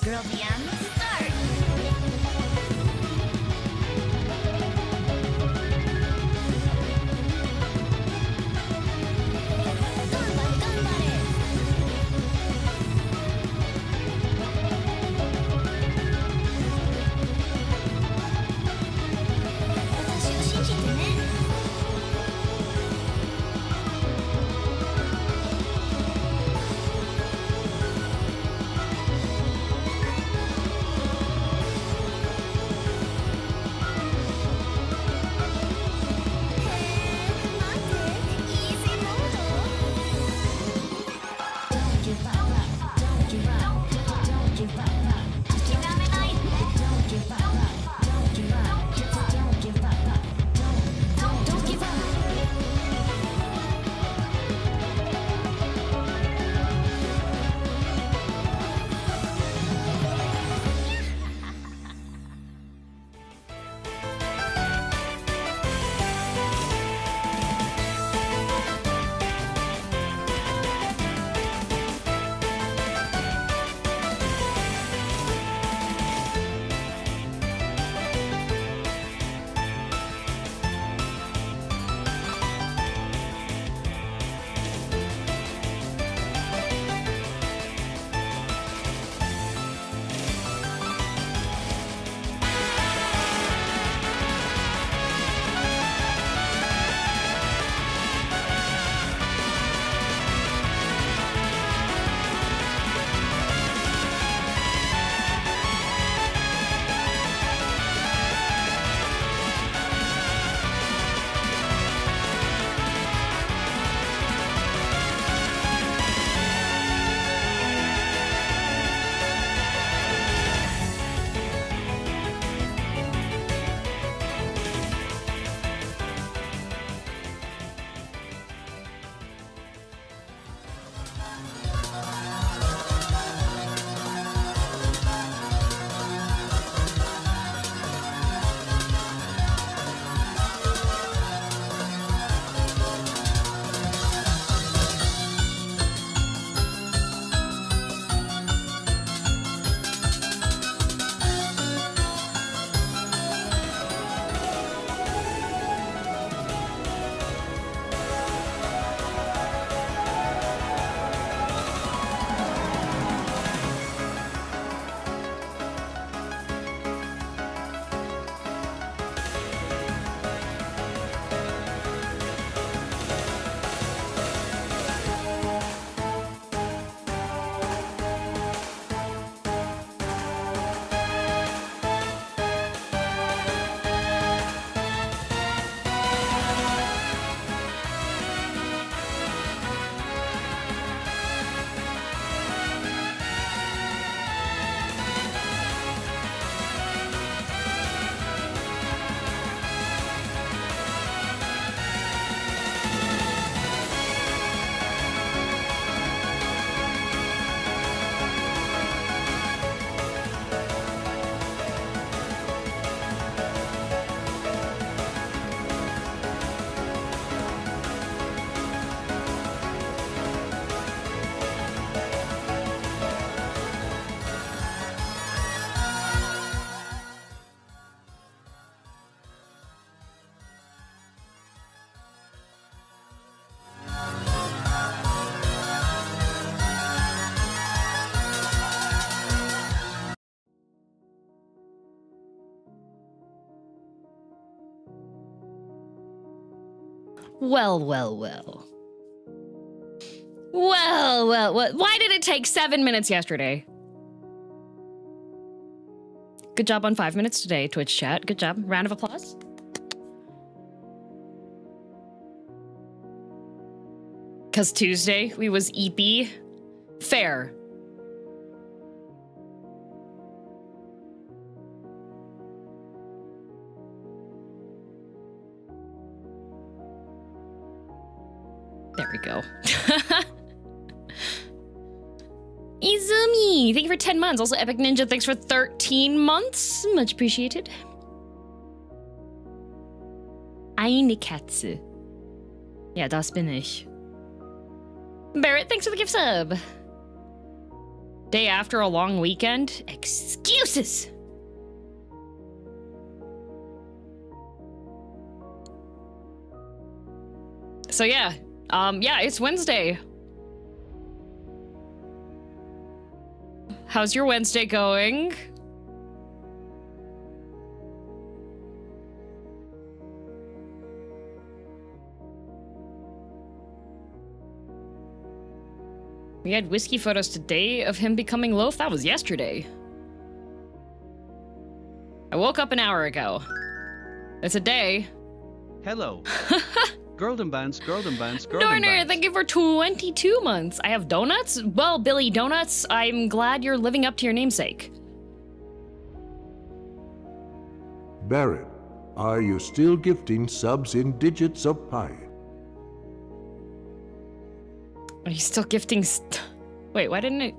girldm, start! Well. Why did it take 7 minutes yesterday? Good job on 5 minutes today, Twitch chat. Good job. Round of applause. Because Tuesday we was EP. Fair. There we go. Izumi, thank you for 10 months. Also, Epic Ninja, thanks for 13 months. Much appreciated. Eine Katze. Ja, das bin ich. Barrett, thanks for the gift sub. Day after a long weekend? Excuses! So yeah, it's Wednesday. How's your Wednesday going? We had whiskey photos today of him becoming loaf. That was yesterday. I woke up an hour ago. It's a day. Hello. Girldom bands, girldom bands, girldom Dorner, bands. thank you for 22 months. I have donuts? Well, Billy Donuts, I'm glad you're living up to your namesake. Barrett, are you still gifting subs in digits of pi? Are you still gifting Wait, why didn't it...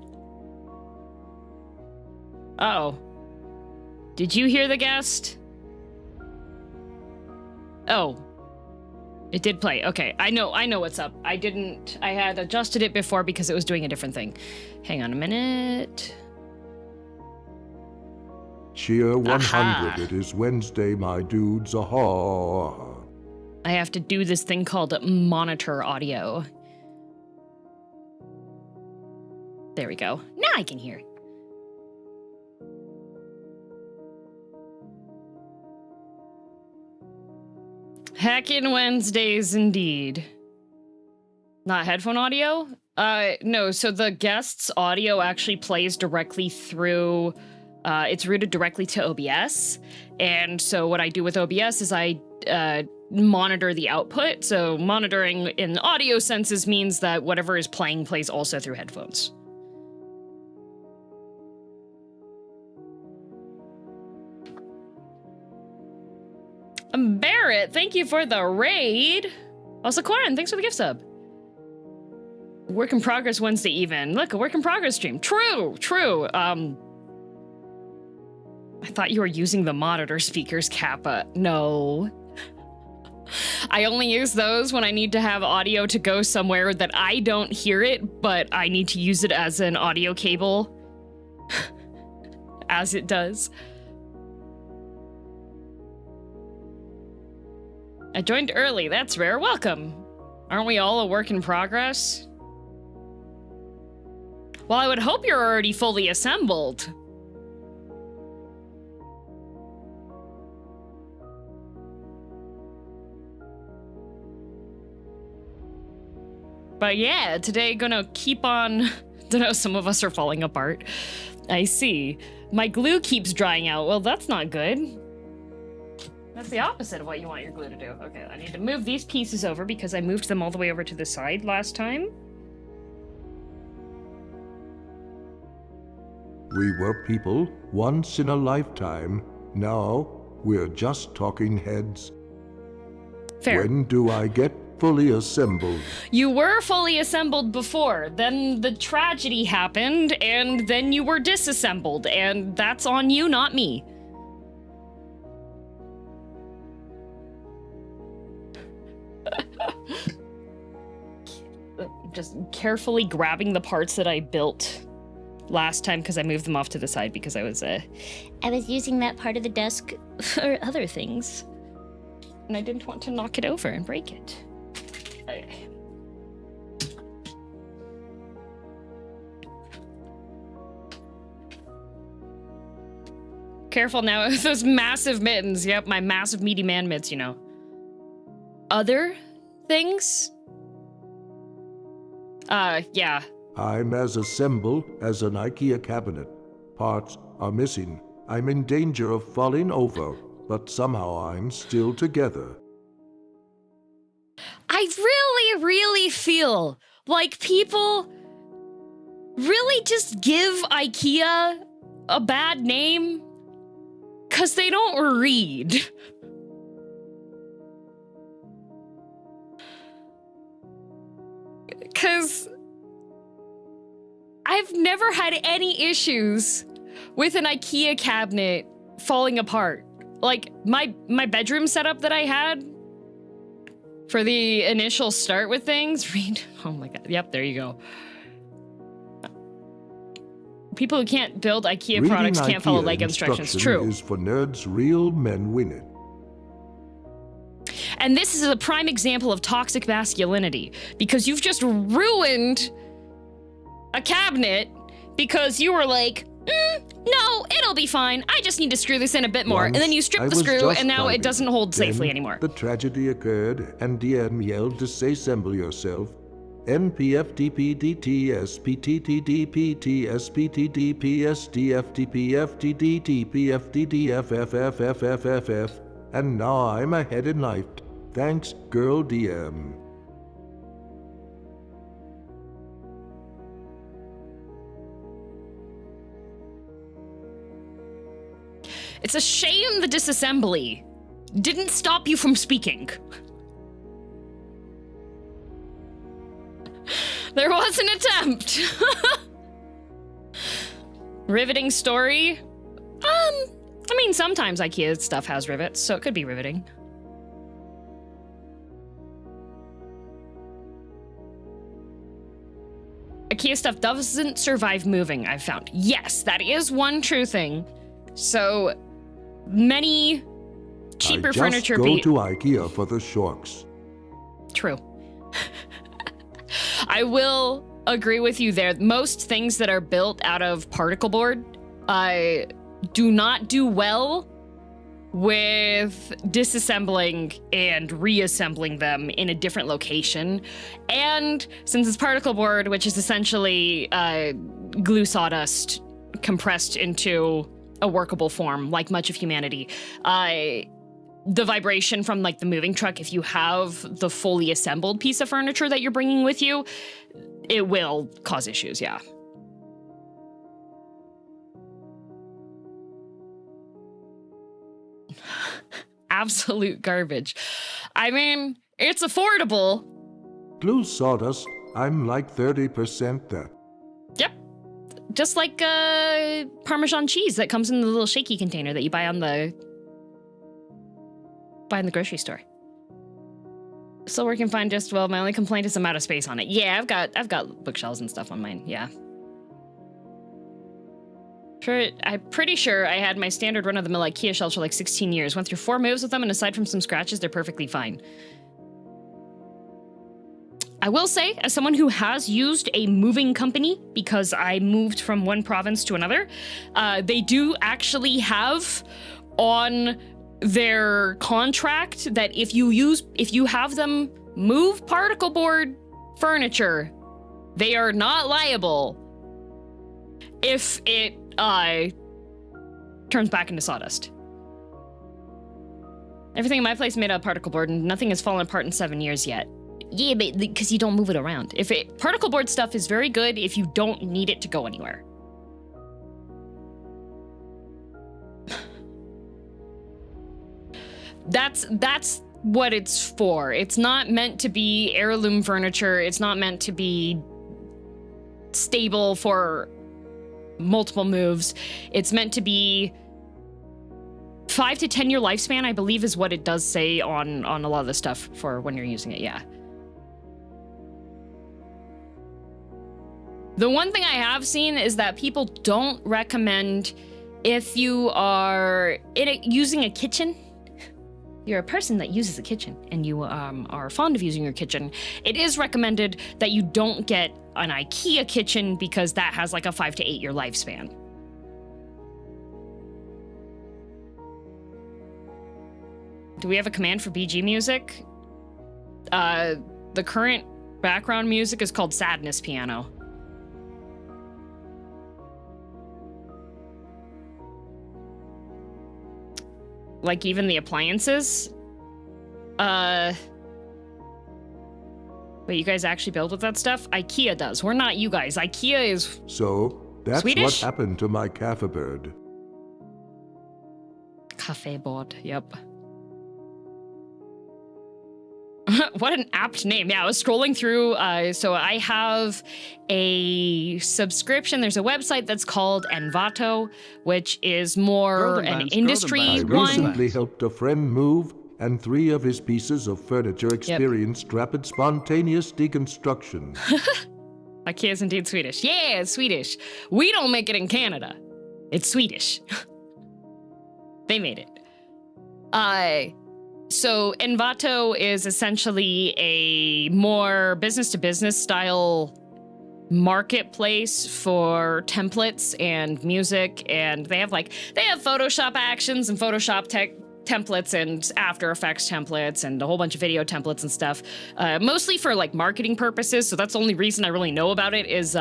Uh-oh. Did you hear the guest? Oh. It did play. Okay, I know what's up. I had adjusted it before because it was doing a different thing. Hang on a minute. Cheer 100, Aha. It is Wednesday, my dudes, aha. I have to do this thing called monitor audio. There we go. Now I can hear. Heckin' Wednesdays indeed. Not headphone audio? No, so the guest's audio actually plays directly through, it's routed directly to OBS. And so what I do with OBS is I monitor the output. So monitoring in audio senses means that whatever is playing plays also through headphones. Barrett, thank you for the raid. Also, Corin, thanks for the gift sub. Work in progress Wednesday even. Look, a work in progress stream. True. I thought you were using the monitor speakers, Kappa. No. I only use those when I need to have audio to go somewhere that I don't hear it, but I need to use it as an audio cable. As it does. I joined early, that's rare. Welcome. Aren't we all a work in progress? Well, I would hope you're already fully assembled. But yeah, today gonna keep on... Don't know, some of us are falling apart. I see. My glue keeps drying out. Well, that's not good. That's the opposite of what you want your glue to do. Okay, I need to move these pieces over because I moved them all the way over to the side last time. We were people once in a lifetime. Now we're just talking heads. Fair. When do I get fully assembled? You were fully assembled before, then the tragedy happened, and then you were disassembled, and that's on you, not me. Just carefully grabbing the parts that I built last time because I moved them off to the side because I was using that part of the desk for other things. And I didn't want to knock it over and break it. Okay. Careful now with those massive mittens. Yep, my massive meaty man mitts, you know. Other things? Yeah. I'm as assembled as an IKEA cabinet. Parts are missing. I'm in danger of falling over, but somehow I'm still together. I really feel like people really just give IKEA a bad name because they don't read. Because I've never had any issues with an IKEA cabinet falling apart. Like, my bedroom setup that I had for the initial start with things, read. Oh my god, yep, there you go. People who can't build IKEA Reading products can't follow IKEA Lego instructions. instruction True. is for nerds. Real men win it. And this is a prime example of toxic masculinity, because you've just ruined a cabinet because you were like, no, it'll be fine. I just need to screw this in a bit more. And then you strip the screw, and now it doesn't hold safely anymore. The tragedy occurred, and DM yelled to disassemble yourself. NPFTPTTSPTTPSDFTPFTDTPFTDFFFFFFF, and now I'm a headed knife. Thanks, girl DM. It's a shame the disassembly didn't stop you from speaking. There was an attempt. Riveting story? I mean, sometimes IKEA stuff has rivets, so it could be riveting. IKEA stuff doesn't survive moving, I've found. Yes, that is one true thing. So many cheaper furniture I just go to IKEA for the shorts. True. I will agree with you there. Most things that are built out of particle board do not do well with disassembling and reassembling them in a different location. And since it's particle board, which is essentially glue sawdust compressed into a workable form, like much of humanity, the vibration from like the moving truck, if you have the fully assembled piece of furniture that you're bringing with you, it will cause issues, yeah. Absolute garbage. I mean, it's affordable. Glue sawdust, I'm like 30% that. Yep. Just like Parmesan cheese that comes in the little shaky container that you buy in the grocery store. Still working fine just well. My only complaint is I'm out of space on it. Yeah, I've got bookshelves and stuff on mine, yeah. I'm pretty sure I had my standard run-of-the-mill IKEA shelves for like 16 years. Went through 4 moves with them, and aside from some scratches, they're perfectly fine. I will say, as someone who has used a moving company, because I moved from one province to another, they do actually have on their contract that if you have them move particle board furniture, they are not liable if it turns back into sawdust. Everything in my place is made out of particle board, and nothing has fallen apart in 7 years yet. Yeah, but because you don't move it around. Particle board stuff is very good if you don't need it to go anywhere. That's what it's for. It's not meant to be heirloom furniture. It's not meant to be stable for multiple moves. It's meant to be 5 to 10 year lifespan, I believe, is what it does say on a lot of the stuff for when you're using it, yeah. The one thing I have seen is that people don't recommend, if you are using a kitchen, you're a person that uses a kitchen and you are fond of using your kitchen, it is recommended that you don't get an IKEA kitchen because that has like a 5 to 8 year lifespan. Do we have a command for BG music? The current background music is called Sadness Piano. Like even the appliances? Wait, you guys actually build with that stuff? IKEA does. We're not you guys. IKEA is So, that's Swedish? what happened to my cafe bird. Cafe board, yep. What an apt name. Yeah, I was scrolling through, so I have a subscription. There's a website that's called Envato, which is more an industry I one. recently helped a friend move, and 3 of his pieces of furniture experienced rapid spontaneous deconstruction. IKEA is indeed Swedish. Yeah, it's Swedish. We don't make it in Canada. It's Swedish. They made it. So Envato is essentially a more business-to-business style marketplace for templates and music, and they have Photoshop actions and Photoshop templates and After Effects templates and a whole bunch of video templates and stuff, mostly for like marketing purposes. So that's the only reason I really know about it is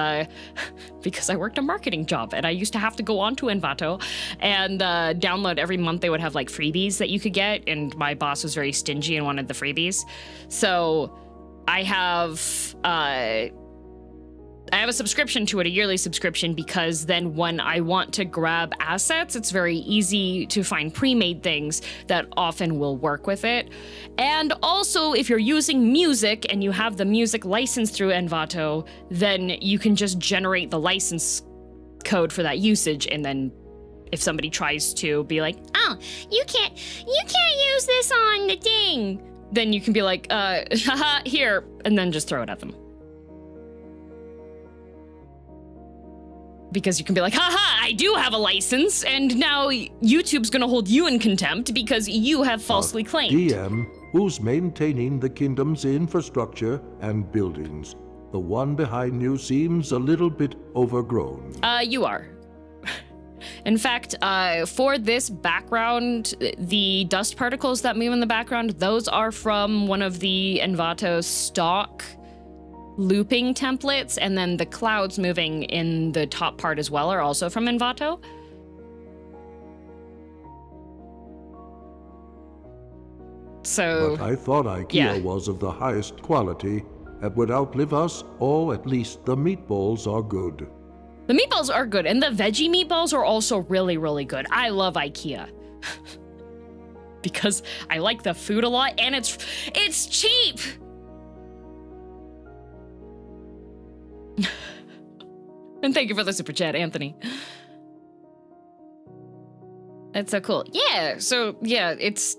because I worked a marketing job and I used to have to go onto Envato and download every month. They would have like freebies that you could get, and my boss was very stingy and wanted the freebies. So I have a subscription to it, a yearly subscription, because then when I want to grab assets, it's very easy to find pre-made things that often will work with it. And also, if you're using music and you have the music license through Envato, then you can just generate the license code for that usage, and then if somebody tries to be like, oh, you can't use this on the thing, then you can be like, haha, here, and then just throw it at them. Because you can be like, haha, I do have a license, and now YouTube's gonna hold you in contempt because you have falsely claimed. DM who's maintaining the kingdom's infrastructure and buildings. The one behind you seems a little bit overgrown. You are. In fact, for this background, the dust particles that move in the background, those are from one of the Envato stock looping templates, and then the clouds moving in the top part as well are also from Envato. So, but I thought IKEA was of the highest quality and would outlive us, or at least the meatballs are good. The meatballs are good, and the veggie meatballs are also really, really good. I love IKEA. Because I like the food a lot, and it's cheap! And thank you for the super chat, Anthony. That's so cool. Yeah, so yeah, it's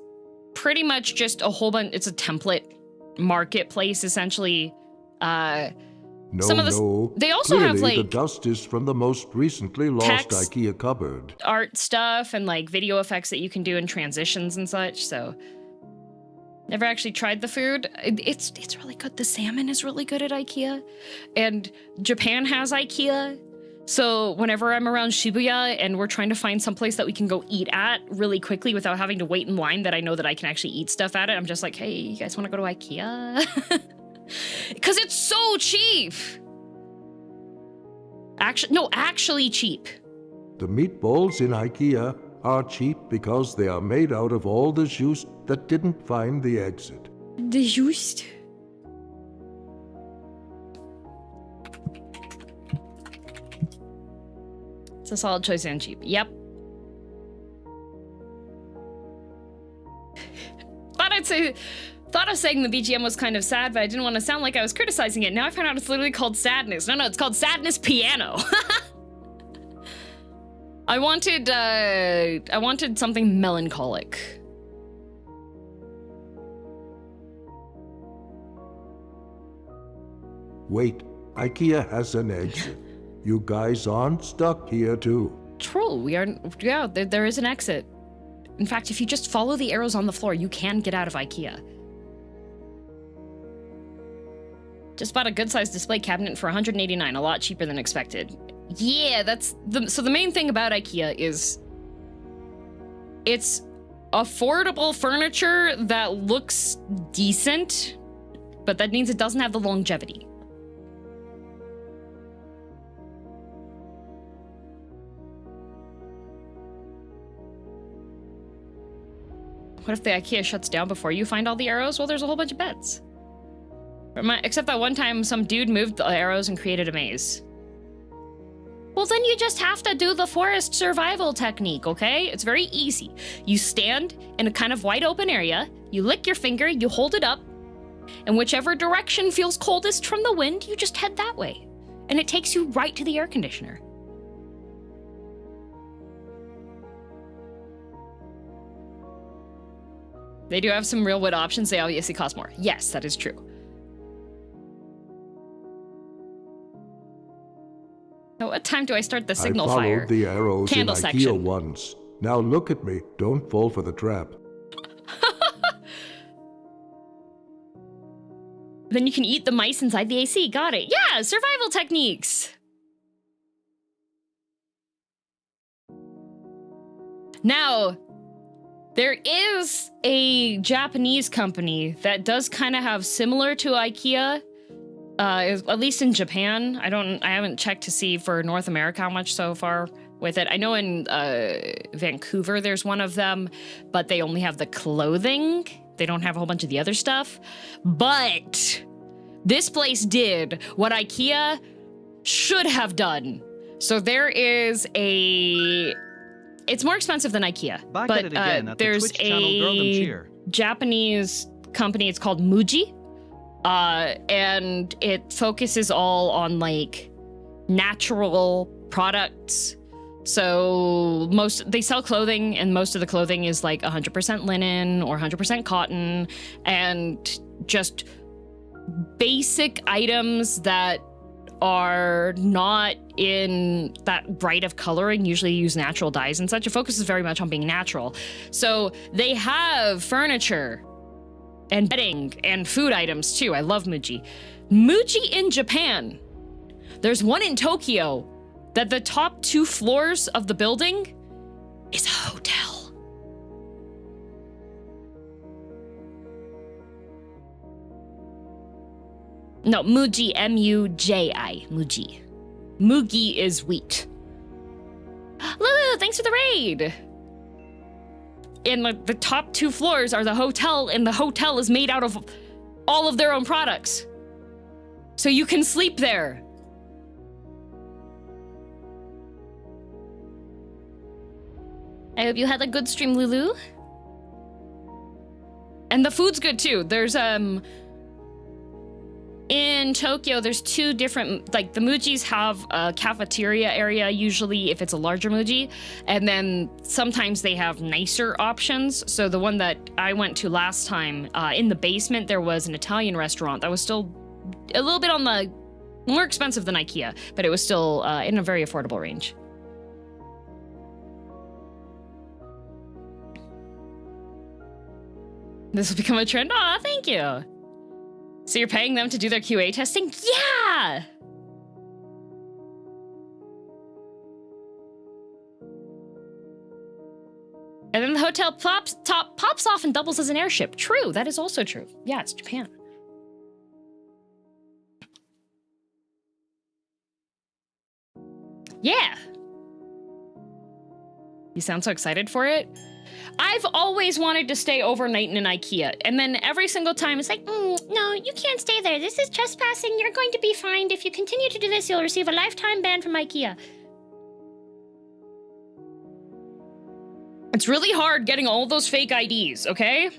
pretty much just a whole bunch. It's a template marketplace, essentially. No. They also Clearly, have like the dust is from the most recently lost IKEA cupboard. Art stuff and like video effects that you can do in transitions and such. So, never actually tried the food. It's really good. The salmon is really good at IKEA, and Japan has IKEA. So whenever I'm around Shibuya and we're trying to find someplace that we can go eat at really quickly without having to wait in line, that I know that I can actually eat stuff at it, I'm just like, hey, you guys want to go to IKEA? Because it's so cheap. Actually cheap. The meatballs in IKEA are cheap because they are made out of all the juice that didn't find the exit. The juice? It's a solid choice and cheap. Yep. Thought of saying the BGM was kind of sad, but I didn't want to sound like I was criticizing it. Now I found out it's literally called Sadness. No, it's called Sadness Piano. I wanted something melancholic. Wait, IKEA has an exit. You guys aren't stuck here too. True, we are. Yeah, there is an exit. In fact, if you just follow the arrows on the floor, you can get out of IKEA. Just bought a good-sized display cabinet for $189, a lot cheaper than expected. Yeah, so the main thing about IKEA is it's affordable furniture that looks decent, but that means it doesn't have the longevity. What if the IKEA shuts down before you find all the arrows? Well, there's a whole bunch of beds. Except that one time some dude moved the arrows and created a maze. Well, then you just have to do the forest survival technique, okay? It's very easy. You stand in a kind of wide open area, you lick your finger, you hold it up, and whichever direction feels coldest from the wind, you just head that way. And it takes you right to the air conditioner. They do have some real wood options. They obviously cost more. Yes, that is true. What time do I start the signal I followed fire? the arrows Candle in IKEA section. once. Now look at me. Don't fall for the trap. Then you can eat the mice inside the AC. Got it. Yeah, survival techniques. Now, there is a Japanese company that does kind of have similar to IKEA, at least in Japan. I haven't checked to see for North America how much so far with it. I know in Vancouver there's one of them, but they only have the clothing. They don't have a whole bunch of the other stuff. But this place did what IKEA should have done. So there is a... It's more expensive than IKEA, Back but at it again at the there's Twitch channel Girldom a Cheer. Japanese company. It's called Muji, and it focuses all on like natural products. So they sell clothing, and most of the clothing is like 100% linen or 100% cotton, and just basic items that are not in that bright of coloring. Usually use natural dyes and such. It focuses very much on being natural. So they have furniture and bedding and food items too. I love Muji. Muji in Japan. There's one in Tokyo that the top 2 floors of the building is a hotel. No, Muji, M-U-J-I, Muji. Mugi is wheat. Lulu, thanks for the raid. And the top 2 floors are the hotel, and the hotel is made out of all of their own products. So you can sleep there. I hope you had a good stream, Lulu. And the food's good too. There's in Tokyo, there's 2 different, like the Mujis have a cafeteria area usually if it's a larger Muji, and then sometimes they have nicer options. So the one that I went to last time, in the basement, there was an Italian restaurant that was still a little bit on the more expensive than IKEA, but it was still in a very affordable range. This will become a trend. Aw, thank you. So you're paying them to do their QA testing? Yeah! And then the hotel pops off and doubles as an airship. True, that is also true. Yeah, it's Japan. Yeah! You sound so excited for it? I've always wanted to stay overnight in an IKEA, and then every single time it's like, no, you can't stay there. This is trespassing. You're going to be fined. If you continue to do this, you'll receive a lifetime ban from IKEA. It's really hard getting all those fake IDs, okay?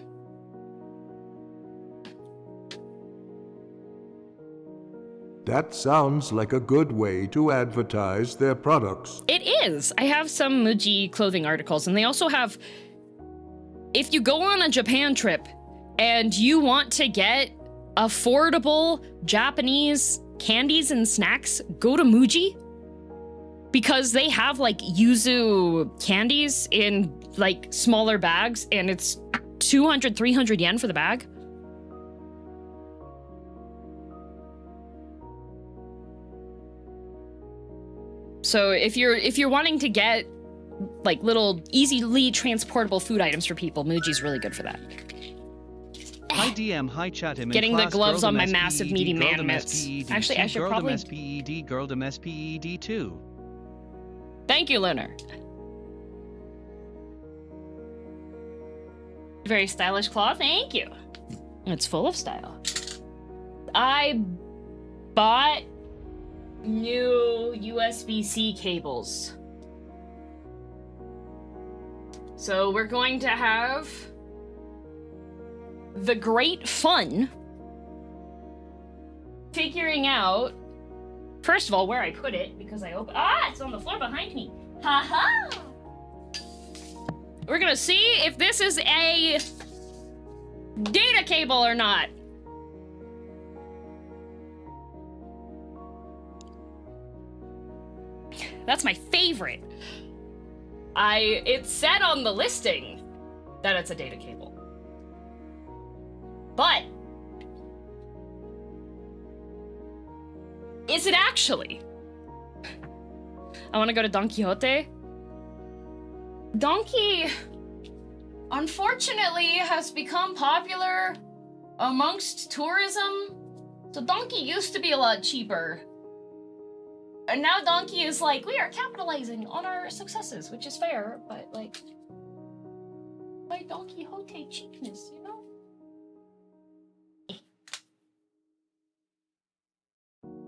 That sounds like a good way to advertise their products. It is. I have some Muji clothing articles, and they also have... If you go on a Japan trip and you want to get affordable Japanese candies and snacks, go to Muji, because they have like yuzu candies in like smaller bags, and it's 200, 300 yen for the bag. So if you're wanting to get like little easily transportable food items for people, Muji's really good for that. Hi DM, hi chat him. Getting the class, gloves on my Girldom massive SPED, meaty man Girldom mitts. SPED, Actually, I should Girldom probably... SPED, Girldom SPED too. Thank you, Lunar. Very stylish cloth, thank you. It's full of style. I bought new USB-C cables. So we're going to have the great fun figuring out, first of all, where I put it, because I opened... it's on the floor behind me. Ha-ha! We're gonna see if this is a data cable or not. That's my favorite. It said on the listing that it's a data cable. But is it actually? I want to go to Don Quixote. Donkey, unfortunately, has become popular amongst tourism. So Donkey used to be a lot cheaper. And now Donkey is like, we are capitalizing on our successes, which is fair, but like, by Don Quixote cheapness, you know?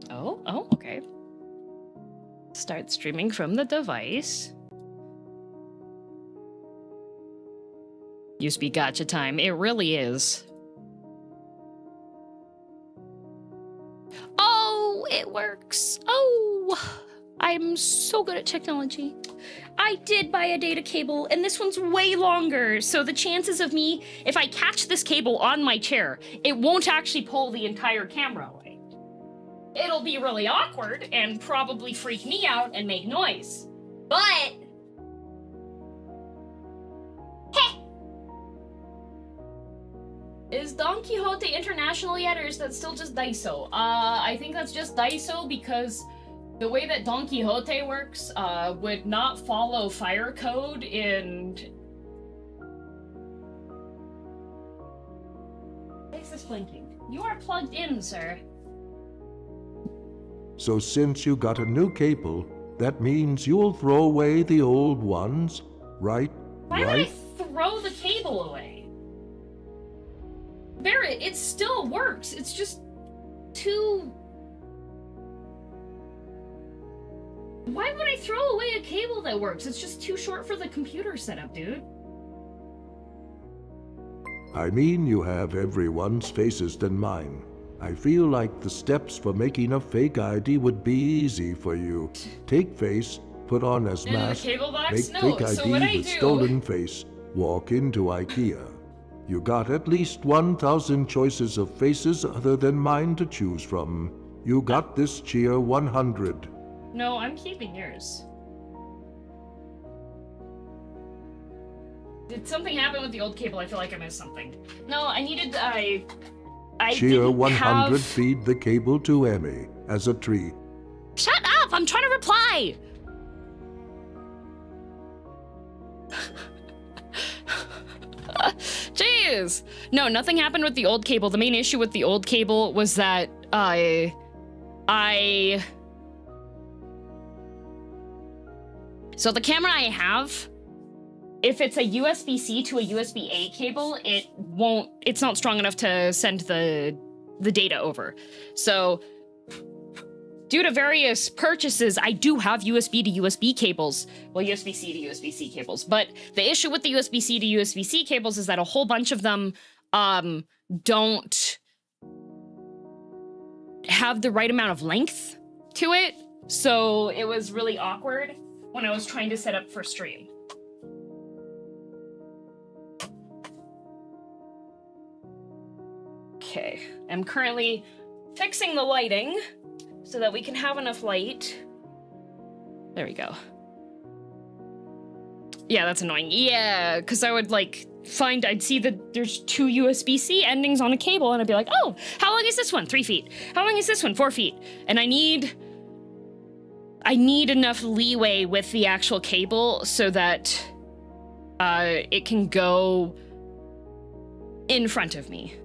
Oh, okay. Start streaming from the device. USB gotcha time. It really is. Oh, it works. Oh, I'm so good at technology. I did buy a data cable, and this one's way longer, so the chances of me, if I catch this cable on my chair, it won't actually pull the entire camera away. It'll be really awkward and probably freak me out and make noise. But is Don Quixote international yet, or is that still just Daiso? I think that's just Daiso because the way that Don Quixote works would not follow fire code in... Why is this blinking? You are plugged in, sir. So since you got a new cable, that means you'll throw away the old ones, right? Why would I throw the cable away? Barrett, it still works. It's just too... Why would I throw away a cable that works? It's just too short for the computer setup, dude. I mean, you have everyone's faces than mine. I feel like the steps for making a fake ID would be easy for you. Take face, put on as mask, cable box? make No, fake so ID what I with do... stolen face, walk into IKEA. You got at least 1,000 choices of faces other than mine to choose from. You got this cheer 100. No, I'm keeping yours. Did something happen with the old cable? I feel like I missed something. No, I needed... I Cheer 100 have... feed the cable to Emmy as a treat. Shut up! I'm trying to reply! Jeez! No, nothing happened with the old cable. The main issue with the old cable was that So the camera I have, if it's a USB-C to a USB-A cable, it's not strong enough to send the data over. So due to various purchases, I do have USB to USB cables. Well, USB-C to USB-C cables. But the issue with the USB-C to USB-C cables is that a whole bunch of them don't have the right amount of length to it. So it was really awkward when I was trying to set up for stream. Okay, I'm currently fixing the lighting so that we can have enough light. There we go. Yeah, that's annoying. Yeah, because I would like I'd see that there's 2 USB-C endings on a cable and I'd be like, oh, how long is this one? 3 feet. How long is this one? 4 feet. And I need enough leeway with the actual cable so that it can go in front of me.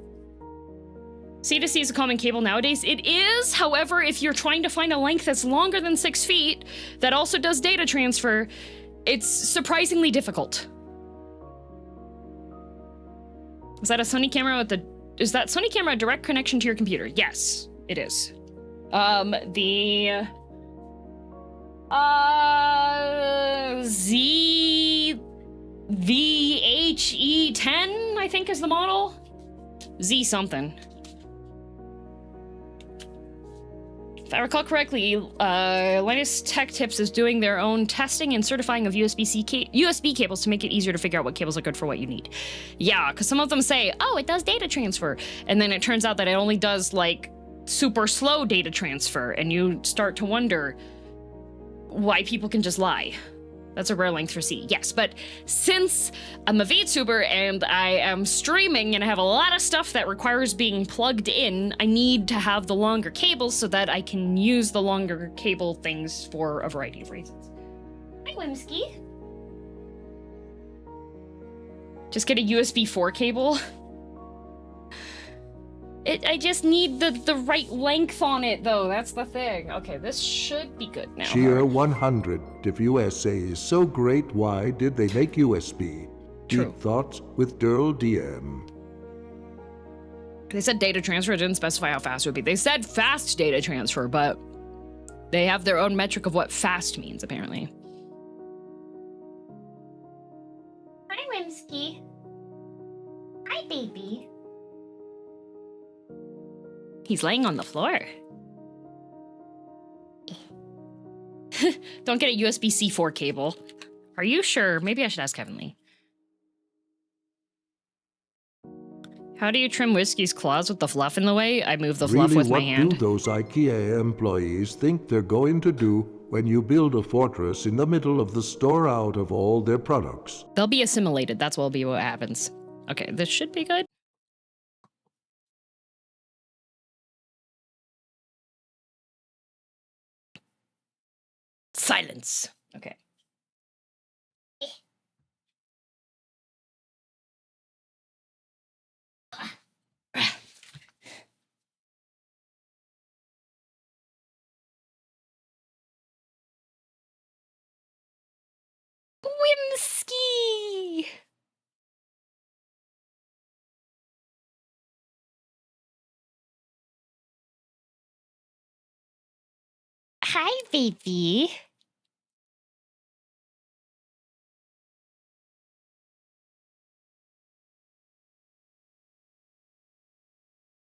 C2C is a common cable nowadays. It is, however, if you're trying to find a length that's longer than 6 feet that also does data transfer, it's surprisingly difficult. Is that a Sony camera is that Sony camera a direct connection to your computer? Yes, it is. The VHE10, I think is the model. Z something. If I recall correctly, Linus Tech Tips is doing their own testing and certifying of USB cables to make it easier to figure out what cables are good for what you need. Yeah, because some of them say, oh, it does data transfer. And then it turns out that it only does, like, super slow data transfer. And you start to wonder, why people can just lie. That's a rare length for C, yes. But since I'm a VTuber and I am streaming and I have a lot of stuff that requires being plugged in, I need to have the longer cables so that I can use the longer cable things for a variety of reasons. Hi, Whimsky. Just get a USB 4 cable. I just need the right length on it, though. That's the thing. Okay, this should be good now. Cheer 100. If USA is so great, why did they make USB? True. Deep thoughts with girldm. They said data transfer, didn't specify how fast it would be. They said fast data transfer, but they have their own metric of what fast means, apparently. Hi, Whimsky. Hi, baby. He's laying on the floor. Don't get a USB-C 4 cable. Are you sure? Maybe I should ask Heavenly. How do you trim Whiskey's claws with the fluff in the way? I move the fluff with my hand. What do those IKEA employees think they're going to do when you build a fortress in the middle of the store out of all their products? They'll be assimilated. That's what happens. Okay, this should be good. Silence. Okay. Whimsky! Hi, baby.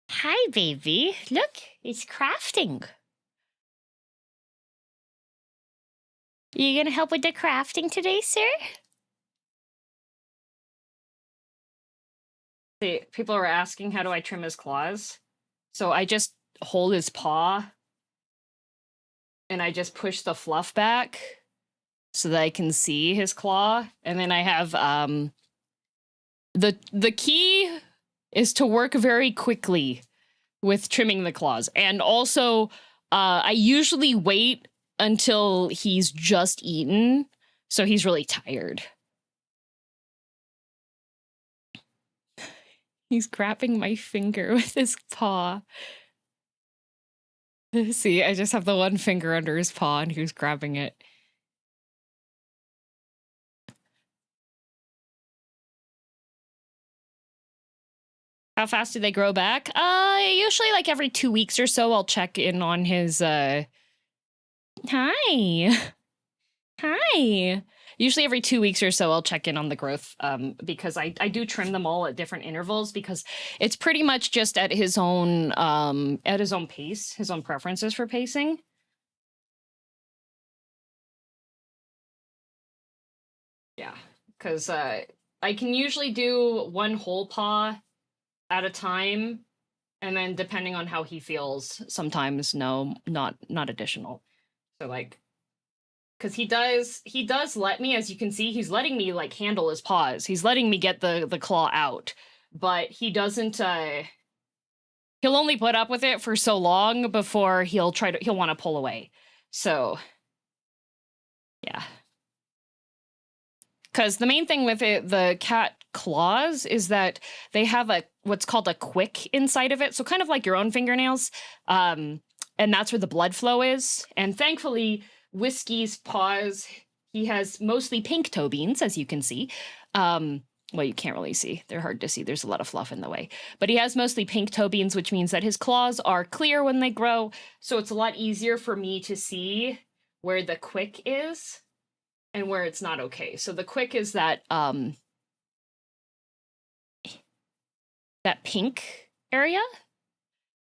Hi, baby. Look, it's crafting. You gonna help with the crafting today, sir? See, people are asking, how do I trim his claws? So I just hold his paw and I just push the fluff back so that I can see his claw. And then I have, the key is to work very quickly with trimming the claws. And also, I usually wait until he's just eaten, so he's really tired. He's grabbing my finger with his paw. See, I just have the one finger under his paw and he's grabbing it. How fast do they grow back? Usually like every 2 weeks or so, I'll check in on his, Hi. Hi. Usually every 2 weeks or so, I'll check in on the growth, because I do trim them all at different intervals because it's pretty much just at his own pace, his own preferences for pacing. Yeah, because I can usually do one whole paw at a time, and then depending on how he feels, sometimes no, not additional. So like, because he does let me, as you can see, he's letting me like handle his paws. He's letting me get the claw out, but he doesn't. He'll only put up with it for so long before he'll want to pull away. So, yeah. Because the main thing with the cat claws is that they have what's called a quick inside of it, so kind of like your own fingernails, and that's where the blood flow is. And thankfully, Whiskey's paws, he has mostly pink toe beans, as you can see. Well, you can't really see; they're hard to see. There's a lot of fluff in the way, but he has mostly pink toe beans, which means that his claws are clear when they grow. So it's a lot easier for me to see where the quick is and where it's not okay. So the quick is that that pink area.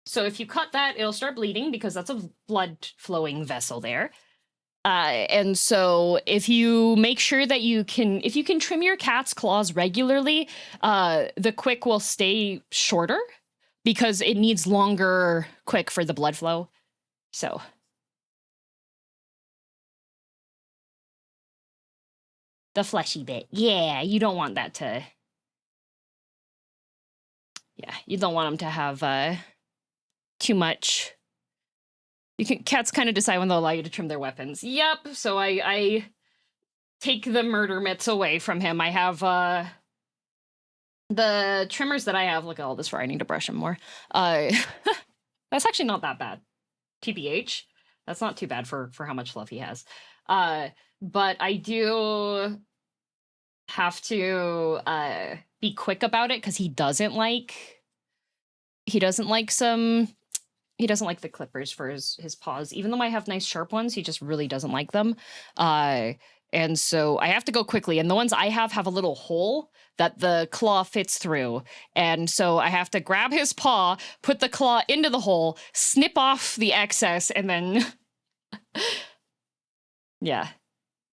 So if you cut that, it'll start bleeding because that's a blood flowing vessel there. And so if you make sure that if you can trim your cat's claws regularly, the quick will stay shorter because it needs longer quick for the blood flow. So The fleshy bit. Yeah, you don't want that to... Yeah, you don't want them to have too much. Cats kind of decide when they'll allow you to trim their weapons. Yep, so I take the murder mitts away from him. I have the trimmers that I have. Look at all this fur. I need to brush them more. That's actually not that bad. TBH. That's not too bad for how much fluff he has. But I do have to be quick about it because he doesn't like the clippers for his paws. Even though I have nice sharp ones, he just really doesn't like them. And so I have to go quickly. And the ones I have a little hole that the claw fits through. And so I have to grab his paw, put the claw into the hole, snip off the excess, and then... Yeah.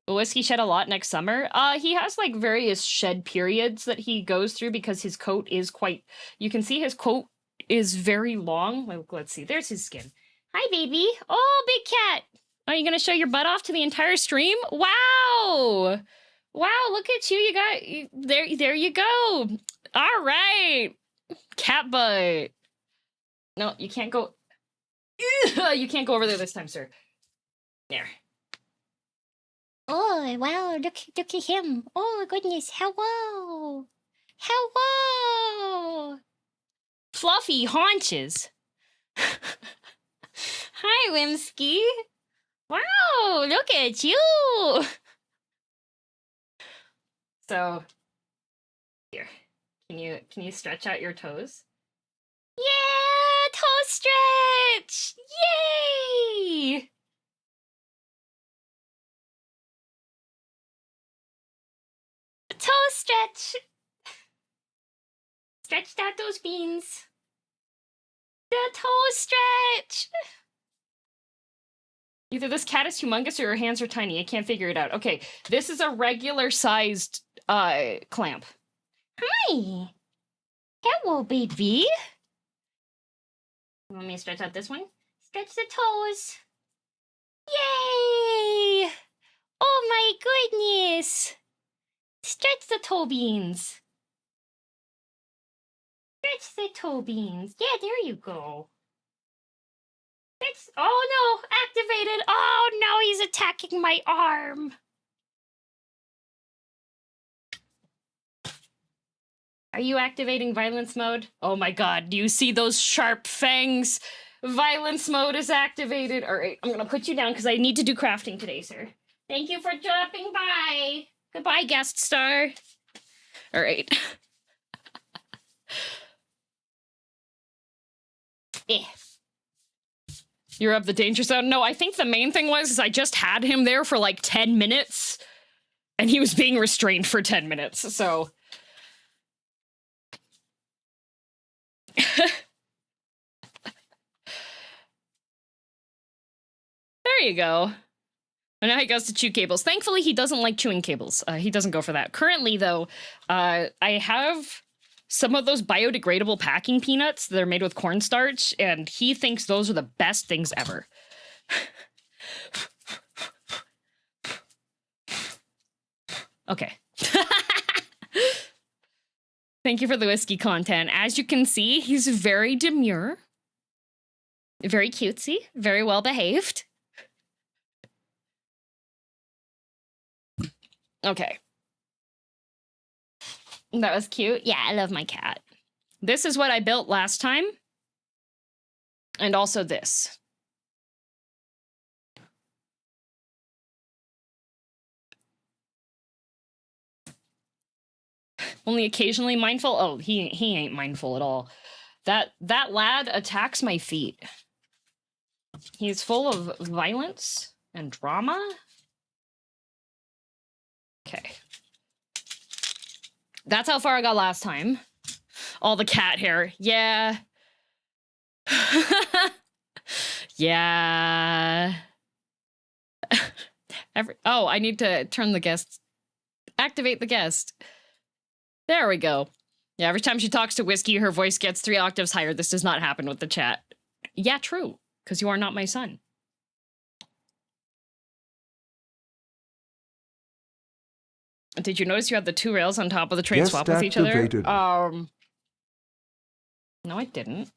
Will Whiskey shed a lot next summer? He has like various shed periods that he goes through because his coat is quite... You can see his coat is very long. Let's see. There's his skin. Hi, baby. Oh, big cat. Are you going to show your butt off to the entire stream? Wow. Wow, look at you. You got... There you go. All right. Cat butt. No, you can't go... You can't go over there this time, sir. There. Oh, wow, look at him. Oh, goodness, hello. Hello. Fluffy haunches. Hi, Wimsky. Wow, look at you. So, here. Can you stretch out your toes? Yeah, toe stretch. Yay! Toe stretch. Stretched out those beans. The toe stretch. Either this cat is humongous or your hands are tiny. I can't figure it out. Okay, this is a regular sized clamp. Hi. Hello, baby. You want me to stretch out this one? Stretch the toes. Yay! Oh my goodness! Stretch the toe beans. Stretch the toe beans. Yeah, there you go. Oh no! Activated! Oh no, he's attacking my arm! Are you activating violence mode? Oh my god, do you see those sharp fangs? Violence mode is activated. Alright, I'm gonna put you down because I need to do crafting today, sir. Thank you for dropping by. Goodbye, guest star. Alright. You're up the danger zone? No, I think the main thing was I just had him there for like 10 minutes and he was being restrained for 10 minutes, so... There you go. And now he goes to chew cables. Thankfully, he doesn't like chewing cables. He doesn't go for that. Currently, though, I have some of those biodegradable packing peanuts that are made with cornstarch, and he thinks those are the best things ever. Okay. Thank you for the whiskey content. As you can see, he's very demure, very cutesy, very well behaved. Okay. That was cute. Yeah, I love my cat. This is what I built last time. And also this. Only occasionally mindful? Oh, he ain't mindful at all. That lad attacks my feet. He's full of violence and drama. Okay. That's how far I got last time. All the cat hair. Yeah. Yeah. Oh, I need to turn the guest. Activate the guest. There we go. Yeah, every time she talks to Whiskey, her voice gets 3 octaves higher. This does not happen with the chat. Yeah, true. Because you are not my son. Did you notice you had the 2 rails on top of the train Guest swap with each other? activated. No, I didn't.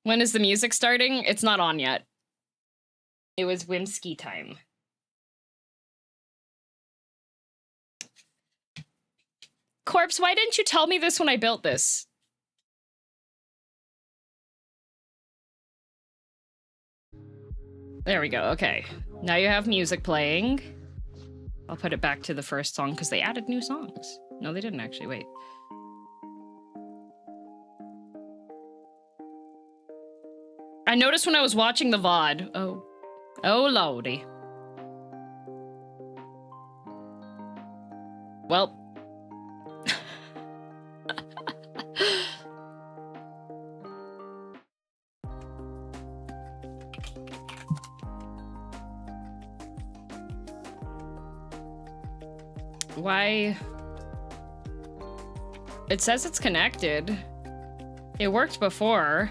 When is the music starting? It's not on yet. It was Whimsky time. Corpse, why didn't you tell me this when I built this? There we go, okay. Now you have music playing. I'll put it back to the first song because they added new songs. No, they didn't actually, wait. I noticed when I was watching the VOD. Oh lordy. Well. Why? It says it's connected. It worked before.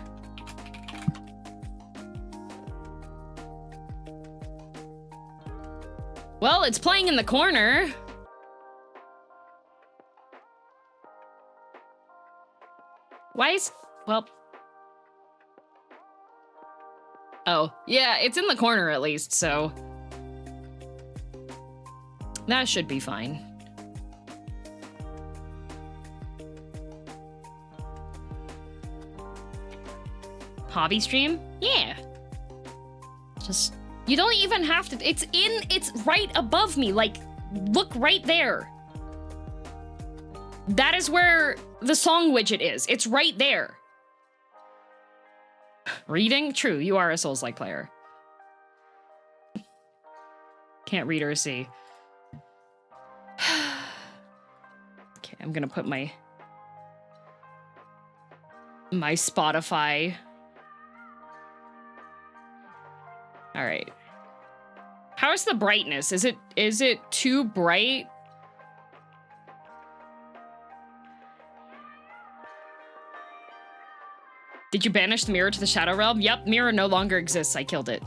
Well, it's playing in the corner. Why is... well... oh, yeah, it's in the corner at least, so... that should be fine. Hobby stream? Yeah. Just... you don't even have to... it's right above me. Like, look right there. That is where the song widget is. It's right there. Reading? True, you are a Souls-like player. Can't read or see. Okay, I'm gonna put my Spotify. All right. How is the brightness? Is it too bright? Did you banish the mirror to the Shadow Realm? Yep, mirror no longer exists. I killed it.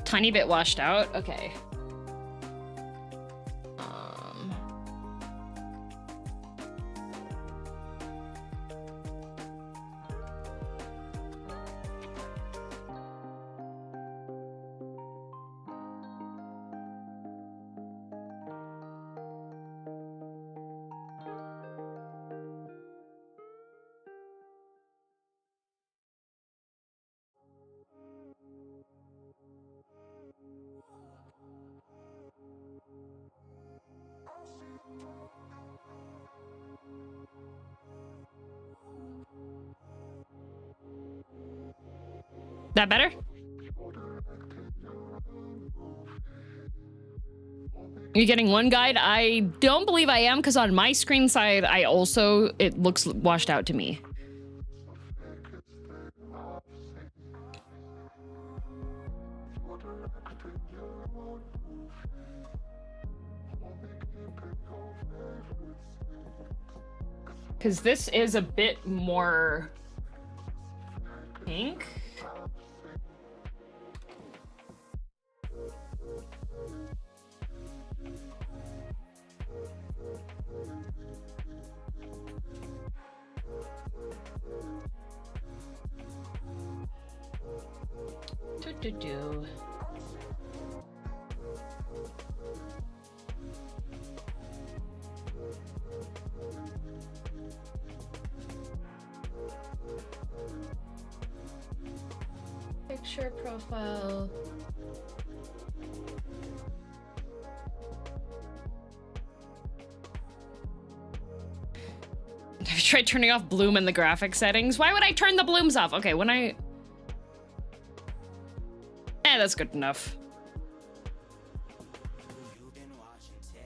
Tiny bit washed out. Okay. That better? Are you getting one guide? I don't believe I am, because on my screen side, it looks washed out to me. Because this is a bit more pink. Do. Picture profile. Have you tried turning off bloom in the graphic settings? Why would I turn the blooms off? Okay, when I... that's good enough.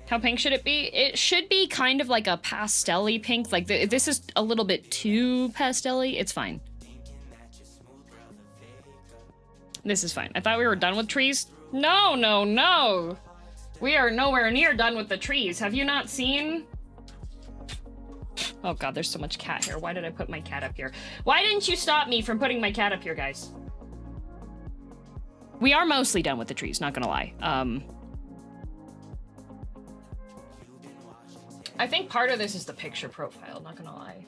How pink should it be? It should be kind of like a pastel-y pink. Like, this is a little bit too pastel-y. It's fine. This is fine. I thought we were done with trees. No, no, no. We are nowhere near done with the trees. Have you not seen? Oh god, there's so much cat hair. Why did I put my cat up here? Why didn't you stop me from putting my cat up here, guys? We are mostly done with the trees, not gonna lie. I think part of this is the picture profile, not gonna lie.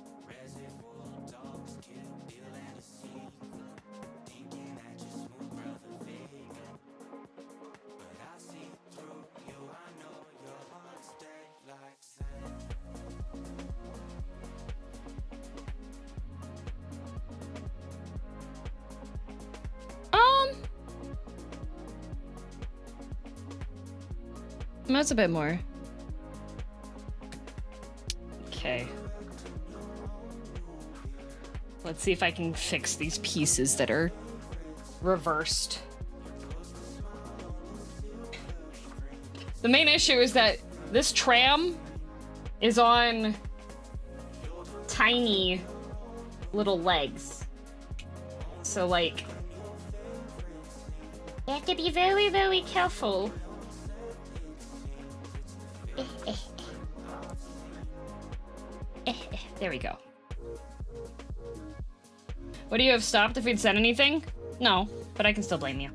That's a bit more. Okay. Let's see if I can fix these pieces that are reversed. The main issue is that this tram is on tiny little legs. So, like, you have to be very, very careful. There we go. Would you have stopped if we'd said anything? No, but I can still blame you.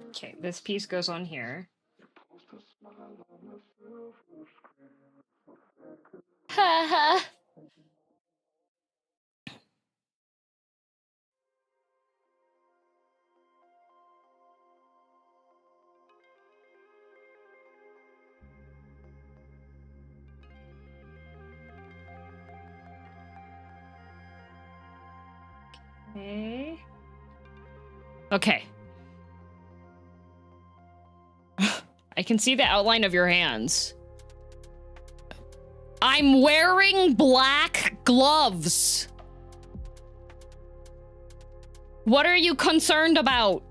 Okay, this piece goes on here. Haha. Okay. Okay. I can see the outline of your hands. I'm wearing black gloves. What are you concerned about?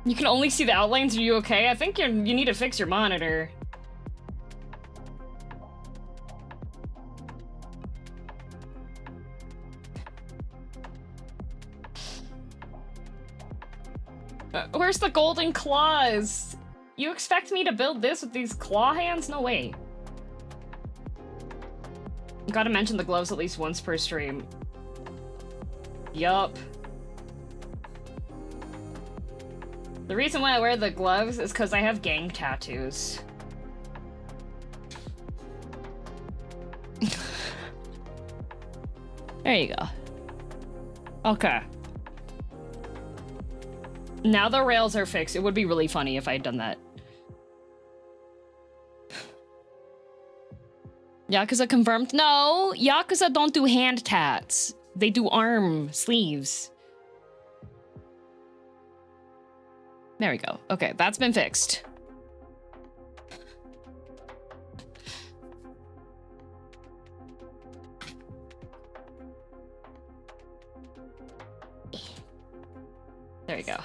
You can only see the outlines. Are you okay? I think you need to fix your monitor. Where's the golden claws? You expect me to build this with these claw hands? No way. Gotta mention the gloves at least once per stream. Yup. The reason why I wear the gloves is because I have gang tattoos. There you go. Okay. Now the rails are fixed. It would be really funny if I had done that. Yakuza confirmed. No, Yakuza don't do hand tats. They do arm sleeves. There we go. Okay, that's been fixed. There we go.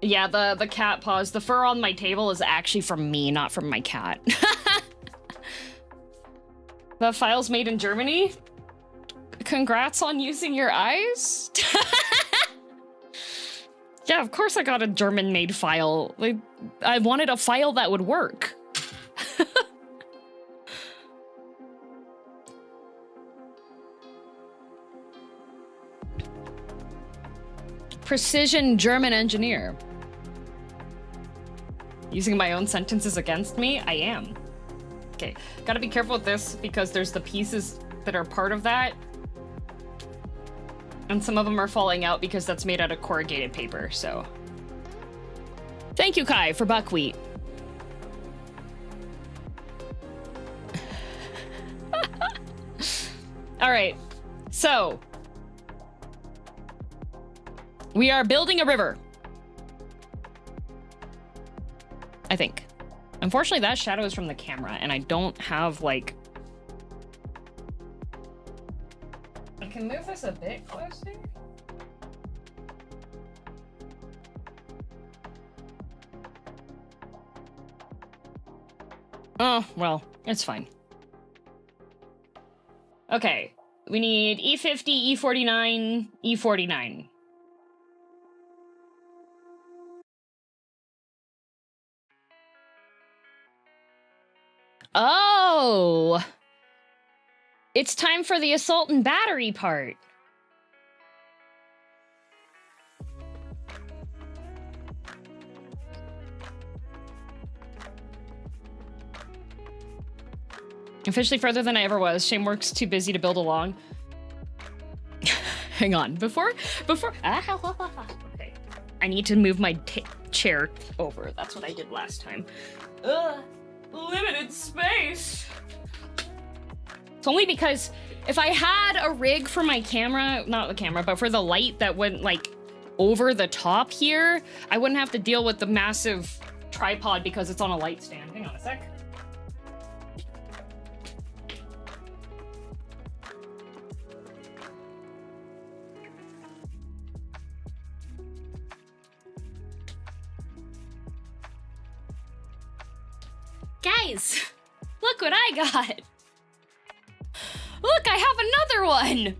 Yeah, the cat paws. The fur on my table is actually from me, not from my cat. The file's made in Germany? Congrats on using your eyes? Yeah, of course I got a German-made file. Like, I wanted a file that would work. Precision German engineer. Using my own sentences against me? I am. Okay, gotta be careful with this because there's the pieces that are part of that. And some of them are falling out because that's made out of corrugated paper, so. Thank you, Kai, for buckwheat. All right, so. We are building a river. I think. Unfortunately, that shadow is from the camera, and I don't have, like, can move this a bit closer. Oh, well, it's fine. Okay, we need E50, E49, E49. Oh! It's time for the assault and battery part. Officially further than I ever was. Shameworks too busy to build along. Hang on. Before. Okay. I need to move my chair over. That's what I did last time. Ugh. Limited space. It's only because if I had a rig for my camera, not the camera, but for the light that went like over the top here, I wouldn't have to deal with the massive tripod because it's on a light stand. Hang on a sec. Guys, look what I got. Look, I have another one.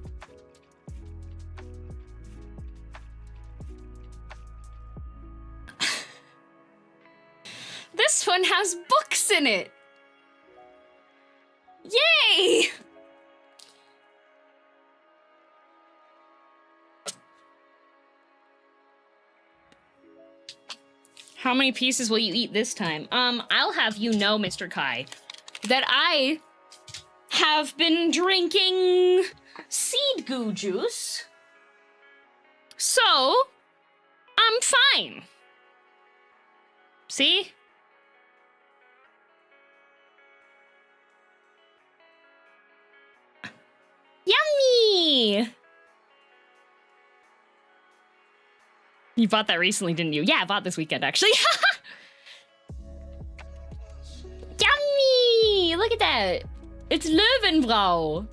This one has books in it. Yay! How many pieces will you eat this time? I'll have you know, Mr. Kai, that I have been drinking seed goo juice. So, I'm fine. See? Yummy! You bought that recently, didn't you? Yeah, I bought this weekend, actually. Yummy! Look at that. It's Löwenbrau.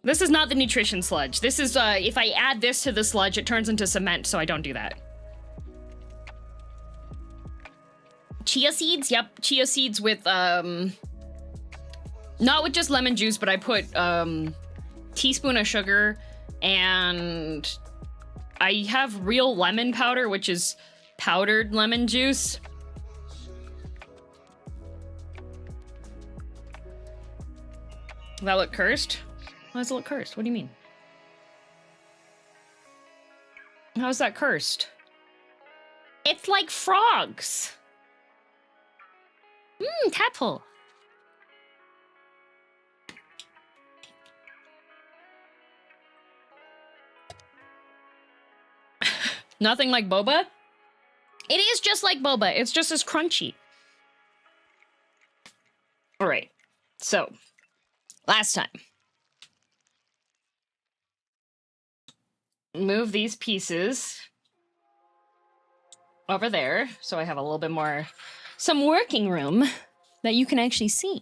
This is not the nutrition sludge. This is, if I add this to the sludge, it turns into cement, so I don't do that. Chia seeds? Yep, chia seeds with, not with just lemon juice, but I put, teaspoon of sugar, and I have real lemon powder, which is powdered lemon juice. Does that look cursed? Why does it look cursed? What do you mean? How is that cursed? It's like frogs. Tadpole. Nothing like boba? It is just like boba. It's just as crunchy. All right. So, last time. Move these pieces over there so I have a little bit more, some working room that you can actually see.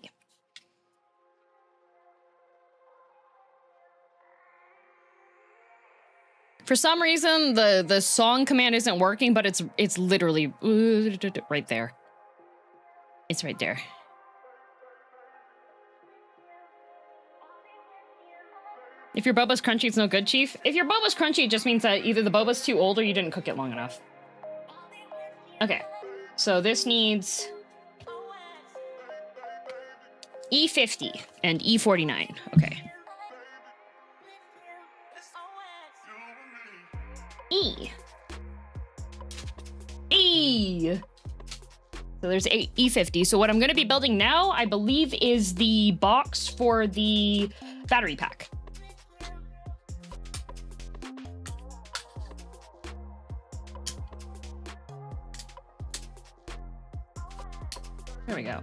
For some reason, the song command isn't working, but it's literally right there. It's right there. If your boba's crunchy, it's no good, Chief. If your boba's crunchy, it just means that either the boba's too old or you didn't cook it long enough. Okay, so this needs E50 and E49. Okay. E. So there's E50. So what I'm going to be building now, I believe, is the box for the battery pack. There we go.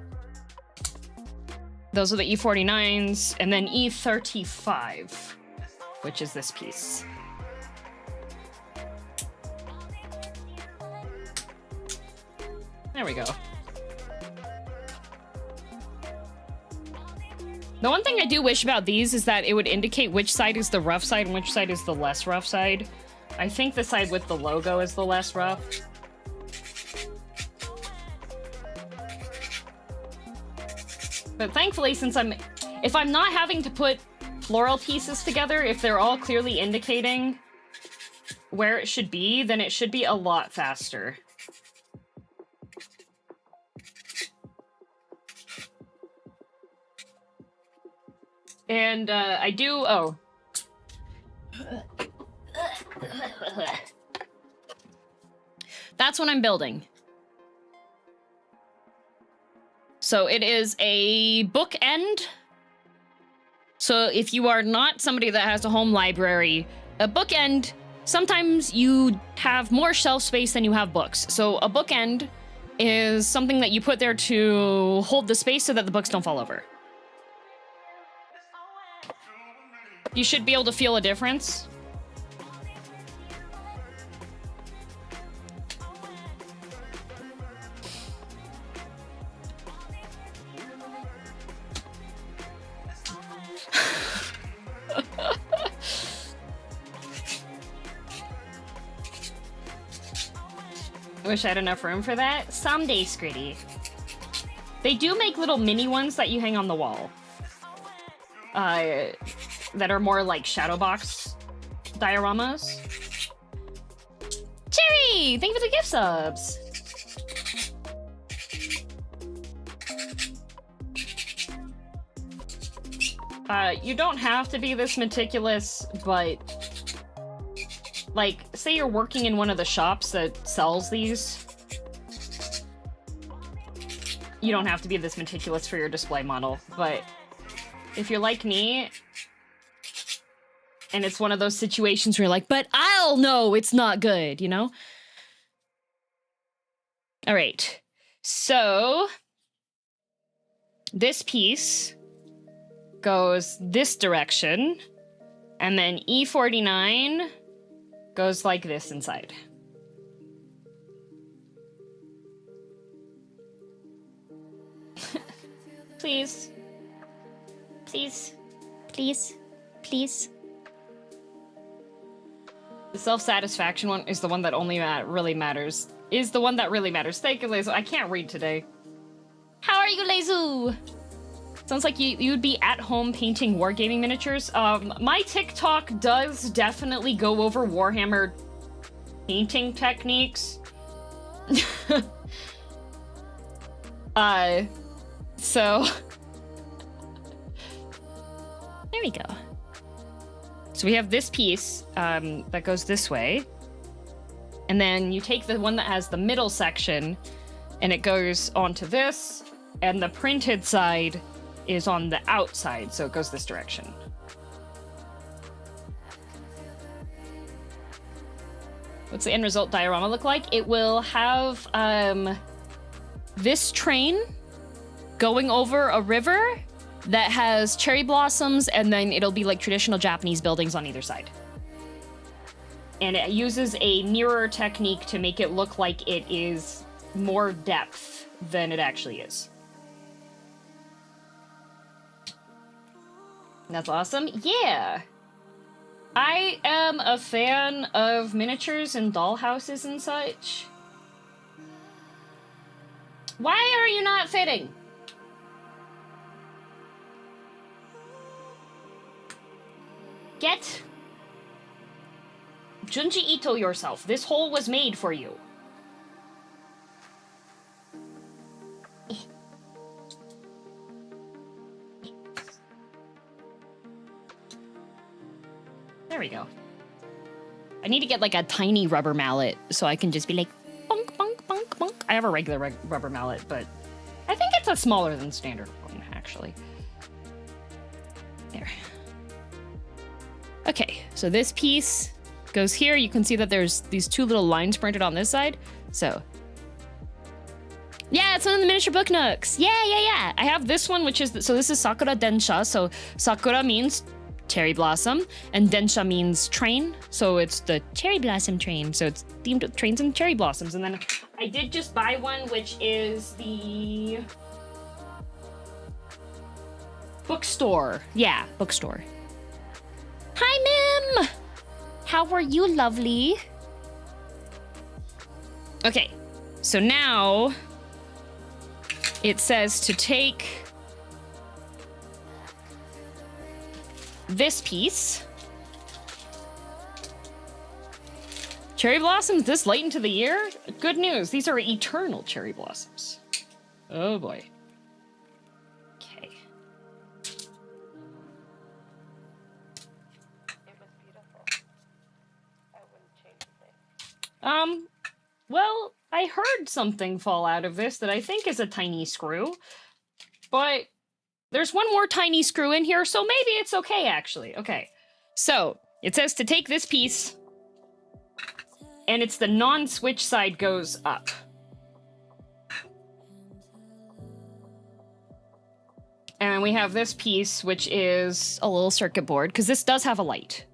Those are the E49s, and then E35, which is this piece. There we go. The one thing I do wish about these is that it would indicate which side is the rough side and which side is the less rough side. I think the side with the logo is the less rough. But thankfully, since if I'm not having to put floral pieces together, if they're all clearly indicating where it should be, then it should be a lot faster. And I do, oh. That's what I'm building. So it is a bookend. So if you are not somebody that has a home library, a bookend, sometimes you have more shelf space than you have books. So a bookend is something that you put there to hold the space so that the books don't fall over. You should be able to feel a difference. I wish I had enough room for that. Someday, Scritty. They do make little mini ones that you hang on the wall. That are more like shadow box dioramas. Cherry! Thank you for the gift subs! You don't have to be this meticulous, but... like, say you're working in one of the shops that sells these. You don't have to be this meticulous for your display model, but if you're like me, and it's one of those situations where you're like, but I'll know it's not good, you know? All right, so this piece goes this direction, and then E49 goes like this inside. Please. Please. Please. Please. The self-satisfaction one is the one that only really matters. Is the one that really matters. Thank you, Lezu. I can't read today. How are you, Lezu? Sounds like you'd be at home painting wargaming miniatures. My TikTok does definitely go over Warhammer painting techniques. So There we go. So we have this piece that goes this way. And then you take the one that has the middle section and it goes onto this, and the printed side is on the outside, so it goes this direction. What's the end result diorama look like? It will have this train going over a river that has cherry blossoms, and then it'll be like traditional Japanese buildings on either side. And it uses a mirror technique to make it look like it is more depth than it actually is. That's awesome. Yeah. I am a fan of miniatures and dollhouses and such. Why are you not fitting? Get Junji Ito yourself. This hole was made for you. There we go. I need to get like a tiny rubber mallet so I can just be like, bonk, bonk, bonk, bonk. I have a regular rubber mallet, but I think it's a smaller than standard one, actually. There. Okay, so this piece goes here. You can see that there's these two little lines printed on this side. So, yeah, it's one of the miniature book nooks. Yeah. I have this one, which is, so this is Sakura Densha. So Sakura means cherry blossom, and Densha means train, so it's the cherry blossom train, so it's themed with trains and cherry blossoms. And then I did just buy one, which is the Bookstore. Yeah, bookstore. Hi, Mim. How are you, lovely? Okay, so now it says to take this piece. Cherry blossoms this late into the year? Good news, these are eternal cherry blossoms. Oh boy. Okay. Well, I heard something fall out of this that I think is a tiny screw, but there's one more tiny screw in here, so maybe it's okay, actually. Okay, so it says to take this piece, and it's the non-switch side goes up. And we have this piece, which is a little circuit board, because this does have a light.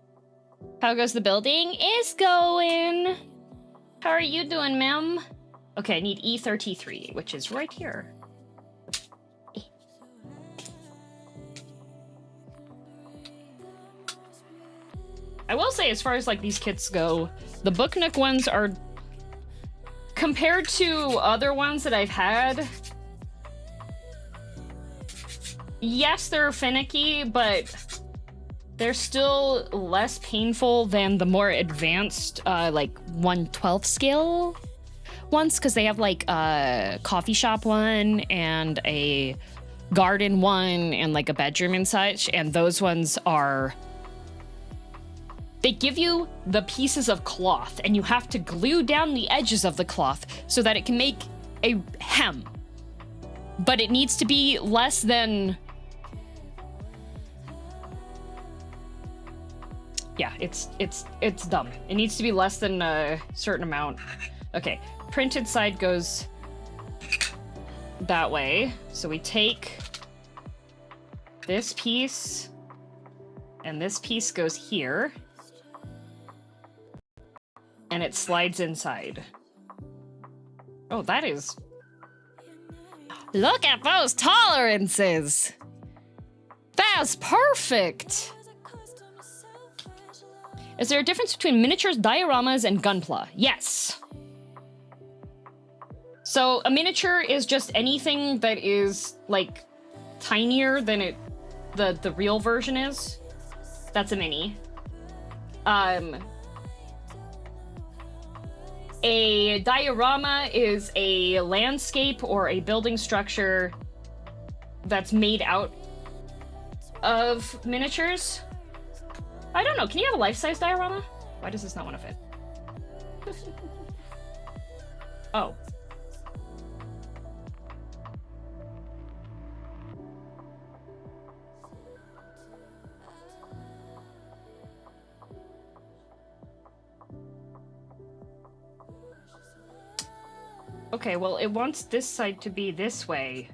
How goes the building? It's going. How are you doing, ma'am? Okay, I need E33, which is right here. I will say, as far as like these kits go, the Book Nook ones are, compared to other ones that I've had, yes, they're finicky, but they're still less painful than the more advanced, like 1/12 scale ones, because they have like a coffee shop one and a garden one and like a bedroom and such, and those ones are... They give you the pieces of cloth, and you have to glue down the edges of the cloth so that it can make a hem. But it needs to be less than... Yeah, it's dumb. It needs to be less than a certain amount. Okay, printed side goes that way. So we take this piece, and this piece goes here. And it slides inside. Oh, that is... Look at those tolerances! That's perfect! Is there a difference between miniatures, dioramas, and gunpla? Yes. So a miniature is just anything that is, like, tinier than the real version is. That's a mini. A diorama is a landscape or a building structure that's made out of miniatures. I don't know, can you have a life-size diorama? Why does this not want to fit? Oh. Okay, well, it wants this side to be this way.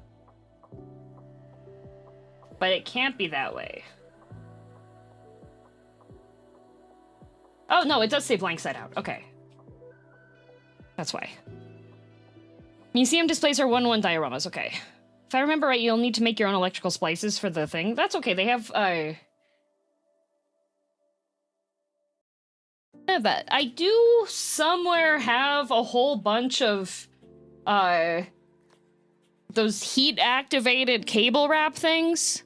But it can't be that way. Oh, no, it does say blank side out. Okay. That's why. Museum displays are 1-1 dioramas. Okay. If I remember right, you'll need to make your own electrical splices for the thing. That's okay. They have, I have that. I do somewhere have a whole bunch of those heat-activated cable wrap things.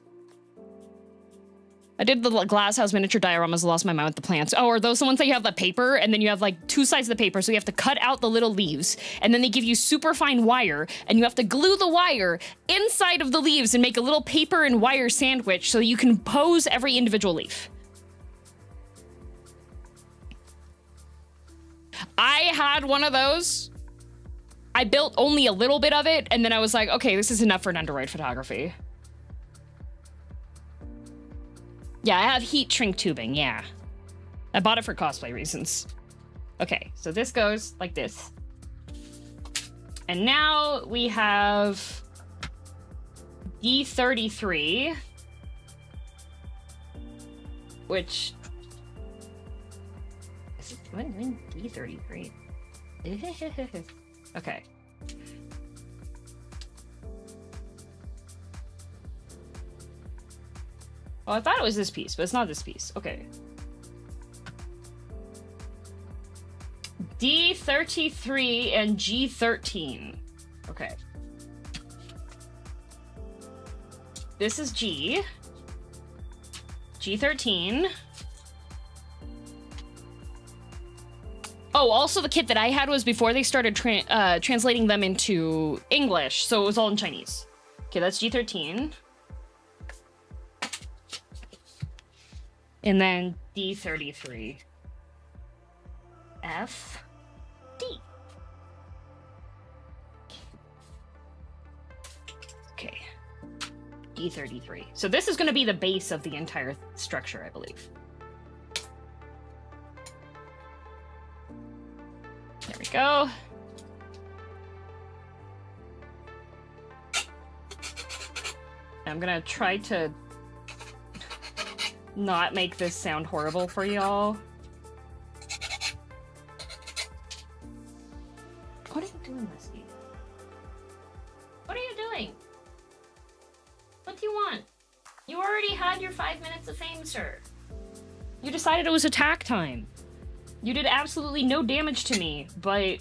I did the glass house miniature dioramas, lost my mind with the plants. Oh, are those the ones that you have the paper, and then you have like 2 sides of the paper, so you have to cut out the little leaves, and then they give you super fine wire, and you have to glue the wire inside of the leaves and make a little paper and wire sandwich so you can pose every individual leaf. I had one of those. I built only a little bit of it, and then I was like, okay, this is enough for an underwrite photography. Yeah, I have heat shrink tubing, yeah. I bought it for cosplay reasons. Okay, so this goes like this. And now we have D33, which... Is it when D33? Okay. Oh, I thought it was this piece, but it's not this piece. Okay. D33 and G13. Okay. This is G. G13. Oh, also the kit that I had was before they started translating them into English, so it was all in Chinese. Okay, that's G13. And then D33. F. D. Okay. D33. So this is going to be the base of the entire structure, I believe. There we go. I'm going to try to not make this sound horrible for y'all. What are you doing, Leslie? What are you doing? What do you want? You already had your 5 minutes of fame, sir. You decided it was attack time. You did absolutely no damage to me, but...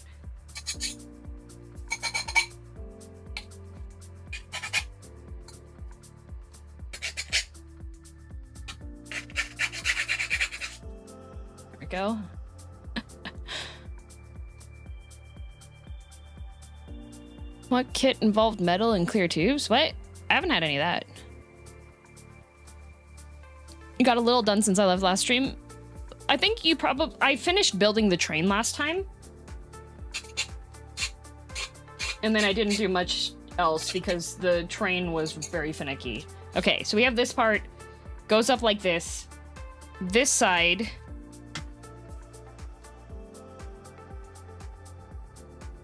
There we go. What kit involved metal and clear tubes? What? I haven't had any of that. You got a little done since I left last stream. I think you probably... I finished building the train last time. And then I didn't do much else because the train was very finicky. Okay, so we have this part. Goes up like this. This side...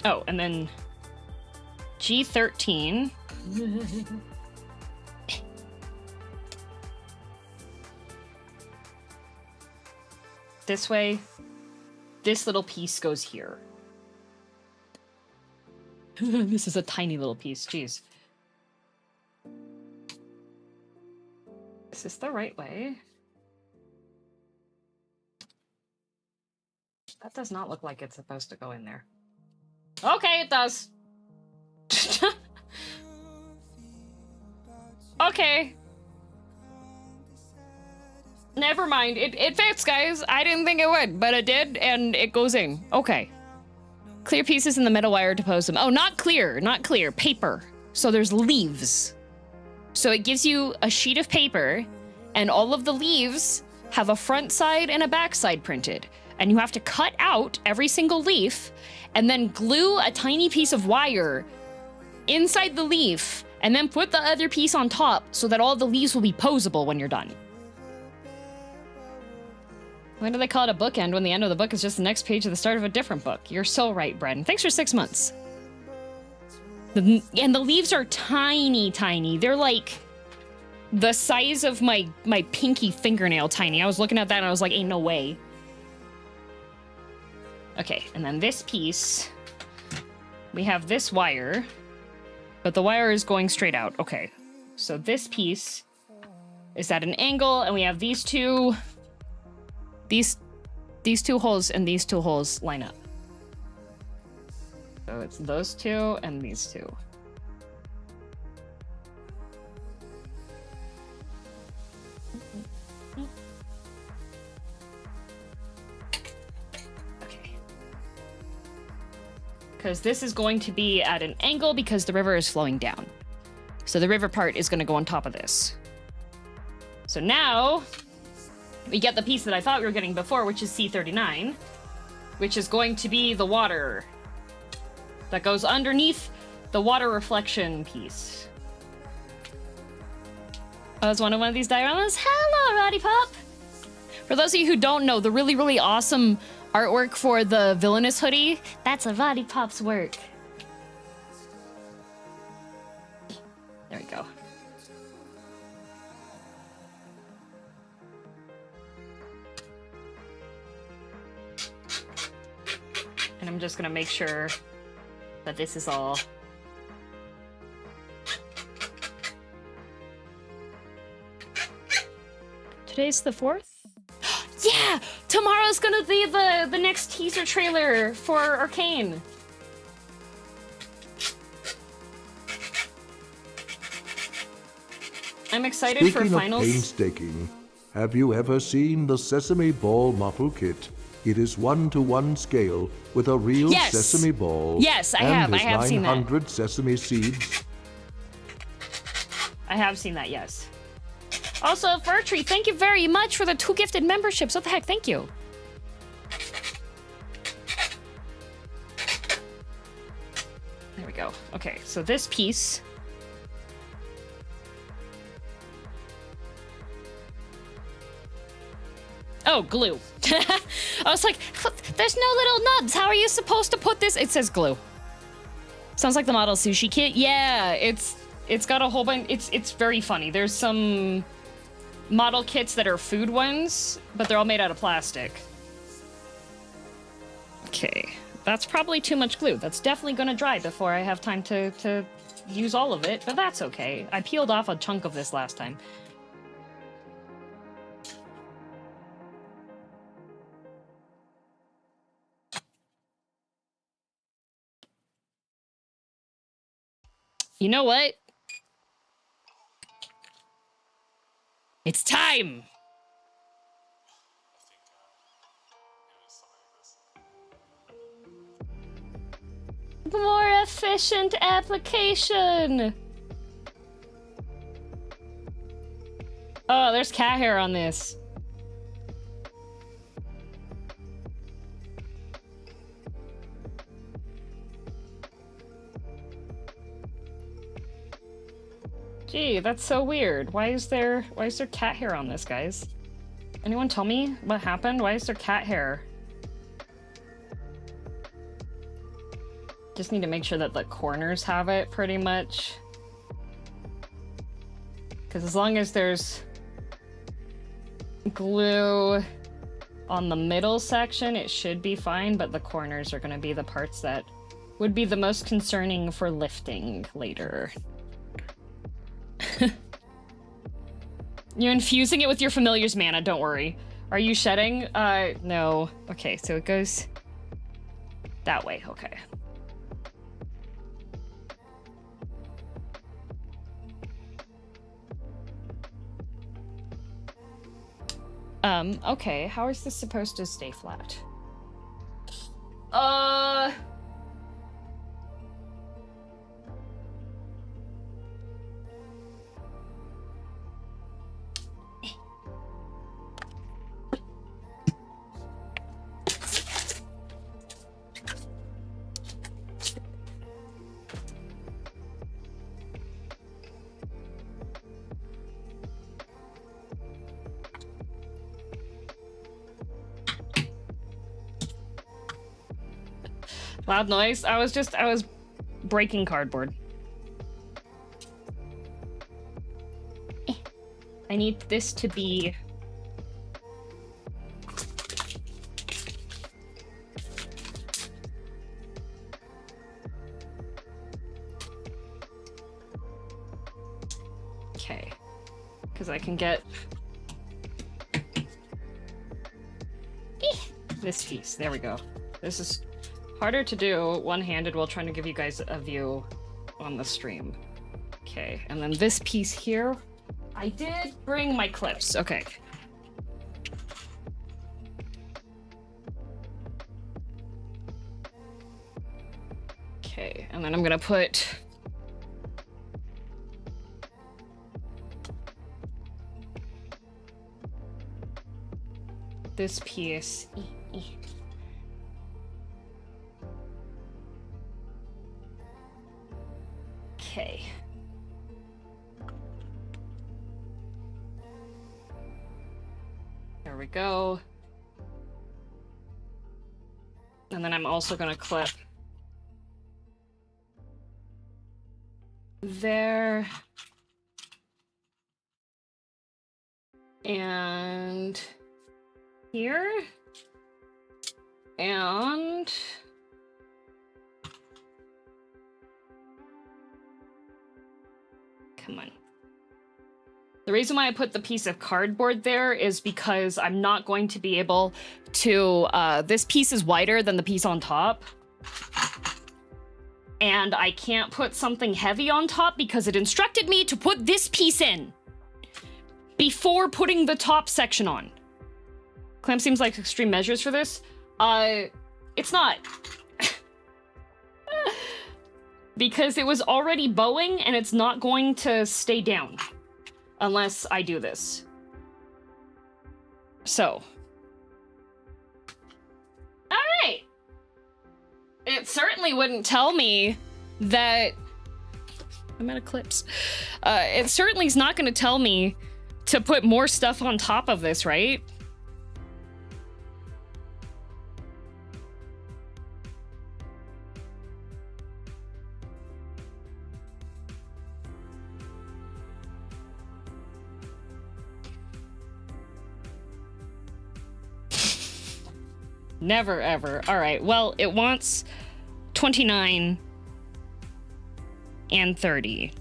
Oh, and then... G13. This way. This little piece goes here. This is a tiny little piece, jeez. Is this the right way? That does not look like it's supposed to go in there. Okay, it does. Okay. Never mind. It fits, guys. I didn't think it would, but it did, and it goes in. Okay. Clear pieces in the metal wire to pose them. Oh, not clear. Not clear. Paper. So there's leaves. So it gives you a sheet of paper, and all of the leaves have a front side and a back side printed. And you have to cut out every single leaf, and then glue a tiny piece of wire inside the leaf, and then put the other piece on top so that all the leaves will be posable when you're done. Why do they call it a bookend when the end of the book is just the next page of the start of a different book? You're so right, Bren. Thanks for 6 months. And the leaves are tiny, tiny. They're like the size of my pinky fingernail tiny. I was looking at that and I was like, ain't no way. Okay, and then this piece, we have this wire. But the wire is going straight out. Okay. So this piece is at an angle, and we have these two holes and these two holes line up. So it's those two and these two. Because this is going to be at an angle because the river is flowing down. So the river part is going to go on top of this. So now we get the piece that I thought we were getting before, which is C39, which is going to be the water that goes underneath the water reflection piece. Oh, it's one of these dioramas. Hello, Roddy Pop. For those of you who don't know, the really, really awesome artwork for the villainous hoodie, that's a Roddy Pop's work. There we go. And I'm just gonna make sure that this is all Today's the 4th? Yeah! Tomorrow's gonna be the next teaser trailer for Arcane. I'm excited Speaking for of finals. painstaking, have you ever seen the Sesame Ball Muffle Kit? It is 1-to-1 scale with a real Yes! sesame ball. Yes, I and have has seen that. 900 sesame seeds. I have seen that, yes. Also, Furtree, thank you very much for the 2 gifted memberships. What the heck? Thank you. There we go. Okay, so this piece. Oh, glue. I was like, there's no little nubs. How are you supposed to put this? It says glue. Sounds like the model sushi kit. Yeah, it's got a whole bunch. It's very funny. There's some model kits that are food ones, but they're all made out of plastic. Okay, that's probably too much glue. That's definitely gonna dry before I have time to use all of it, but that's okay. I peeled off a chunk of this last time. You know what? It's time! More efficient application! Oh, there's cat hair on this. Gee, that's so weird. Why is there cat hair on this, guys? Anyone tell me what happened? Why is there cat hair? Just need to make sure that the corners have it, pretty much. Because as long as there's glue on the middle section, it should be fine, but the corners are going to be the parts that would be the most concerning for lifting later. You're infusing it with your familiar's mana, don't worry. Are you shedding? No. Okay, so it goes that way, okay. Okay, how is this supposed to stay flat? Loud noise? I was breaking cardboard. I need this to be... Okay. Because I can get... this piece. There we go. This is harder to do one-handed while trying to give you guys a view on the stream. Okay, and then this piece here. I did bring my clips. Okay. Okay, and then I'm gonna put this piece. Okay. There we go. And then I'm also gonna clip there. And here. And come on. The reason why I put the piece of cardboard there is because I'm not going to be able to, this piece is wider than the piece on top. And I can't put something heavy on top because it instructed me to put this piece in before putting the top section on. Clamp seems like extreme measures for this. It's not. Because it was already bowing and it's not going to stay down unless I do this. So. All right. It certainly wouldn't tell me that I'm out of clips. It certainly is not going to tell me to put more stuff on top of this, right? Never, ever. All right, well, it wants 29 and 30.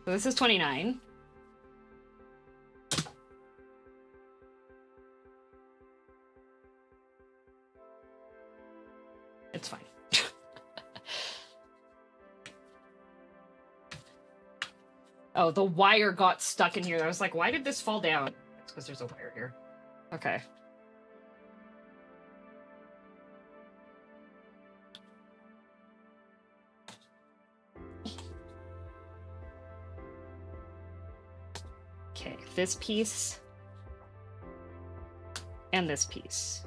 So this is 29. It's fine. Oh, the wire got stuck in here. I was like, why did this fall down? It's because there's a wire here. Okay. Okay, this piece and this piece.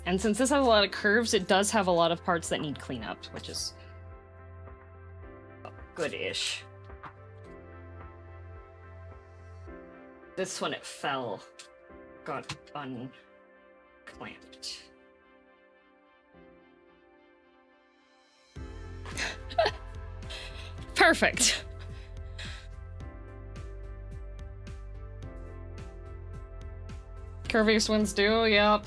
And since this has a lot of curves, it does have a lot of parts that need cleanup, which is good-ish. This one, it fell. Got unclamped. Perfect. Curviest ones do, yep.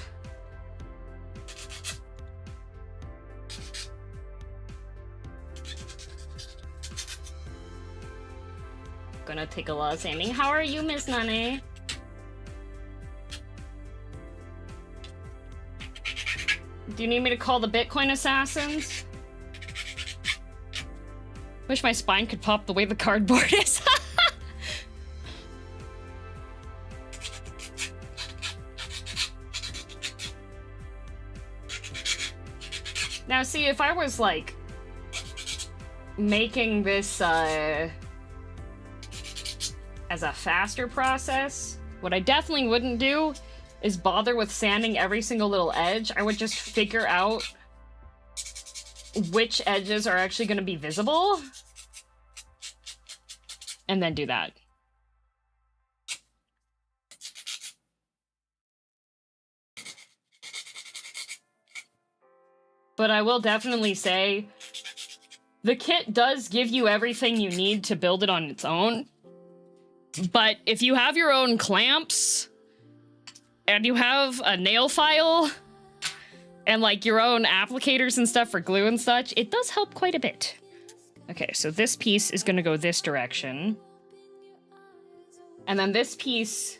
Gonna take a lot of sanding. How are you, Miss Nane? Do you need me to call the Bitcoin assassins? Wish my spine could pop the way the cardboard is. Now, see, if I was, like, making this, as a faster process, what I definitely wouldn't do is bother with sanding every single little edge. I would just figure out which edges are actually going to be visible and then do that. But I will definitely say the kit does give you everything you need to build it on its own. But if you have your own clamps and you have a nail file and like your own applicators and stuff for glue and such, it does help quite a bit. Okay, so this piece is gonna go this direction. And then this piece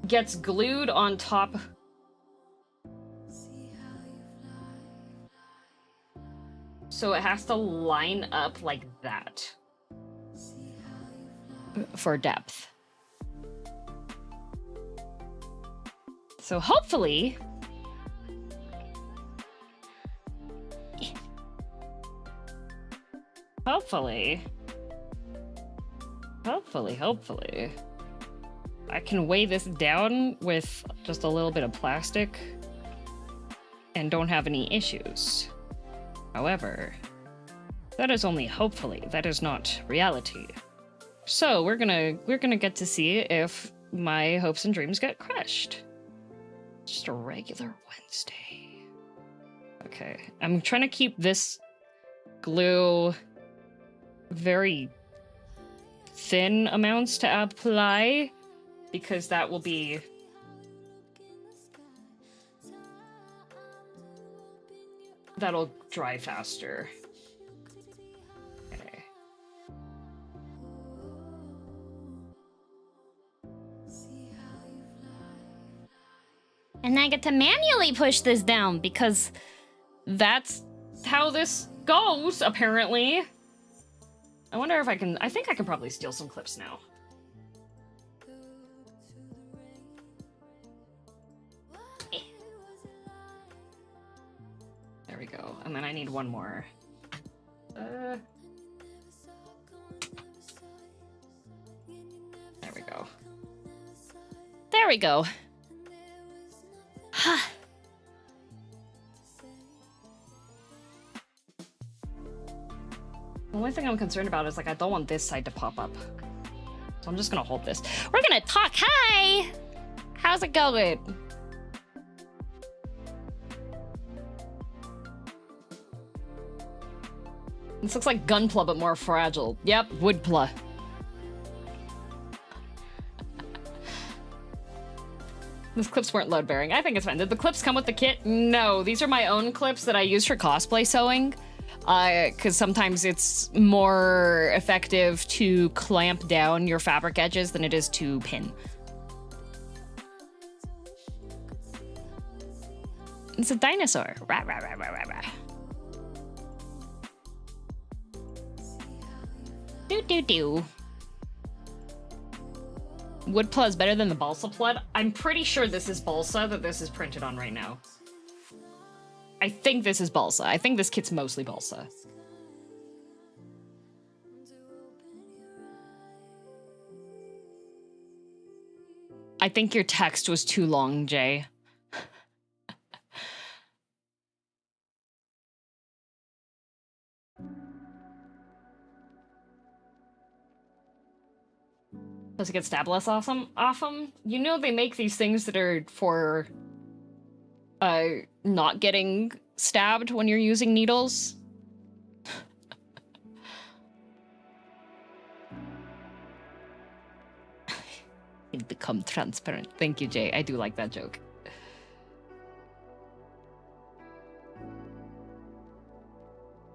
gets glued on top. So it has to line up like that for depth. So hopefully, hopefully, I can weigh this down with just a little bit of plastic and don't have any issues. However, that is only hopefully, that is not reality. So we're gonna get to see if my hopes and dreams get crushed. Just a regular Wednesday. Okay, I'm trying to keep this glue very thin amounts to apply because that will be... That'll dry faster. Okay. And I get to manually push this down because That's how this goes, apparently. I wonder if I can... I think I can probably steal some clips now. There we go. And then I need one more. There we go. there we go. The only thing I'm concerned about is, like, I don't want this side to pop up. So I'm just gonna hold this. We're gonna talk. Hi! How's it going? This looks like Gunpla, but more fragile. Yep, Woodpla. Those clips weren't load-bearing. I think it's fine. Did the clips come with the kit? No, these are my own clips that I use for cosplay sewing. Because sometimes it's more effective to clamp down your fabric edges than it is to pin. It's a dinosaur. Rah, rah, rah, rah, rah, rah. Do. Woodpla is better than the balsa pled. I'm pretty sure this is balsa that this is printed on right now. I think this is balsa. I think this kit's mostly balsa. I think your text was too long, Jay. Does it get stabbed less awesome? You know they make these things that are for not getting stabbed when you're using needles. It become transparent. Thank you, Jay. I do like that joke.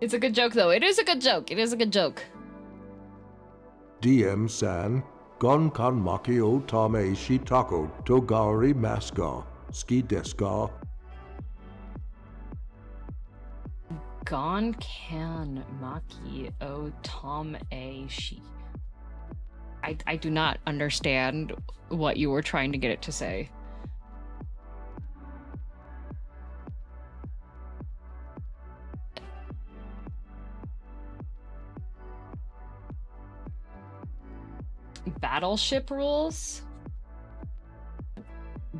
It's a good joke, though. It is a good joke. It is a good joke. DM-san, gon kanmaki o tame shitako togari maska, ski deska. Gon kan maki o tom a shi. I do not understand what you were trying to get it to say. Battleship rules?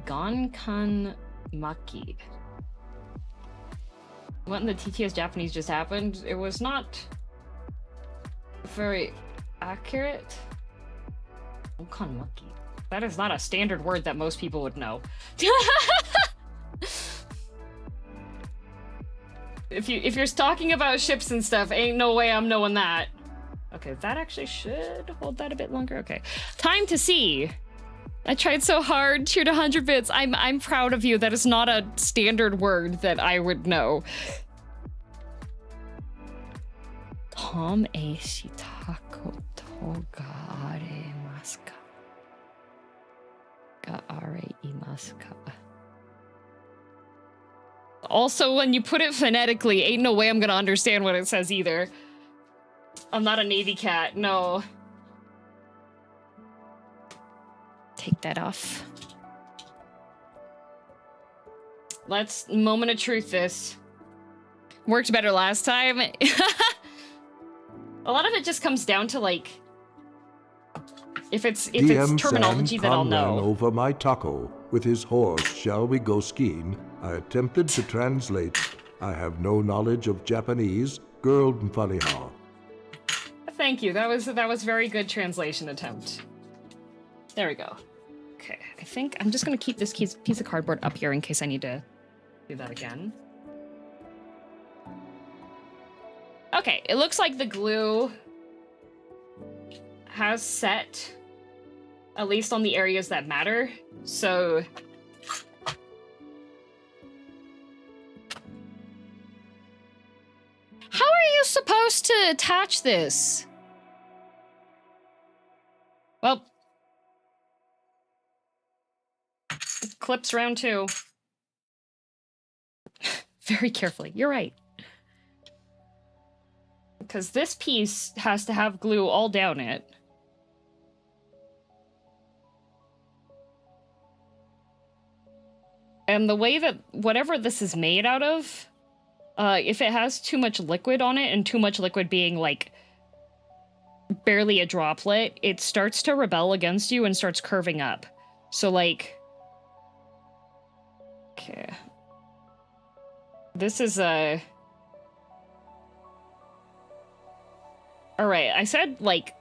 Gonkan Maki. What in the TTS Japanese just happened? It was not very accurate. Gonkan Maki. That is not a standard word that most people would know. If you're talking about ships and stuff, ain't no way I'm knowing that. Okay, that actually should hold that a bit longer. Okay, time to see. I tried so hard. Cheer to 100 bits. I'm proud of you. That is not a standard word that I would know. Tom e shitako togare maska. Gaare imaska. Also, when you put it phonetically, ain't no way I'm gonna understand what it says either. I'm not a Navy cat, no. Take that off. Let's moment of truth this. Worked better last time. A lot of it just comes down to, like, if it's terminology that I'll know. Ran over my taco with his horse. Shall we go skiing? I attempted to translate. I have no knowledge of Japanese. Girldm funny how. Thank you. That was very good translation attempt. There we go. Okay, I think I'm just gonna keep this piece of cardboard up here in case I need to do that again. Okay, it looks like the glue has set. At least on the areas that matter. So... how are you supposed to attach this? Well... clips round 2. Very carefully, you're right. Because this piece has to have glue all down it. And the way that whatever this is made out of, if it has too much liquid on it, and too much liquid being like barely a droplet, it starts to rebel against you and starts curving up. So like, okay, this is a... Alright, I said like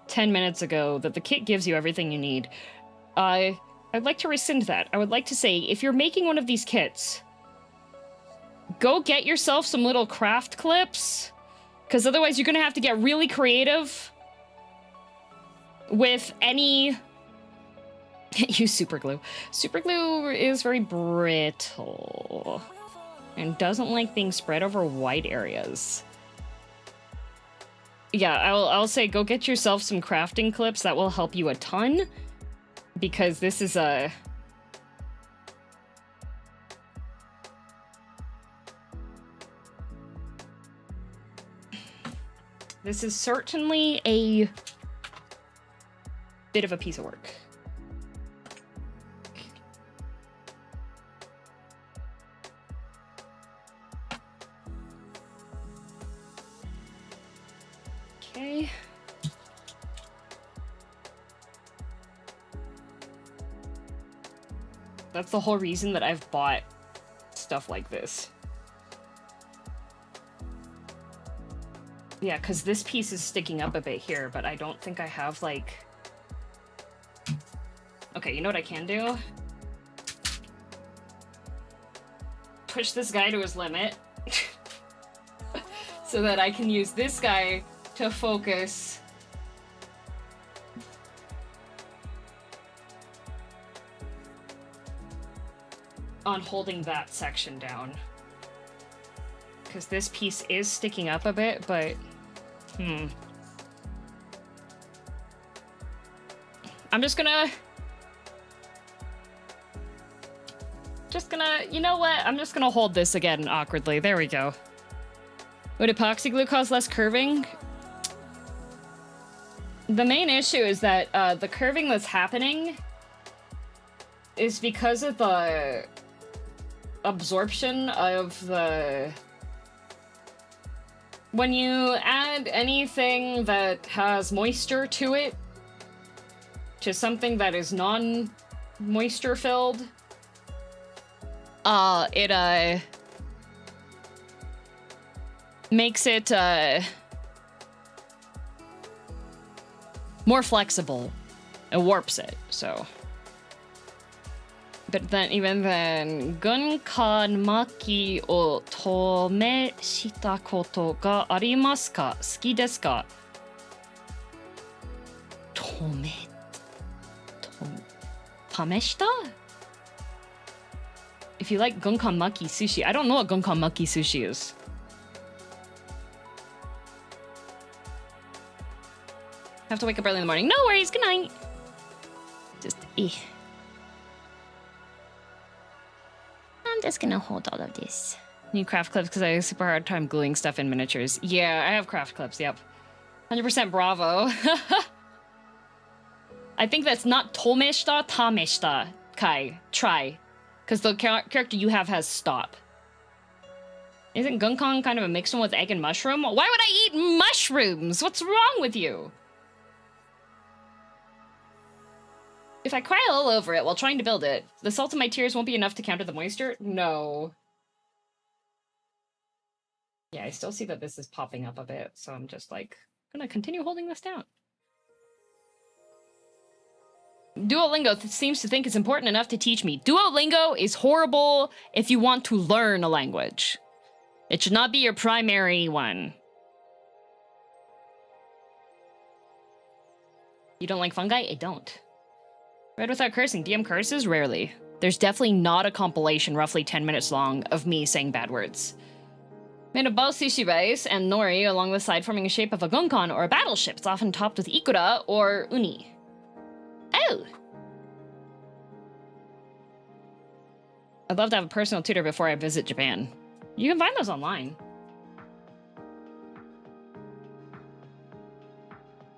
10 minutes ago that the kit gives you everything you need. I'd like to rescind that. I would like to say, if you're making one of these kits, go get yourself some little craft clips, because otherwise you're gonna have to get really creative with any... use super glue. Super glue is very brittle and doesn't like being spread over wide areas. Yeah, I'll say go get yourself some crafting clips. That will help you a ton, because this is a... this is certainly a bit of a piece of work. Okay. That's the whole reason that I've bought stuff like this. Yeah, because this piece is sticking up a bit here, but I don't think I have, like... Okay, you know what I can do? Push this guy to his limit. So that I can use this guy to focus on holding that section down. Because this piece is sticking up a bit, but... I'm just gonna... you know what? I'm just gonna hold this again awkwardly. There we go. Would epoxy glue cause less curving? The main issue is that the curving that's happening is because of the absorption of the... when you add anything that has moisture to it, to something that is non-moisture filled, it makes it more flexible. It warps it, so. But then, even then, gunkan maki o tome shita koto ga arimasu ka? Suki desu ka? Tameshita? If you like gunkan maki sushi, I don't know what gunkan maki sushi is. Have to wake up early in the morning. No worries, good night. Just, I'm just gonna hold all of this. Need craft clips because I have a super hard time gluing stuff in miniatures. Yeah, I have craft clips, yep. 100% bravo. I think that's not tomeshita, tameshita. Kai, try. Because the character you have has stop. Isn't gunkan kind of a mixed one with egg and mushroom? Why would I eat mushrooms? What's wrong with you? If I cry all over it while trying to build it, the salt in my tears won't be enough to counter the moisture? No. Yeah, I still see that this is popping up a bit, so I'm just like, gonna continue holding this down. Duolingo seems to think it's important enough to teach me. Duolingo is horrible if you want to learn a language. It should not be your primary one. You don't like fungi? I don't. Read without cursing. DM curses? Rarely. There's definitely not a compilation roughly 10 minutes long of me saying bad words. Made of both sushi rice and nori along the side, forming a shape of a gunkan or a battleship. It's often topped with ikura or uni. Oh! I'd love to have a personal tutor before I visit Japan. You can find those online.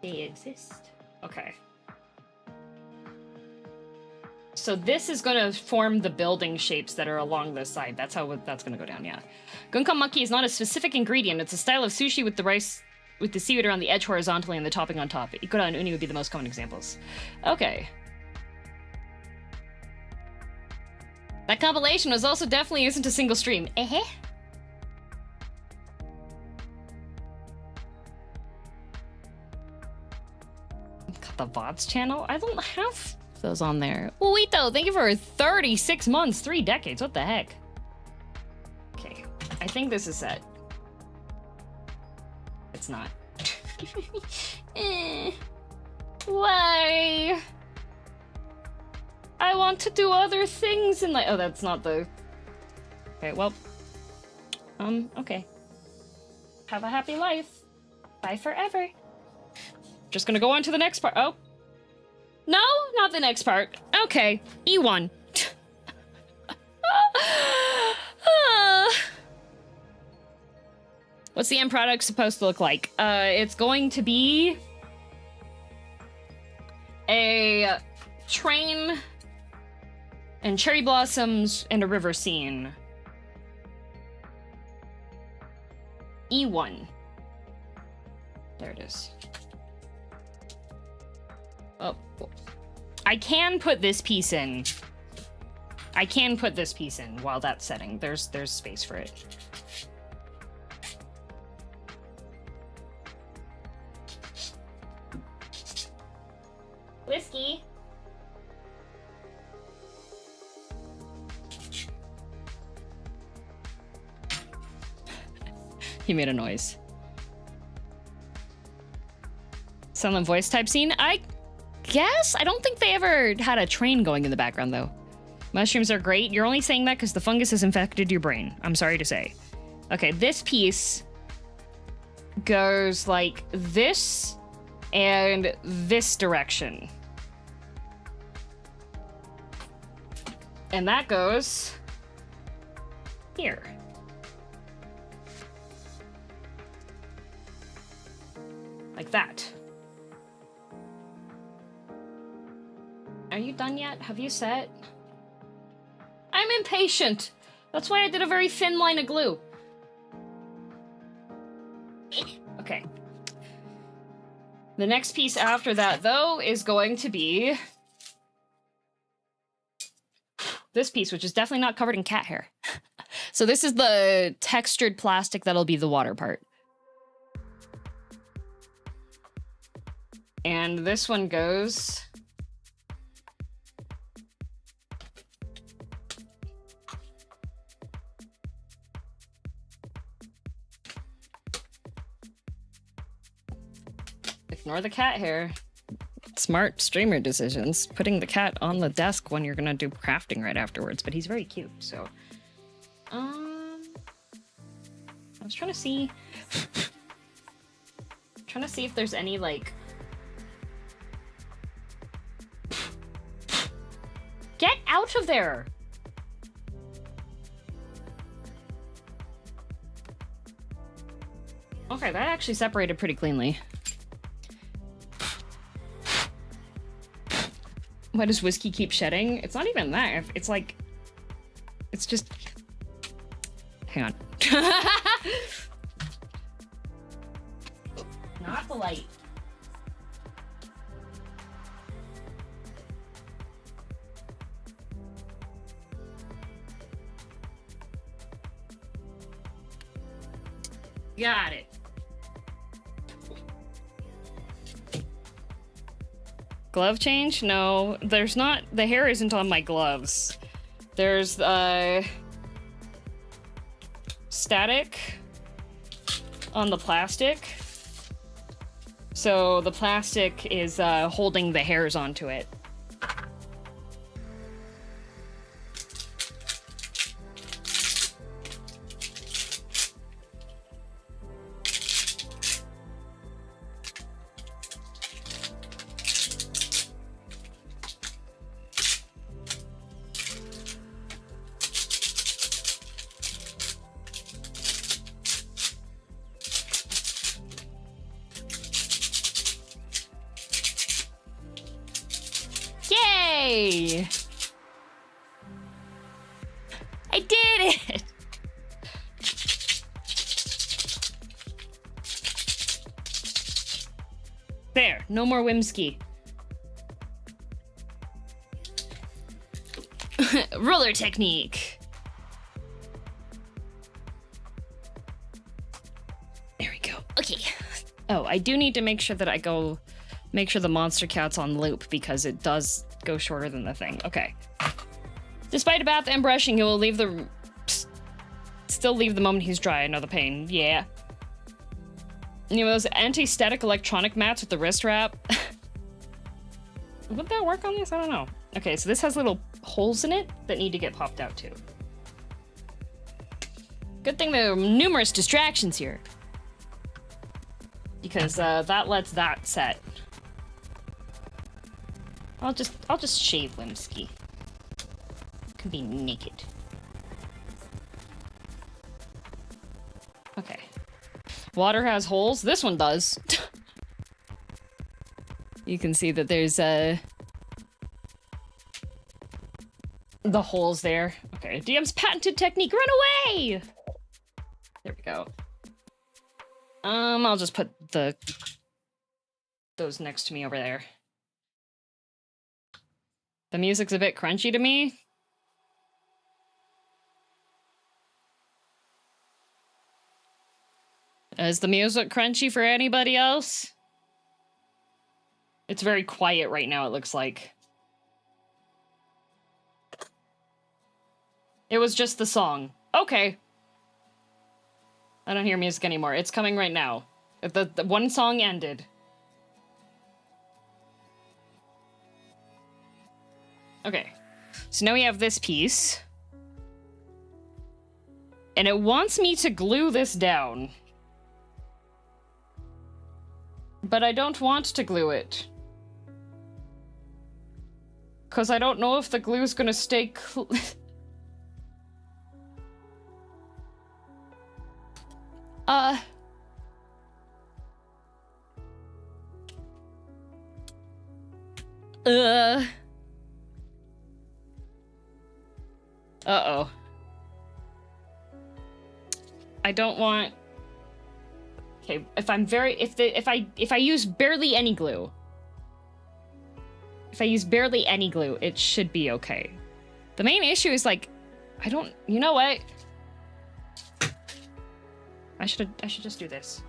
They exist. Okay. So this is going to form the building shapes that are along this side. That's how that's going to go down, yeah. Gunkan is not a specific ingredient. It's a style of sushi with the rice, with the seaweed around the edge horizontally and the topping on top. Ikura and uni would be the most common examples. Okay. That compilation was also definitely isn't a single stream. Eh? Got the VODs channel? I don't have those on there. Uito, thank you for 36 months, 3 decades. What the heck? Okay, I think this is set. It's not. Why? I want to do other things in like. Oh, that's not the. Okay, well. Okay. Have a happy life. Bye forever. Just gonna go on to the next part. Oh. No, not the next part. Okay, E1. What's the end product supposed to look like? It's going to be a train and cherry blossoms and a river scene. E1. There it is. Oh, I can put this piece in. I can put this piece in while that's setting. There's space for it. Whiskey. He made a noise. Silent voice type scene? I guess? I don't think they ever had a train going in the background, though. Mushrooms are great. You're only saying that because the fungus has infected your brain. I'm sorry to say. Okay, this piece goes like this and this direction. And that goes here. Like that. Are you done yet? Have you set? I'm impatient. That's why I did a very thin line of glue. Okay. The next piece after that, though, is going to be this piece, which is definitely not covered in cat hair. So this is the textured plastic that'll be the water part. And this one goes ignore the cat hair. Smart streamer decisions. Putting the cat on the desk when you're gonna do crafting right afterwards, but he's very cute, so. I was trying to see. If there's any, like. Get out of there! Okay, that actually separated pretty cleanly. Why does whiskey keep shedding? It's not even that. It's like... It's just... Hang on. Not the light. Got it. Glove change? No, there's not. The hair isn't on my gloves. There's static on the plastic. So the plastic is holding the hairs onto it. Yay! I did it! There, no more Whimsky. Ruler technique. There we go. Okay. Oh, I do need to make sure that make sure the monster cat's on loop because it does go shorter than the thing. Okay. Despite a bath and brushing, he will still leave the moment he's dry. I know the pain. Yeah. You know those anti-static electronic mats with the wrist wrap? Would that work on this? I don't know. Okay, so this has little holes in it that need to get popped out too. Good thing there are numerous distractions here. Because that lets that set. I'll just shave Whimsky. Can be naked. Okay. Water has holes. This one does. You can see that there's the holes there. Okay, DM's patented technique. Run away! There we go. I'll just put those next to me over there. The music's a bit crunchy to me. Is the music crunchy for anybody else? It's very quiet right now, it looks like. It was just the song. Okay. I don't hear music anymore. It's coming right now. The one song ended. Okay. So now we have this piece. And it wants me to glue this down. But I don't want to glue it. Because I don't know if the glue's gonna stay Uh-oh. I don't want... Okay, if I use barely any glue. If I use barely any glue, it should be okay. The main issue is like, you know what? I should just do this.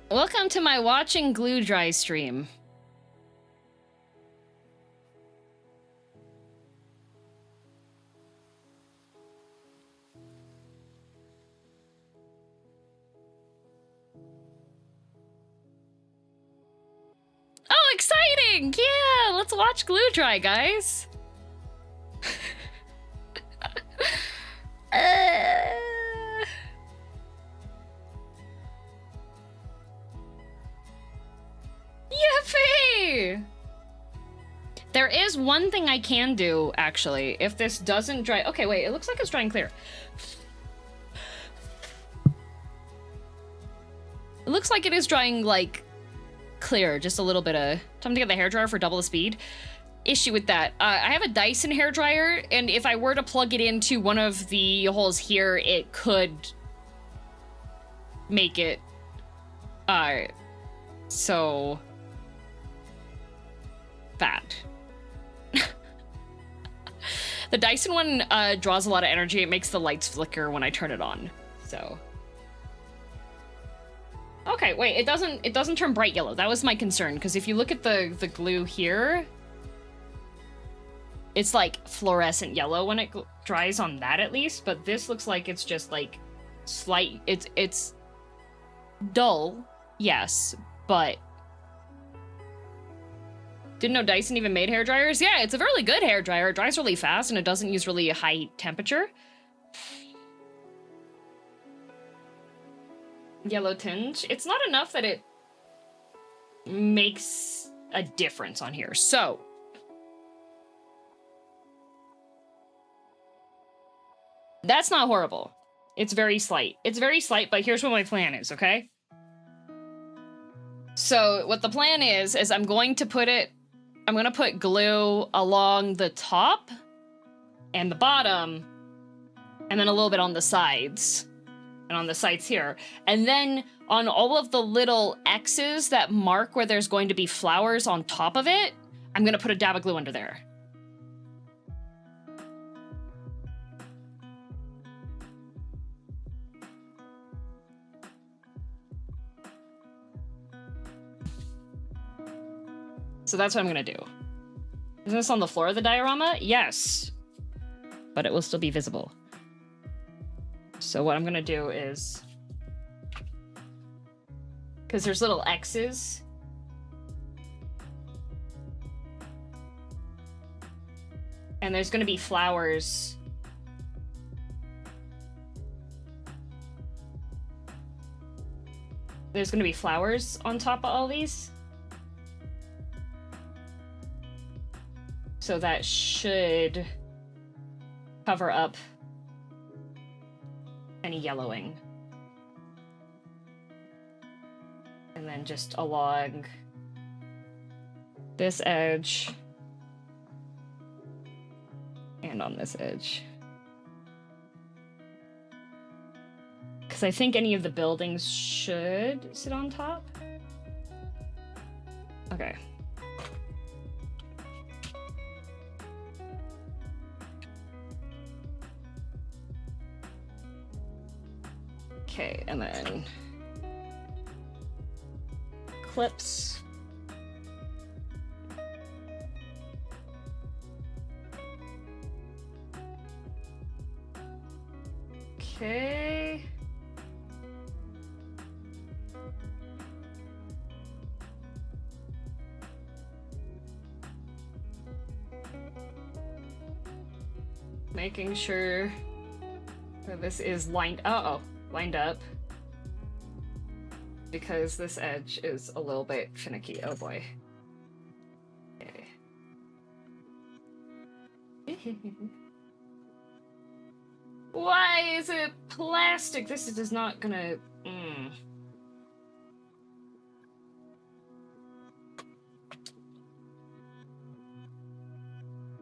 Welcome to my watching glue dry stream. Oh, exciting! Yeah, let's watch glue dry, guys. Yippee! There is one thing I can do, actually, if this doesn't dry. Okay, wait, it looks like it's drying clear. It looks like it is drying, like, clear, just a little bit of... Time to get the hairdryer for double the speed. Issue with that. I have a Dyson hairdryer, and if I were to plug it into one of the holes here, it could make it... so... bad. The Dyson one draws a lot of energy. It makes the lights flicker when I turn it on, so... Okay, wait, it doesn't turn bright yellow. That was my concern, because if you look at the glue here, it's like fluorescent yellow when it dries on that at least, but this looks like it's just like slight, it's dull, yes, but didn't know Dyson even made hair dryers. Yeah, it's a really good hair dryer. It dries really fast and it doesn't use really high temperature. Yellow tinge. It's not enough that it makes a difference on here. So that's not horrible. It's very slight. It's very slight, but here's what my plan is, okay? So what the plan is I'm going to put glue along the top and the bottom, and then a little bit on the sides, and on the sides here. And then on all of the little X's that mark where there's going to be flowers on top of it, I'm gonna put a dab of glue under there. So that's what I'm gonna do. Isn't this on the floor of the diorama? Yes. But it will still be visible. So what I'm gonna do is, because there's little X's, and there's gonna be flowers. There's gonna be flowers on top of all these. So that should cover up any yellowing. And then just along this edge and on this edge. Because I think any of the buildings should sit on top. Okay. Okay, and then clips. Okay. Making sure that this is lined up, because this edge is a little bit finicky. Oh boy. Okay. Why is it plastic? This is not gonna.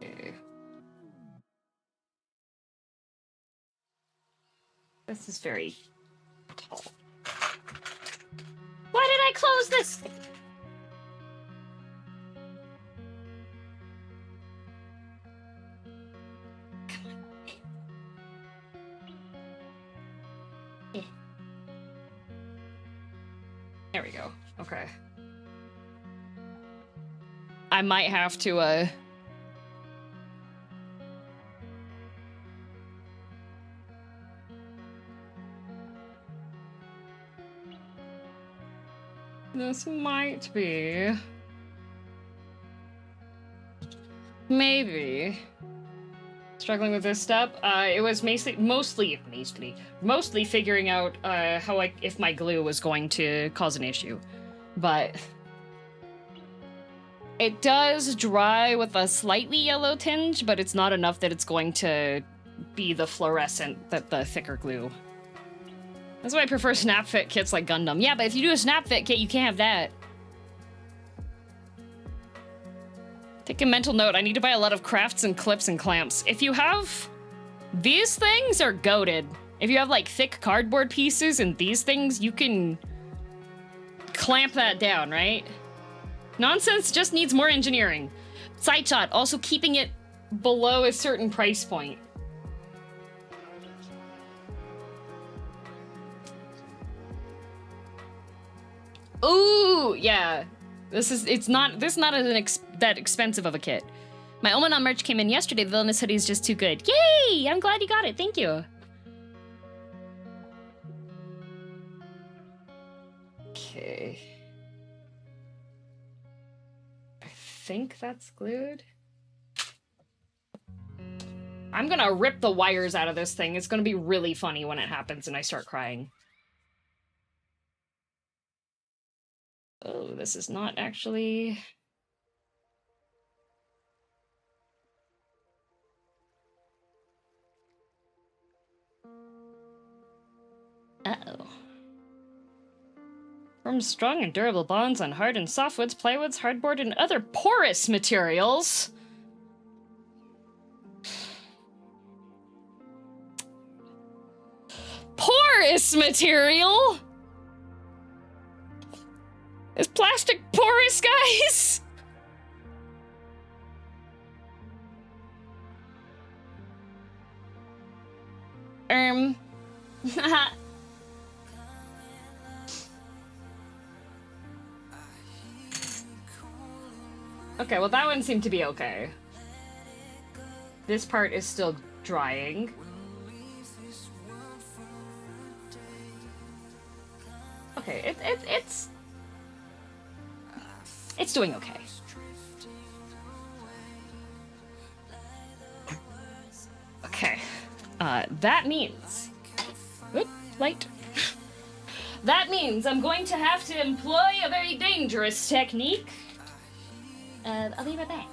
Okay. This is very tall. Why did I close this? Come on. There we go. Okay. I might have to, This might be... Maybe. Struggling with this step. It was mostly figuring out if my glue was going to cause an issue. But it does dry with a slightly yellow tinge, but it's not enough that it's going to be the fluorescent that the thicker glue. That's why I prefer snap fit kits like Gundam. Yeah, but if you do a snap fit kit, you can't have that. Take a mental note. I need to buy a lot of crafts and clips and clamps. If you have... These things are goated. If you have, like, thick cardboard pieces and these things, you can clamp that down, right? Nonsense just needs more engineering. Side shot, also keeping it below a certain price point. Ooh, yeah. This is not that expensive of a kit. My Omenon merch came in yesterday. The Villainous hoodie is just too good. Yay! I'm glad you got it. Thank you. Okay. I think that's glued. I'm gonna rip the wires out of this thing. It's gonna be really funny when it happens and I start crying. Oh, this is not actually... Uh-oh. Forms strong and durable bonds on hard and softwoods, plywoods, hardboard, and other porous materials. Porous material? Is plastic porous, guys? Okay, well that one seemed to be okay. This part is still drying. Okay, it's doing okay. Okay, that means... Oop, light. That means I'm going to have to employ a very dangerous technique. I'll be right back.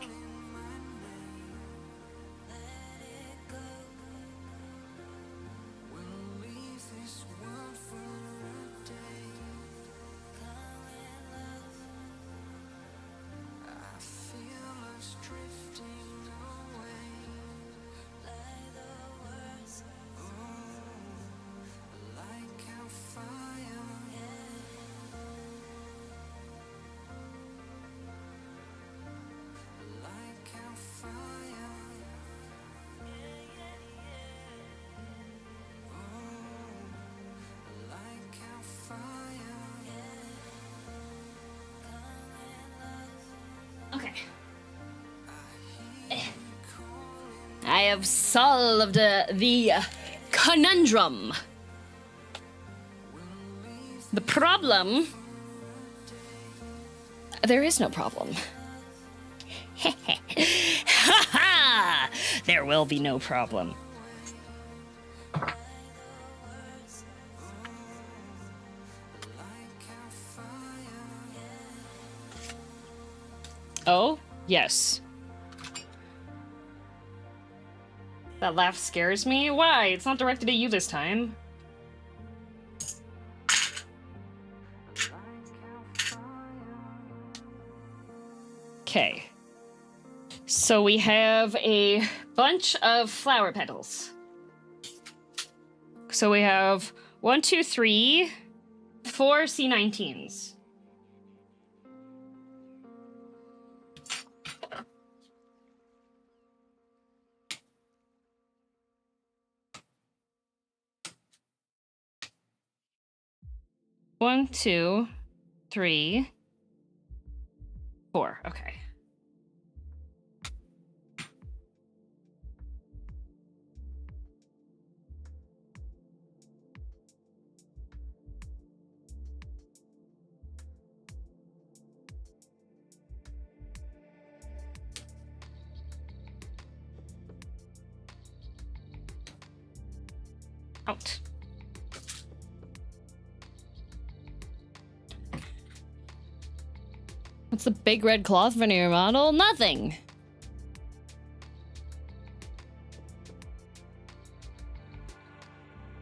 Okay. I have solved the conundrum. The problem... There is no problem. Ha ha! There will be no problem. Oh, yes. That laugh scares me. Why? It's not directed at you this time. Okay. So we have a bunch of flower petals. So we have 1, 2, 3, 4 C19s. One, 2, 3, 4. Okay. Out. What's the big red cloth veneer model? Nothing.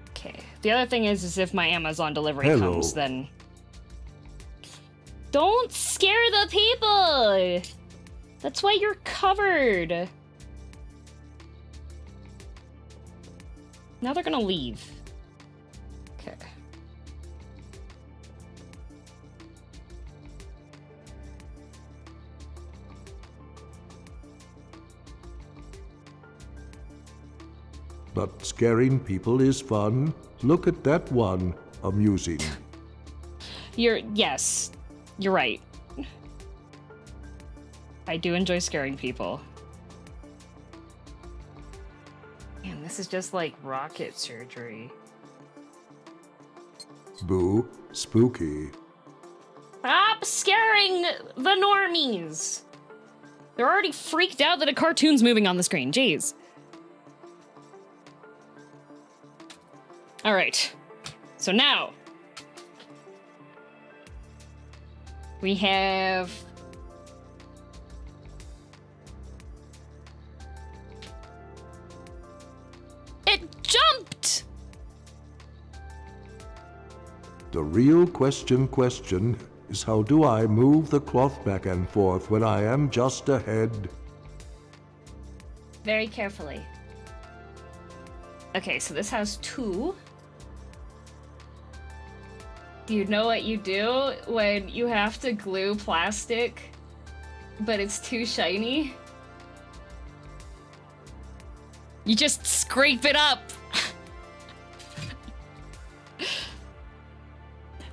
Okay. The other thing is if my Amazon delivery comes, then... Don't scare the people! That's why you're covered. Now they're gonna leave. Okay. But scaring people is fun. Look at that one. Amusing. Yes, you're right. I do enjoy scaring people. this is just like rocket surgery. Boo, spooky. Stop scaring the normies! They're already freaked out that a cartoon's moving on the screen. Jeez. Alright. So now... we have... it jumped! The real question is how do I move the cloth back and forth when I am just ahead? Very carefully. Okay, so this has 2. Do you know what you do when you have to glue plastic, but it's too shiny? You just scrape it up.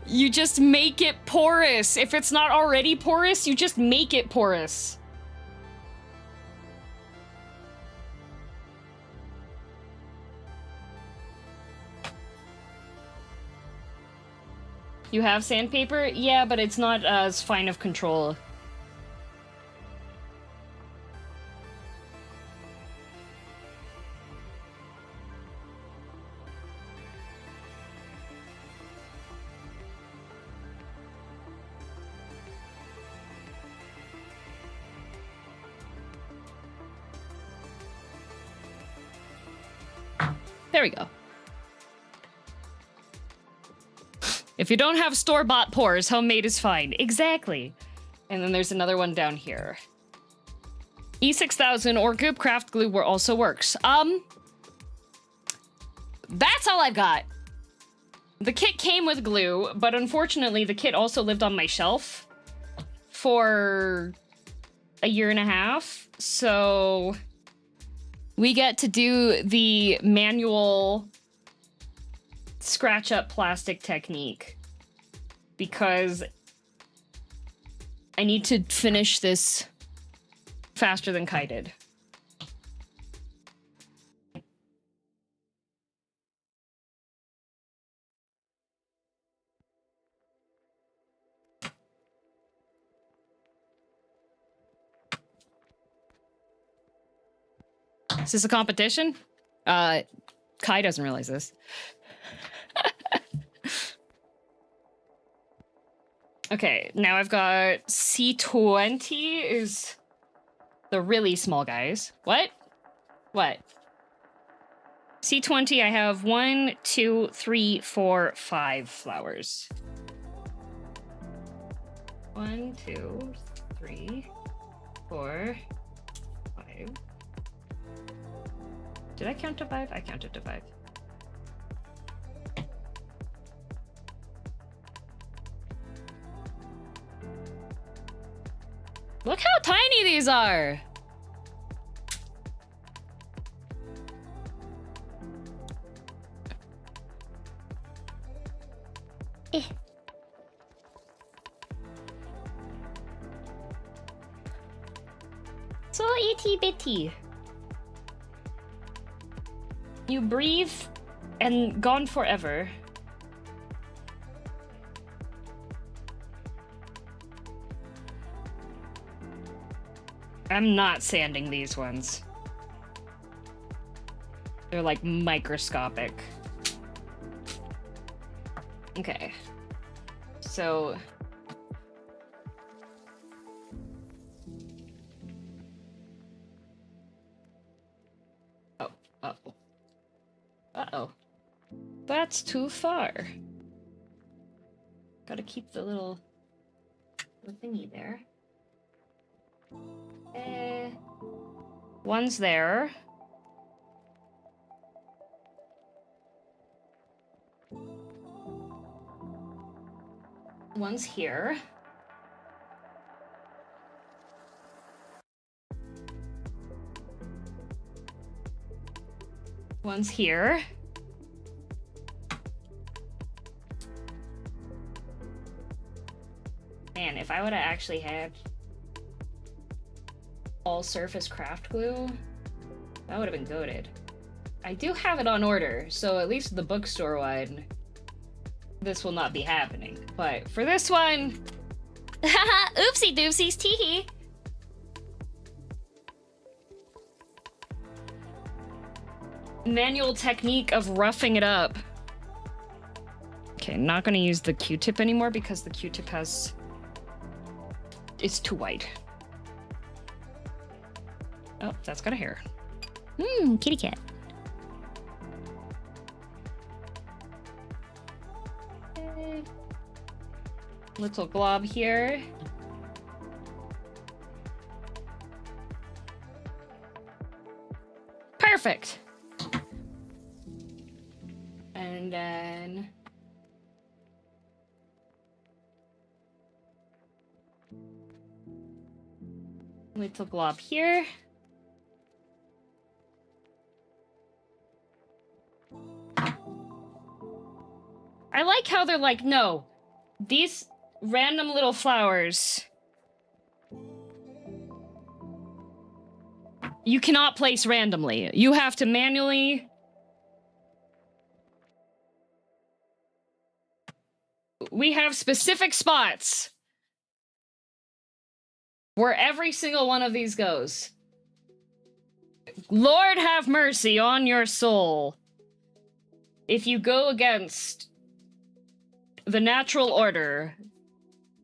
You just make it porous. If it's not already porous, you just make it porous. You have sandpaper? Yeah, but it's not as fine of control. There we go. If you don't have store-bought pores, homemade is fine. Exactly. And then there's another one down here. E6000 or Goop Craft Glue also works. That's all I've got. The kit came with glue, but unfortunately the kit also lived on my shelf for a year and a half. So we get to do the manual scratch up plastic technique because I need to finish this faster than Kai did. Is this a competition? Kai doesn't realize this. Okay, now I've got C20 is the really small guys. What? What? C20, I have 1, 2, 3, 4, 5 flowers. 1, 2, 3, 4, 5. Did I count to 5? I counted to 5. Look how tiny these are! So itty bitty. You breathe and gone forever. I'm not sanding these ones. They're like microscopic. Okay. So uh-oh. That's too far. Gotta keep the little thingy there. One's there. One's here. One's here. Man, if I would have actually had all surface craft glue, that would have been goated. I do have it on order, so at least the bookstore one, this will not be happening. But for this one, Oopsie doopsies, teehee. manual technique of roughing it up. Okay, not gonna use the Q-tip anymore because the Q-tip it's too wide. Oh, that's got a hair. Kitty cat. Little glob here. Perfect. And then little glob here. I like how they're like, no, these random little flowers you cannot place randomly. You have to manually we have specific spots where every single one of these goes. Lord have mercy on your soul if you go against the natural order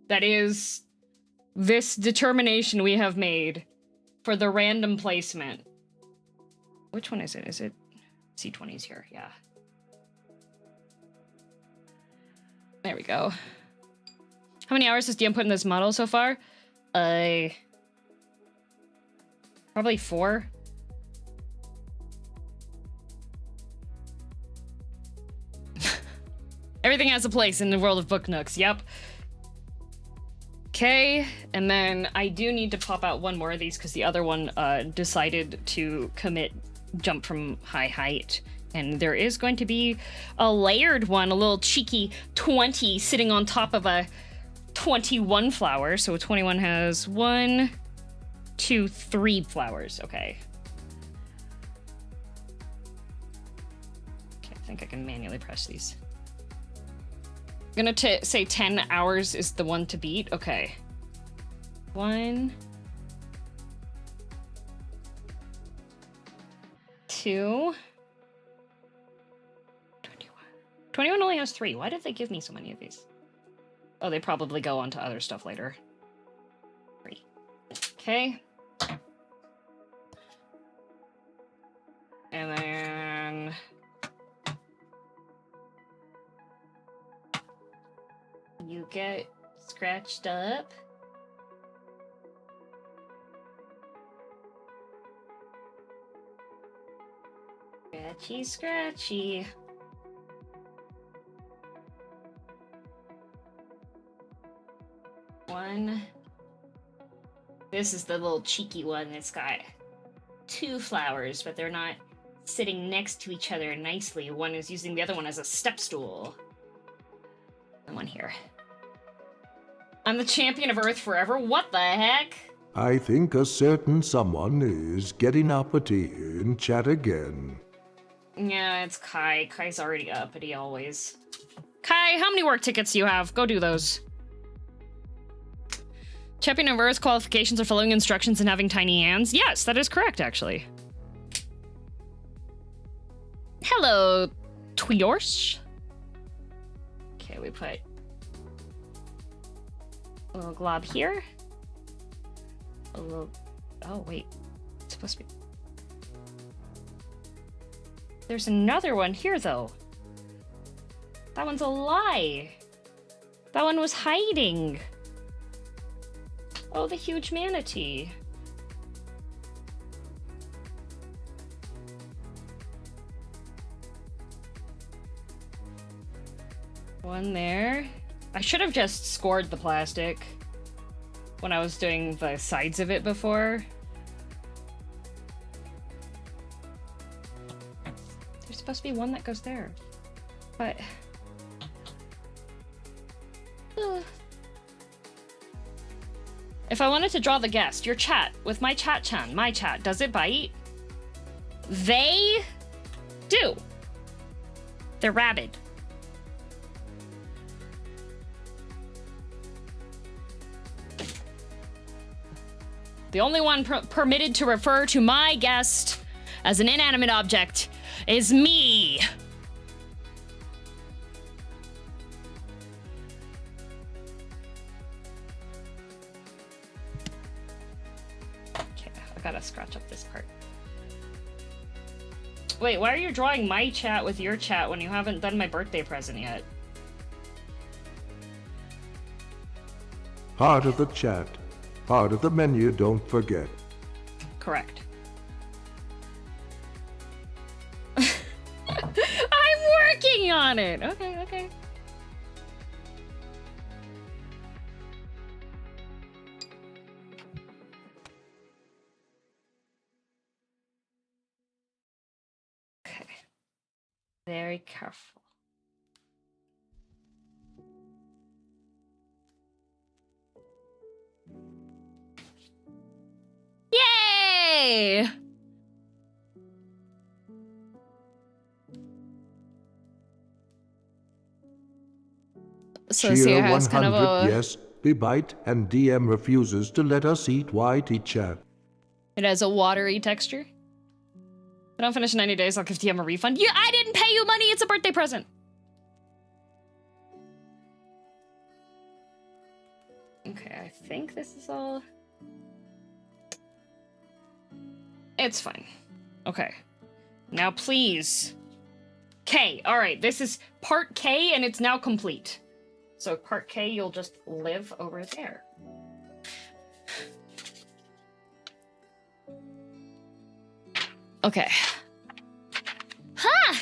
that is this determination we have made for the random placement. Which one is it? Is it C20's here? Yeah. There we go. How many hours has DM put in this model so far? Probably 4. Everything has a place in the world of Book Nooks, yep. Okay, and then I do need to pop out one more of these because the other one decided to commit jump from high height. And there is going to be a layered one, a little cheeky 20 sitting on top of a 21 flower. So 21 has 1, 2, 3 flowers. Okay. Okay, I think I can manually press these. I'm gonna say 10 hours is the one to beat. Okay. 1, 2. 21 only has 3. Why did they give me so many of these? Oh, they probably go on to other stuff later. 3. Okay. And then you get scratched up. Scratchy, scratchy. One. This is the little cheeky one. It's got 2 flowers, but they're not sitting next to each other nicely. One is using the other one as a step stool. And one here. I'm the champion of Earth forever. What the heck? I think a certain someone is getting uppity in chat again. Yeah, it's Kai. Kai's already uppity always. Kai, how many work tickets do you have? Go do those. Champion of Earth qualifications are following instructions and having tiny hands. Yes, that is correct, actually. Hello, Twiorsh. Okay, we put a little glob here. A little... Oh, wait. It's supposed to be... There's another one here, though. That one's a lie. That one was hiding. Oh, the huge manatee. One there. I should have just scored the plastic when I was doing the sides of it before. There's supposed to be one that goes there. But... If I wanted to draw the guest, your chat, with my chat, does it bite? They do. They're rabid. The only one permitted to refer to my guest as an inanimate object is me. Okay, I gotta scratch up this part. Wait, why are you drawing my chat with your chat when you haven't done my birthday present yet? Part of the chat. Part of the menu, don't forget. Correct. I'm working on it. Okay, okay. Okay. Very careful. Yay! So Cheer it has 100, kind of a yes. We bite, and DM refuses to let us eat whitey chat. it has a watery texture. If I don't finish in 90 days, I'll give DM a refund. Yeah, I didn't pay you money. It's a birthday present. Okay, I think this is all. It's fine. Okay. Now, please. K. All right, this is part K, and it's now complete. So part K, you'll just live over there. Okay. Ha!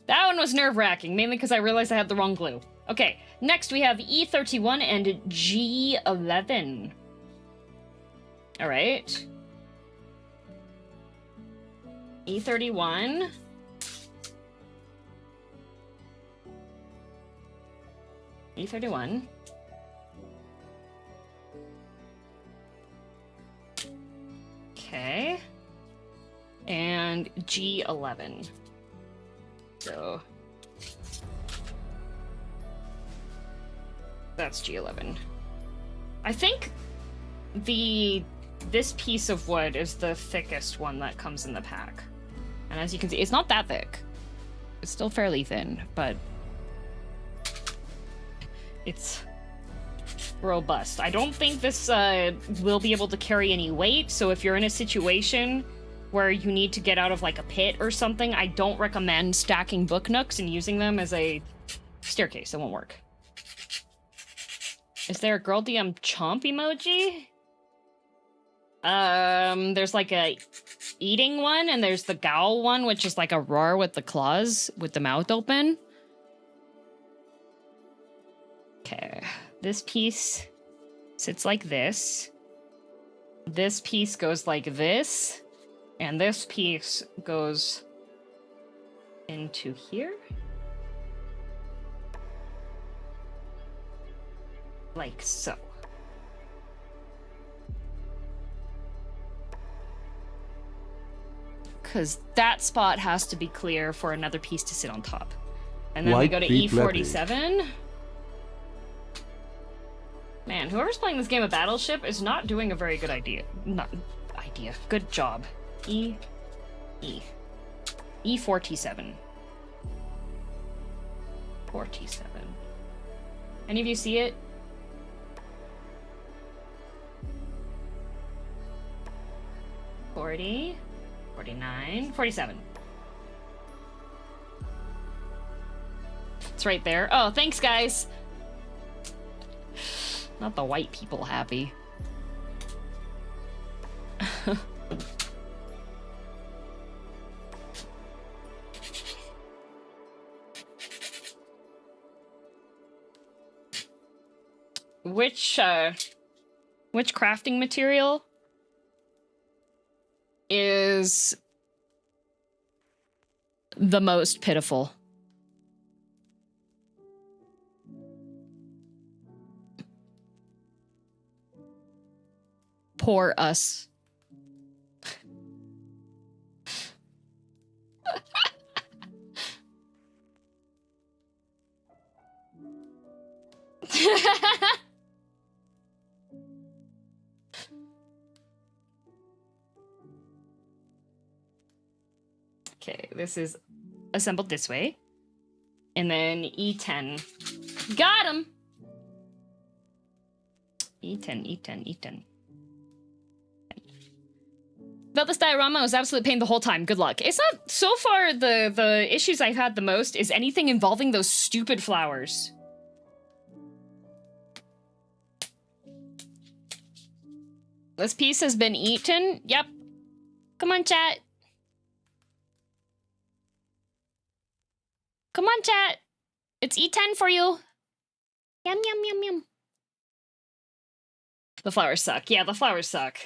That one was nerve-wracking, mainly because I realized I had the wrong glue. Okay, next we have E31 and G11. All right. E31. E31. Okay. And G11. So that's G11. I think this piece of wood is the thickest one that comes in the pack. And as you can see, it's not that thick. It's still fairly thin, but it's robust. I don't think this will be able to carry any weight, so if you're in a situation where you need to get out of like a pit or something, I don't recommend stacking book nooks and using them as a staircase. It won't work. Is there a girldm chomp emoji? There's like a eating one, and there's the growl one, which is like a roar with the claws, with the mouth open. Okay, this piece sits like this. This piece goes like this. And this piece goes into here. Like so. Because that spot has to be clear for another piece to sit on top. And then we go to E47. Man, whoever's playing this game of Battleship is not doing a very good idea. Good job. E47. 47. Any of you see it? $40, $49, $47. It's right there. Oh, thanks, guys. Not the white people happy. Which crafting material is the most pitiful? Poor us. Okay, this is assembled this way. And then E10. Got him! E10. About this diorama, I was absolute pain the whole time. Good luck. It's not, so far, the issues I've had the most is anything involving those stupid flowers. This piece has been eaten. Yep. Come on, chat. Come on, chat. It's E10 for you. Yum, yum, yum, yum. The flowers suck. Yeah, the flowers suck.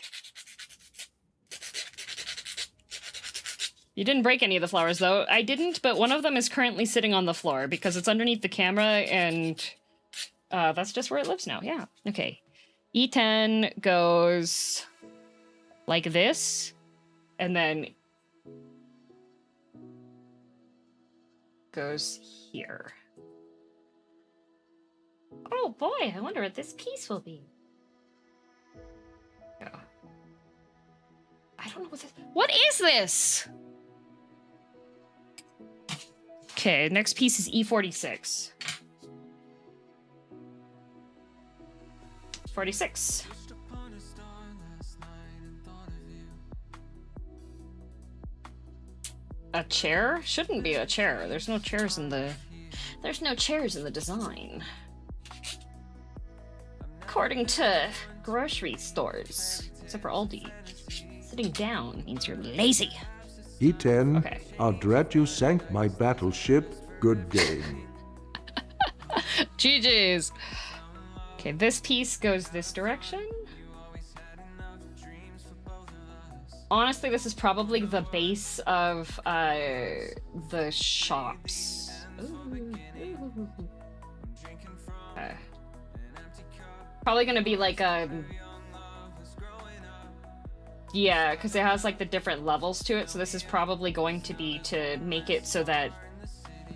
You didn't break any of the flowers, though. I didn't, but one of them is currently sitting on the floor because it's underneath the camera, and that's just where it lives now. Yeah. Okay. E10 goes like this, and then goes here. Oh boy, I wonder what this piece will be. Oh. I don't know what this... What is this? Okay, next piece is E46. 46. A chair? Shouldn't be a chair. There's no chairs in the... There's no chairs in the design. According to grocery stores, except for Aldi, sitting down means you're lazy. E10, Okay. I'll drat you sank my battleship. Good game. GG's. Okay, this piece goes this direction. Honestly, this is probably the base of the shops. Probably gonna be like a... Yeah, because it has like the different levels to it, so this is probably going to be to make it so that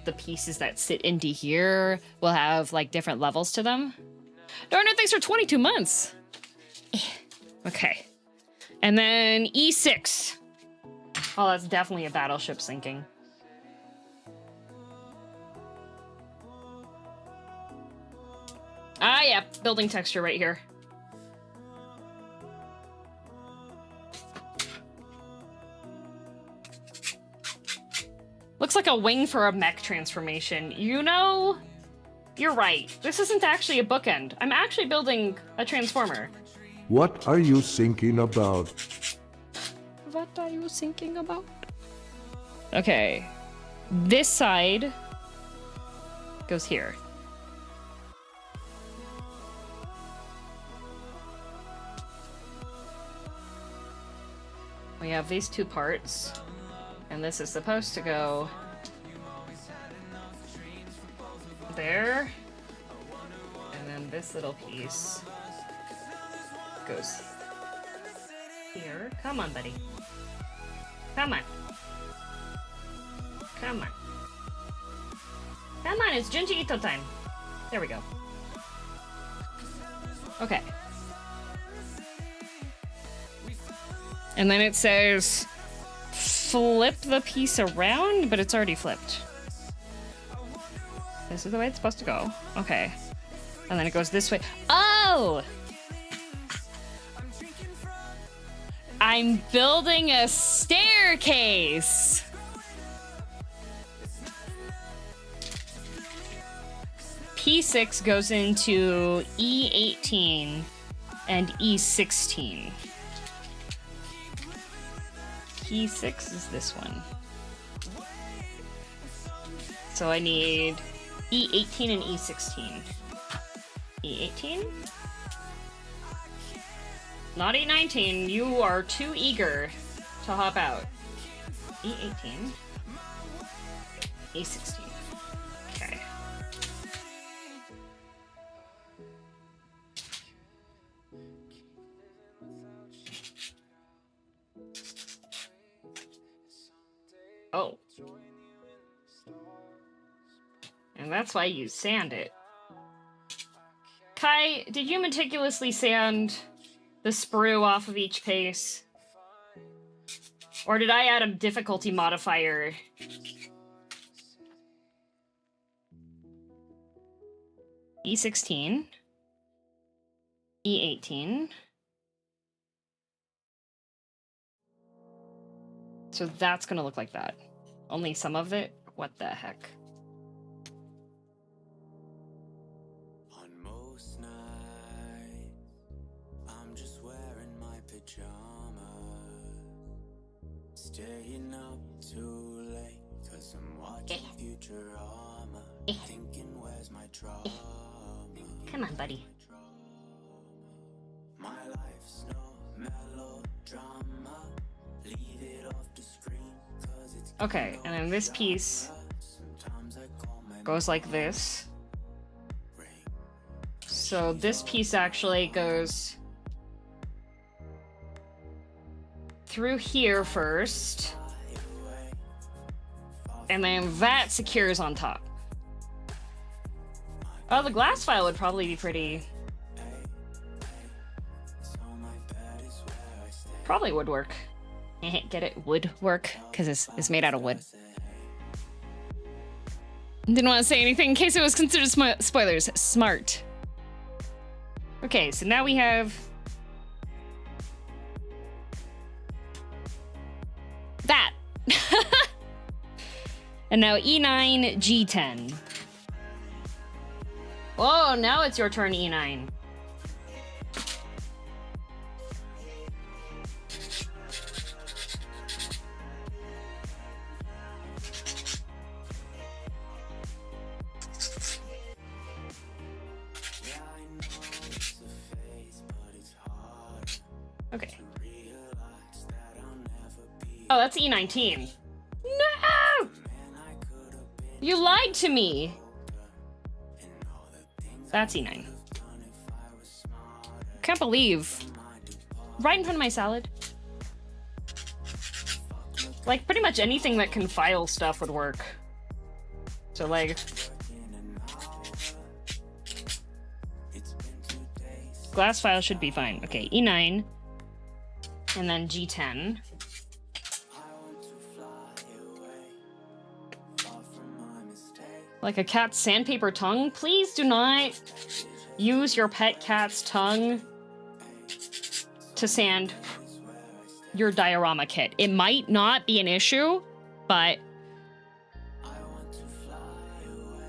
the pieces that sit into here will have like different levels to them. Darn it, thanks for 22 months! Okay. And then E6. Oh, that's definitely a battleship sinking. Ah, yeah, building texture right here. Looks like a wing for a mech transformation. You know, you're right. This isn't actually a bookend. I'm actually building a transformer. What are you thinking about? What are you thinking about? Okay. This side goes here. We have these two parts, and this is supposed to go there, and then this little piece goes here. Come on, buddy. Come on. Come on. Come on, it's Junji Ito time. There we go. Okay. And then it says, flip the piece around, but it's already flipped. This is the way it's supposed to go. Okay. And then it goes this way. Oh! I'm building a staircase! P6 goes into E18 and E16. P6 is this one. So I need E18 and E16. E18? Not E19, you are too eager to hop out. E18. E16. Okay. Oh. And that's why you sand it. Kai, did you meticulously sand the sprue off of each piece? Or did I add a difficulty modifier? E16. E18. So that's gonna look like that. Only some of it? What the heck? On most nights, I'm just wearing my pajamas, staying up too late, cause I'm watching Futurama, thinking where's my drama. Come on, buddy. My life's no melodrama, leave it off the screen, cause it's Okay, and then this piece goes like this. So this piece actually goes through here first, and then that secures on top. Oh, the glass file would probably be pretty. Probably would work. Get it? Would work, because it's made out of wood. Didn't want to say anything in case it was considered spoilers. Smart. Okay, so now we have that. And now E9, G10. Oh, now it's your turn, E9. Okay. Oh, that's E19. No! You lied to me! That's E9. Can't believe. Right in front of my salad. Like, pretty much anything that can file stuff would work. So, like... glass file should be fine. Okay, E9. And then G10. Like a cat's sandpaper tongue? Please do not use your pet cat's tongue to sand your diorama kit. It might not be an issue, but...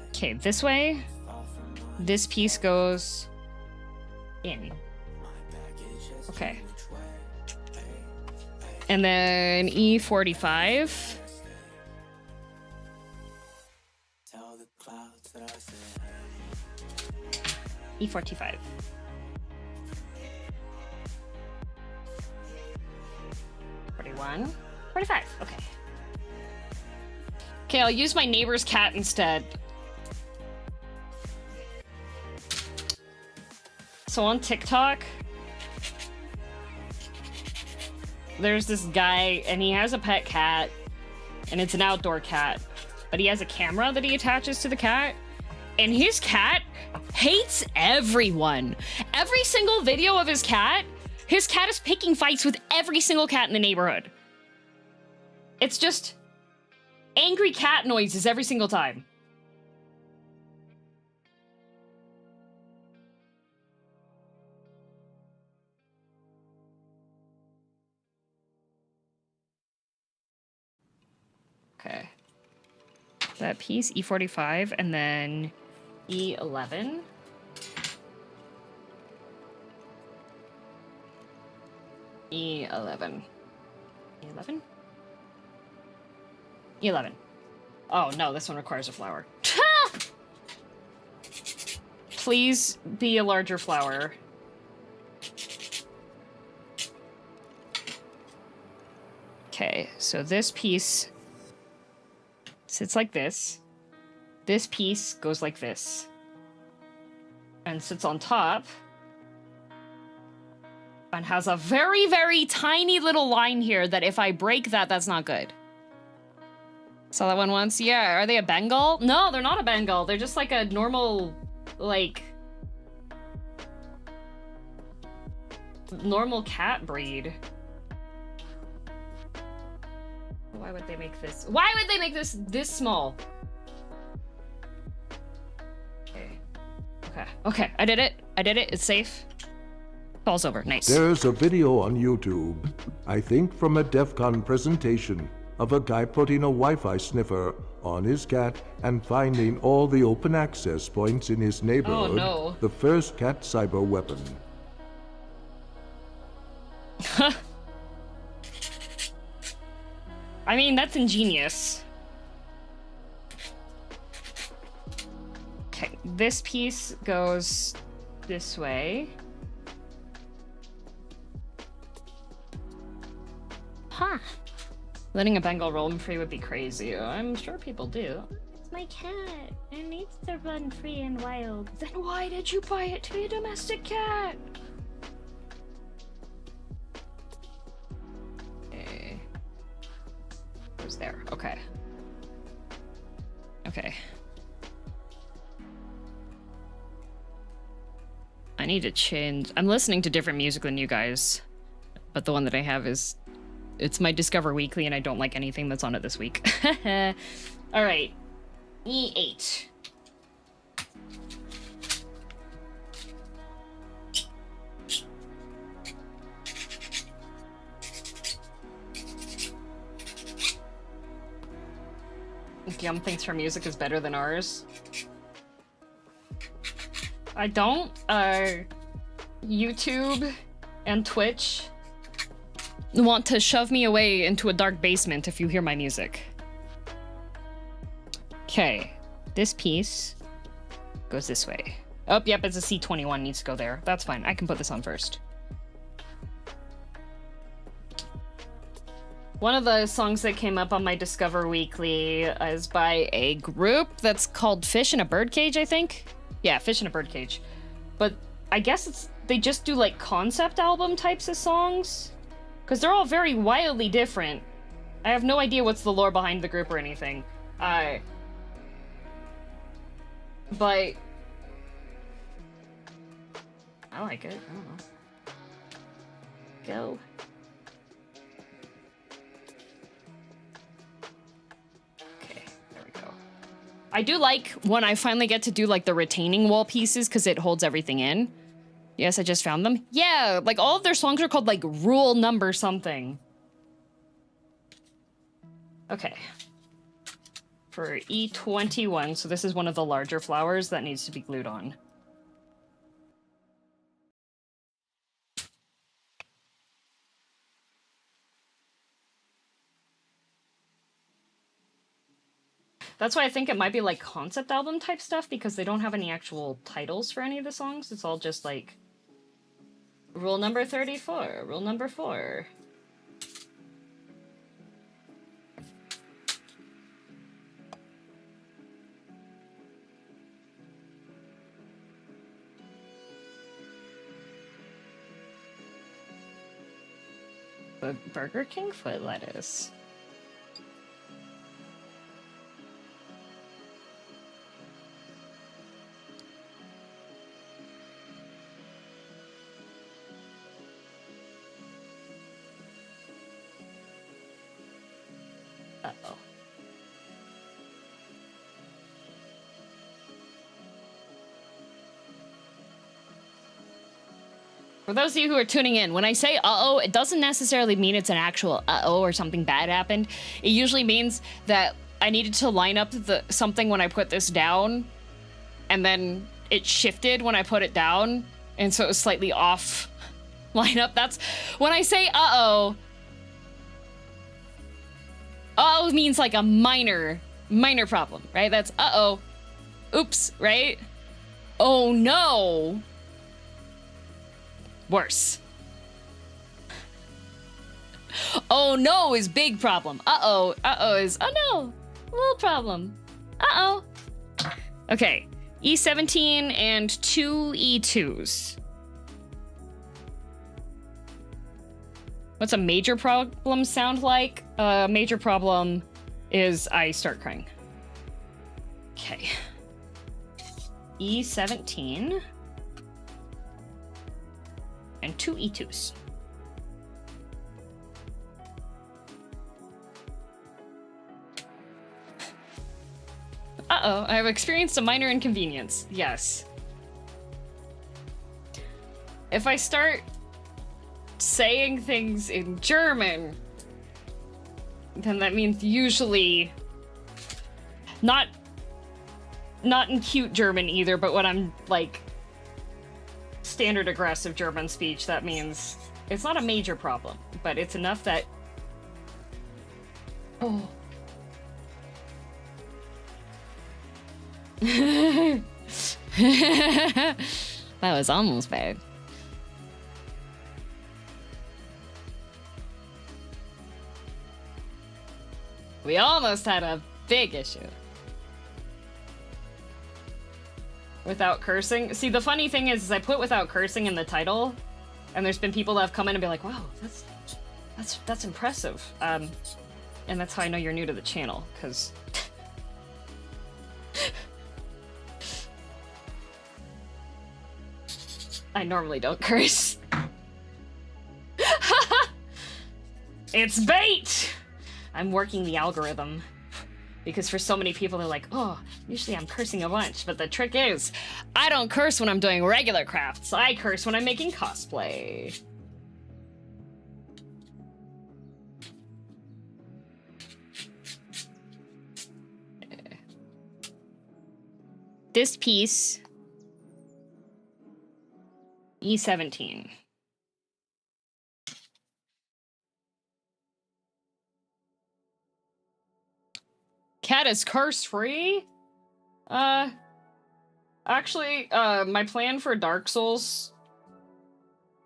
okay, this way. This piece goes in. Okay. And then E45. E45. $41. $45. Okay. Okay, I'll use my neighbor's cat instead. So on TikTok, there's this guy, and he has a pet cat, and it's an outdoor cat, but he has a camera that he attaches to the cat, and his cat hates everyone. Every single video of his cat is picking fights with every single cat in the neighborhood. It's just angry cat noises every single time. Okay. That piece, E45, and then E11. E11. E11? E11. Oh, no, this one requires a flower. Please be a larger flower. Okay, so this piece sits like this. This piece goes like this. And sits on top. And has a very, very tiny little line here that if I break that, that's not good. Saw that one once? Yeah, are they a Bengal? No, they're not a Bengal. They're just like a normal, like, normal cat breed. Why would they make this? Why would they make this small? Okay, I did it. It's safe. Falls over, nice. There's a video on YouTube, I think from a DEF CON presentation, of a guy putting a Wi-Fi sniffer on his cat and finding all the open access points in his neighborhood. Oh, no. The first cat cyber weapon. I mean, that's ingenious. Okay, this piece goes this way. Huh. Letting a Bengal roam free would be crazy. I'm sure people do. It's my cat. It needs to run free and wild. Then why did you buy it to be a domestic cat? Okay. Who's there? Okay. Okay. I need to change. I'm listening to different music than you guys, but the one that I have is, it's my Discover Weekly, and I don't like anything that's on it this week. All right, E8. Yum thinks her music is better than ours. I don't. YouTube and Twitch want to shove me away into a dark basement if you hear my music. Okay, this piece goes this way. Oh, yep, it's a C21, needs to go there. That's fine, I can put this on first. One of the songs that came up on my Discover Weekly is by a group that's called Fish in a Birdcage, I think? Yeah, Fish in a Birdcage. But I guess they just do like concept album types of songs. Because they're all very wildly different. I have no idea what's the lore behind the group or anything. But I like it. I don't know. Go. Okay, there we go. I do like when I finally get to do like the retaining wall pieces because it holds everything in. Yes, I just found them. Yeah, like all of their songs are called like rule number something. Okay. For E21, so this is one of the larger flowers that needs to be glued on. That's why I think it might be like concept album type stuff, because they don't have any actual titles for any of the songs. It's all just like rule number 34, rule number 4. The Burger King foot lettuce. Uh-oh. For those of you who are tuning in, when I say uh-oh, it doesn't necessarily mean it's an actual uh-oh or something bad happened. It usually means that I needed to line up something when I put this down, and then it shifted when I put it down, and so it was slightly off lineup. That's when I say uh-oh. Uh-oh means like a minor problem, right? That's uh-oh. Oops, right? Oh no. Worse. Oh no is big problem. Uh-oh. Uh-oh is, oh no, little problem. Uh-oh. Okay, E17 and 2 E2s. What's a major problem sound like? A major problem is I start crying. Okay. E17. And and 2 E2s. Uh-oh, I have experienced a minor inconvenience. Yes. If I start saying things in German, then that means usually not in cute German either, but when I'm like standard aggressive German speech, that means it's not a major problem, but it's enough that oh. That was almost bad. We almost had a big issue. Without cursing? See, the funny thing is I put without cursing in the title, and there's been people that have come in and be like, wow, that's impressive. And that's how I know you're new to the channel, because I normally don't curse. It's bait! I'm working the algorithm. Because for so many people, they're like, oh, usually I'm cursing a bunch. But the trick is, I don't curse when I'm doing regular crafts. I curse when I'm making cosplay. This piece, E17. Cat is curse-free? Actually, my plan for Dark Souls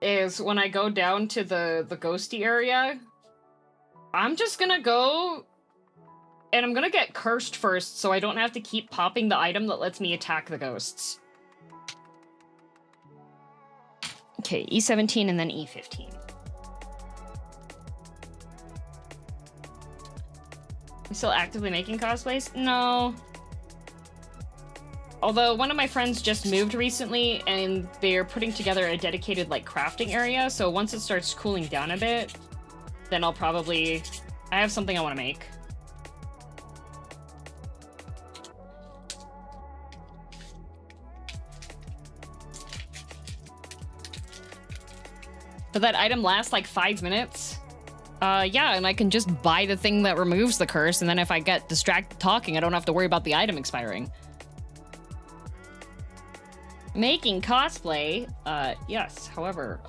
is when I go down to the ghosty area, I'm just gonna go and I'm gonna get cursed first so I don't have to keep popping the item that lets me attack the ghosts. Okay, E17 and then E15. I'm still actively making cosplays? No. Although one of my friends just moved recently and they're putting together a dedicated like crafting area, so once it starts cooling down a bit, then I'll probably... I have something I want to make. But that item lasts like 5 minutes. Yeah, and I can just buy the thing that removes the curse, and then if I get distracted talking, I don't have to worry about the item expiring. Making cosplay, yes. However,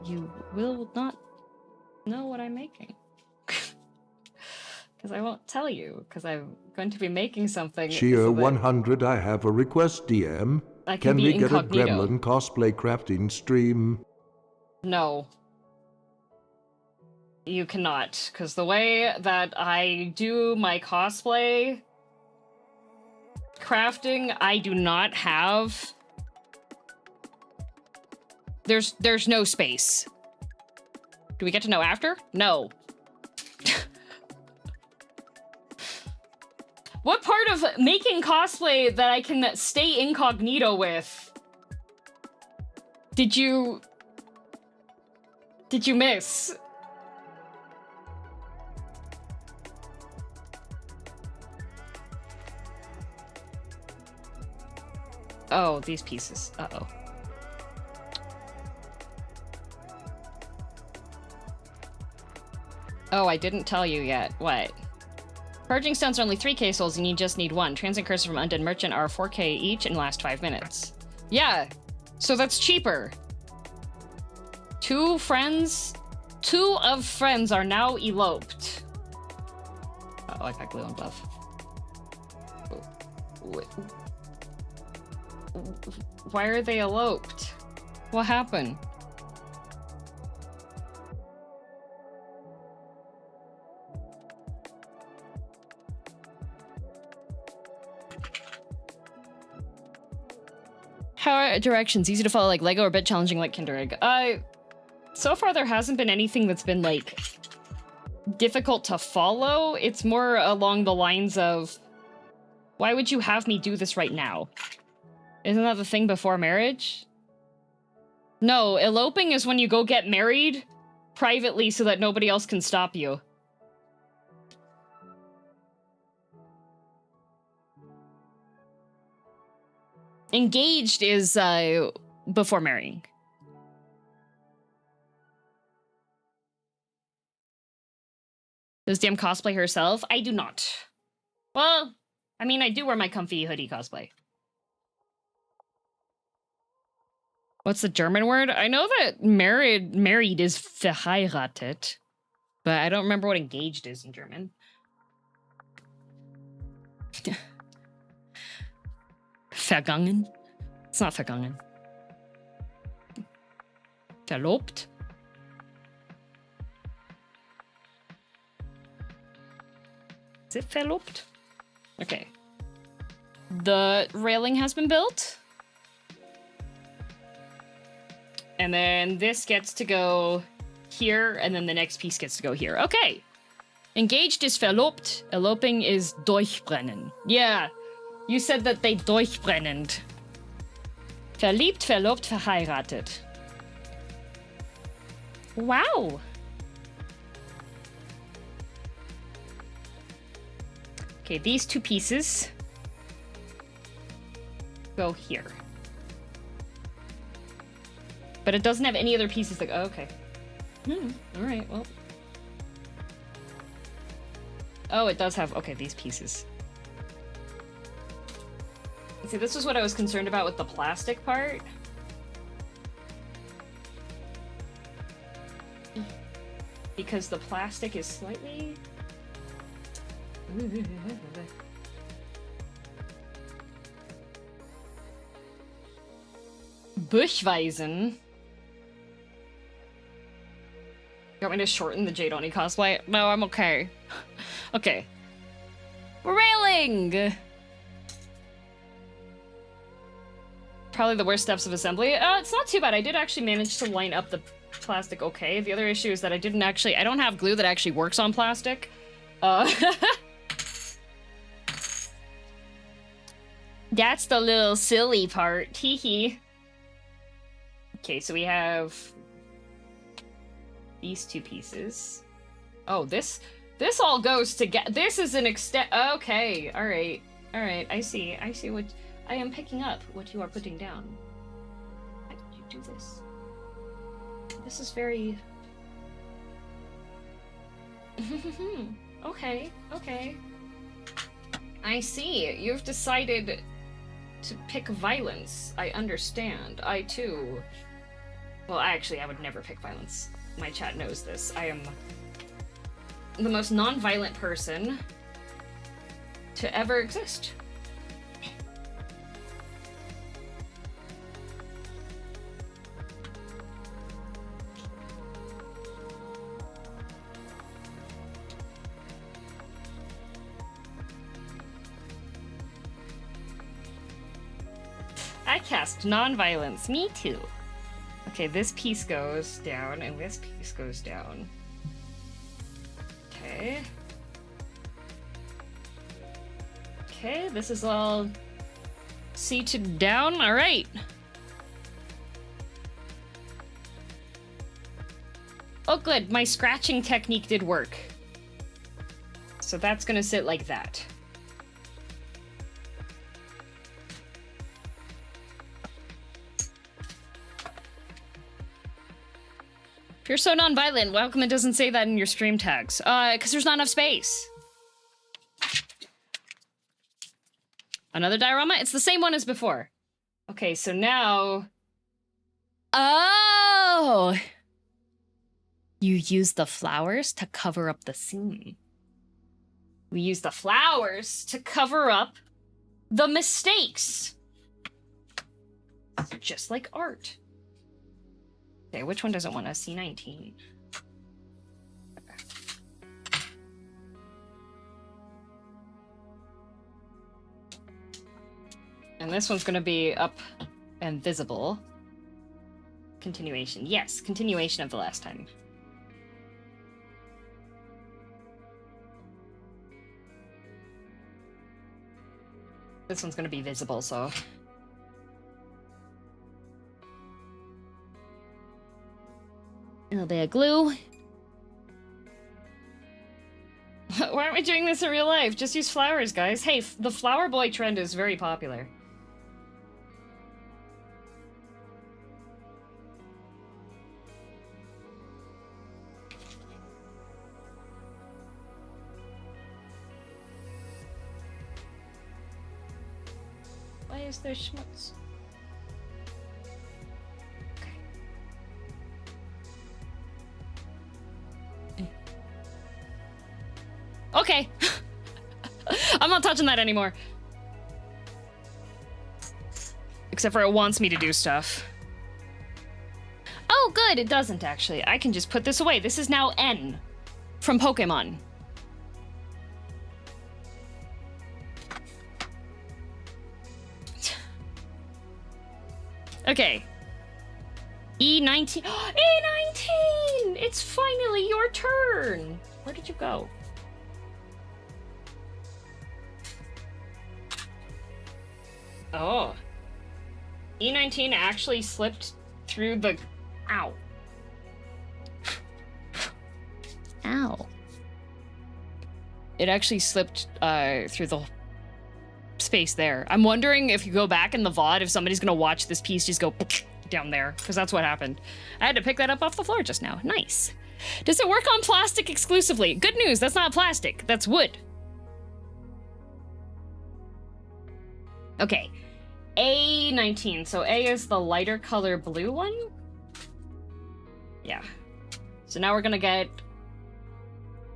you will not know what I'm making. Because I won't tell you, because I'm going to be making something. Cheer 100, I have a request, DM. Can we get a Gremlin cosplay crafting stream? No. You cannot, because the way that I do my cosplay crafting, I do not have... There's no space. Do we get to know after? No. What part of making cosplay that I can stay incognito with did you miss? Oh, these pieces. Uh-oh. Oh, I didn't tell you yet. What? Purging stones are only 3k souls and you just need 1. Transient curses from Undead Merchant are 4k each and last 5 minutes. Yeah, so that's cheaper. 2 of friends are now eloped. Uh-oh, I got glue on glove. Why are they eloped? What happened? How are directions? Easy to follow like Lego or a bit challenging like Kinder Egg? So far there hasn't been anything that's been like difficult to follow. It's more along the lines of, why would you have me do this right now? Isn't that the thing before marriage? No, eloping is when you go get married privately so that nobody else can stop you. Engaged is before marrying. Does DM cosplay herself? I do not. Well, I mean, I do wear my comfy hoodie cosplay. What's the German word? I know that married is verheiratet, but I don't remember what engaged is in German. Vergangen? It's not vergangen. Verlobt? Is it verlobt? Okay. The railing has been built. And then this gets to go here, and then the next piece gets to go here. Okay. Engaged is verlobt. Eloping is durchbrennen. Yeah. You said that they durchbrennend. Verliebt, verlobt, verheiratet. Wow. Okay, these two pieces go here. But it doesn't have any other pieces that go, okay. All right, well. Oh, it does have, okay, these pieces. See, this is what I was concerned about with the plastic part. Because the plastic is slightly... Buchweisen. You want me to shorten the Jade Oni cosplay? No, I'm okay. Okay. Railing! Probably the worst steps of assembly. It's not too bad. I did actually manage to line up the plastic okay. The other issue is that I don't have glue that actually works on plastic. That's the little silly part. Hee hee. Okay, so we have these two pieces. Oh, this all goes together. This is an extent. Okay, all right. I see what I am picking up. What you are putting down. Why did you do this? This is very. Okay. I see. You've decided to pick violence. I understand. I too. Well, I would never pick violence. My chat knows this. I am the most non-violent person to ever exist. I cast non-violence. Me too. Okay, this piece goes down, and this piece goes down. Okay. Okay, this is all seated down. All right. Oh, good. My scratching technique did work. So that's gonna sit like that. If you're so non-violent, how come it doesn't say that in your stream tags? Because there's not enough space. Another diorama? It's the same one as before. Okay, so now... Oh! You use the flowers to cover up the seam. We use the flowers to cover up the mistakes. Just like art. Okay, which one doesn't want a C19? And this one's gonna be up and visible. Continuation. Yes, continuation of the last time. This one's gonna be visible, so... A little bit of glue. Why aren't we doing this in real life? Just use flowers, guys. Hey, the flower boy trend is very popular. Why is there schmutz? Okay. I'm not touching that anymore. Except for it wants me to do stuff. Oh, good. It doesn't, actually. I can just put this away. This is now N from Pokemon. Okay. E19. E19! It's finally your turn. Where did you go? Oh. E19 actually slipped through the... Ow. Ow. It actually slipped through the space there. I'm wondering if you go back in the VOD, if somebody's gonna watch this piece just go down there, because that's what happened. I had to pick that up off the floor just now. Nice. Does it work on plastic exclusively? Good news, that's not plastic, that's wood. Okay. A19, so A is the lighter color blue one? Yeah. So now we're gonna get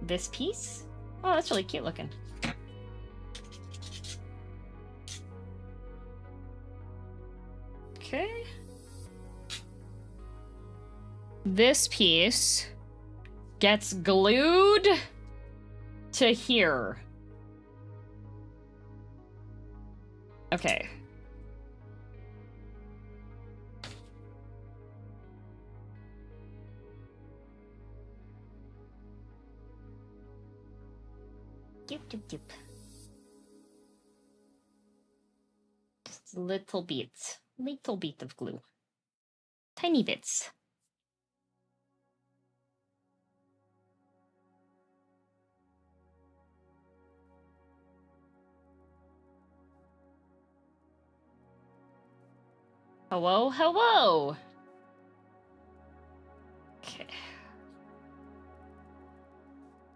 this piece. Oh, that's really cute looking. Okay. This piece gets glued to here. Okay. Doop, doop, doop. Just little bits. Little bit of glue. Tiny bits. Hello, hello! Okay.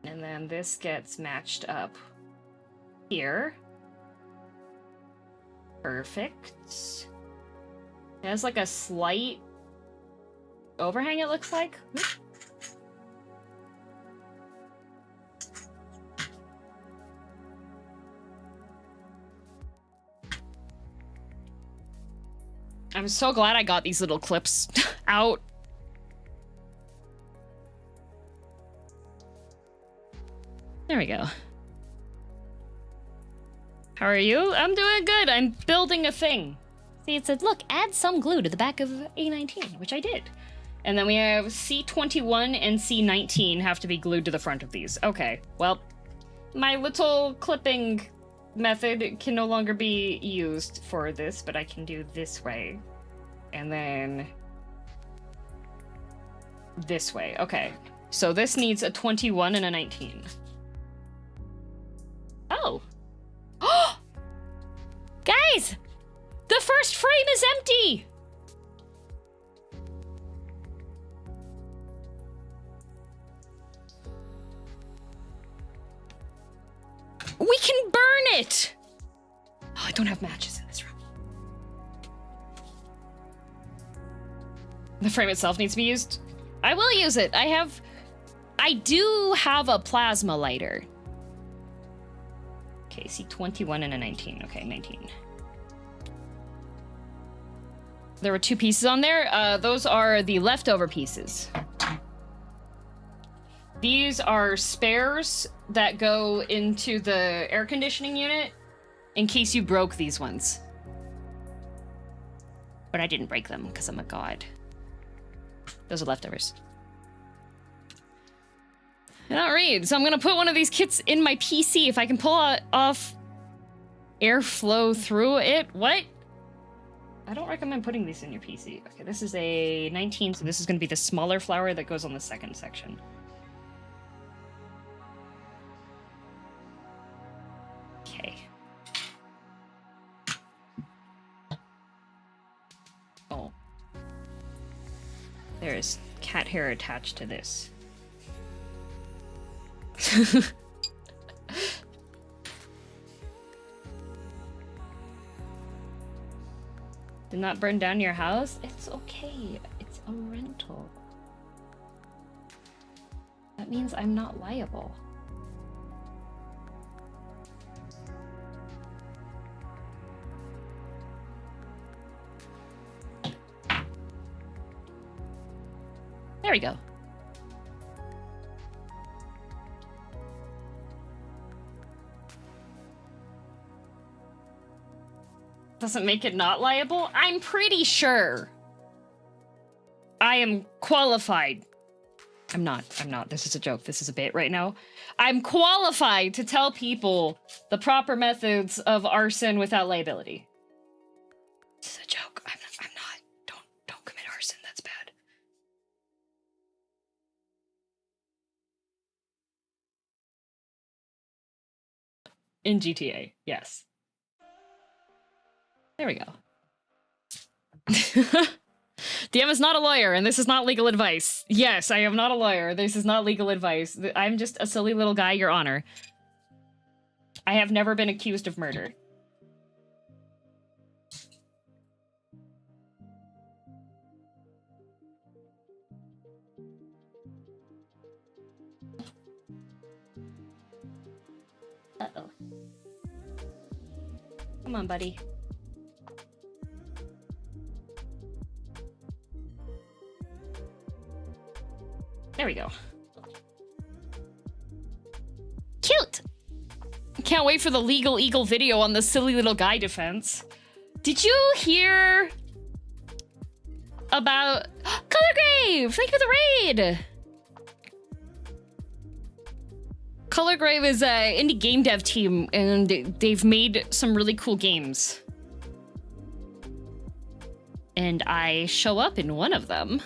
And then this gets matched up here. Perfect. It has like a slight overhang, it looks like. I'm so glad I got these little clips out. There we go. How are you? I'm doing good. I'm building a thing. See, it said, look, add some glue to the back of A19, Which I did. And then we have C21 and C19 have to be glued to the front of these. Okay, well, my little clipping method can no longer be used for this, but I can do this way. And then this way. Okay, so this needs a 21 and a 19. Oh. Guys! The first frame is empty! We can burn it! Oh, I don't have matches in this room. The frame itself needs to be used. I will use it. I do have a plasma lighter. Okay, see 21 and a 19. Okay, 19. There were two pieces on there. Those are the leftover pieces. These are spares that go into the air conditioning unit in case you broke these ones. But I didn't break them because I'm a god. Those are leftovers. I don't read, so I'm gonna put one of these kits in my PC if I can pull off airflow through it. What? I don't recommend putting these in your PC. Okay, this is a 19, so this is going to be the smaller flower that goes on the second section. Okay. Oh. There's cat hair attached to this. Did not burn down your house? It's okay. It's a rental. That means I'm not liable. There we go. Doesn't make it not liable? I'm pretty sure. I am qualified. I'm not. This is a joke. This is a bit right now. I'm qualified to tell people the proper methods of arson without liability. This is a joke. I'm not. Don't commit arson. That's bad. In GTA, yes. There we go. DM is not a lawyer, and this is not legal advice. Yes, I am not a lawyer. This is not legal advice. I'm just a silly little guy, Your Honor. I have never been accused of murder. Uh-oh. Come on, buddy. There we go. Cute! Can't wait for the Legal Eagle video on the silly little guy defense. Did you hear about Colorgrave? Thank you for the raid! Colorgrave is an indie game dev team, and they've made some really cool games. And I show up in one of them.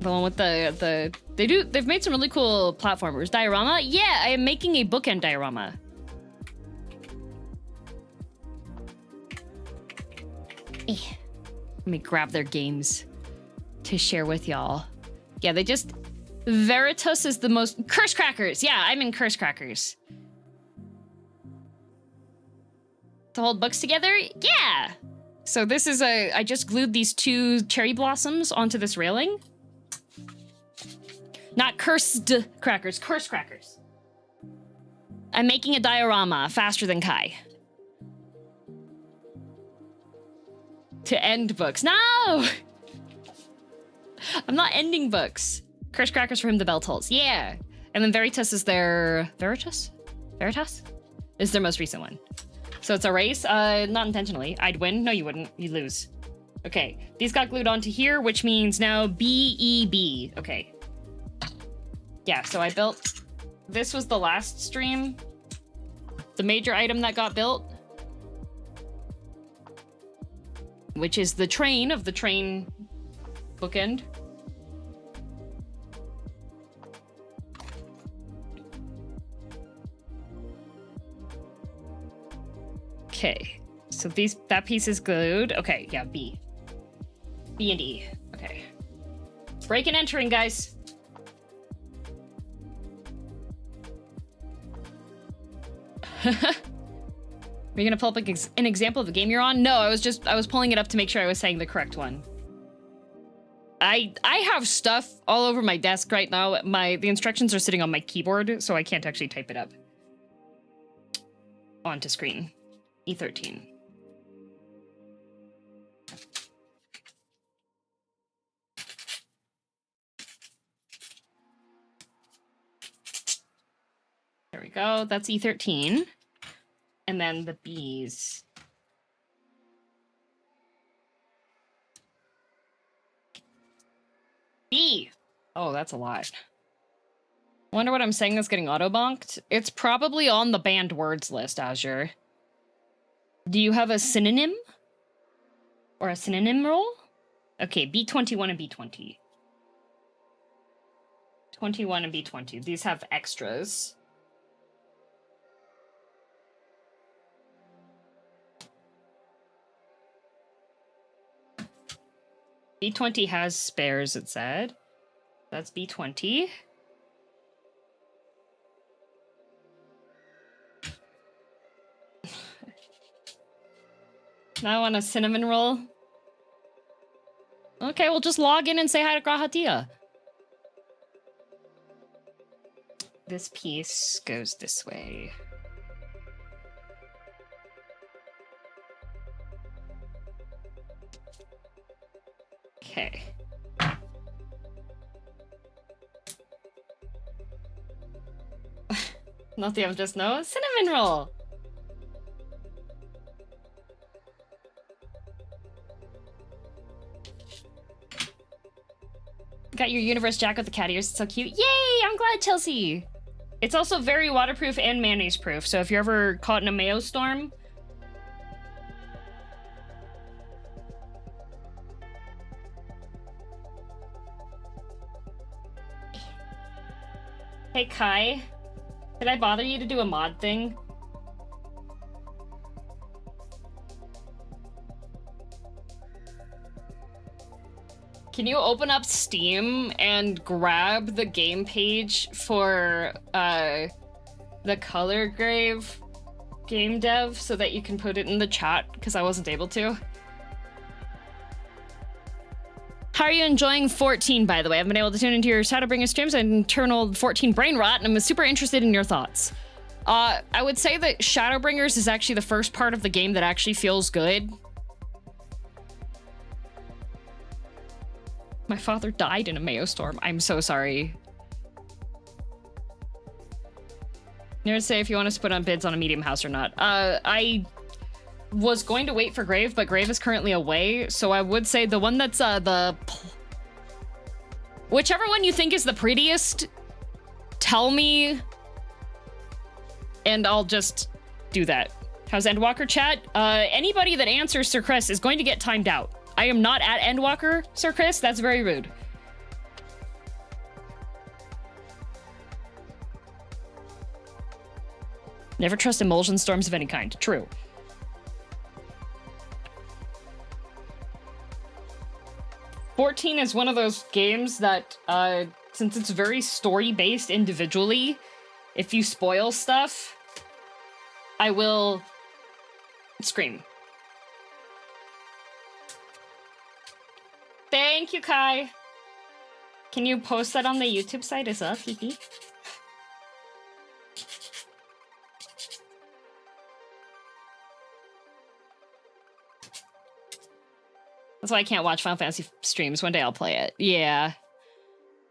The one with they've made some really cool platformers. Diorama? Yeah, I am making a Bookend diorama. Let me grab their games to share with y'all. Yeah, they just... Veritas is the most... Curse Crackers! Yeah, I'm in Curse Crackers. To hold books together? Yeah! So this is I just glued these two cherry blossoms onto this railing. Not cursed crackers, curse crackers. I'm making a diorama faster than Kai. To end books. No! I'm not ending books. Curse crackers for him the bell tolls. Yeah. And then Veritas is their... Veritas? Veritas? Is their most recent one. So it's a race. Not intentionally. I'd win. No, you wouldn't. You'd lose. Okay. These got glued onto here, which means now B-E-B. Okay. Yeah, so I built... This was the last stream. The major item that got built. Which is the train of the train bookend. Okay, so that piece is glued. Okay, yeah, B. B and E. Okay. Break and entering, guys. Are you gonna pull up an example of the game you're on? No, I was pulling it up to make sure I was saying the correct one. I have stuff all over my desk right now. The instructions are sitting on my keyboard, so I can't actually type it up onto screen. E13. There we go. That's E13. And then the B's. B! Oh, that's a lot. Wonder what I'm saying is getting auto-bonked? It's probably on the banned words list, Azure. Do you have a synonym? Or a synonym roll? Okay, B21 and B20. 21 and B20. These have extras. B20 has spares, it said. That's B20. Now I want a cinnamon roll. Okay, we'll just log in and say hi to Grahatia. This piece goes this way. Okay. Nothing, I'm just no cinnamon roll. Got your universe jack with the cat ears. It's so cute. Yay! I'm glad, Chelsea. It's also very waterproof and mayonnaise proof. So if you're ever caught in a mayo storm. Hey, Kai. Did I bother you to do a mod thing? Can you open up Steam and grab the game page for the Color Grave game dev so that you can put it in the chat? Because I wasn't able to. How are you enjoying 14, by the way? I've been able to tune into your Shadowbringer streams and internal 14 brain rot, and I'm super interested in your thoughts. I would say that Shadowbringers is actually the first part of the game that actually feels good. My father died in a mayo storm. I'm so sorry. Never say if you want us to put on bids on a medium house or not. I was going to wait for Grave, but Grave is currently away, so I would say the one that's whichever one you think is the prettiest, tell me, and I'll just do that. How's Endwalker chat? Anybody that answers Sir Chris is going to get timed out. I am not at Endwalker, Sir Chris. That's very rude. Never trust emulsion storms of any kind. True. "14 is one of those games that, since it's very story-based individually, if you spoil stuff, I will scream. Thank you, Kai. Can you post that on the YouTube site as well, Kiki? That's why I can't watch Final Fantasy streams. One day I'll play it. Yeah.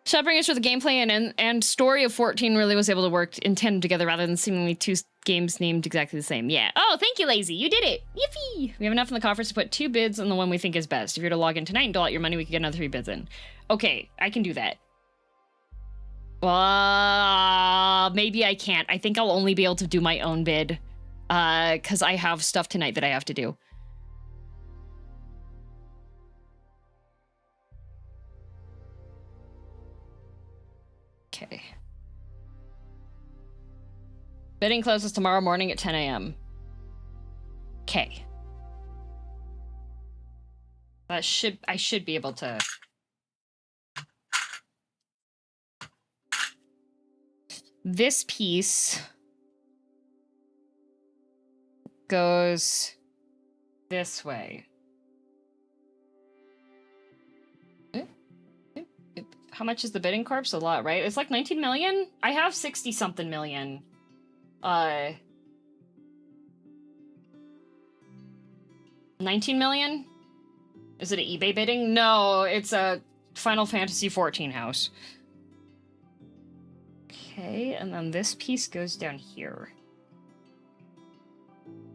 Shadowbringers for the gameplay and story of 14 really was able to work in tandem together rather than seemingly two games named exactly the same. Yeah. Oh, thank you, Lazy. You did it. Yippee! We have enough in the coffers to put 2 bids on the one we think is best. If you're to log in tonight and dole out your money, we can get another 3 bids in. Okay, I can do that. Maybe I can't. I think I'll only be able to do my own bid. Because I have stuff tonight that I have to do. Okay. Bidding closes tomorrow morning at 10 a.m. Okay. I should be able to. This piece goes this way. How much is the bidding corpse? A lot, right? It's like 19 million? I have 60 something million. 19 million? Is it an eBay bidding? No, it's a Final Fantasy 14 house. Okay, and then this piece goes down here.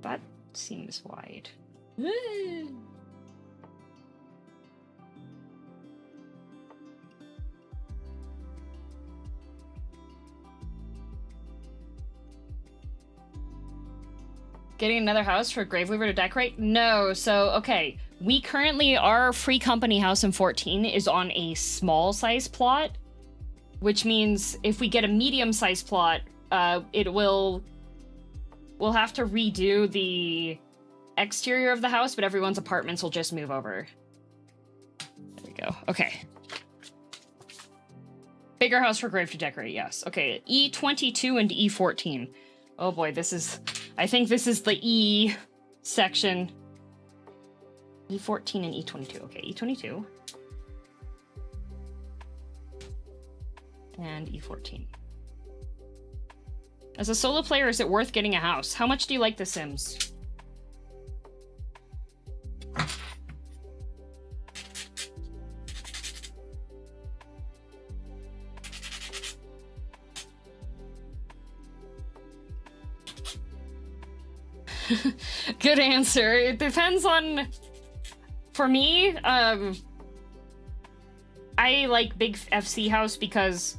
That seems wide. Getting another house for Graveweaver to decorate? No. So, okay. We currently, our free company house in 14 is on a small size plot, which means if we get a medium size plot, we'll have to redo the exterior of the house, but everyone's apartments will just move over. There we go. Okay. Bigger house for Grave to decorate, yes. Okay, E22 and E14. Oh boy, I think this is the E section. E14 and E22. Okay, E22. And E14. As a solo player, is it worth getting a house? How much do you like The Sims? Good answer. It depends on... For me, I like Big FC House because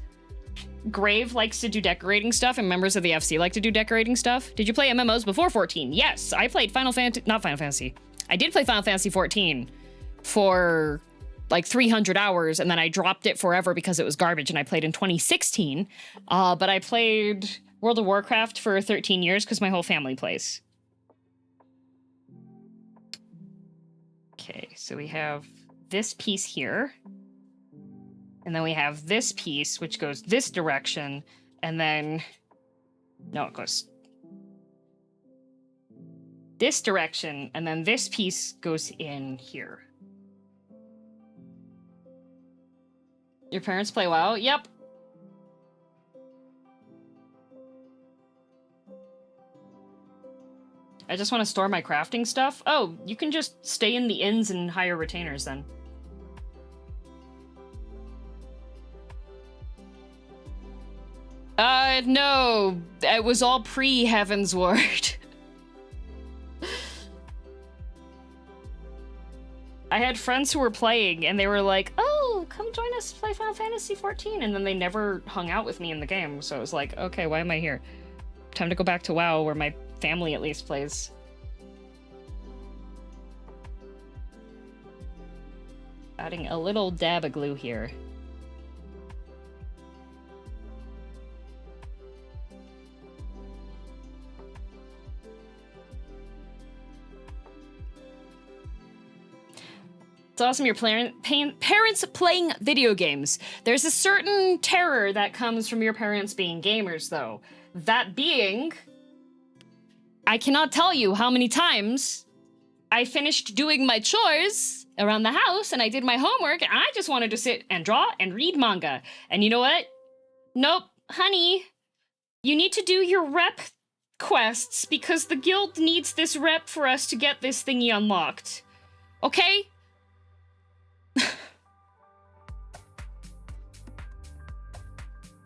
Grave likes to do decorating stuff and members of the FC like to do decorating stuff. Did you play MMOs before 14? Yes, I played Not Final Fantasy. I did play Final Fantasy 14 for like 300 hours and then I dropped it forever because it was garbage and I played in 2016. But I played World of Warcraft for 13 years because my whole family plays. Okay, so we have this piece here. And then we have this piece, which goes this direction. And then... No, it goes... this direction. And then this piece goes in here. Your parents play WoW? Yep. I just want to store my crafting stuff. Oh, you can just stay in the inns and hire retainers then. No. It was all pre-Heaven's Word. I had friends who were playing, and they were like, oh, come join us play Final Fantasy 14, and then they never hung out with me in the game, so it was like, okay, why am I here? Time to go back to WoW, where my family at least plays. Adding a little dab of glue here. It's awesome you're parents playing video games. There's a certain terror that comes from your parents being gamers, though. That being, I cannot tell you how many times I finished doing my chores around the house and I did my homework and I just wanted to sit and draw and read manga. And you know what? Nope, honey, you need to do your rep quests because the guild needs this rep for us to get this thingy unlocked. Okay?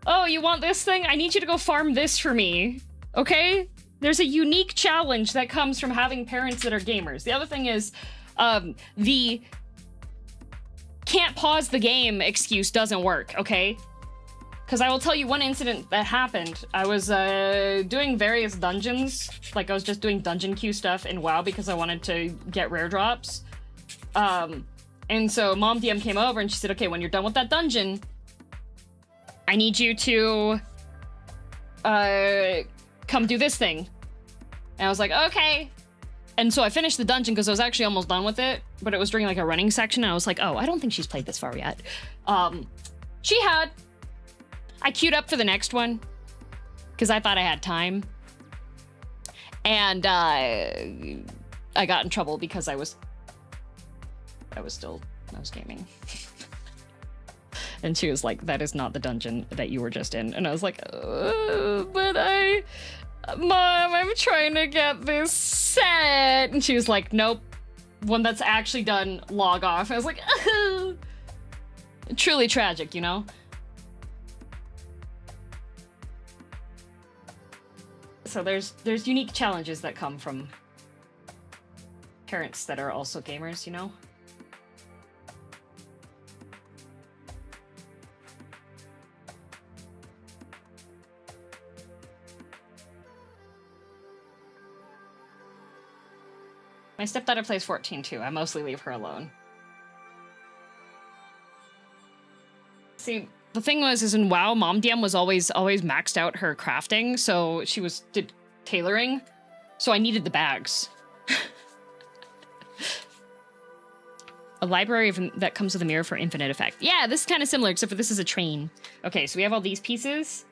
Oh, you want this thing? I need you to go farm this for me. Okay? There's a unique challenge that comes from having parents that are gamers. The other thing is, the can't pause the game excuse doesn't work, okay? Because I will tell you one incident that happened. I was doing various dungeons. Like, I was just doing dungeon queue stuff in WoW because I wanted to get rare drops. And so Mom DM came over and she said, okay, when you're done with that dungeon, I need you to come do this thing. And I was like, okay. And so I finished the dungeon because I was actually almost done with it, but it was during like a running section. And I was like, oh, I don't think she's played this far yet. She had. I queued up for the next one because I thought I had time. And I got in trouble because I was gaming. And she was like, that is not the dungeon that you were just in. And I was like, but Mom, I'm trying to get this set. And she was like, nope. One that's actually done, log off. And I was like, truly tragic, you know? So there's unique challenges that come from parents that are also gamers, you know? My stepdaughter plays 14 too. I mostly leave her alone. See, the thing is in WoW, Mom DM was always maxed out her crafting, so she did tailoring, so I needed the bags. A library that comes with a mirror for infinite effect. Yeah, this is kind of similar, except for this is a train. Okay, so we have all these pieces.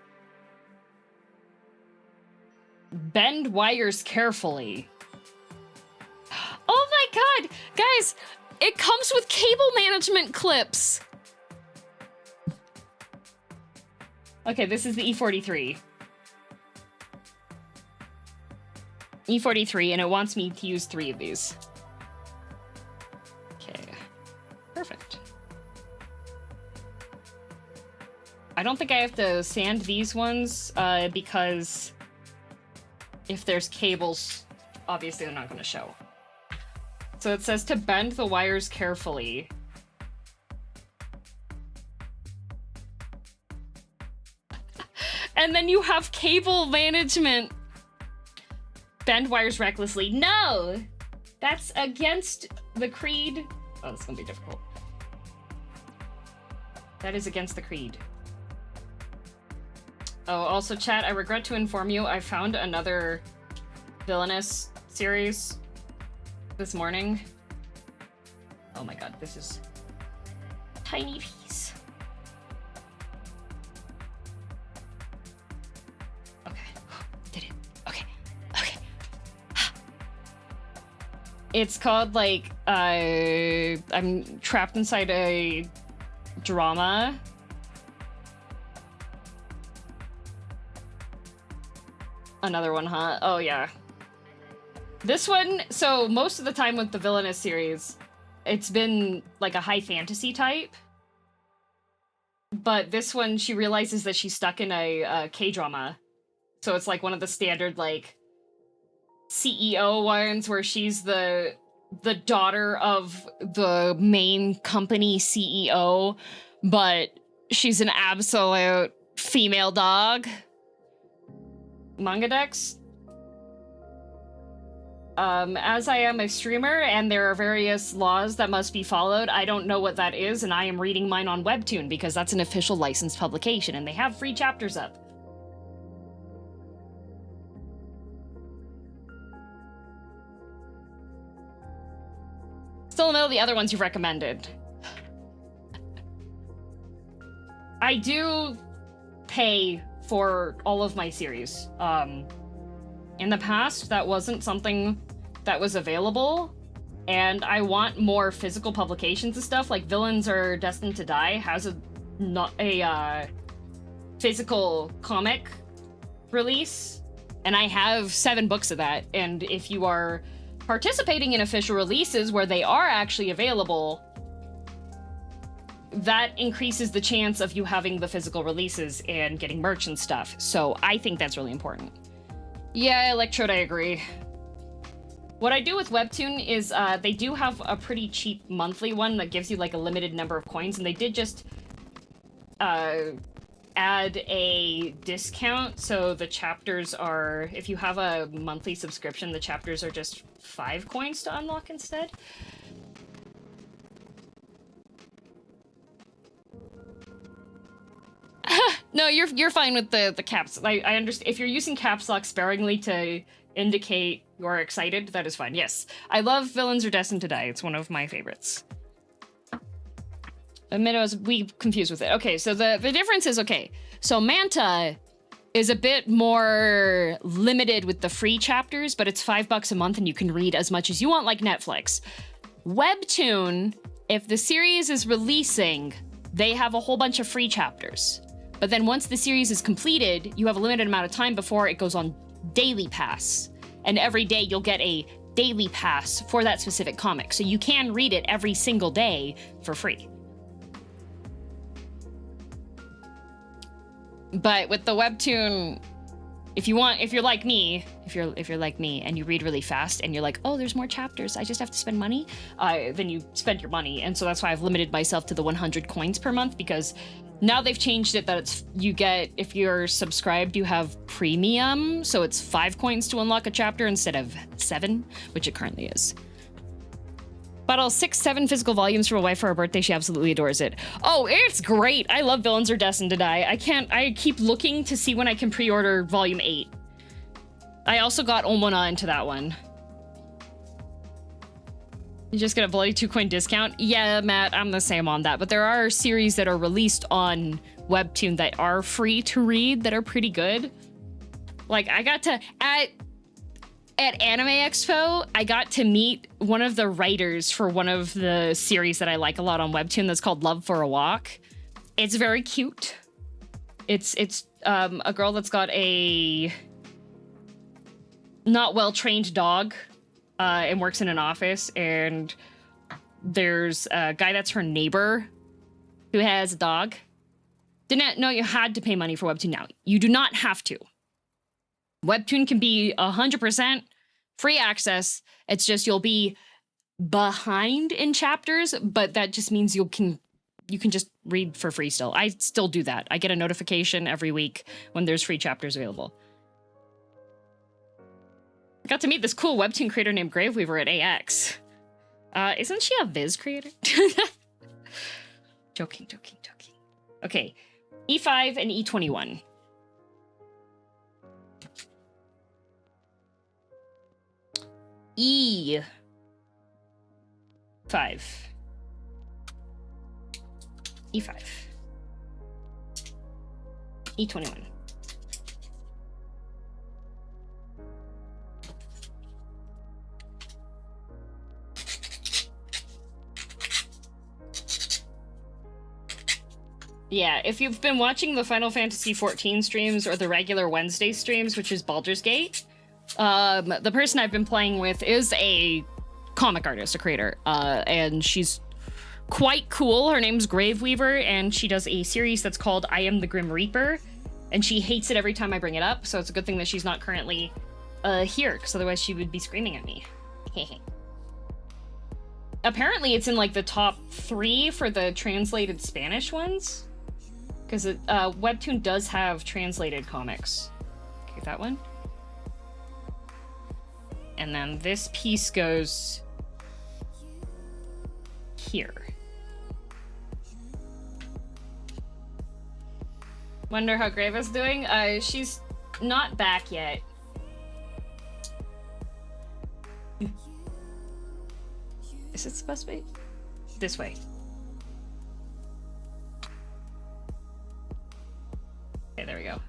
Bend wires carefully. Oh my god! Guys, it comes with cable management clips! Okay, this is the E43. E43, and it wants me to use 3 of these. Okay. Perfect. I don't think I have to sand these ones, because if there's cables, obviously they're not going to show. So it says to bend the wires carefully. And then you have cable management. Bend wires recklessly. No! That's against the creed. Oh, this is gonna be difficult. That is against the creed. Oh, also chat, I regret to inform you, I found another villainous series this morning. Oh my god, this is a tiny piece. Okay, did it. Okay, okay. It's called, like, I'm trapped inside a drama. Another one, huh? Oh, yeah. This one, so most of the time with the villainous series, it's been like a high fantasy type. But this one, she realizes that she's stuck in a K-drama. So it's like one of the standard, like, CEO ones where she's the daughter of the main company CEO, but she's an absolute female dog. Manga decks. As I am a streamer and there are various laws that must be followed, I don't know what that is, and I am reading mine on Webtoon because that's an official licensed publication and they have free chapters up. Still know the other ones you've recommended. I do pay for all of my series. In the past, that wasn't something that was available, and I want more physical publications and stuff. Like Villains Are Destined to Die has a physical comic release, and I have 7 books of that. And if you are participating in official releases where they are actually available, that increases the chance of you having the physical releases and getting merch and stuff. So I think that's really important. Yeah, Electrode, I agree. What I do with Webtoon is they do have a pretty cheap monthly one that gives you like a limited number of coins, and they did just add a discount, so the chapters are, if you have a monthly subscription, the chapters are just 5 coins to unlock instead. No, you're fine with the caps. I understand. If you're using caps lock sparingly to indicate you're excited, that is fine. Yes, I love Villains Are Destined to Die. It's one of my favorites. Admit I was confused with it. Okay, so the difference is, okay, so Manta is a bit more limited with the free chapters, but it's $5 a month and you can read as much as you want, like Netflix. Webtoon, if the series is releasing, they have a whole bunch of free chapters. But then once the series is completed, you have a limited amount of time before it goes on Daily Pass. And every day you'll get a Daily Pass for that specific comic. So you can read it every single day for free. But with the Webtoon, if you're like me and you read really fast and you're like, oh, there's more chapters, I just have to spend money, then you spend your money. And so that's why I've limited myself to the 100 coins per month, because now they've changed it that you get, if you're subscribed, you have premium, so it's 5 coins to unlock a chapter instead of 7, which it currently is. Bought all 6, 7 physical volumes for my wife for her birthday. She absolutely adores it. Oh, it's great. I love Villains Are Destined to Die. I keep looking to see when I can pre-order volume 8. I also got Omona into that one. You just get a bloody 2-coin discount? Yeah, Matt, I'm the same on that. But there are series that are released on Webtoon that are free to read that are pretty good. Like, I got to... At Anime Expo, I got to meet one of the writers for one of the series that I like a lot on Webtoon that's called Love for a Walk. It's very cute. It's a girl that's got a not well-trained dog and works in an office, and there's a guy that's her neighbor who has a dog. Didn't know you had to pay money for Webtoon now. You do not have to. Webtoon can be 100% free access. It's just you'll be behind in chapters, but that just means you can just read for free still. I still do that. I get a notification every week when there's free chapters available. I got to meet this cool Webtoon creator named Graveweaver at AX. Isn't she a Viz creator? Joking. Okay, E5 and E21. E5. E5. E21. Yeah, if you've been watching the Final Fantasy XIV streams or the regular Wednesday streams, which is Baldur's Gate, the person I've been playing with is a comic artist, a creator, and she's quite cool. Her name's Graveweaver, and she does a series that's called I Am the Grim Reaper, and she hates it every time I bring it up, so it's a good thing that she's not currently here, because otherwise she would be screaming at me. Apparently it's in like the top 3 for the translated Spanish ones, because Webtoon does have translated comics. Okay, that one. And then this piece goes here. Wonder how Grava's doing? She's not back yet. Is it supposed to be? This way. Okay, there we go.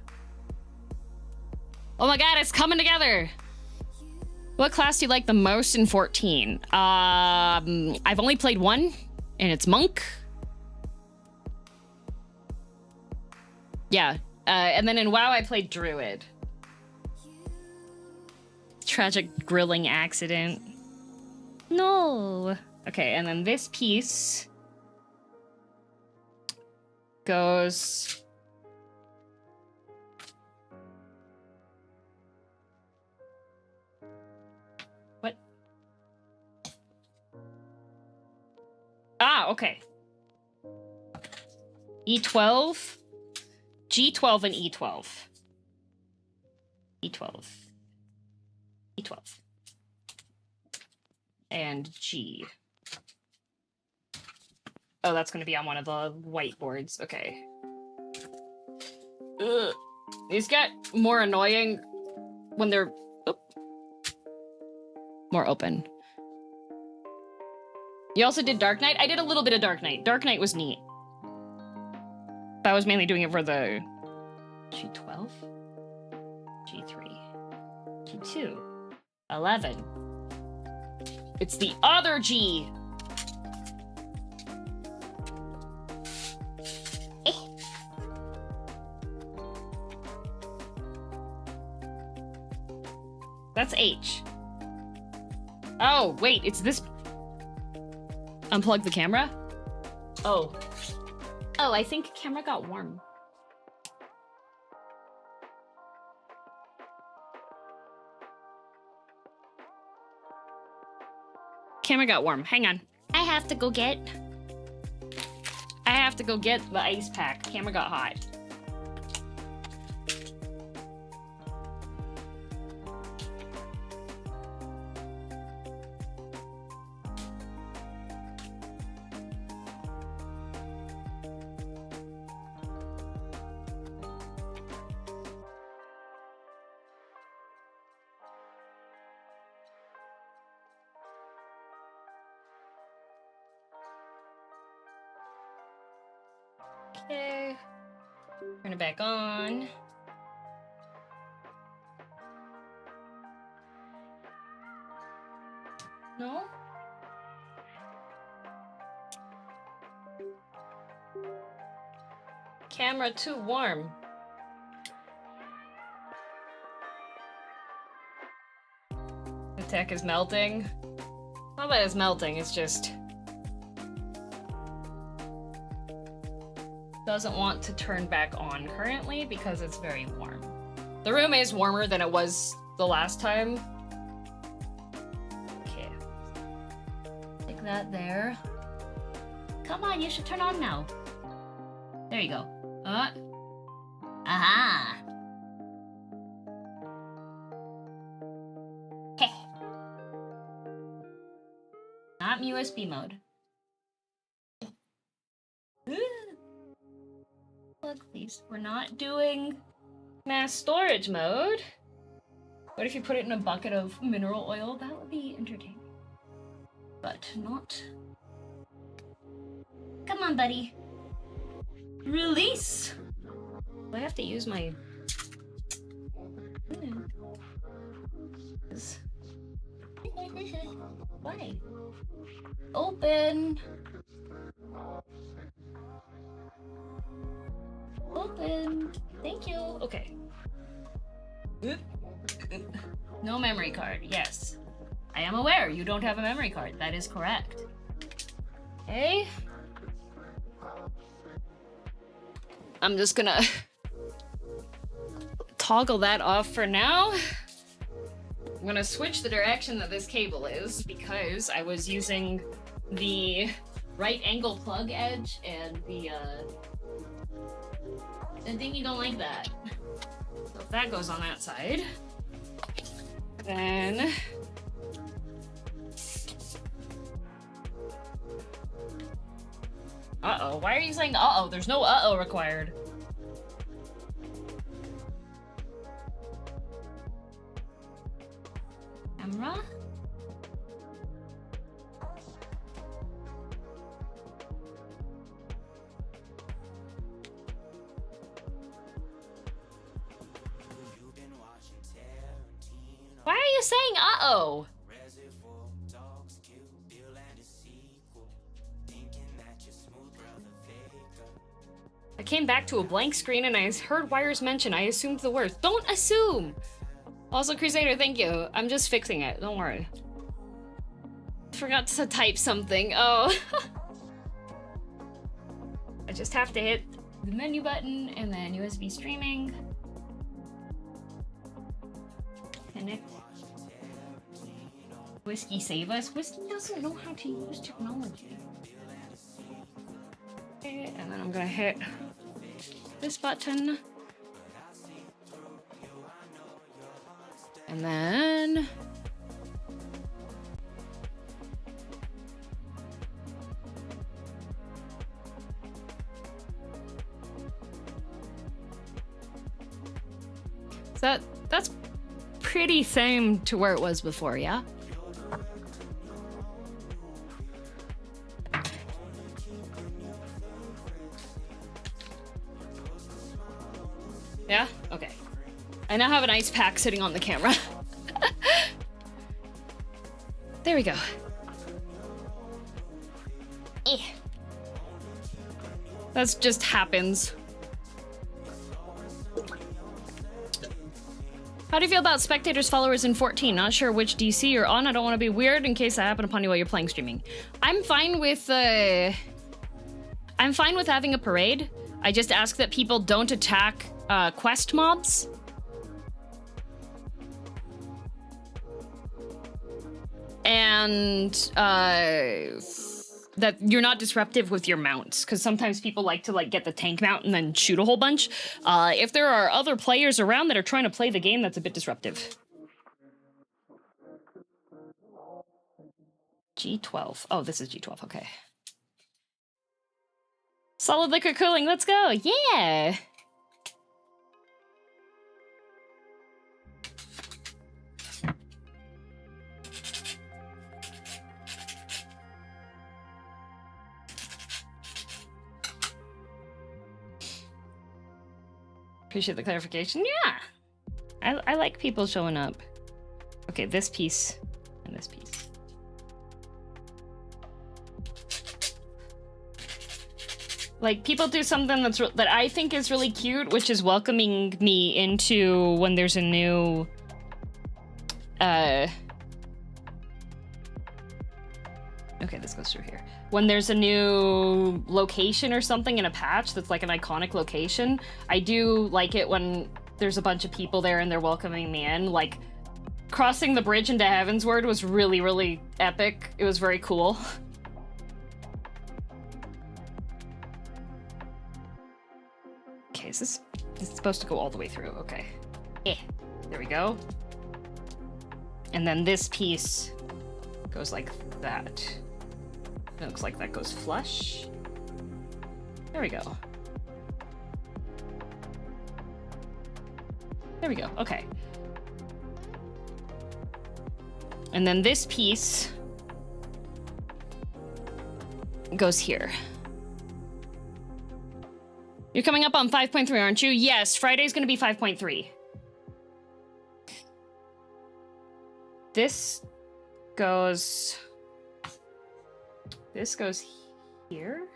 Oh my god, it's coming together! What class do you like the most in 14? I've only played one, and it's Monk. Yeah, and then in WoW I played Druid. Tragic grilling accident. No. Okay, and then this piece goes... What? Ah, okay. E12, G12, and E12. E12. E12. And G. Oh, that's going to be on one of the whiteboards. Okay. Ugh. These get more annoying when they're more open. You also did Dark Knight? I did a little bit of Dark Knight. Dark Knight was neat. But I was mainly doing it for the G12, G3, G2, 11. It's the other G. That's H. Oh, wait, it's this. Unplug the camera? Oh. Oh, I think camera got warm. Camera got warm. Hang on. I have to go get the ice pack. Camera got hot. Okay. Turn it back on. No? Camera too warm. The tech is melting. Not that it's melting, it's just doesn't want to turn back on currently because it's very warm. The room is warmer than it was the last time. Okay. Like that there. Come on, you should turn on now. There you go. Aha! Heh. Not USB mode. Look, please. We're not doing mass storage mode. What if you put it in a bucket of mineral oil? That would be entertaining. But not. Come on, buddy. Release! Do I have to use my... Why? Open! Open. Thank you. Okay. No memory card. Yes. I am aware you don't have a memory card. That is correct. Okay. I'm just gonna toggle that off for now. I'm gonna switch the direction that this cable is because I was using the right angle plug edge and the thingy don't like that. So if that goes on that side, then uh-oh. Why are you saying uh-oh? There's no uh-oh required. Camera? Why are you saying uh-oh? I came back to a blank screen and I heard wires mentioned. I assumed the worst. Don't assume! Also, Crusader, thank you. I'm just fixing it. Don't worry. Forgot to type something. Oh. I just have to hit the menu button and then USB streaming. Connect. Whiskey save us. Whiskey doesn't know how to use technology. Okay, and then I'm gonna hit this button. And then that's pretty same to where it was before, yeah? Yeah? Okay. I now have an ice pack sitting on the camera. There we go. That just happens. How do you feel about spectators, followers in 14? Not sure which DC you're on. I don't want to be weird in case that happened upon you while you're playing streaming. I'm fine with having a parade. I just ask that people don't attack quest mobs. And that you're not disruptive with your mounts, because sometimes people like to get the tank mount and then shoot a whole bunch. If there are other players around that are trying to play the game, that's a bit disruptive. G12. Oh, this is G12. Okay. Solid liquor cooling. Let's go. Yeah. Appreciate the clarification. Yeah. I like people showing up. Okay, this piece and this piece. Like, people do something that I think is really cute, which is welcoming me into when there's a new okay, this goes through here. When there's a new location or something in a patch that's like an iconic location, I do like it when there's a bunch of people there and they're welcoming me in. Like, crossing the bridge into Heavensward was really, really epic. It was very cool. Okay, is this supposed to go all the way through? Okay. There we go. And then this piece goes like that. It looks like that goes flush. There we go. There we go, okay. And then this piece goes here. You're coming up on 5.3, aren't you? Yes, Friday's gonna be 5.3. This goes here?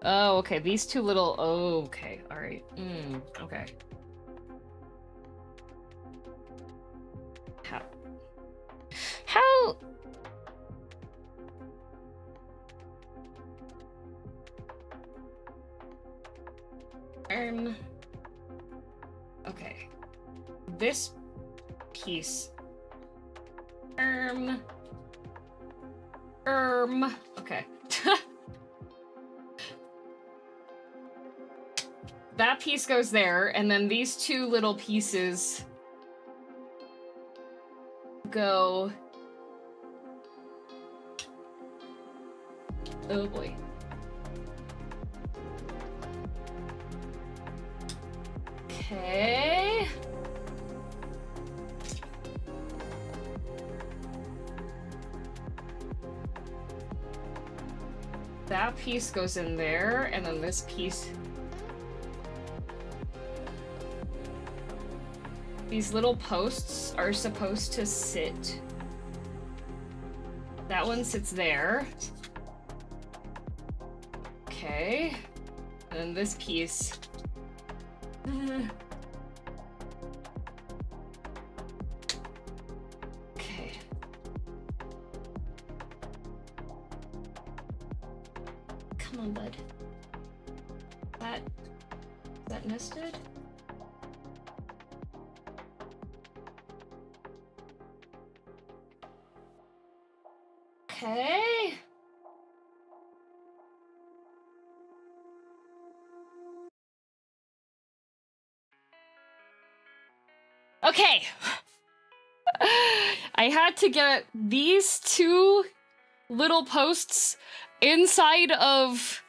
Oh, okay, these two little, oh, okay, all right, okay. How? Okay. This piece. Okay. That piece goes there, and then these two little pieces go... Oh boy. Okay. That piece goes in there, and then this piece... These little posts are supposed to sit... That one sits there. Okay. And then this piece... Okay. Come on, bud. Is that nested? Okay. Okay. I had to get these two little posts inside of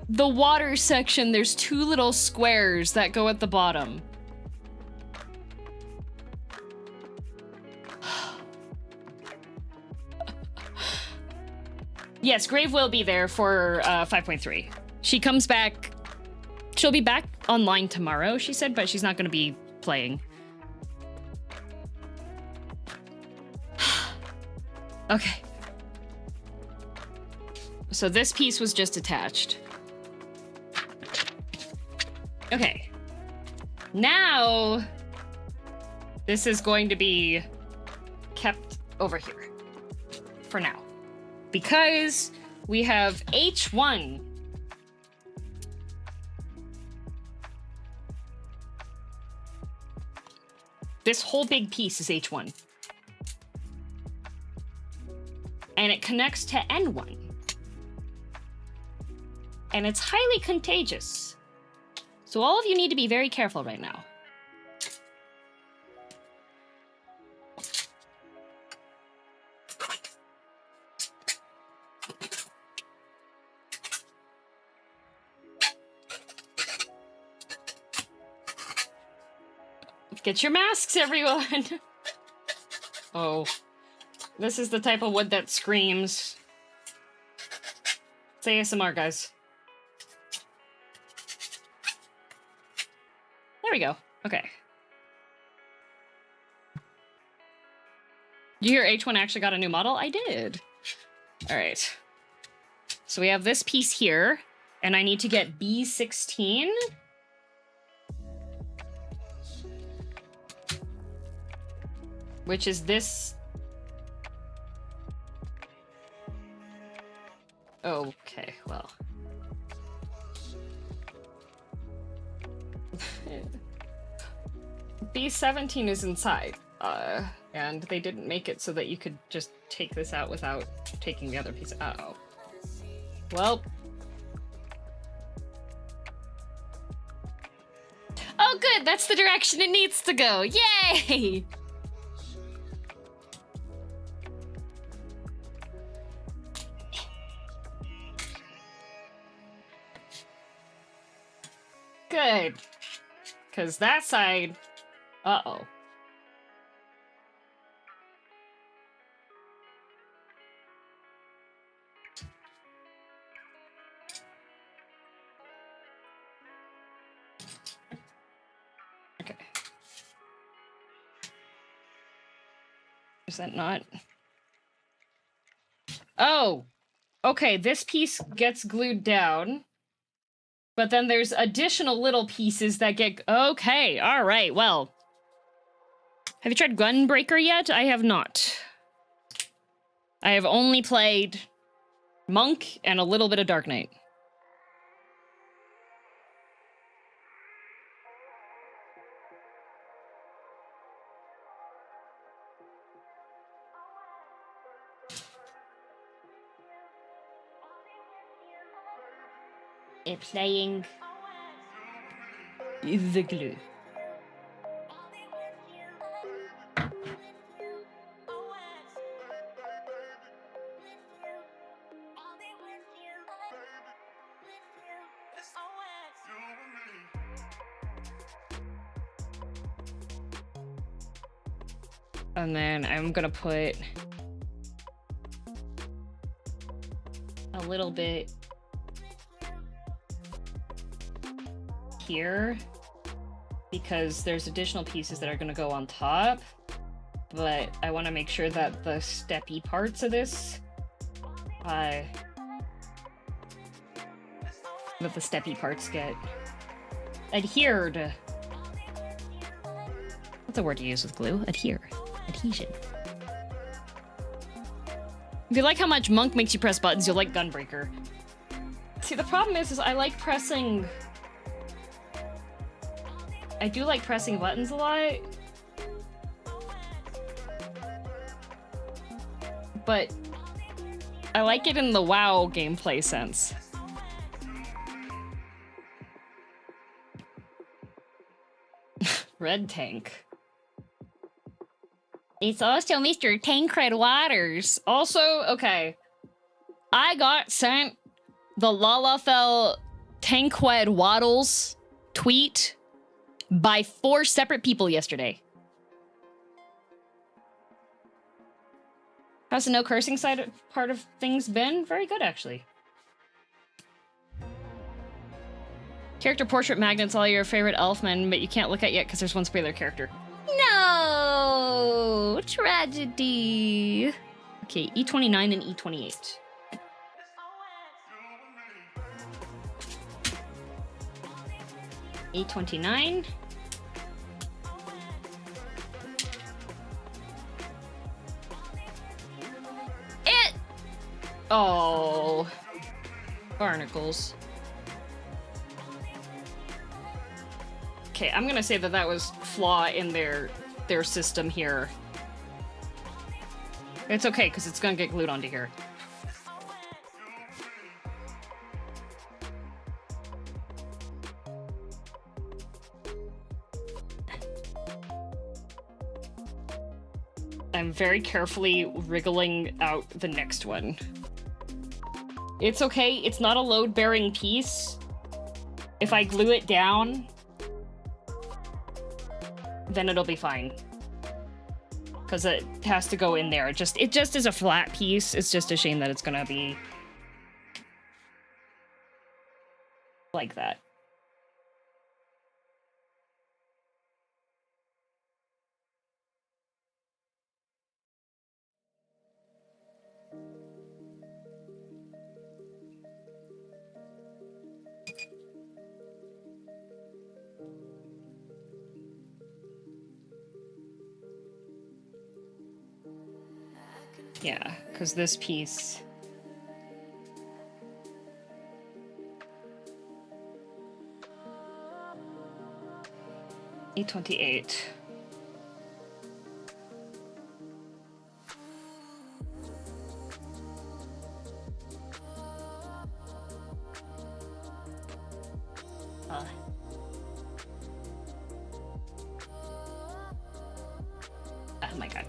the water section. There's two little squares that go at the bottom. Yes, Grave will be there for 5.3. She comes back. She'll be back online tomorrow, she said, but she's not going to be playing. Okay. So this piece was just attached. Okay. Now, this is going to be kept over here for now. Because we have H1. This whole big piece is H1. And it connects to N1. And it's highly contagious. So all of you need to be very careful right now. Get your masks, everyone! Oh. This is the type of wood that screams. It's ASMR, guys. There we go. Okay. You hear H1 actually got a new model? I did. All right. So we have this piece here, and I need to get B16. Which is this. Okay, well. B17 is inside, and they didn't make it so that you could just take this out without taking the other piece. Uh-oh. Well. Oh, good! That's the direction it needs to go! Yay! Good. Because that side... Uh-oh. Okay. Is that not... Oh! Okay, this piece gets glued down. But then there's additional little pieces that get... Okay, alright, well. Have you tried Gunbreaker yet? I have not. I have only played Monk and a little bit of Dark Knight. Playing The glue. And then I'm gonna put a little bit here because there's additional pieces that are going to go on top, but I want to make sure that the steppy parts of this that the steppy parts get adhered. What's a word to use with glue? Adhere. Adhesion. If you like how much Monk makes you press buttons, you'll like Gunbreaker. See, the problem is I like pressing... I do like pressing buttons a lot. But I like it in the WoW gameplay sense. Red Tank. It's also Mr. Tancred Waters. Also, okay. I got sent the Lalafell Tankwed Waddles tweet by 4 separate people yesterday. How's the no cursing side part of things been? Very good, actually. Character portrait magnets, all your favorite elfmen, but you can't look at yet because there's one spoiler character. No! Tragedy. Okay, E29 and E28. E29. Oh. Barnacles. Okay, I'm gonna say that that was flaw in their system here. It's okay, because it's gonna get glued onto here. I'm very carefully wriggling out the next one. It's okay, it's not a load-bearing piece. If I glue it down, then it'll be fine. Because it has to go in there. It just is a flat piece. It's just a shame that it's gonna be like that. Yeah, because this piece... E28. Oh my god.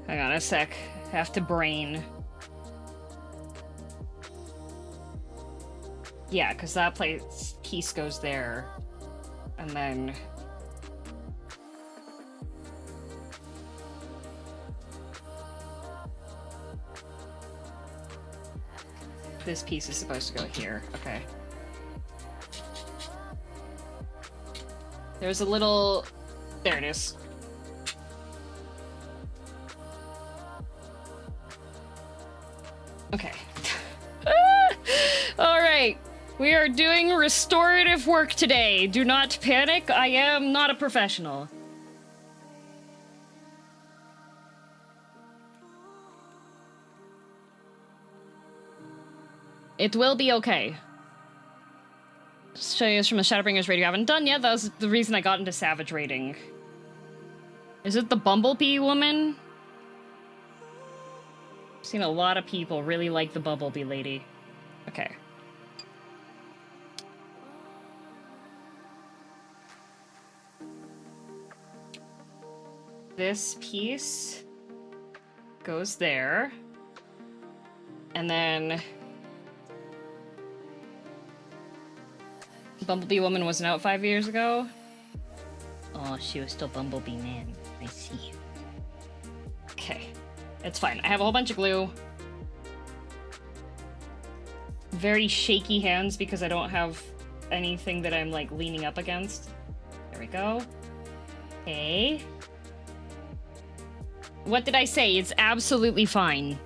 Hang on a sec. Have to brain. Yeah, because that piece goes there. And then... this piece is supposed to go here. Okay. There's a little... there it is. Okay. Alright. We are doing restorative work today. Do not panic. I am not a professional. It will be okay. Show you from a Shadowbringers raid you haven't done yet. That was the reason I got into Savage raiding. Is it the Bumblebee woman? I've seen a lot of people really like the Bumblebee lady. Okay. This piece goes there. And then... Bumblebee woman wasn't out 5 years ago. Oh, she was still Bumblebee man. I see. Okay. It's fine. I have a whole bunch of glue. Very shaky hands because I don't have anything that I'm, like, leaning up against. There we go. Okay. What did I say? It's absolutely fine.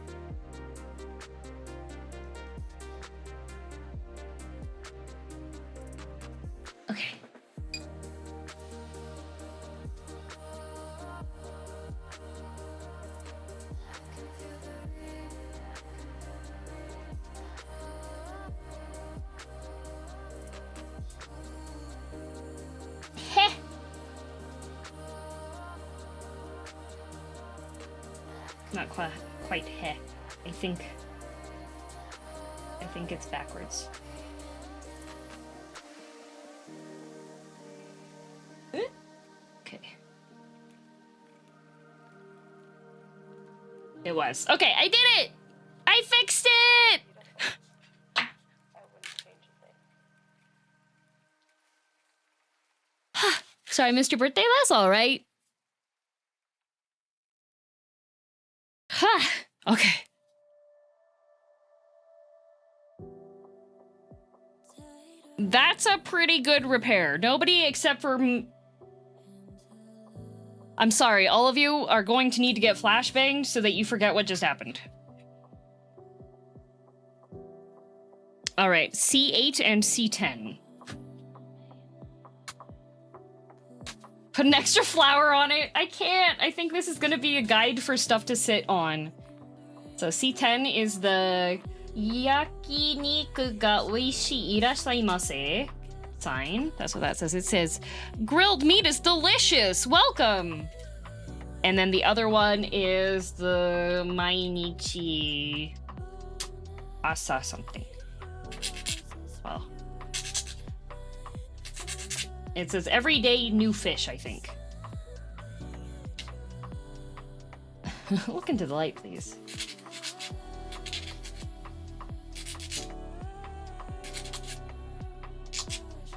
Okay. Heh. Not quite heh. I think it's backwards. Okay. It was. Okay, I did it! I fixed it! Sorry, I missed your birthday. That's all right. Okay. That's a pretty good repair. Nobody except for... I'm sorry, all of you are going to need to get flashbanged so that you forget what just happened. Alright, C8 and C10. Put an extra flower on it. I can't. I think this is going to be a guide for stuff to sit on. So C10 is the yakiniku ga oishii irashaimase sign. That's what that says. It says, grilled meat is delicious. Welcome. And then the other one is the mainichi asa something. Well, it says everyday new fish, I think. Look into the light, please.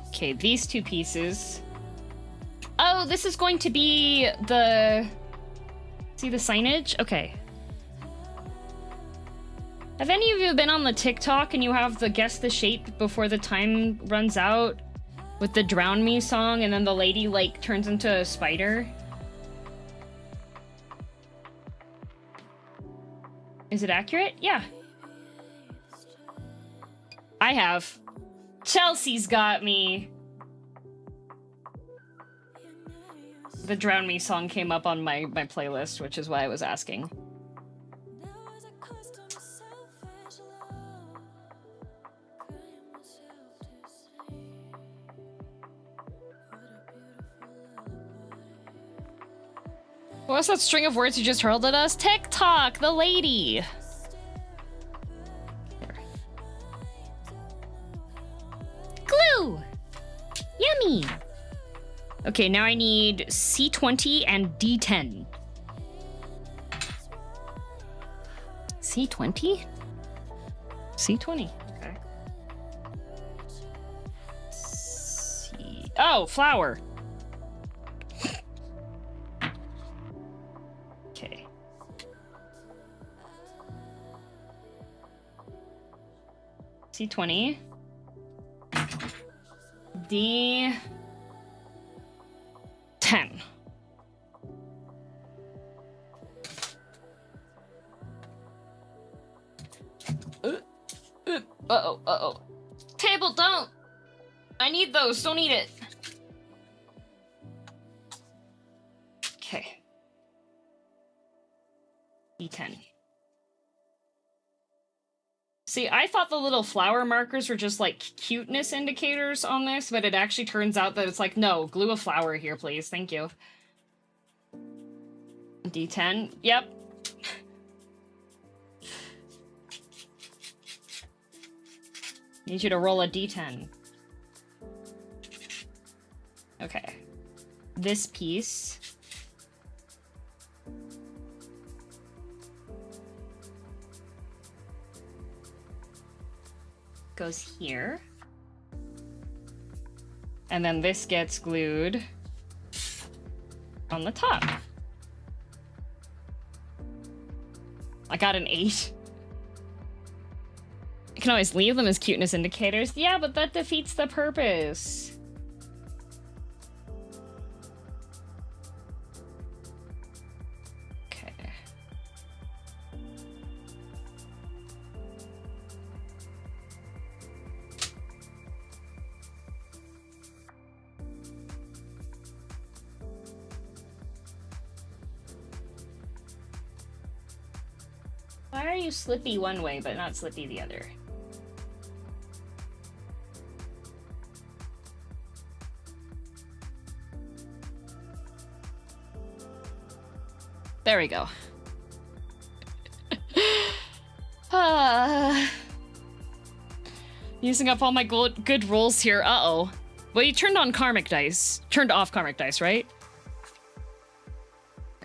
Okay, these two pieces. Oh, this is going to be the... See the signage? Okay. Have any of you been on the TikTok and you have the guess the shape before the time runs out? With the Drown Me song and then the lady, like, turns into a spider? Is it accurate? Yeah. I have. Chelsea's got me. the Drown Me song came up on my playlist, which is why I was asking. What's that string of words you just hurled at us? TikTok, the lady. Glue! Yummy! Okay, now I need C20 and D10. C20? C20, okay. Oh, flower. Okay. C20. D10. Uh-oh, uh-oh. Table, don't! I need those, don't eat it. Okay. D10. See, I thought the little flower markers were just like cuteness indicators on this, but it actually turns out that it's like, no, glue a flower here, please. Thank you. D10. Yep. Need you to roll a D10. Okay. This piece. Goes here. And then this gets glued on the top. I got an 8. I can always leave them as cuteness indicators. Yeah, but that defeats the purpose. Okay. Why are you slippy one way but not slippy the other? There we go. Using up all my good rolls here. Uh-oh. Well, you turned on karmic dice. Turned off karmic dice, right?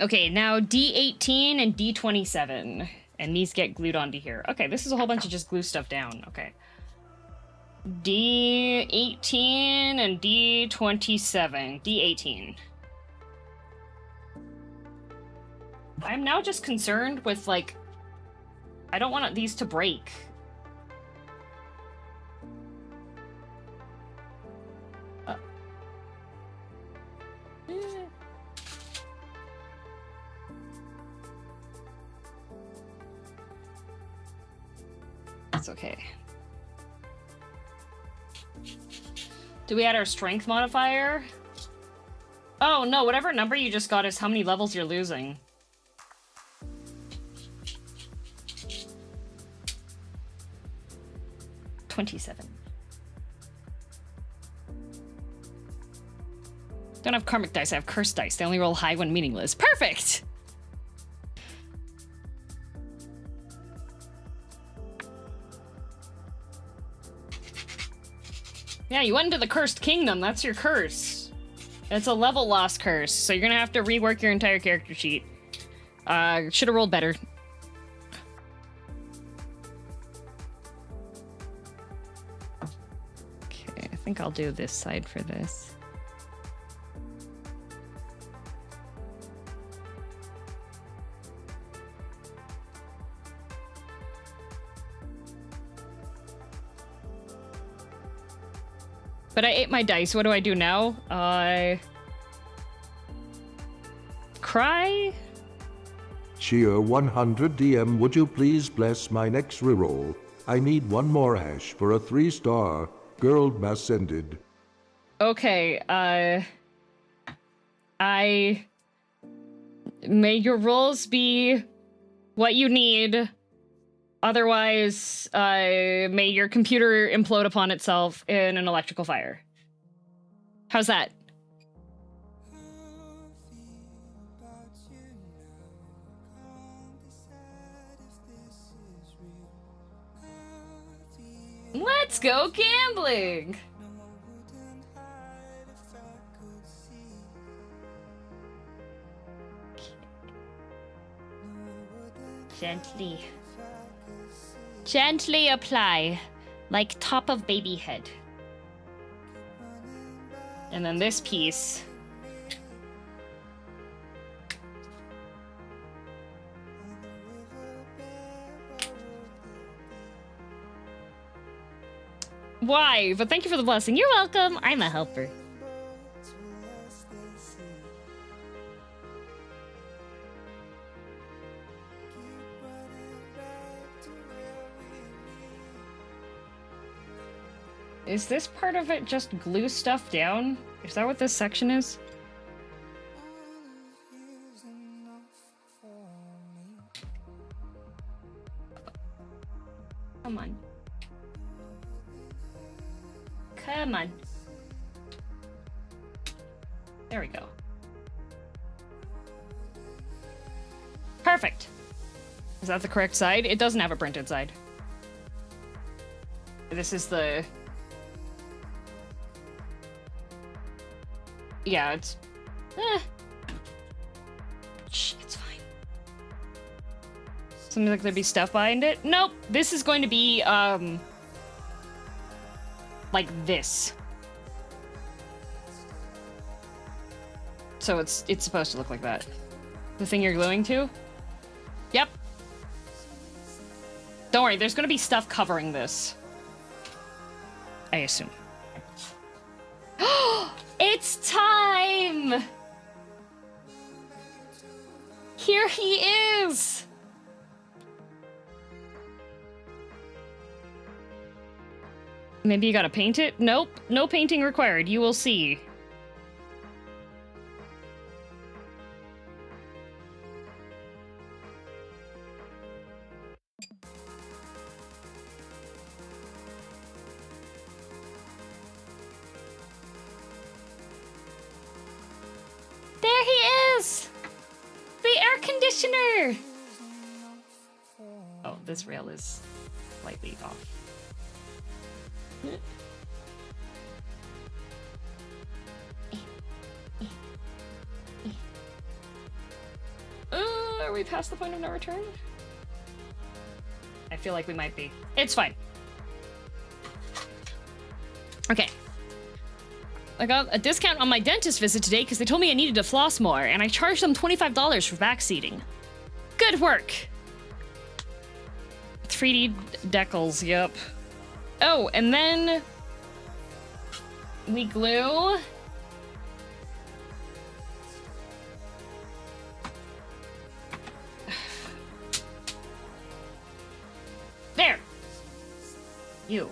Okay, now D18 and D27. And these get glued onto here. Okay, this is a whole bunch of just glue stuff down. Okay. D18 and D27. D18. I'm now just concerned with, like, I don't want these to break. That's okay. Do we add our strength modifier? Oh, no, whatever number you just got is how many levels you're losing. $27. Don't have karmic dice, I have cursed dice. They only roll high when meaningless. Perfect! Yeah, you went into the cursed kingdom. That's your curse. It's a level loss curse, so you're gonna have to rework your entire character sheet. Should have rolled better. Okay, I think I'll do this side for this. But I ate my dice. What do I do now? Cry? Cheer 100 DM, would you please bless my next reroll? I need one more hash for a 3-star girldm ascended. Okay, May your rolls be what you need. Otherwise, may your computer implode upon itself in an electrical fire. How's that? Let's go gambling! Gently. Gently apply, like top of baby head. And then this piece. Why? But thank you for the blessing. You're welcome. I'm a helper. Is this part of it just glue stuff down? Is that what this section is? Come on. Come on. There we go. Perfect. Is that the correct side? It doesn't have a printed side. This is the... Yeah, it's... Shh, it's fine. Something like there'd be stuff behind it? Nope. This is going to be, like this. So it's supposed to look like that. The thing you're gluing to? Yep. Don't worry, there's gonna be stuff covering this. I assume. It's time! Here he is! Maybe you gotta paint it? Nope, no painting required. You will see. There he is! The air conditioner! Oh, this rail is slightly off. Are we past the point of no return? I feel like we might be. It's fine. Okay. I got a discount on my dentist visit today because they told me I needed to floss more, and I charged them $25 for backseating. Good work. 3D decals, yep. Oh, and then we glue there. You.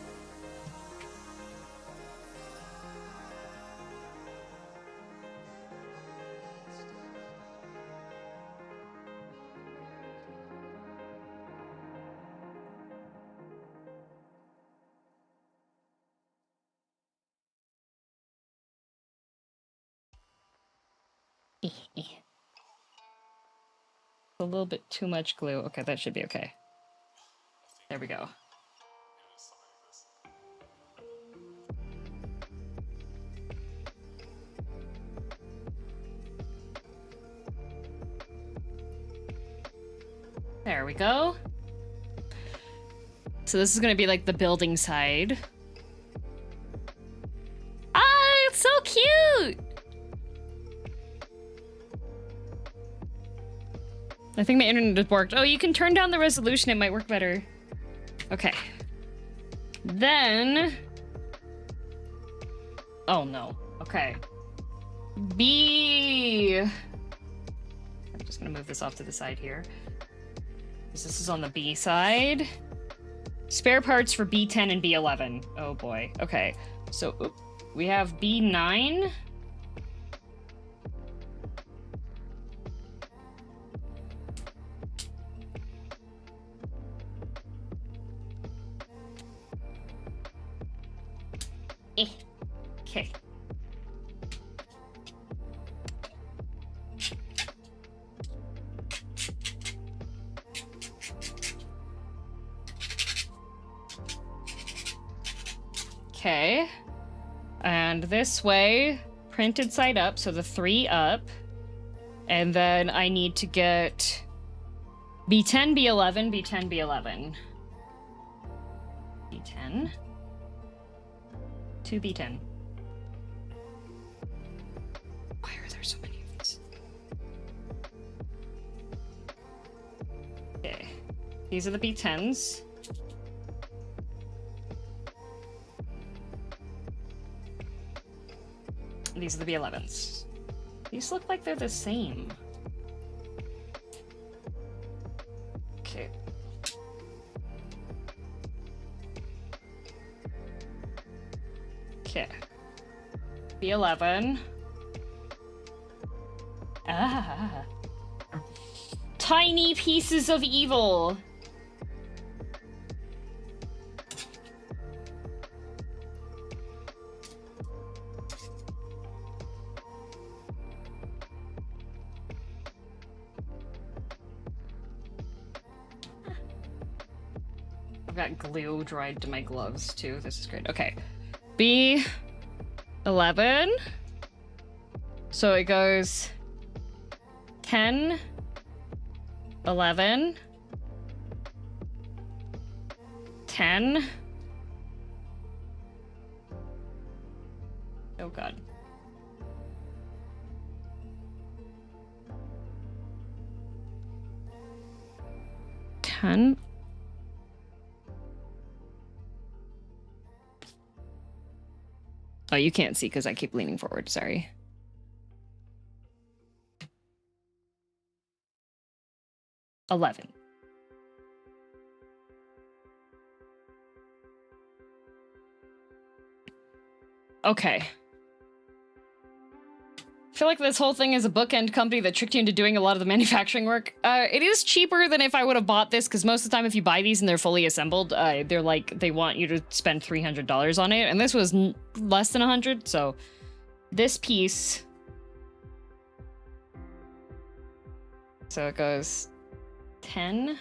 A little bit too much glue. Okay, that should be okay. There we go. There we go. So this is gonna be like the building side. Ah, it's so cute! I think my internet has worked. Oh, you can turn down the resolution. It might work better. Okay. Then... Oh, no. Okay. B... I'm just gonna move this off to the side here. This is on the B side. Spare parts for B10 and B11. Oh, boy. Okay. So, we have B9. Okay. Okay. And this way, printed side up, so the 3 up. And then I need to get B10, B11, B10, B11. B10. 2 B10. Why are there so many of these? Okay. These are the B10s. These are the B11s. These look like they're the same. Okay. Okay. B11. Ah. Tiny pieces of evil. I've got glue dried to my gloves too. This is great. Okay. B11. So it goes 10, 11, 10. Oh god. Ten. Oh, you can't see because I keep leaning forward. Sorry. $11. Okay. I feel like this whole thing is a Bookend company that tricked you into doing a lot of the manufacturing work. It is cheaper than if I would have bought this, because most of the time if you buy these and they're fully assembled, they're like, they want you to spend $300 on it, and this was less than 100, so this piece... So it goes 10...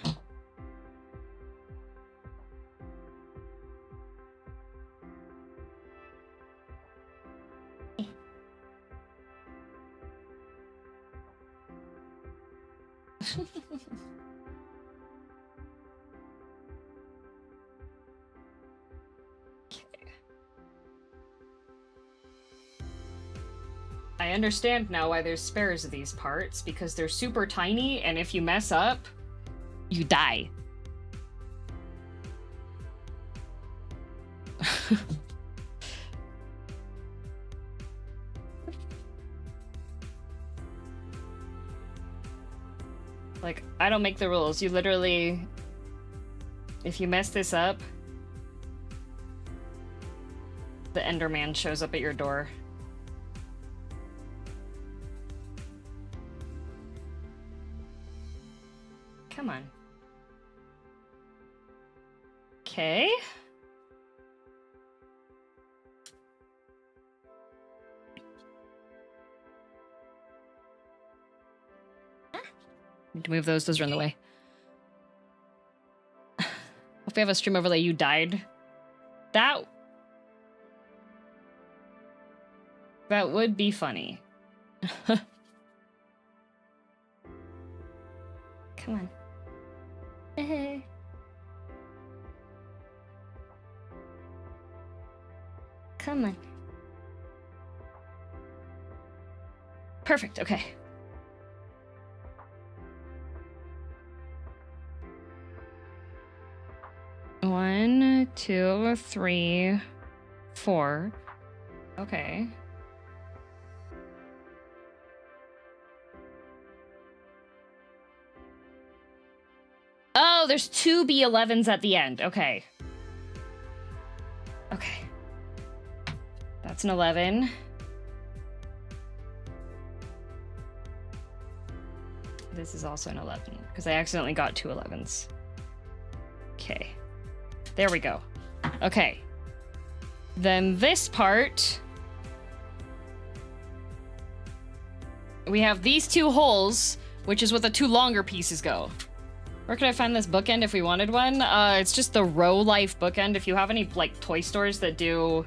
I understand now why there's spares of these parts, because they're super tiny, and if you mess up, you die. Like, I don't make the rules. You literally... If you mess this up, the Enderman shows up at your door. Come on. Okay. Need to move those are in the way. Hope we have a stream overlay. You died. That would be funny. Come on. Hey. Come on. Perfect, okay. One, 2, 3, 4. Okay. Oh, there's 2 B11s at the end. Okay. Okay. That's an 11. This is also an 11, because I accidentally got 2 11s. Okay. There we go. Okay. Then this part we have these two holes, which is what the two longer pieces go. Where could I find this bookend if we wanted one? It's just the Row Life bookend. If you have any, like, toy stores that do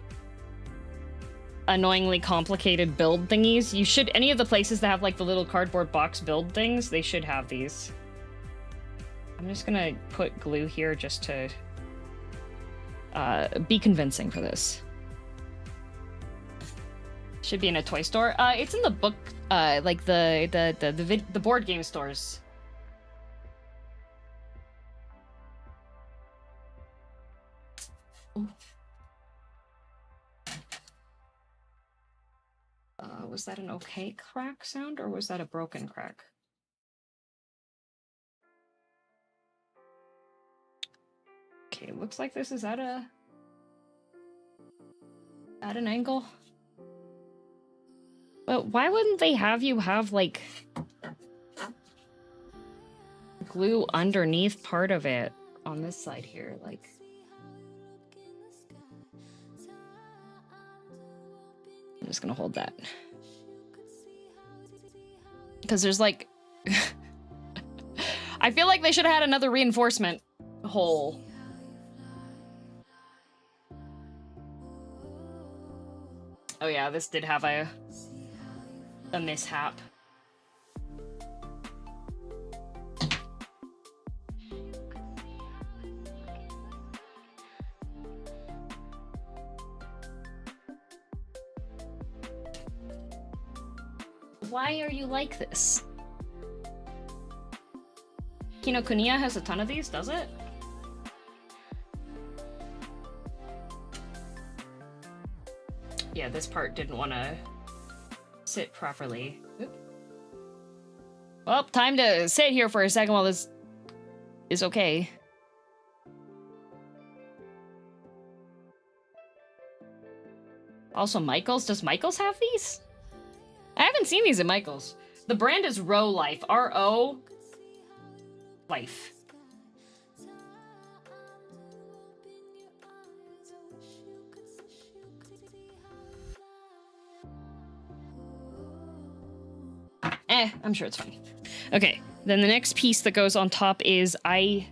annoyingly complicated build thingies, you should, any of the places that have, like, the little cardboard box build things, they should have these. I'm just gonna put glue here just to be convincing for this. Should be in a toy store. It's in the book, like the board game stores. Was that an okay crack sound, or was that a broken crack? Okay, looks like this is at an angle. But why wouldn't they have you have, like, glue underneath part of it on this side here? Like, I'm just gonna hold that. Because there's, like... I feel like they should have had another reinforcement hole. Oh yeah, this did have a mishap. Why are you like this? Kinokuniya has a ton of these, does it? Yeah, this part didn't want to sit properly. Oop. Well, time to sit here for a second while this is okay. Also, Michaels. Does Michaels have these? I haven't seen these at Michaels. The brand is Row Life. R-O Life. I'm sure it's fine. Okay, then the next piece that goes on top is I3.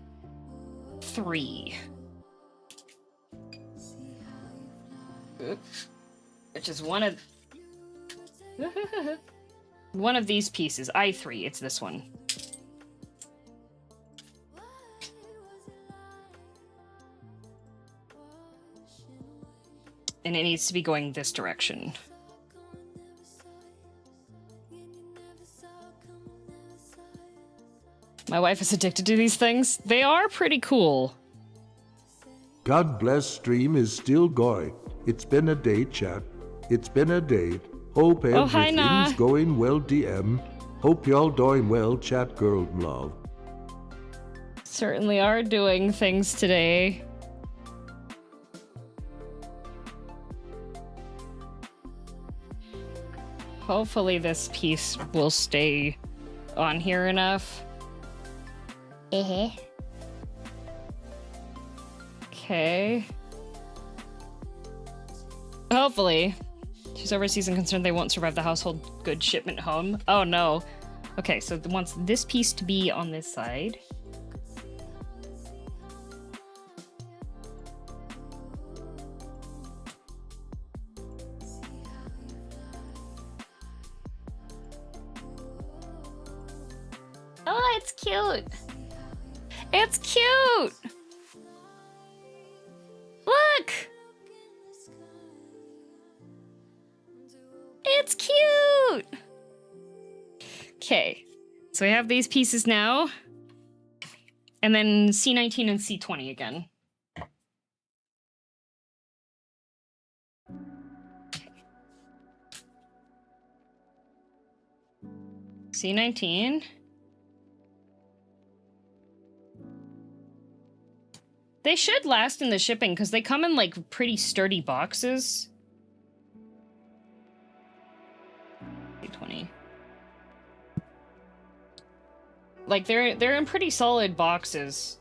Which is one of... one of these pieces. I3, it's this one. And it needs to be going this direction. My wife is addicted to these things. They are pretty cool. God bless stream is still going. It's been a day, chat. It's been a day. Hope everything's going well, DM. Hope y'all doing well, chat girl love. Certainly are doing things today. Hopefully this piece will stay on here enough. Okay. Hopefully. She's overseas and concerned they won't survive the household goods shipment home. Oh no. Okay, so wants this piece to be on this side. Oh, it's cute. It's cute! Look! It's cute! Okay, so we have these pieces now. And then C19 and C20 again. C19. They should last in the shipping because they come in like pretty sturdy boxes. 20. Like they're in pretty solid boxes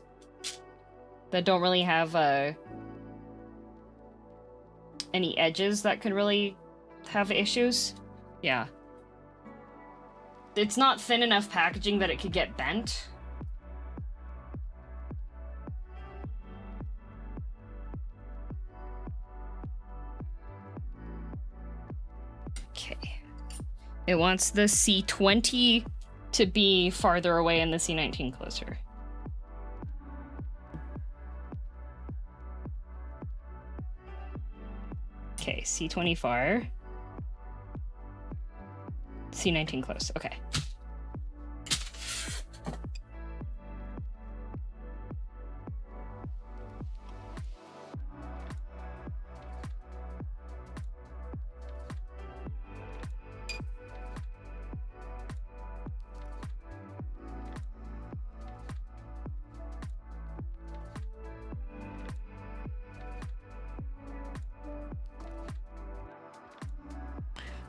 that don't really have any edges that could really have issues. Yeah. it's not thin enough packaging that it could get bent. Okay. It wants the C20 to be farther away and the C19 closer. Okay, C20 far. C19 close. Okay.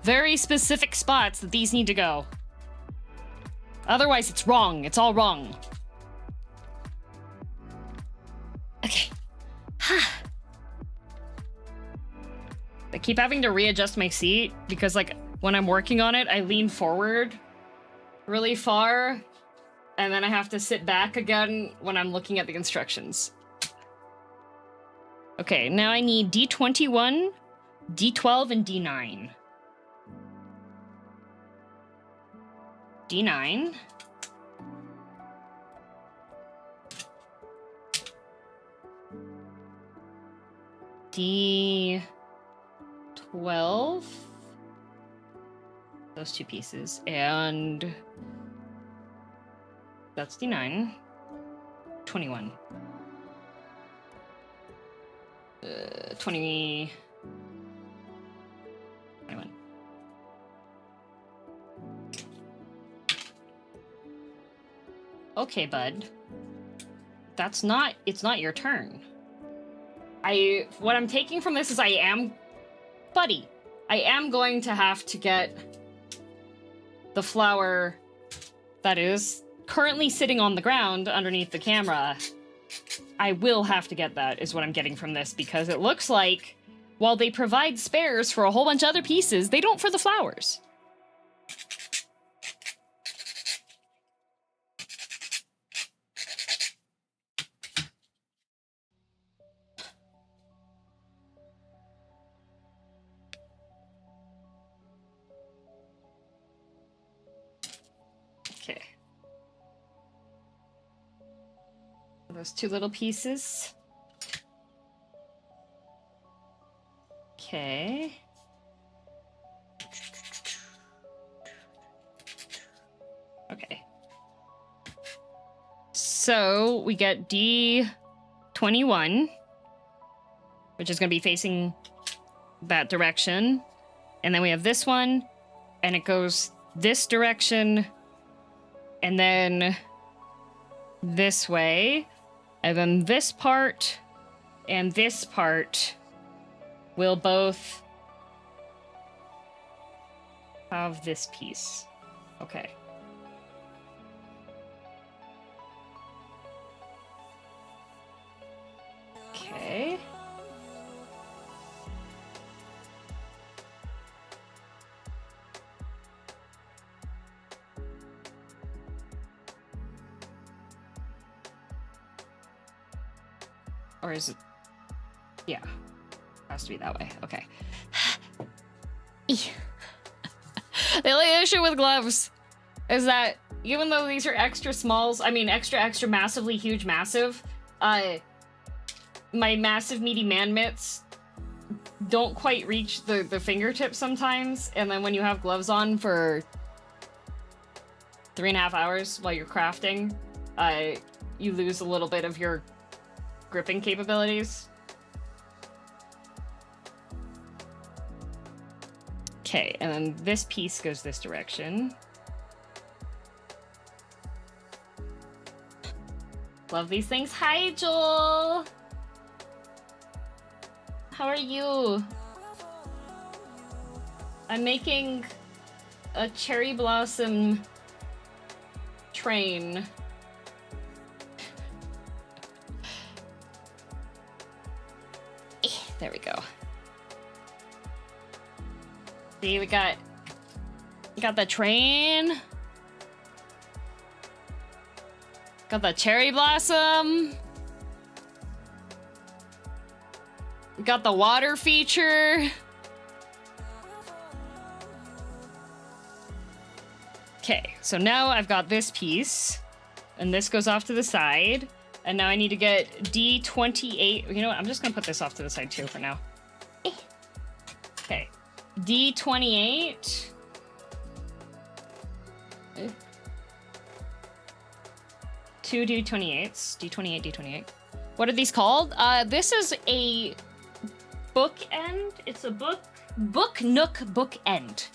Very specific spots that these need to go. Otherwise, it's wrong. It's all wrong. Okay. I keep having to readjust my seat because, like, when I'm working on it, I lean forward really far, and then I have to sit back again when I'm looking at the instructions. Okay, now I need D21, D12, and D9. D9. D12. Those two pieces. And that's D9. 21. 21. Okay, bud. It's not your turn. What I'm taking from this is buddy, I am going to have to get the flower that is currently sitting on the ground underneath the camera. I will have to get that, is what I'm getting from this, because it looks like while they provide spares for a whole bunch of other pieces, they don't for the flowers. Okay. Those two little pieces. Okay. Okay. So we get D21, which is going to be facing that direction. And then we have this one, and it goes this direction, and then this way. And then this part and this part will both have this piece. Okay. Okay. Or is it? Yeah. Has to be that way. Okay. The only issue with gloves is that even though these are extra smalls, I mean extra massively huge massive, my massive meaty man mitts don't quite reach the fingertips sometimes, and then when you have gloves on for 3.5 hours while you're crafting, you lose a little bit of your gripping capabilities. Okay, and then this piece goes this direction. Love these things. Hi, Joel! How are you? I'm making a cherry blossom train. There we go. See, we got the train. Got the cherry blossom. Got the water feature. Okay, so now I've got this piece, and this goes off to the side, and now I need to get D28. You know what? I'm just gonna put this off to the side too for now. Okay, D28. Two D28s. D28, D28. What are these called? This is a bookend. It's a book nook bookend.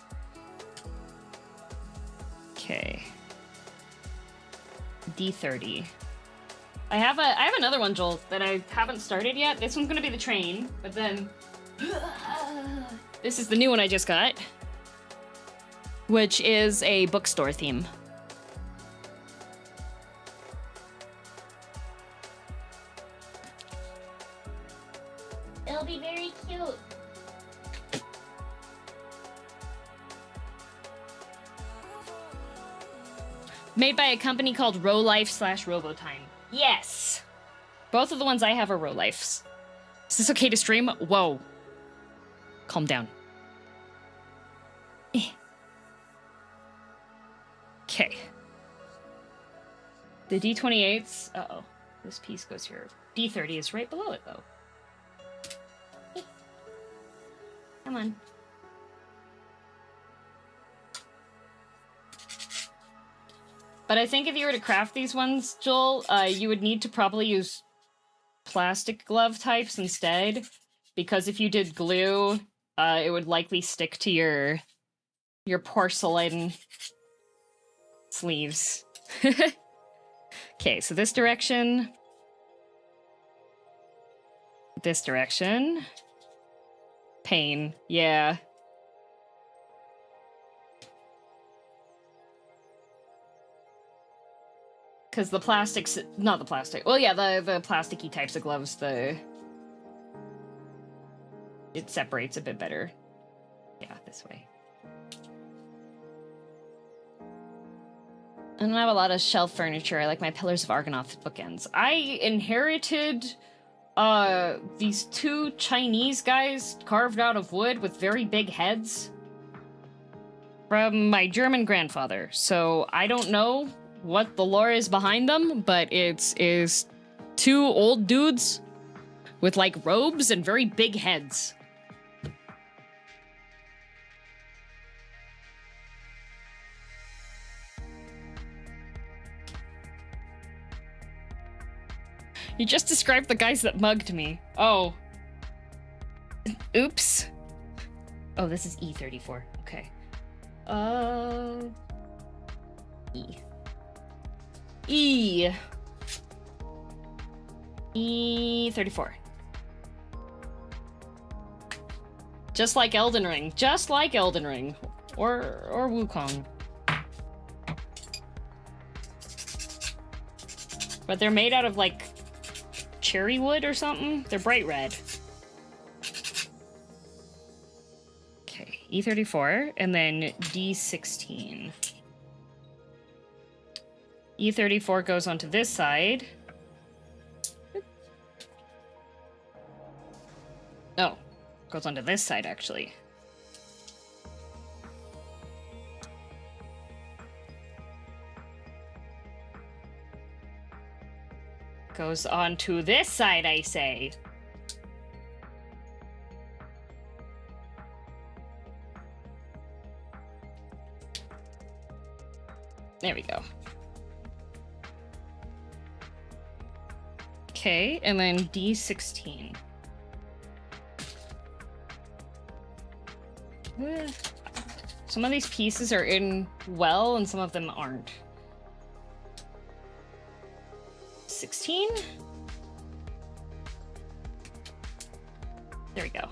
Okay. D30. I have another one, Joel, that I haven't started yet. This one's gonna be the train, but then this is the new one I just got, which is a bookstore theme. It'll be very cute. Made by a company called Rolife/Robotime. Yes! Both of the ones I have are Rolifes. Is this okay to stream? Whoa. Calm down. Okay. The D28s. Uh-oh. This piece goes here. D30 is right below it, though. Come on. But I think if you were to craft these ones, Joel, you would need to probably use plastic glove types instead, because if you did glue, it would likely stick to your porcelain sleeves. Okay, so this direction. This direction. Pain, yeah. Because the plastics, not the plastic, well yeah, the plasticky types of gloves, it separates a bit better. Yeah, this way. I don't have a lot of shelf furniture. I like my Pillars of Argonath bookends. I inherited these two Chinese guys carved out of wood with very big heads from my German grandfather. So I don't know what the lore is behind them, but it is two old dudes with like robes and very big heads. You just described the guys that mugged me. Oh. Oops. Oh, this is E34. Okay. E34. Just like Elden Ring. Just like Elden Ring. Or Wukong. But they're made out of like cherry wood or something. They're bright red. Okay, E34 and then D16. E34 goes onto this side. Oh, goes onto this side actually. Goes onto this side, I say. There we go. Okay, and then D16. Some of these pieces are in well, and some of them aren't. 16? There we go.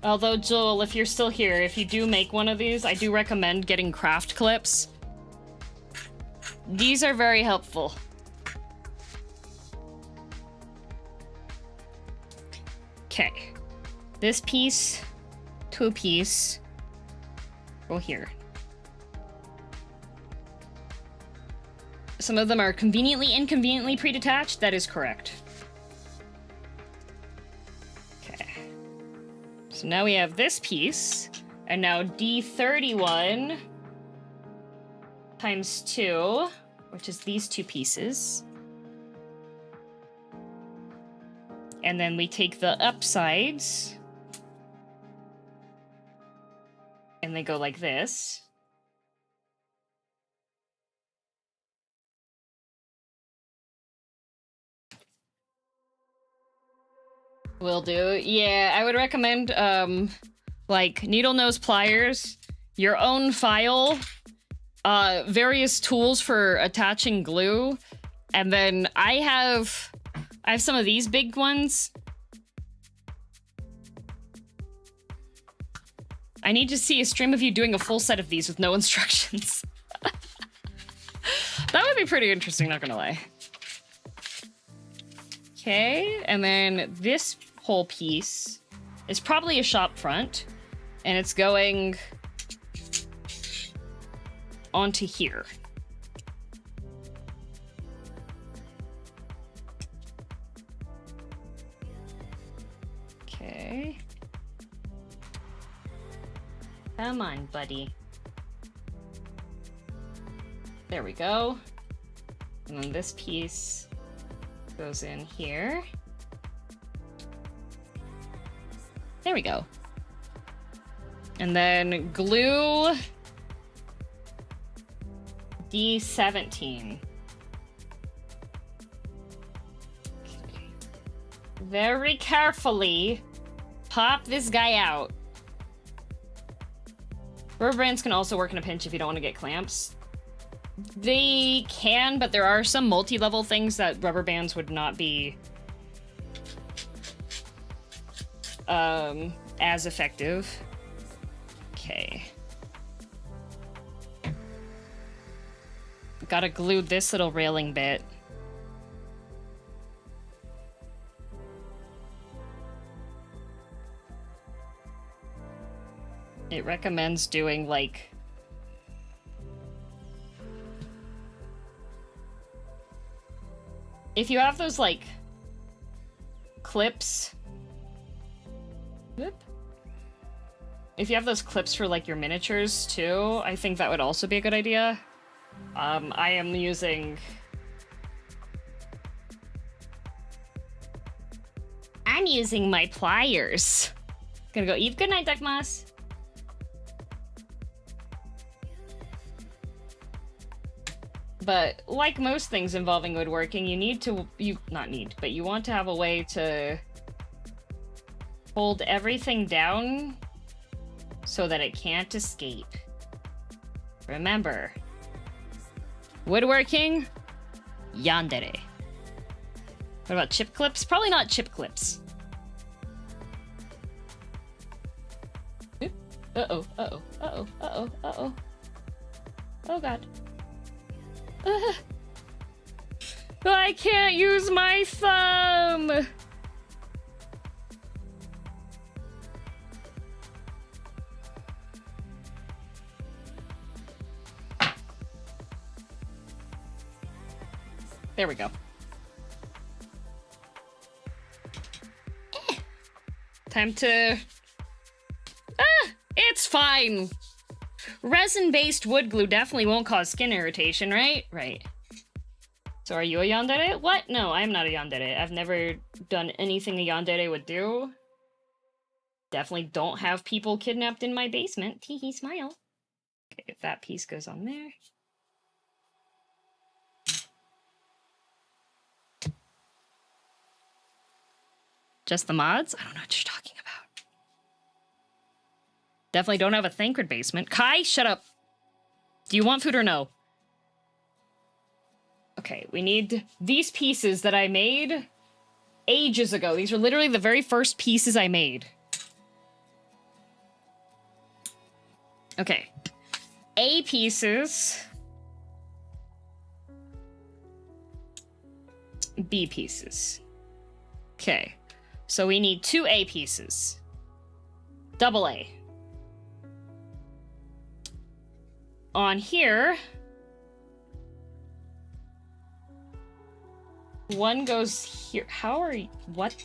Although, Joel, if you're still here, if you do make one of these, I do recommend getting craft clips. These are very helpful. Okay. This piece to a piece. Go here. Some of them are conveniently, inconveniently pre-detached. That is correct. Okay. So now we have this piece, and now D31 times 2, which is these two pieces. And then we take the upsides, and they go like this. Will do. Yeah, I would recommend, like, needle nose pliers, your own file, various tools for attaching glue, and then I have some of these big ones. I need to see a stream of you doing a full set of these with no instructions. That would be pretty interesting, not gonna lie. Okay, and then this whole piece is probably a shop front, and it's going onto here. Okay. Come on, buddy. There we go. And then this piece goes in here. There we go. And then glue D17. Okay. Very carefully pop this guy out. Rubber bands can also work in a pinch if you don't want to get clamps. They can, but there are some multi-level things that rubber bands would not be as effective. Okay. Gotta glue this little railing bit. It recommends doing, like, if you have those, like, clips. Whoop. If you have those clips for, like, your miniatures, too, I think that would also be a good idea. I am using... I'm using my pliers. Gonna go eat. Good night, Duckmoss. But like most things involving woodworking, you need to, you want to have a way to hold everything down so that it can't escape. Remember, woodworking, yandere. What about chip clips? Probably not chip clips. Oop. Uh-oh, uh-oh, uh-oh, uh-oh, uh-oh. Oh god. I can't use my thumb! There we go. Time to... it's fine! Resin-based wood glue definitely won't cause skin irritation, right? Right. So are you a yandere? What? No, I'm not a yandere. I've never done anything a yandere would do. Definitely don't have people kidnapped in my basement. Teehee smile. Okay, if that piece goes on there. Just the mods? I don't know what you're talking about. Definitely don't have a Thancred basement. Kai, shut up. Do you want food or no? Okay, we need these pieces that I made ages ago. These are literally the very first pieces I made. Okay. A pieces. B pieces. Okay. So we need 2 A pieces. Double A. On here, One goes here. How are you? What?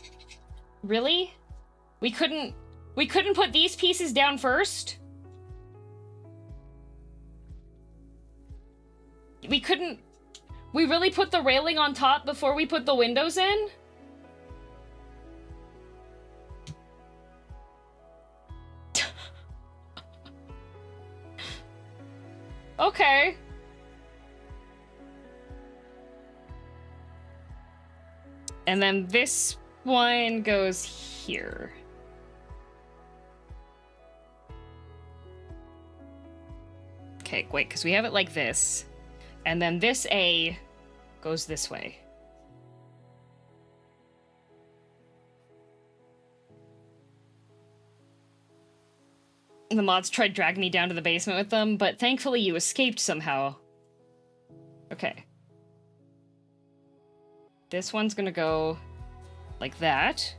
Really? We couldn't put these pieces down first? We really put the railing on top before we put the windows in? Okay. And then this one goes here. Okay, wait, because we have it like this. And then this A goes this way. The mods tried dragging me down to the basement with them, but thankfully you escaped somehow. Okay. This one's gonna go like that.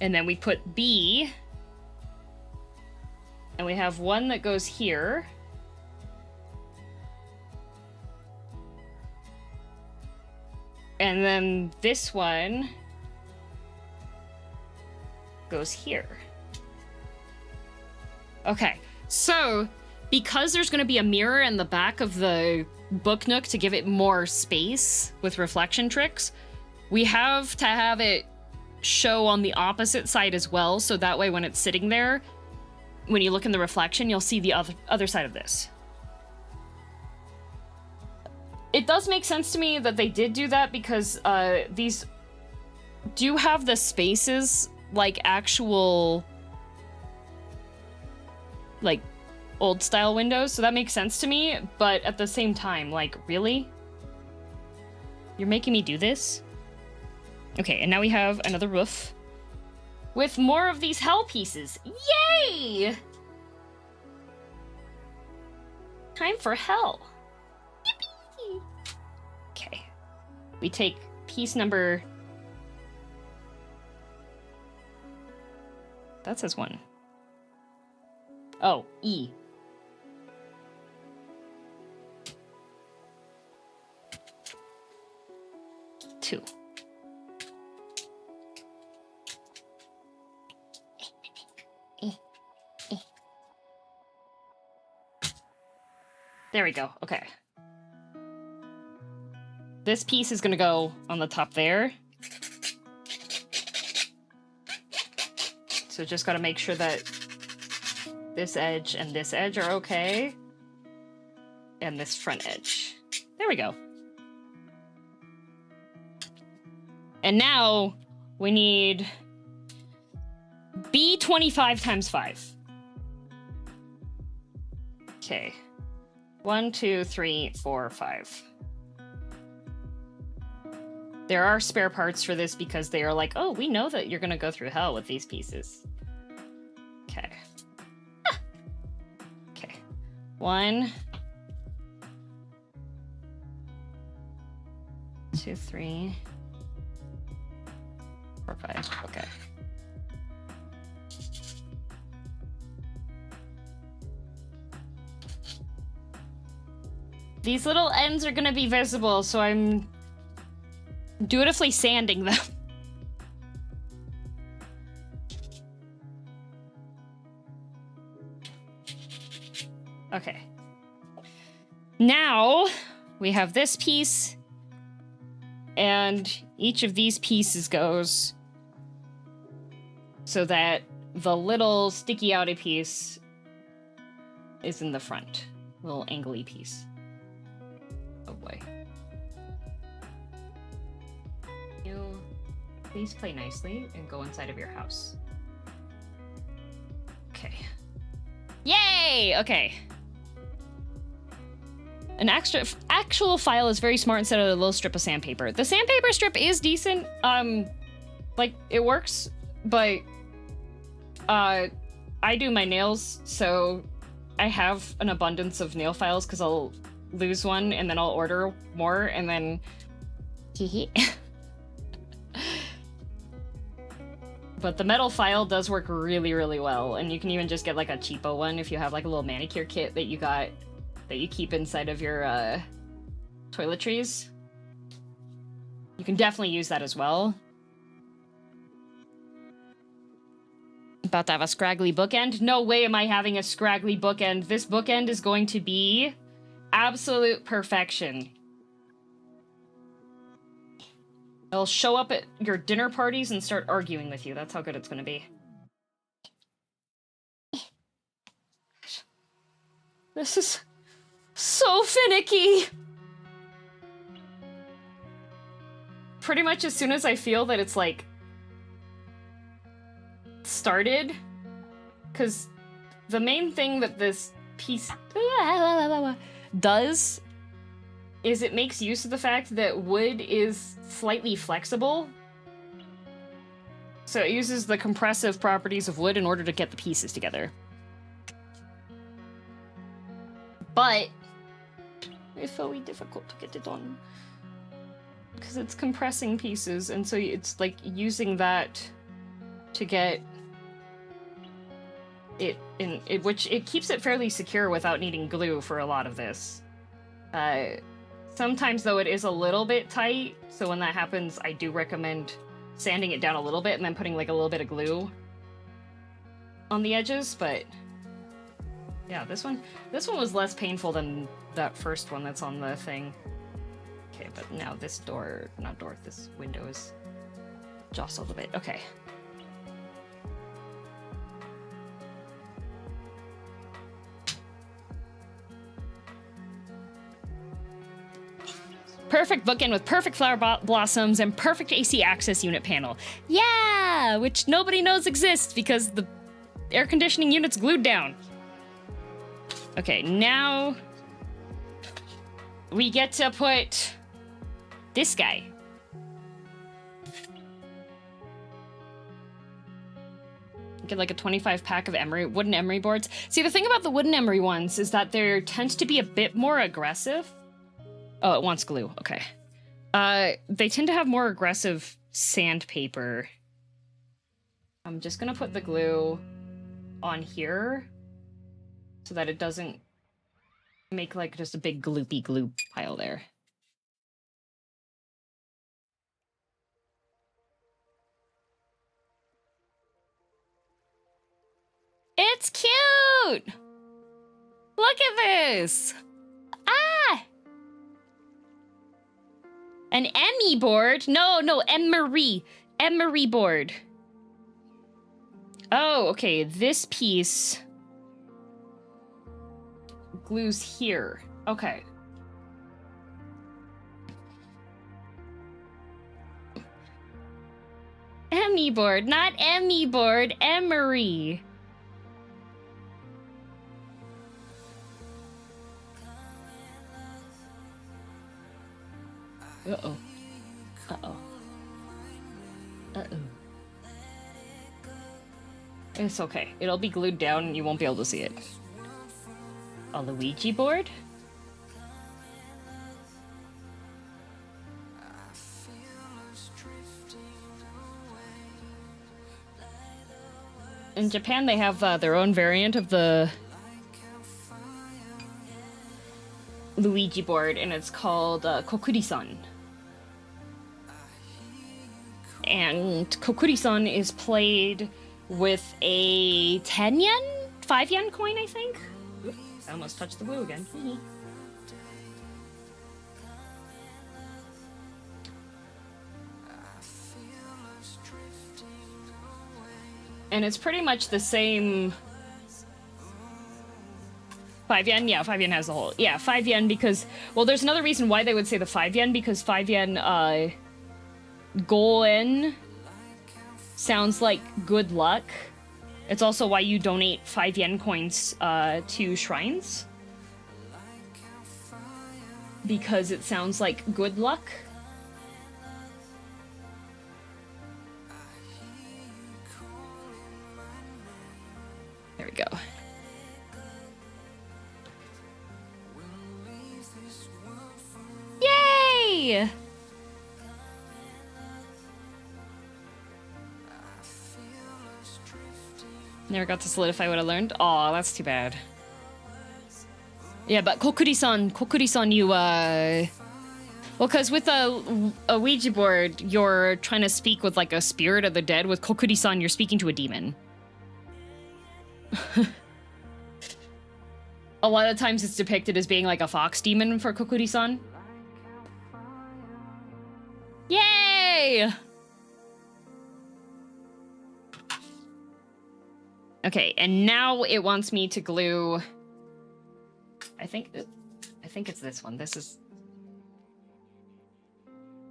And then we put B. And we have one that goes here. And then this one goes here. Okay, so because there's going to be a mirror in the back of the book nook to give it more space with reflection tricks, we have to have it show on the opposite side as well, so that way when it's sitting there, when you look in the reflection, you'll see the other side of this. It does make sense to me that they did do that because these do have the spaces like actual like old style windows, so that makes sense to me, but at the same time, like, really? You're making me do this? Okay, and now we have another roof with more of these hell pieces. Yay! Time for hell. Yippee! Okay. We take piece number... That says 1. Oh, E. Two. There we go. Okay. This piece is gonna go on the top there. So just gotta make sure that this edge and this edge are okay. And this front edge. There we go. And now we need B 25 times 5. Okay. 1, 2, 3, 4, 5. There are spare parts for this because they are like, oh, we know that you're gonna go through hell with these pieces. Okay. Ah. Okay. 1, 2, 3, 4, 5. Okay. These little ends are gonna be visible, so I'm dutifully sanding them. Okay. Now we have this piece, and each of these pieces goes so that the little sticky outy piece is in the front. Little angly piece. Oh boy. You please play nicely and go inside of your house. Okay. Yay! Okay. An actual file is very smart instead of a little strip of sandpaper. The sandpaper strip is decent. Like, it works, but I do my nails, so I have an abundance of nail files because I'll lose one and then I'll order more and then but the metal file does work really, really well, and you can even just get like a cheapo one if you have like a little manicure kit that you keep inside of your toiletries. You can definitely use that as well. About to have a scraggly bookend? No way am I having a scraggly bookend. This bookend is going to be absolute perfection. I'll show up at your dinner parties and start arguing with you. That's how good it's going to be. This is so finicky. Pretty much as soon as I feel that it's like started, because the main thing that this piece does is it makes use of the fact that wood is slightly flexible. So it uses the compressive properties of wood in order to get the pieces together. But it's very difficult to get it on. Because it's compressing pieces, and so it's like using that to get it in it, which it keeps it fairly secure without needing glue for a lot of this. Sometimes though it is a little bit tight, so when that happens I do recommend sanding it down a little bit and then putting like a little bit of glue on the edges. But yeah, this one was less painful than that first one that's on the thing. Okay, but now this this window is jostled a bit. Okay. Perfect bookend with perfect flower blossoms and perfect AC access unit panel. Yeah, which nobody knows exists because the air conditioning unit's glued down. Okay, now we get to put this guy. Get like a 25 pack of wooden emery boards. See, the thing about the wooden emery ones is that there tends to be a bit more aggressive. Oh, it wants glue. Okay. They tend to have more aggressive sandpaper. I'm just gonna put the glue on here so that it doesn't make like just a big gloopy glue pile there. It's cute! Look at this! Ah! An Emmy board? No, emery. Emery board. Oh, okay. This piece glues here. Okay. Emmy board, not Emmy board, emery. Uh-oh. Uh-oh. Uh-oh. It's okay. It'll be glued down and you won't be able to see it. A Luigi board? In Japan, they have their own variant of the Luigi board, and it's called Kokuri-san. And Kokuri-san is played with a 10 yen? 5 yen coin, I think? Oops, I almost touched the blue again. And it's pretty much the same... 5 yen? Yeah, 5 yen has the whole... Yeah, 5 yen because... Well, there's another reason why they would say the 5 yen, because 5 yen, Goen sounds like good luck. It's also why you donate 5 yen coins to shrines. Because it sounds like good luck. There we go. Yay! Never got to solidify what I learned. Aw, that's too bad. Yeah, but Kokuri-san, you, Well, because with a Ouija board, you're trying to speak with like a spirit of the dead. With Kokuri-san, you're speaking to a demon. A lot of times it's depicted as being like a fox demon for Kokuri-san. Yay! Okay, and now it wants me to glue... I think it's this one. This is...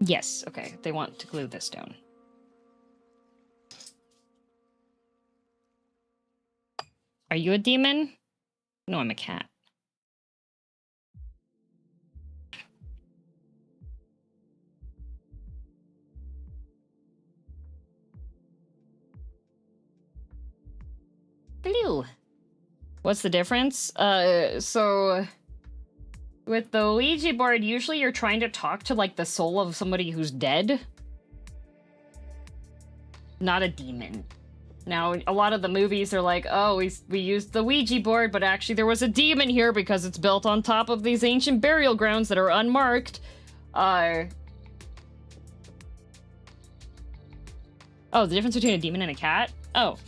Yes, okay. They want to glue this down. Are you a demon? No, I'm a cat. Blue. What's the difference? So with the Ouija board, usually you're trying to talk to like the soul of somebody who's dead. Not a demon. Now, a lot of the movies are like, oh, we used the Ouija board, but actually there was a demon here because it's built on top of these ancient burial grounds that are unmarked. Oh, the difference between a demon and a cat? Oh.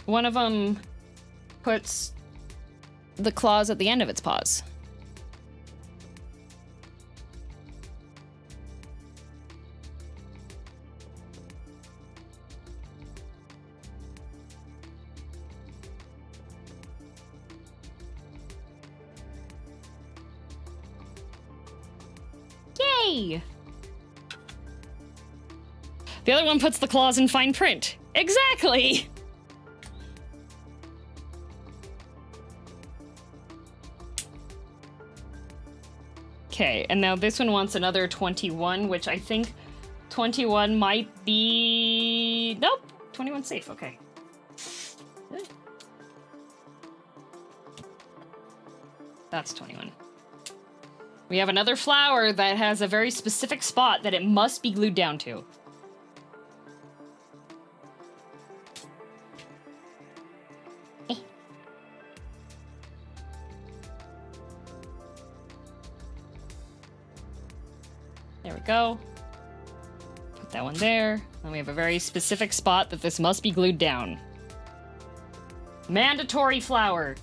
One of them puts the claws at the end of its paws. Yay! The other one puts the claws in fine print. Exactly! Okay, and now this one wants another 21, which I think 21 might be... Nope, 21's safe, okay. That's 21. We have another flower that has a very specific spot that it must be glued down to. There we go. Put that one there. Then we have a very specific spot that this must be glued down. Mandatory flower.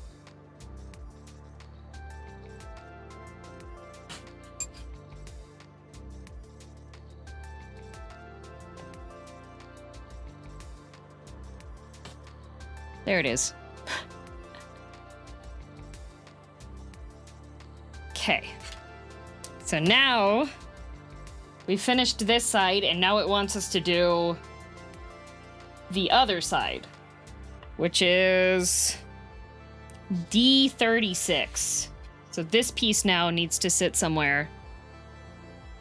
There it is. Okay. So now we finished this side, and now it wants us to do the other side, which is D36. So this piece now needs to sit somewhere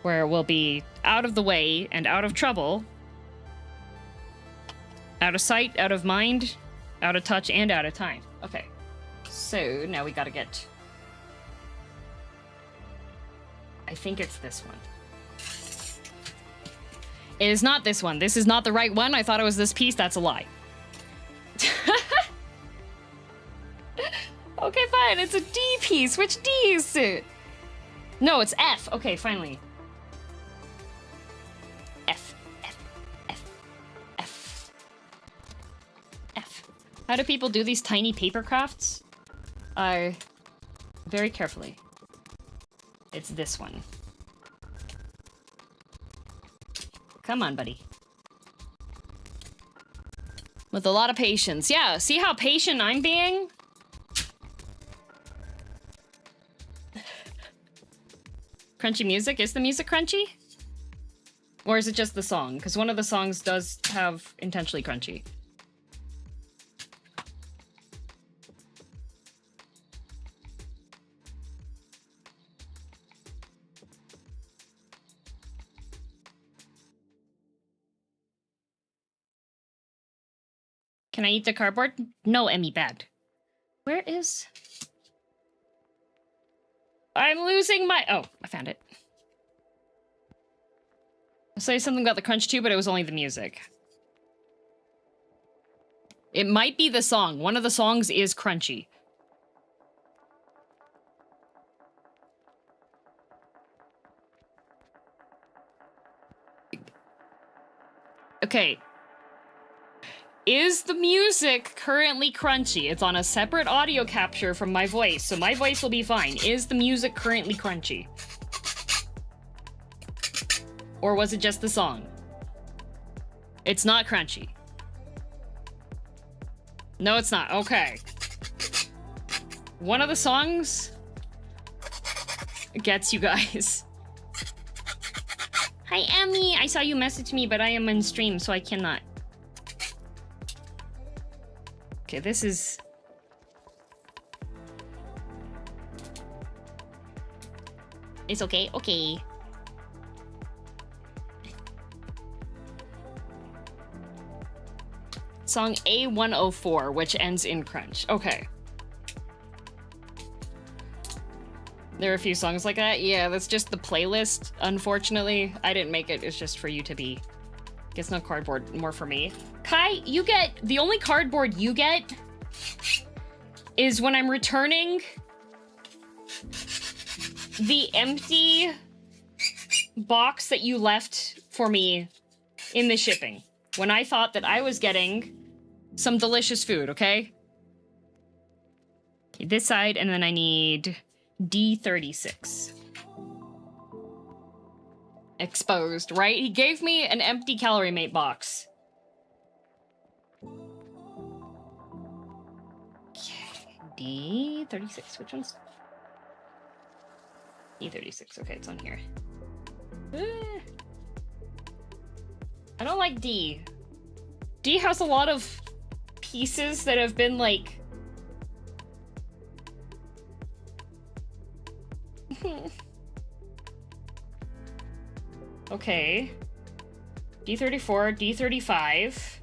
where it will be out of the way and out of trouble. Out of sight, out of mind, out of touch, and out of time. Okay. So now we gotta get... I think it's this one. It is not this one. This is not the right one. I thought it was this piece. That's a lie. Okay, fine. It's a D piece. Which D is it? No, it's F. Okay, finally. F. F. F. F. F. How do people do these tiny paper crafts? Very carefully. It's this one. Come on, buddy. With a lot of patience. Yeah, see how patient I'm being? Crunchy music? Is the music crunchy? Or is it just the song? Because one of the songs does have intentionally crunchy. Can I eat the cardboard? No, Emmy, bad. Where is... I'm losing my... Oh, I found it. I'll say something about the crunch too, but it was only the music. It might be the song. One of the songs is crunchy. Okay. Is the music currently crunchy? It's on a separate audio capture from my voice, so my voice will be fine. Is the music currently crunchy? Or was it just the song? It's not crunchy. No, it's not. Okay. One of the songs gets you guys. Hi, Emmy. I saw you message me, but I am in stream, so I cannot. Okay, this is... It's okay. Okay. Song A104, which ends in crunch. Okay. There are a few songs like that. Yeah, that's just the playlist, unfortunately. I didn't make it. It's just for you to be... Guess no cardboard, more for me. Kai, you get... The only cardboard you get is when I'm returning the empty box that you left for me in the shipping. When I thought that I was getting some delicious food, okay? Okay, this side, and then I need D36. Exposed, right? He gave me an empty Calorie Mate box. Okay, D36, which one's... D36, okay, it's on here. I don't like D. D has a lot of pieces that have been, like... Okay. D34, D35.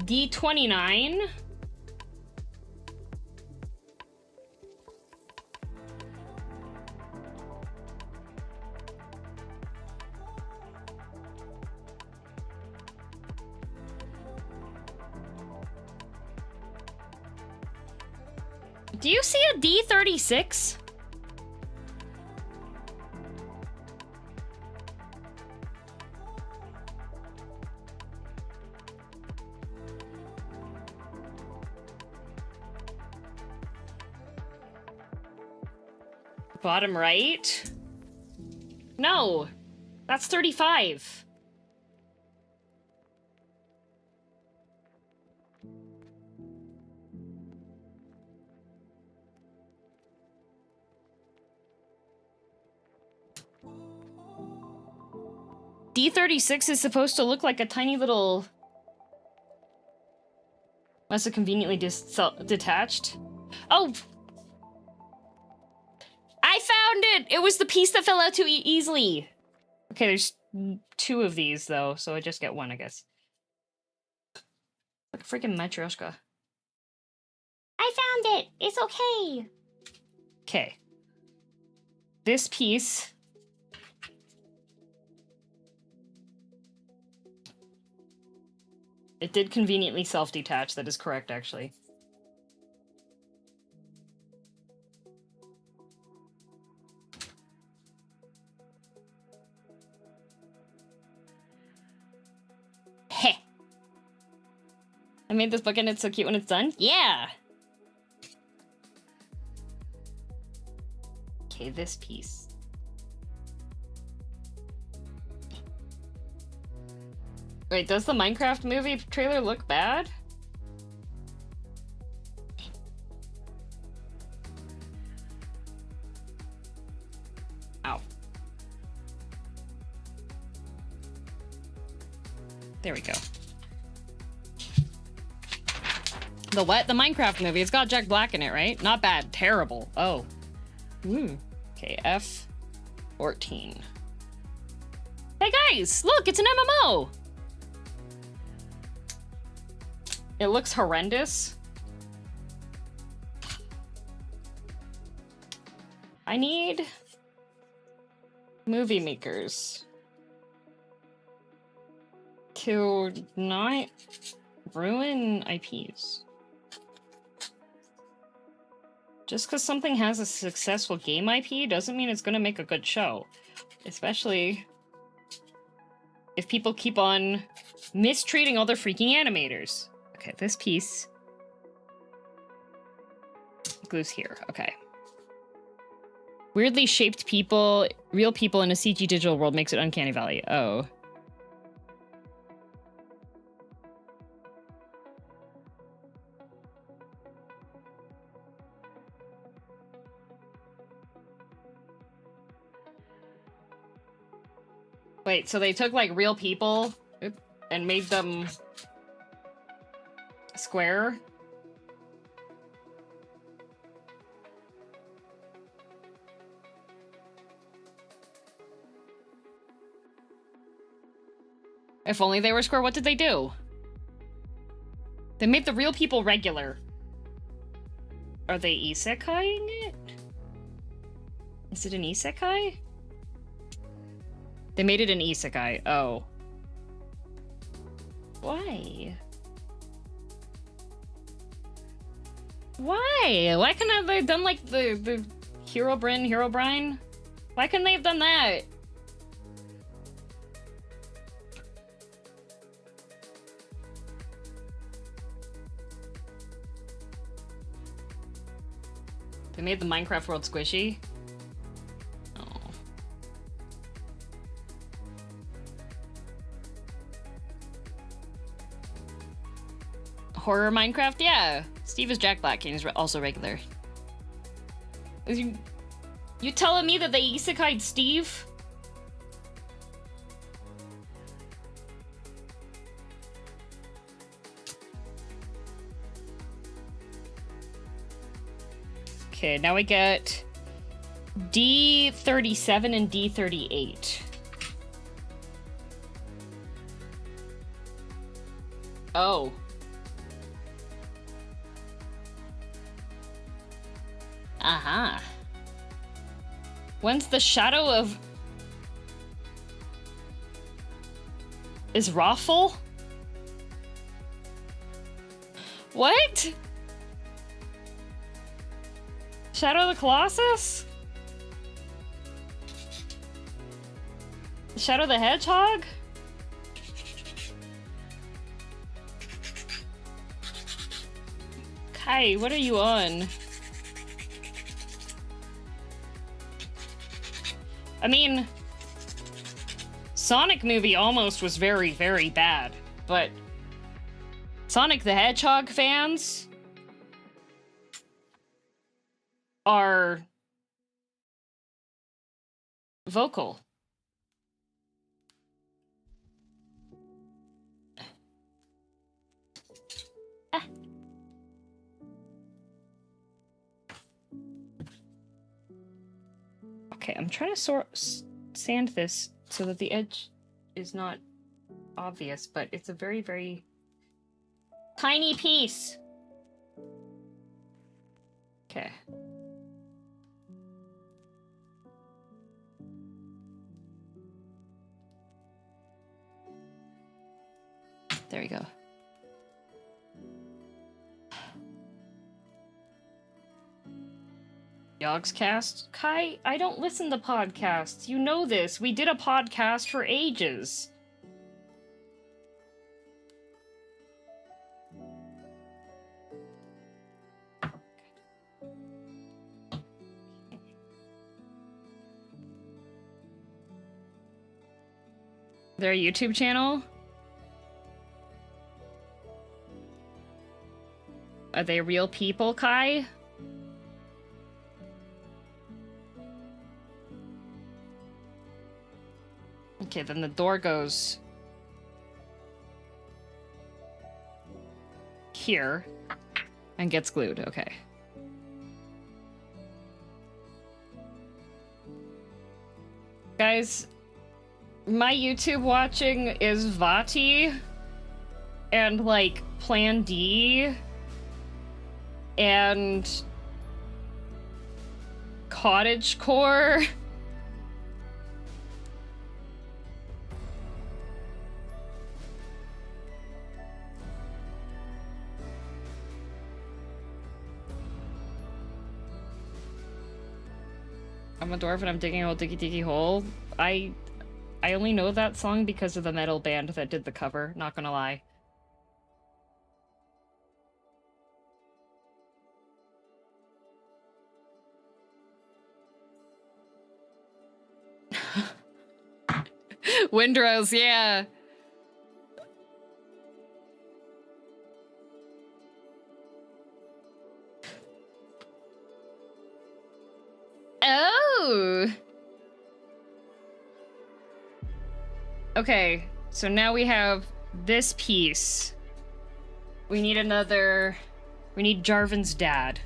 D29. Do you see a D36? Bottom right? No, that's 35. D36 is supposed to look like a tiny little... Must have conveniently detached. Oh! I found it! It was the piece that fell out too easily. Okay, there's 2 of these, though, so I just get 1, I guess. Like a freaking Matryoshka. I found it. It's okay. Okay. This piece... It did conveniently self-detach, that is correct, actually. Heh! I made this book and it's so cute when it's done? Yeah! Okay, this piece. Wait, does the Minecraft movie trailer look bad? Ow. There we go. The what? The Minecraft movie. It's got Jack Black in it, right? Not bad. Terrible. Oh. Okay, F14. Hey guys, look, it's an MMO! It looks horrendous. I need movie makers to not ruin IPs. Just because something has a successful game IP doesn't mean it's going to make a good show. Especially if people keep on mistreating other freaking animators. Okay, this piece glues here. Okay. Weirdly shaped people, real people in a CG digital world makes it uncanny valley. Oh. Wait, so they took like real people and made them square? If only they were square, what did they do? They made the real people regular. Are they isekaiing it? Is it an isekai? They made it an isekai. Oh. Why? Why? Why couldn't they have done like the Herobrine? Why couldn't they have done that? They made the Minecraft world squishy. Oh. Horror Minecraft? Yeah. Steve is Jack Black and he's also regular. You telling me that they isekai'd Steve? Okay, now we get D37 and D38. Oh. Uh-huh. When's the shadow of... Is Raffle? What? Shadow of the Colossus? Shadow the Hedgehog? Kai, what are you on? I mean, Sonic movie almost was very, very bad, but Sonic the Hedgehog fans are vocal. Ah. Okay, I'm trying to sand this so that the edge is not obvious, but it's a very, very tiny piece. Okay. There we go. Yogscast? Kai, I don't listen to podcasts. You know this. We did a podcast for ages. Their YouTube channel? Are they real people, Kai? Okay, then the door goes here and gets glued. Okay. Guys, my YouTube watching is Vati and like Plan D and Cottagecore. I'm a dwarf and I'm digging a hole, diggy diggy hole. I only know that song because of the metal band that did the cover, not gonna lie. Windrose, yeah. Oh! Okay, so now we have this piece. We need another... We need Jarvan's dad.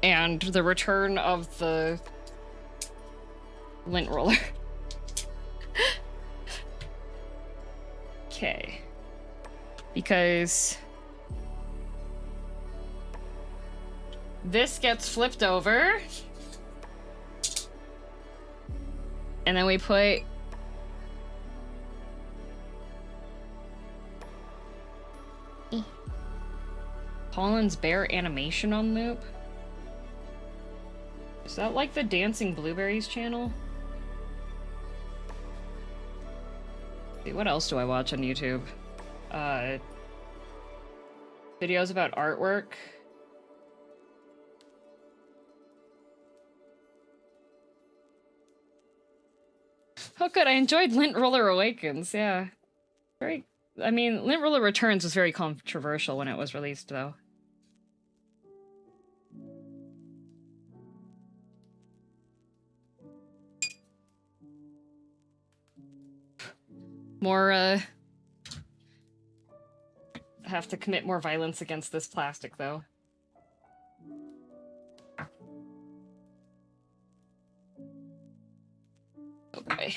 And the return of the lint roller. Okay. Because this gets flipped over. And then we put Colin's bear animation on loop. Is that like the Dancing Blueberries channel? See, what else do I watch on YouTube? Videos about artwork. Oh good, I enjoyed Lint Roller Awakens, yeah. I mean, Lint Roller Returns was very controversial when it was released, though. More, have to commit more violence against this plastic, though. Okay.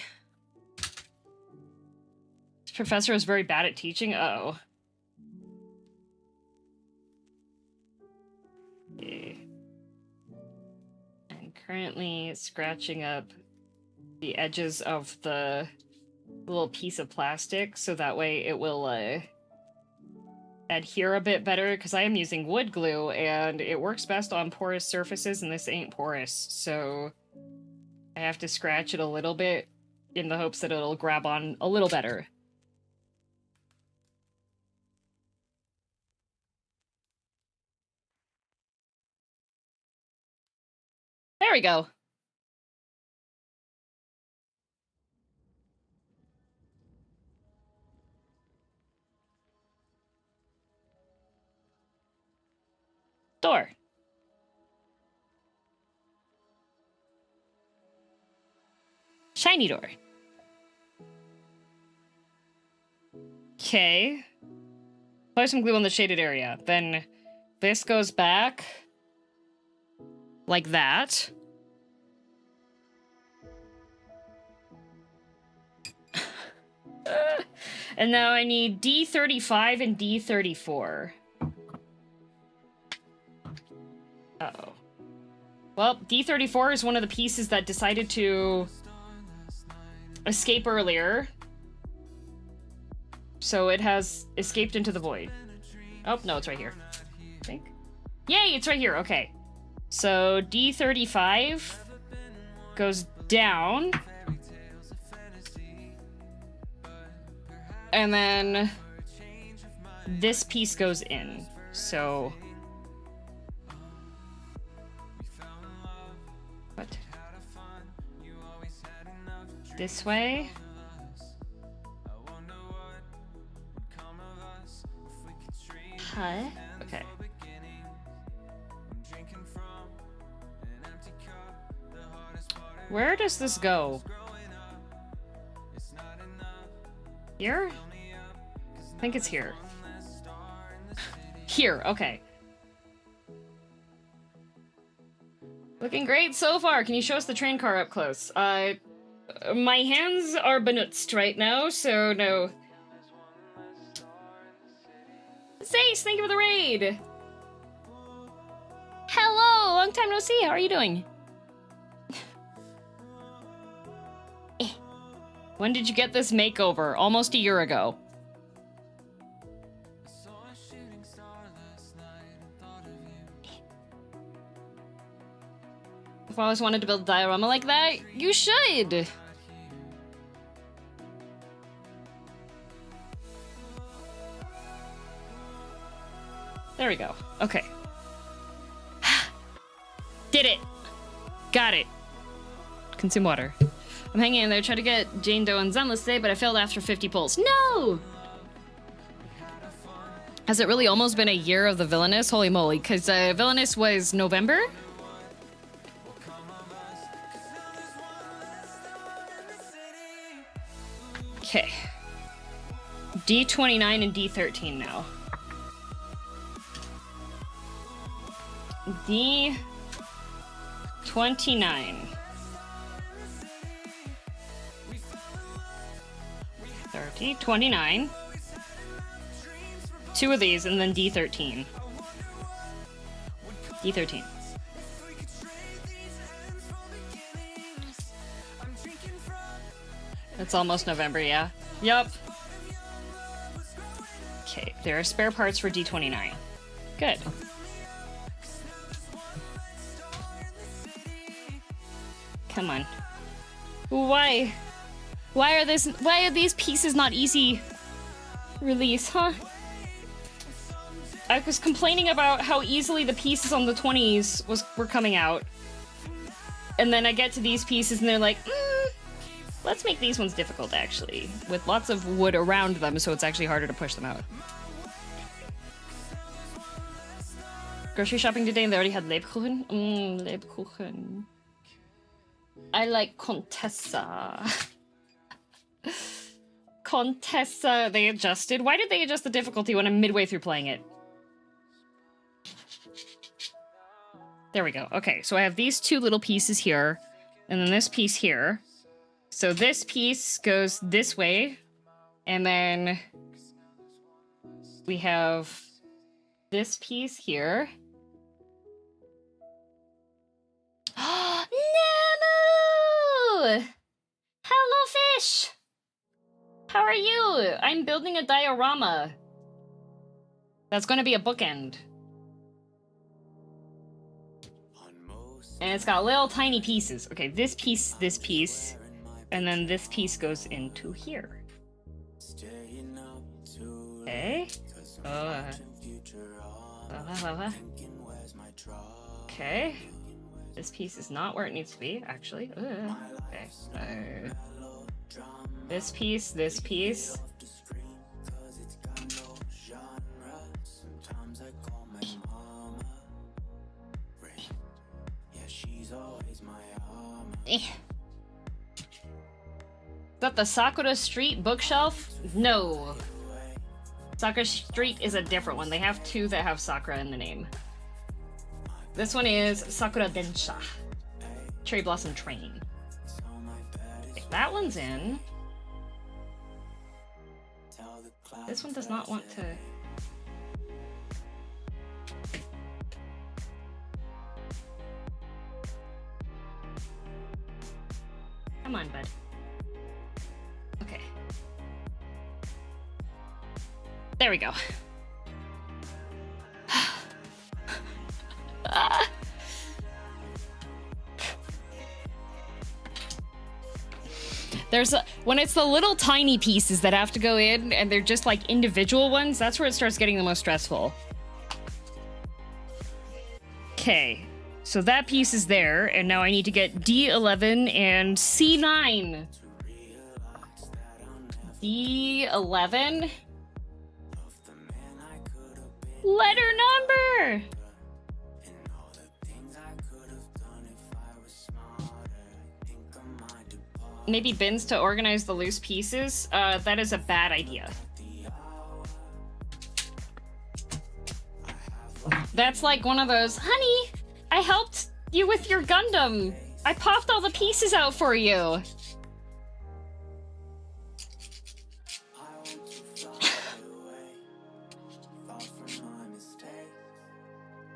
This professor is very bad at teaching? Uh-oh. Okay. I'm currently scratching up the edges of the little piece of plastic so that way it will adhere a bit better, because I am using wood glue and it works best on porous surfaces and this ain't porous, so I have to scratch it a little bit in the hopes that it'll grab on a little better. There we go. Door. Shiny door. Okay. Apply some glue on the shaded area. Then this goes back like that. And now I need D35 and D34. Uh-oh. Well, D34 is one of the pieces that decided to escape earlier. So it has escaped into the void. Oh, no, it's right here. I think. Yay, it's right here. Okay. So D35 goes down. And then this piece goes in. So... What? This way? Huh? Okay. Where does this go? Here? I think it's here. Here, okay. Looking great so far. Can you show us the train car up close? My hands are benutzed right now, so no. Zace, thank you for the raid! Hello, long time no see. How are you doing? When did you get this makeover? Almost a year ago. I've always wanted to build a diorama like that. You should! There we go. Okay. Did it! Got it. Consume water. I'm hanging in there, trying to get Jane Doe and Zenless today, but I failed after 50 pulls. No! Has it really almost been a year of the Villainous? Holy moly, because Villainous was November? Okay. D29 and D13 now. D29. 30, 29. 2 of these, and then D13. D13. It's almost November, yeah. Yup. Okay, there are spare parts for D29. Good. Come on. Why? Why are these pieces not easy release, huh? I was complaining about how easily the pieces on the 20s were coming out. And then I get to these pieces and they're like, let's make these ones difficult, actually. With lots of wood around them, so it's actually harder to push them out. Grocery shopping today and they already had Lebkuchen? Lebkuchen. I like Contessa. Contessa, they adjusted. Why did they adjust the difficulty when I'm midway through playing it? There we go. Okay, so I have these 2 little pieces here, and then this piece here. So this piece goes this way, and then we have this piece here. Nemo! Hello, fish! How are you? I'm building a diorama. That's going to be a bookend. And it's got little tiny pieces. Okay, this piece, and then this piece goes into here. Okay. Okay. This piece is not where it needs to be, actually. Okay. This piece. Is that the Sakura Street bookshelf? No. Sakura Street is a different one. They have 2 that have Sakura in the name. This one is Sakura Densha. Cherry Blossom Train. If that one's in. This one does not want to. Come on, bud. Okay. There we go. When it's the little tiny pieces that have to go in and they're just like individual ones, that's where it starts getting the most stressful. Okay. So that piece is there, and now I need to get D11 and C9. D11. Letter number! Maybe bins to organize the loose pieces? That is a bad idea. That's like one of those, honey, I helped you with your Gundam. I popped all the pieces out for you.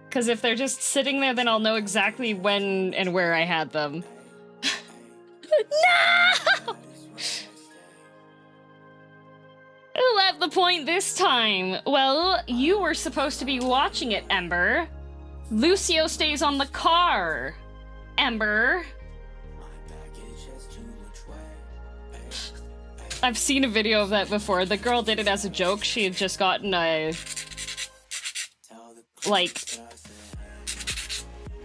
Because if they're just sitting there, then I'll know exactly when and where I had them. No! Who left the point this time? Well, you were supposed to be watching it, Ember. Lucio stays on the car. Ember. My package has too much weight. I've seen a video of that before. The girl did it as a joke. She had just gotten a Tell the like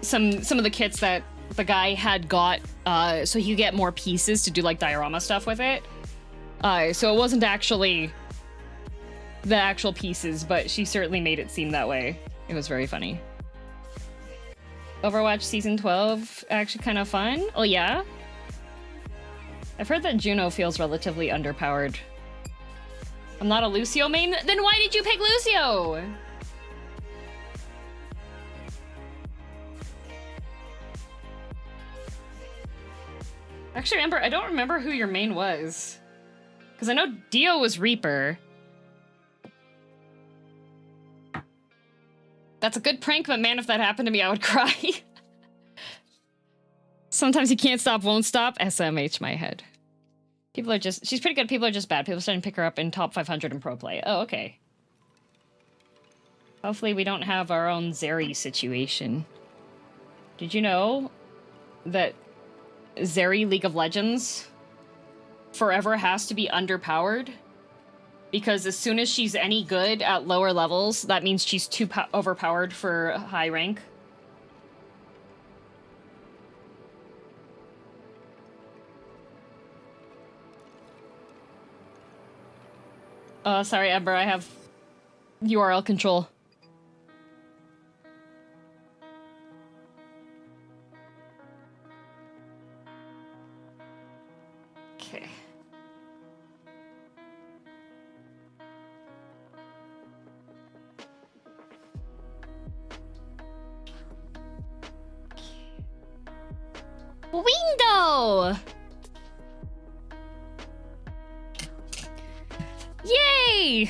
some of the kits that the guy had got, so you get more pieces to do like diorama stuff with it. So it wasn't actually the actual pieces, but she certainly made it seem that way. It was very funny. Overwatch Season 12, actually kind of fun. Oh yeah? I've heard that Juno feels relatively underpowered. I'm not a Lucio main? Then why did you pick Lucio? Actually, Amber, I don't remember who your main was. Because I know Dio was Reaper. That's a good prank, but man, if that happened to me, I would cry. Sometimes you can't stop, won't stop. SMH my head. People are just... She's pretty good. People are just bad. People are starting to pick her up in top 500 in pro play. Oh, okay. Hopefully we don't have our own Zeri situation. Did you know that Zeri League of Legends forever has to be underpowered? Because as soon as she's any good at lower levels, that means she's too overpowered for high rank. Oh, sorry, Ember, I have URL control. Okay. Window! Yay!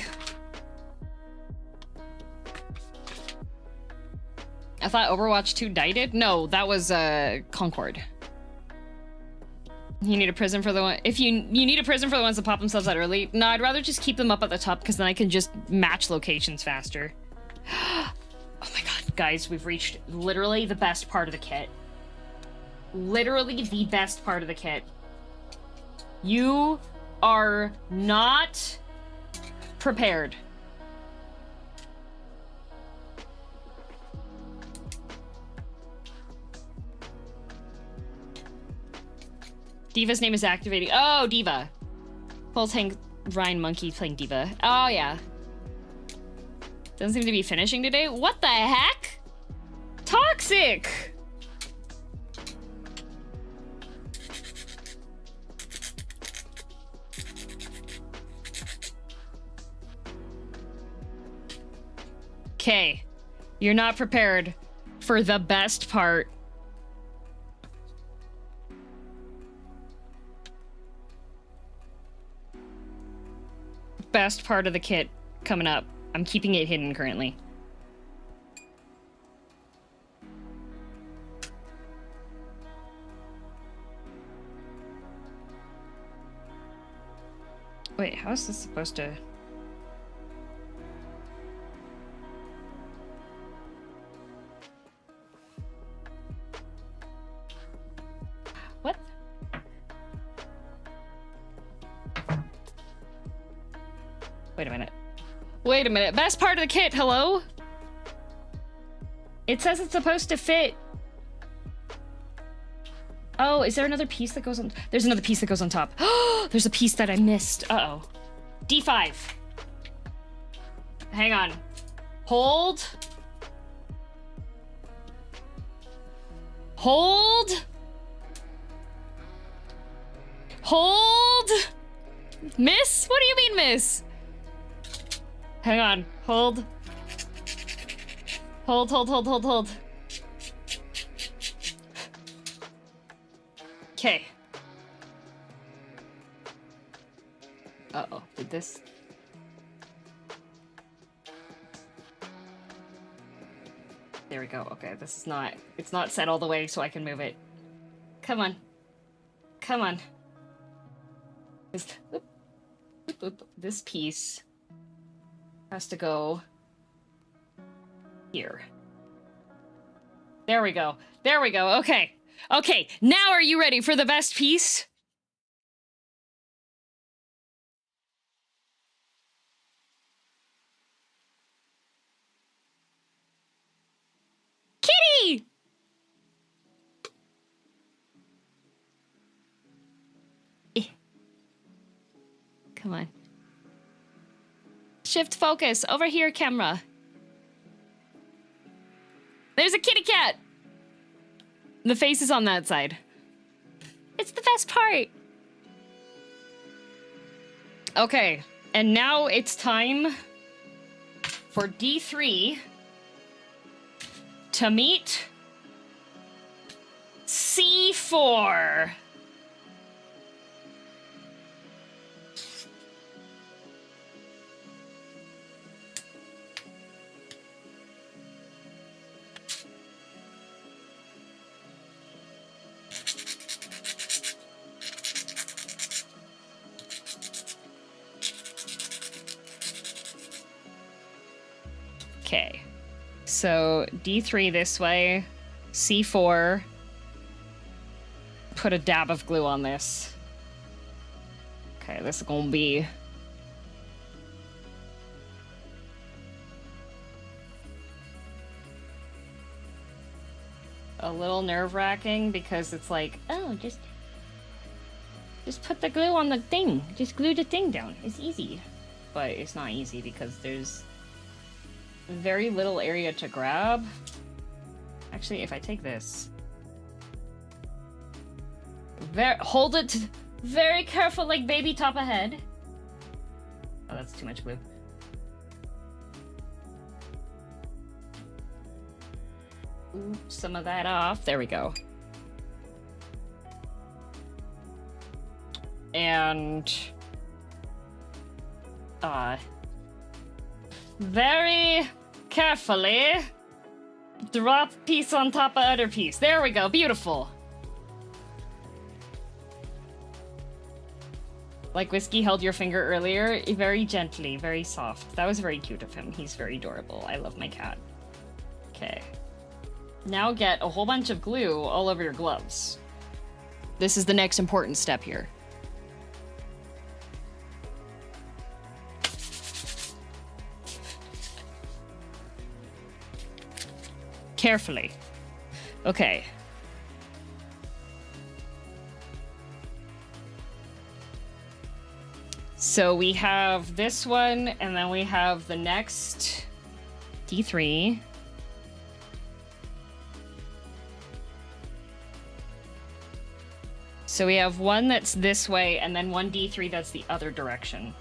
I thought Overwatch 2 died. No, that was Concord. You need a prison for the one. If you need a prison for the ones that pop themselves out early. No, I'd rather just keep them up at the top because then I can just match locations faster. Oh my god, guys, we've reached literally the best part of the kit. Literally the best part of the kit. You are not prepared. Diva's name is activating. Oh, Diva. Full tank Ryan Monkey playing Diva. Oh, yeah. Doesn't seem to be finishing today. What the heck? Toxic! Okay. You're not prepared for the best part. Best part of the kit coming up. I'm keeping it hidden currently. Wait, how is this supposed to... What? Wait a minute. Wait a minute. Best part of the kit, hello? It says it's supposed to fit. Oh, is there another piece that goes on? There's another piece that goes on top. There's a piece that I missed. Uh-oh. D5. Hang on. Hold. Hold. Hold. Miss? What do you mean, miss? Hang on. Hold. Hold, hold, hold, hold, hold. Okay. Uh-oh. Did this... There we go. Okay, this is not... It's not set all the way so I can move it. Come on. Come on. This piece has to go here. There we go. There we go. Okay. Okay, now are you ready for the best piece? Kitty! Come on. Shift focus. Over here, camera. There's a kitty cat! The face is on that side. It's the best part. Okay, and now it's time for D3 to meet C4. Okay, so D3 this way, C4, put a dab of glue on this. Okay, this is gonna be a little nerve-wracking because it's like, oh, just put the glue on the thing. Just glue the thing down. It's easy. But it's not easy because there's very little area to grab. Actually, if I take this, hold it very careful, like baby top ahead. Oh, that's too much glue. Oops, some of that off. There we go. And very carefully drop piece on top of other piece. There we go. Beautiful. Like Whiskey held your finger earlier, very gently, very soft. That was very cute of him. He's very adorable. I love my cat. Okay. Now get a whole bunch of glue all over your gloves. This is the next important step here. Carefully. Okay. So we have this one, and then we have the next D3. So we have one that's this way, and then one D3 that's the other direction.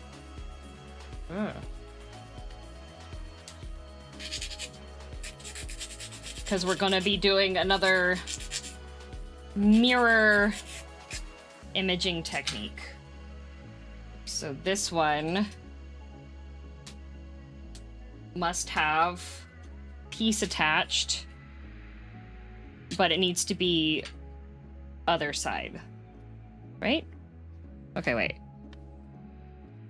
Because we're going to be doing another mirror imaging technique. So this one must have piece attached, but it needs to be other side, right? Okay, wait.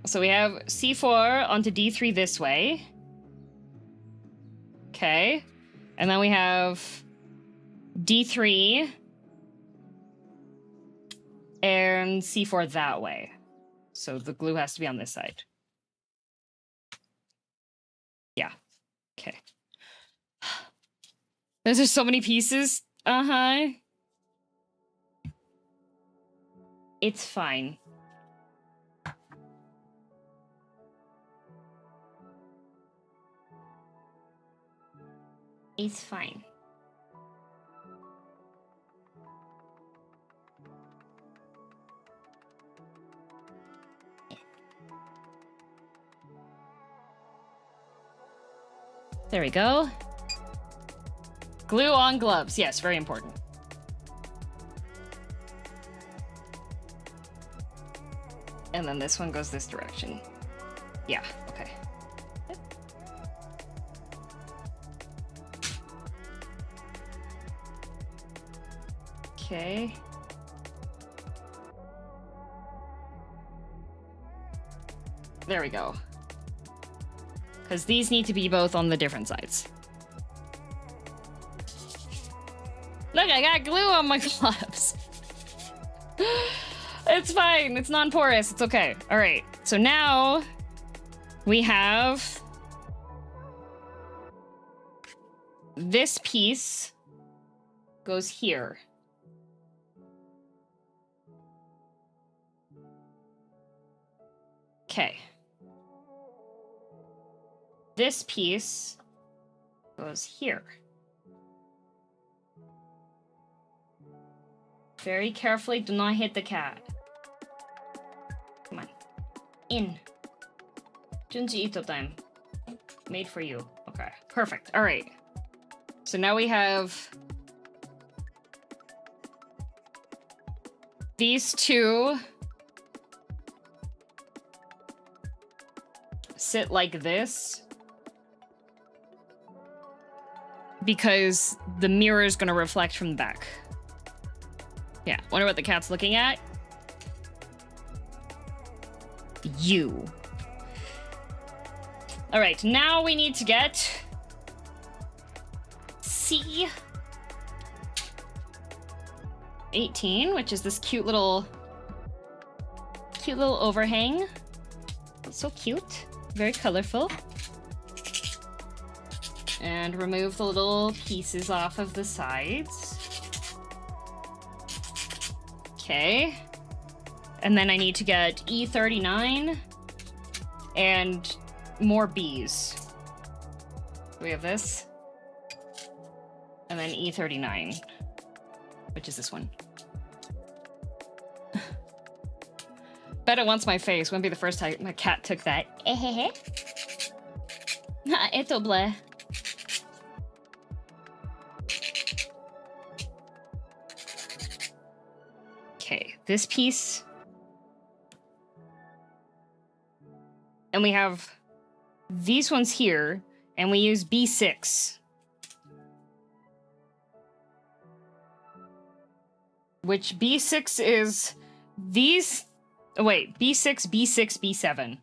So we have C4 onto D3 this way. Okay. And then we have D3 and C4 that way. So the glue has to be on this side. Yeah. Okay. Those are so many pieces. Uh-huh. It's fine. It's fine. There we go. Glue on gloves. Yes, very important. And then this one goes this direction. Yeah, okay. Okay. There we go. Because these need to be both on the different sides. Look I got glue on my gloves. It's fine. It's non-porous. It's okay. All right. So now we have this piece goes here. Okay. This piece goes here. Very carefully, do not hit the cat. Come on. In. Junji Ito time. Made for you. Okay, perfect. All right. So now we have these two sit like this because the mirror is going to reflect from the back. Yeah, wonder what the cat's looking at. You. All right, now we need to get C18, which is this cute little overhang. It's so cute, very colorful. And remove the little pieces off of the sides. Okay. And then I need to get E39 and more B's. We have this. And then E39, which is this one. Bet it wants my face. Wouldn't be the first time my cat took that. Eto bleh. Okay, this piece. And we have these ones here, and we use B6. Which B6 is these... Oh, wait, B6, B6, B7.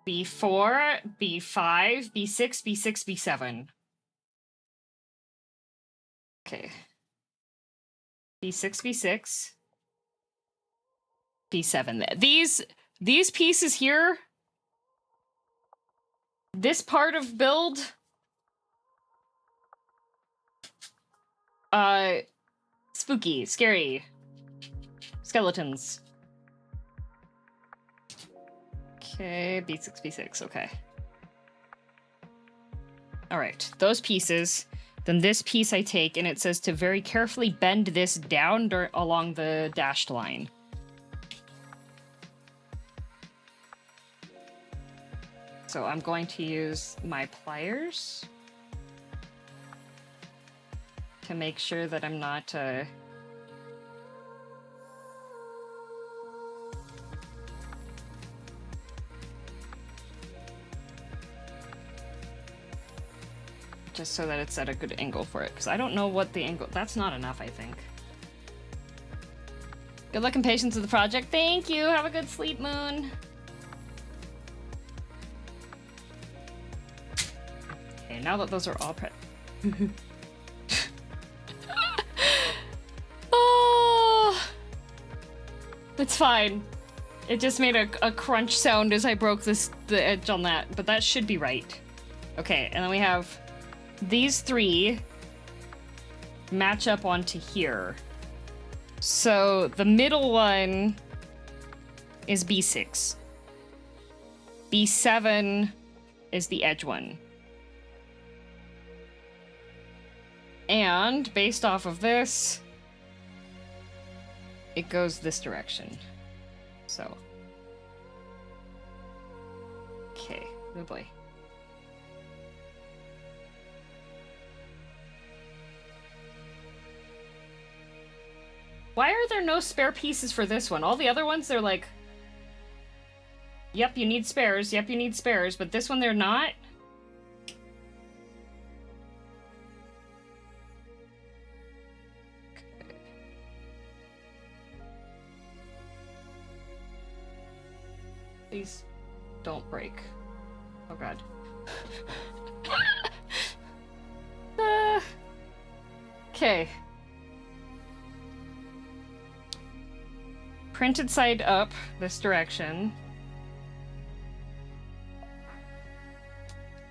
B4, B5, B6, B6, B7. Okay. B6, B6. B7. These pieces here, this part of build, spooky, scary, skeletons. Okay, B6, B6, okay. All right, those pieces. Then this piece I take, and it says to very carefully bend this down along the dashed line. So I'm going to use my pliers to make sure that I'm not... just so that it's at a good angle for it, because I don't know what the angle... That's not enough, I think. Good luck and patience with the project. Thank you! Have a good sleep, Moon! Okay, now that those are all oh, it's fine. It just made a crunch sound as I broke the edge on that, but that should be right. Okay, and then we have these three match up onto here. So the middle one is B6. B7 is the edge one. And based off of this, it goes this direction. So. Okay, oh boy. Why are there no spare pieces for this one? All the other ones, they're like, yep, you need spares, yep, you need spares, but this one they're not? Please don't break. Oh god. Okay. Printed side up this direction.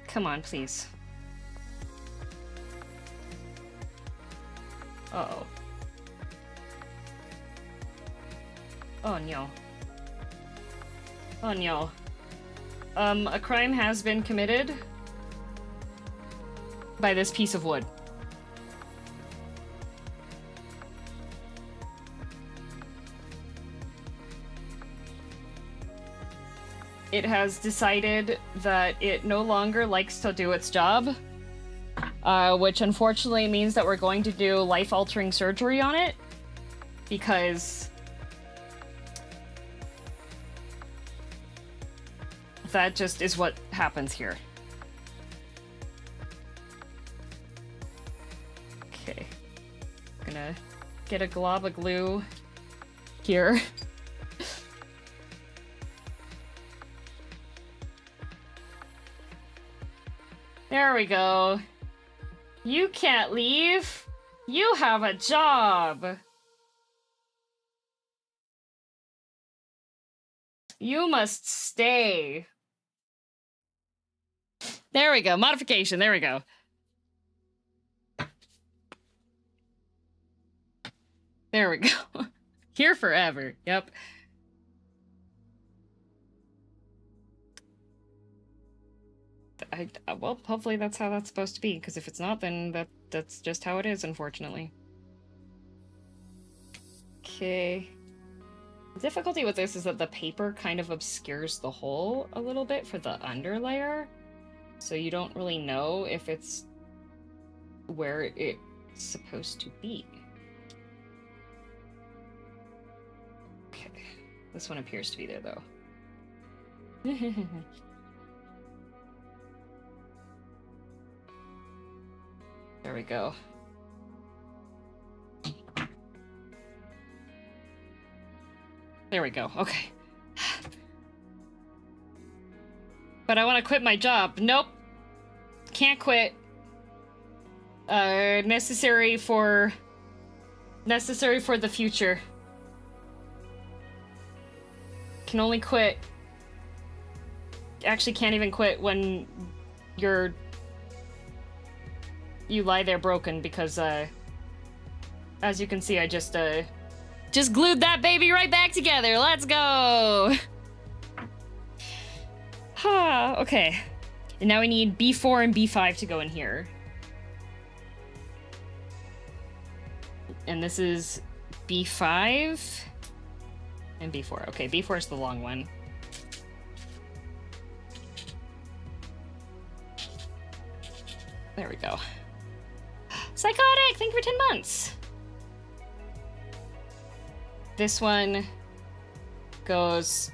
Come on, please. Uh-oh. Oh no. Oh no. A crime has been committed by this piece of wood. It has decided that it no longer likes to do its job, which unfortunately means that we're going to do life-altering surgery on it, because that just is what happens here. Okay. Gonna get a glob of glue here. There we go. You can't leave. You have a job. You must stay. There we go. Modification. There we go. There we go. Here forever. Yep. Well, hopefully that's how that's supposed to be, because if it's not, then that's just how it is, unfortunately. Okay. The difficulty with this is that the paper kind of obscures the hole a little bit for the underlayer, so you don't really know if it's where it's supposed to be. Okay. This one appears to be there, though. There we go. There we go. Okay. But I want to quit my job. Nope. Can't quit. Necessary for the future. Can only quit. Actually can't even quit when you lie there broken, because as you can see, I just glued that baby right back together. Let's go. Okay. And now we need B4 and B5 to go in here. And this is B5 and B4. Okay, B4 is the long one. There we go. Psychotic! Thank you for 10 months! This one goes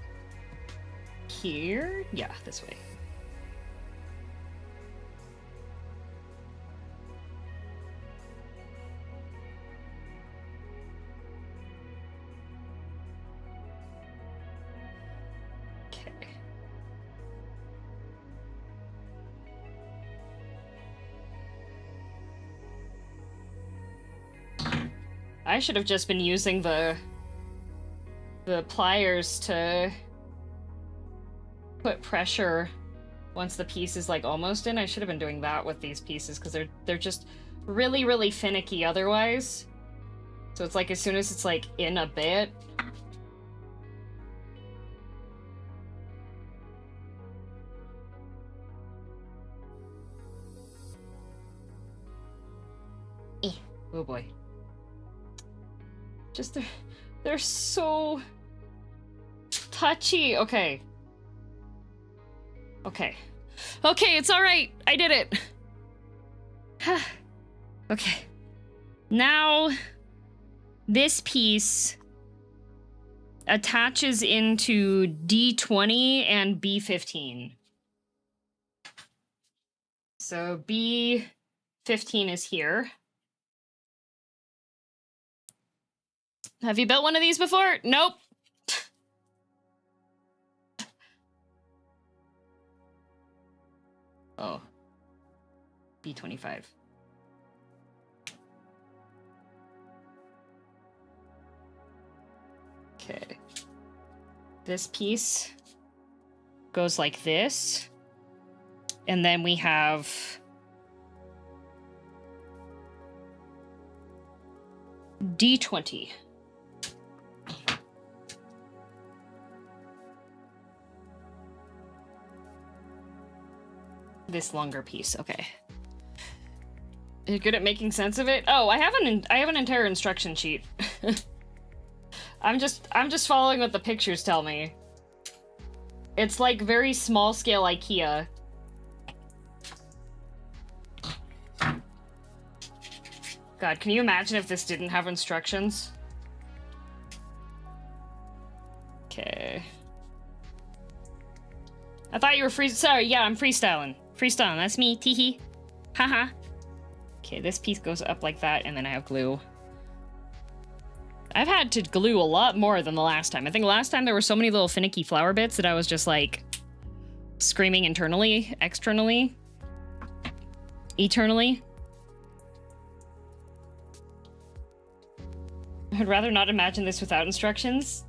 here? Yeah, this way. Okay. I should have just been using the pliers to put pressure once the piece is like almost in. I should have been doing that with these pieces, because they're just really, really finicky otherwise. So it's like as soon as it's like in a bit. Oh boy. Just they're so touchy. Okay. Okay. Okay, it's all right. I did it. Okay. Now this piece attaches into D20 and B15. So B15 is here. Have you built one of these before? Nope. Oh. B25. Okay. This piece goes like this. And then we have D20. This longer piece, okay. You're good at making sense of it? Oh, I have an entire instruction sheet. I'm just following what the pictures tell me. It's like very small scale IKEA. God, can you imagine if this didn't have instructions? Okay. I thought you were sorry, yeah, I'm freestyling. Freestyling, that's me, teehee. Haha. Okay, this piece goes up like that, and then I have glue. I've had to glue a lot more than the last time. I think last time there were so many little finicky flower bits that I was just like screaming internally, externally, eternally. I'd rather not imagine this without instructions.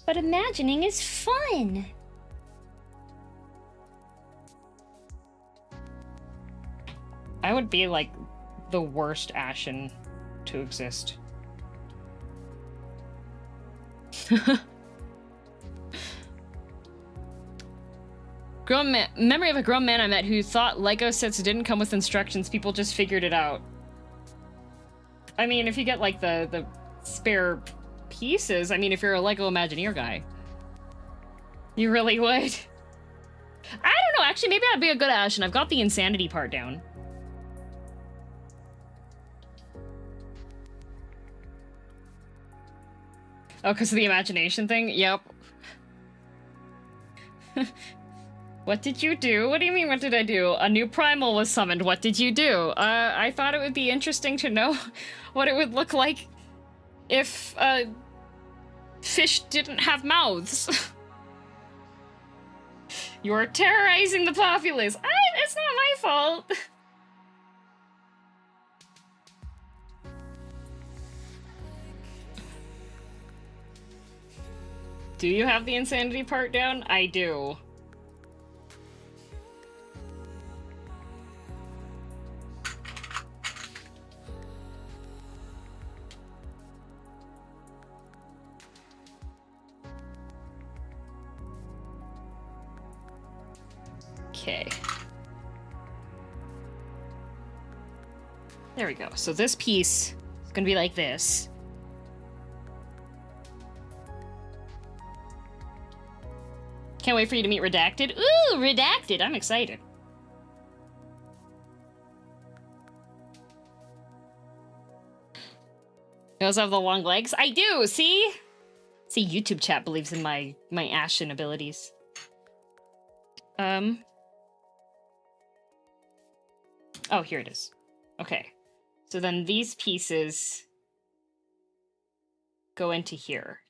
But imagining is fun. I would be like the worst Ashen to exist. Memory of a grown man I met who thought Lego sets didn't come with instructions. People just figured it out. I mean, if you get like the spare pieces, I mean, if you're a Lego Imagineer guy, you really would. I don't know. Actually, maybe I'd be a good Ashen. I've got the insanity part down. Oh, because of the imagination thing? Yep. What did you do? What do you mean, what did I do? A new primal was summoned. What did you do? I thought it would be interesting to know what it would look like if, fish didn't have mouths. You're terrorizing the populace. It's not my fault. Do you have the insanity part down? I do. Okay. There we go. So this piece is gonna be like this. Can't wait for you to meet Redacted. Ooh, Redacted! I'm excited. You also have the long legs? I do, see? See, YouTube chat believes in my Ashen abilities. Oh, here it is. Okay. So then these pieces go into here.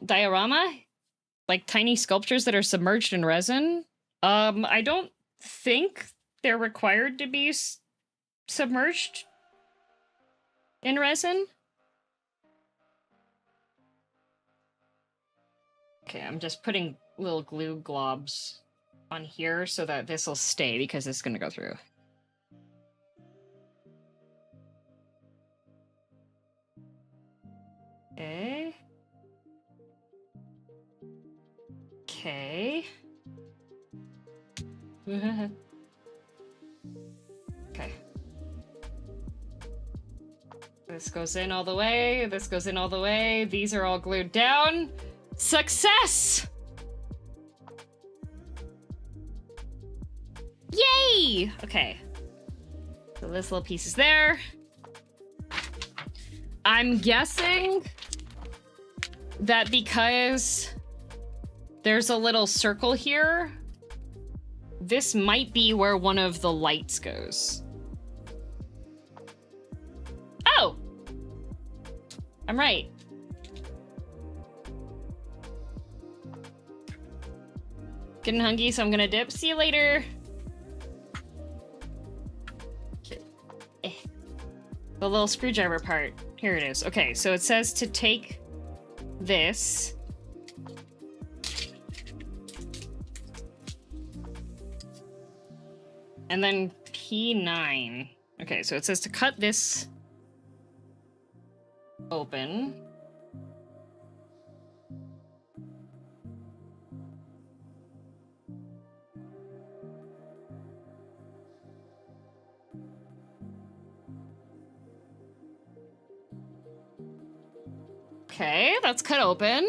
Diorama? Like tiny sculptures that are submerged in resin? I don't think they're required to be submerged in resin. Okay, I'm just putting little glue globs on here so that this will stay because it's gonna go through. Okay. Okay. Okay. This goes in all the way. This goes in all the way. These are all glued down. Success! Yay! Okay. So this little piece is there. I'm guessing that because there's a little circle here, this might be where one of the lights goes. Oh! I'm right. Getting hungry, so I'm gonna dip. See you later. The little screwdriver part. Here it is. Okay, so it says to take this. And then P9. Okay, so it says to cut this open. Okay, that's cut open.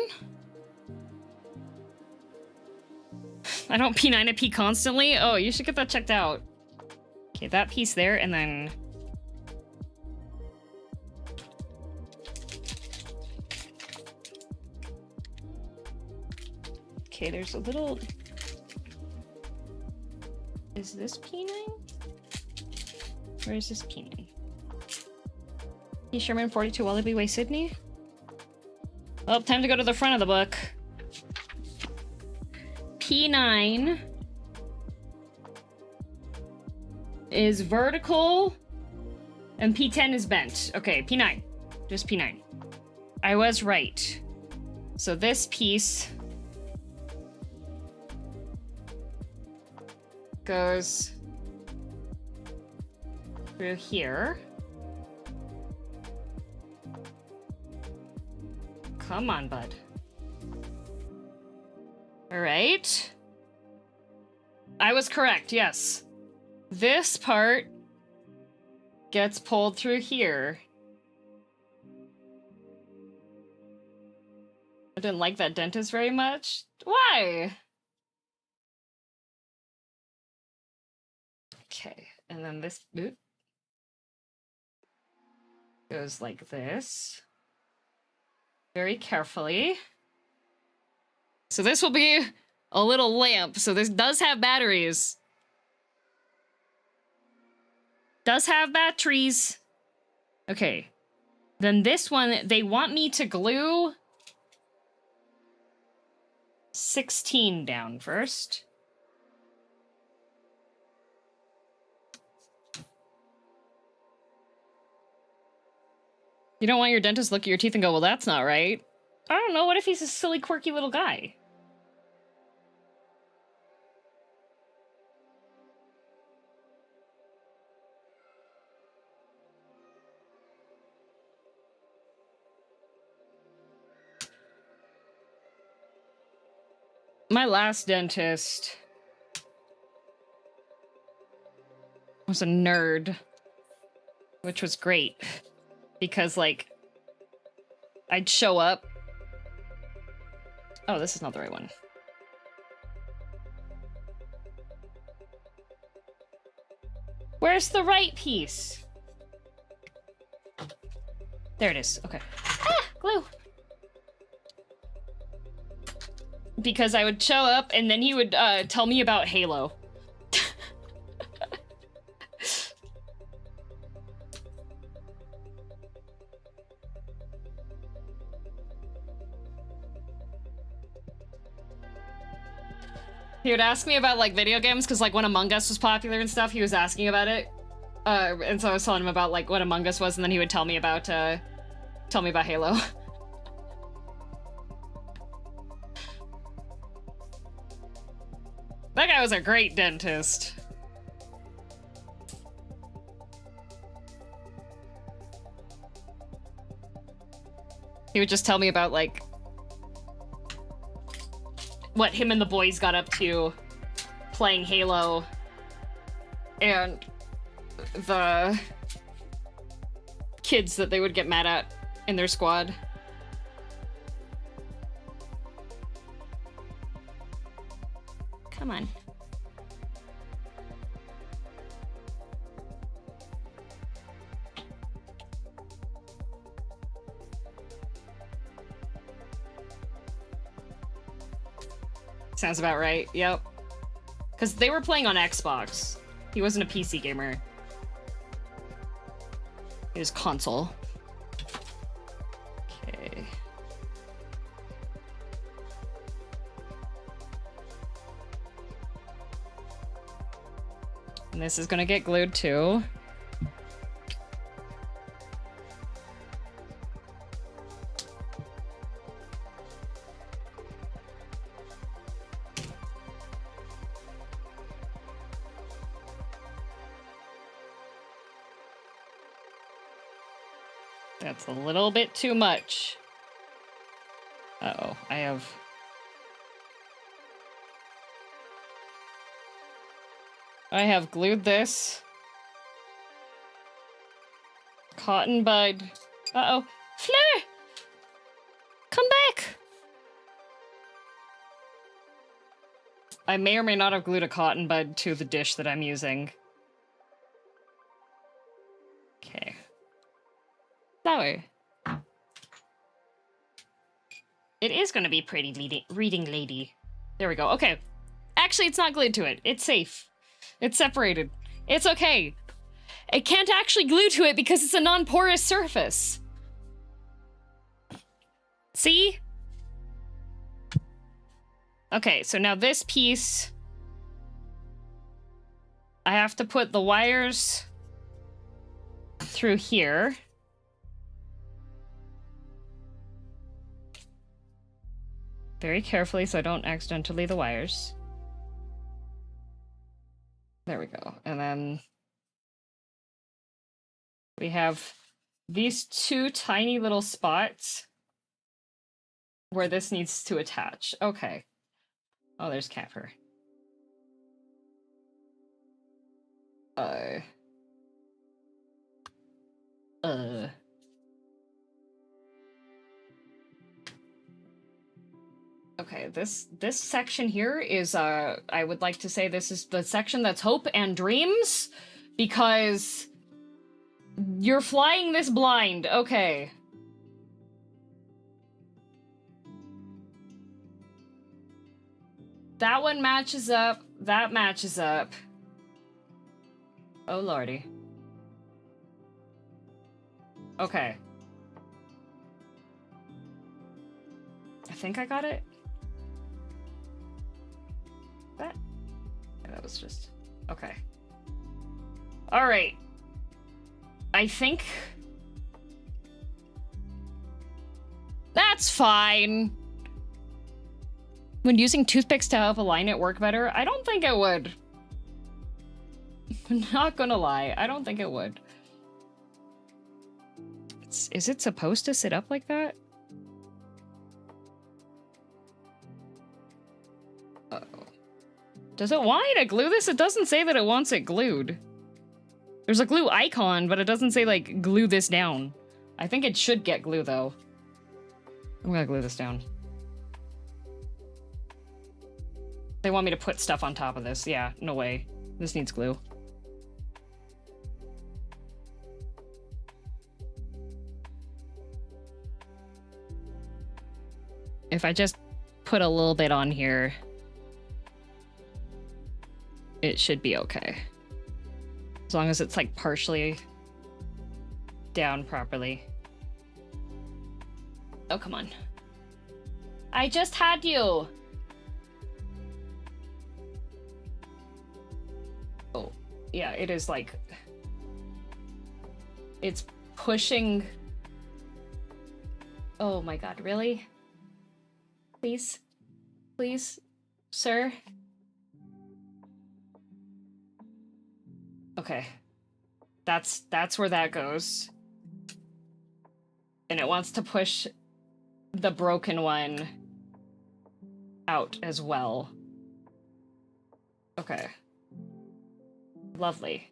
I don't P9 a P constantly? Oh, you should get that checked out. Okay, that piece there, and then... Okay, there's a little... Is this P9? Where is this P9? P. Sherman, 42 Wallaby Way, Sydney? Well, time to go to the front of the book. P9 is vertical and P10 is bent. Okay, P9. Just P9. I was right. So this piece goes through here. Come on, bud. All right. I was correct, yes. This part gets pulled through here. I didn't like that dentist very much. Why? Okay, and then this boot goes like this. Very carefully. So this will be a little lamp. So this does have batteries. Does have batteries. Okay. Then this one, they want me to glue 16 down first. You don't want your dentist to look at your teeth and go, well, that's not right. I don't know. What if he's a silly, quirky little guy? My last dentist was a nerd, which was great. Because, like, I'd show up. Oh, this is not the right one. Where's the right piece? There it is. Okay. Ah, glue. Because I would show up and then he would tell me about Halo. He would ask me about, like, video games, because, like, when Among Us was popular and stuff, he was asking about it. And so I was telling him about, like, what Among Us was, and then he would tell me about Halo. That guy was a great dentist. He would just tell me about, like, what him and the boys got up to playing Halo and the kids that they would get mad at in their squad. Come on. Sounds about right, yep. Because they were playing on Xbox. He wasn't a PC gamer. He was console. Okay. And this is gonna get glued too. That's a little bit too much. Uh-oh, I have glued this. Cotton bud. Uh-oh. Fleur! Come back! I may or may not have glued a cotton bud to the dish that I'm using. Okay. Flower. It is gonna be pretty reading lady. There we go. Okay. Actually, it's not glued to it. It's safe. It's separated. It's okay. It can't actually glue to it because it's a non-porous surface. See? Okay, so now this piece... I have to put the wires through here. Very carefully so I don't accidentally the wires. There we go. And then we have these two tiny little spots where this needs to attach. Okay. Oh, there's cat fur. Okay, this section here is, I would like to say this is the section that's hope and dreams, because you're flying this blind. Okay. That one matches up. That matches up. Oh, lordy. Okay. I think I got it. That? Yeah, that was just... Okay. Alright. I think... That's fine. When using toothpicks to help align it work better, I don't think it would. I'm not gonna lie, I don't think it would. Is it supposed to sit up like that? Uh-oh. Does it want me to glue this? It doesn't say that it wants it glued. There's a glue icon, but it doesn't say, like, glue this down. I think it should get glue, though. I'm gonna glue this down. They want me to put stuff on top of this. Yeah, no way. This needs glue. If I just put a little bit on here, it should be okay. As long as it's like partially down properly. Oh, come on. I just had you. Oh, yeah, it is like... It's pushing... Oh my god, really? Please? Please? Sir? Okay. That's where that goes. And it wants to push the broken one out as well. Okay. Lovely.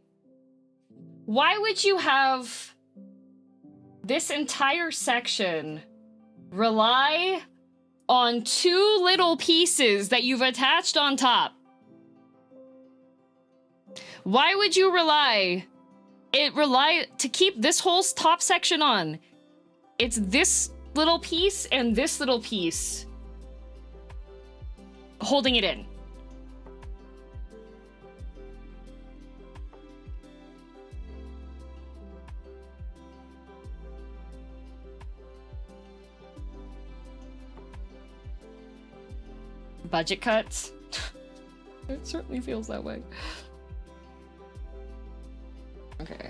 Why would you have this entire section rely on two little pieces that you've attached on top? Why would you rely to keep this whole top section on? It's this little piece and this little piece holding it in. Budget cuts? It certainly feels that way. Okay.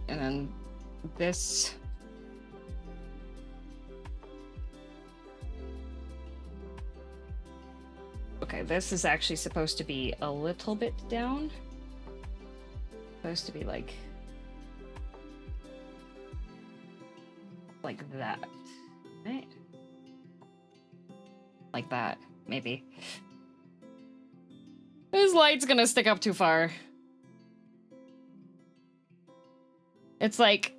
And then this... Okay, this is actually supposed to be a little bit down. Supposed to be like... like that, right? Like that, maybe. This light's gonna stick up too far. It's like...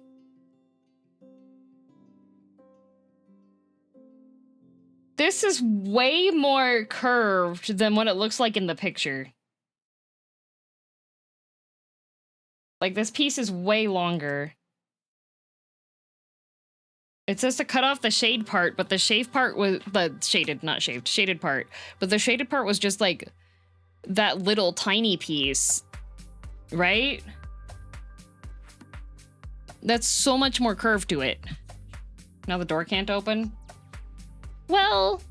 This is way more curved than what it looks like in the picture. Like, this piece is way longer. It says to cut off the shade part, but the shade part was... The shaded, not shaved, shaded part. But the shaded part was just, like, that little tiny piece. Right? That's so much more curve to it. Now the door can't open. Well...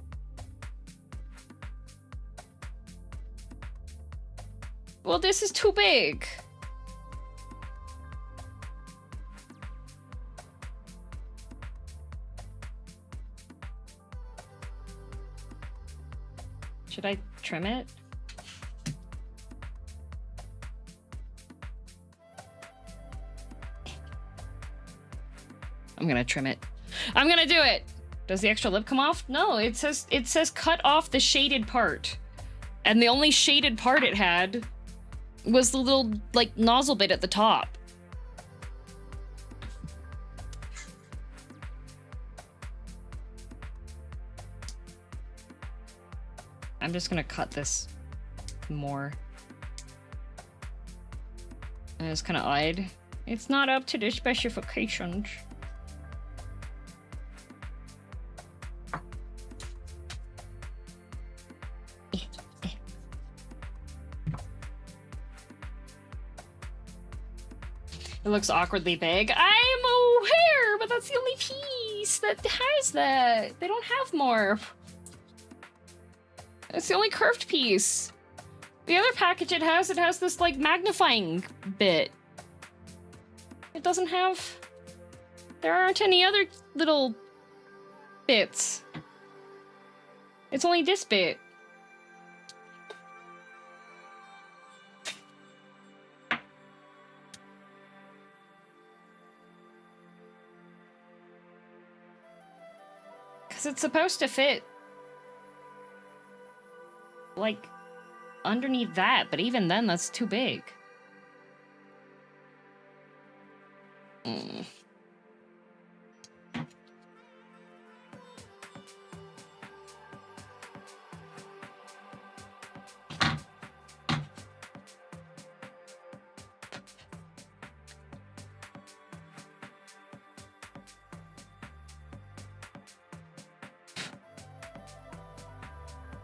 Well, this is too big. Should I trim it? I'm gonna trim it. I'm gonna do it! Does the extra lip come off? No, it says cut off the shaded part. And the only shaded part it had was the little, like, nozzle bit at the top. I'm just gonna cut this more. And it's kind of odd. It's not up to the specifications. It looks awkwardly big. I'm aware, but that's the only piece that has that. They don't have more. It's the only curved piece. The other package it has this, like, magnifying bit. It doesn't have... There aren't any other little bits. It's only this bit. Because it's supposed to fit, like, underneath that, but even then, that's too big.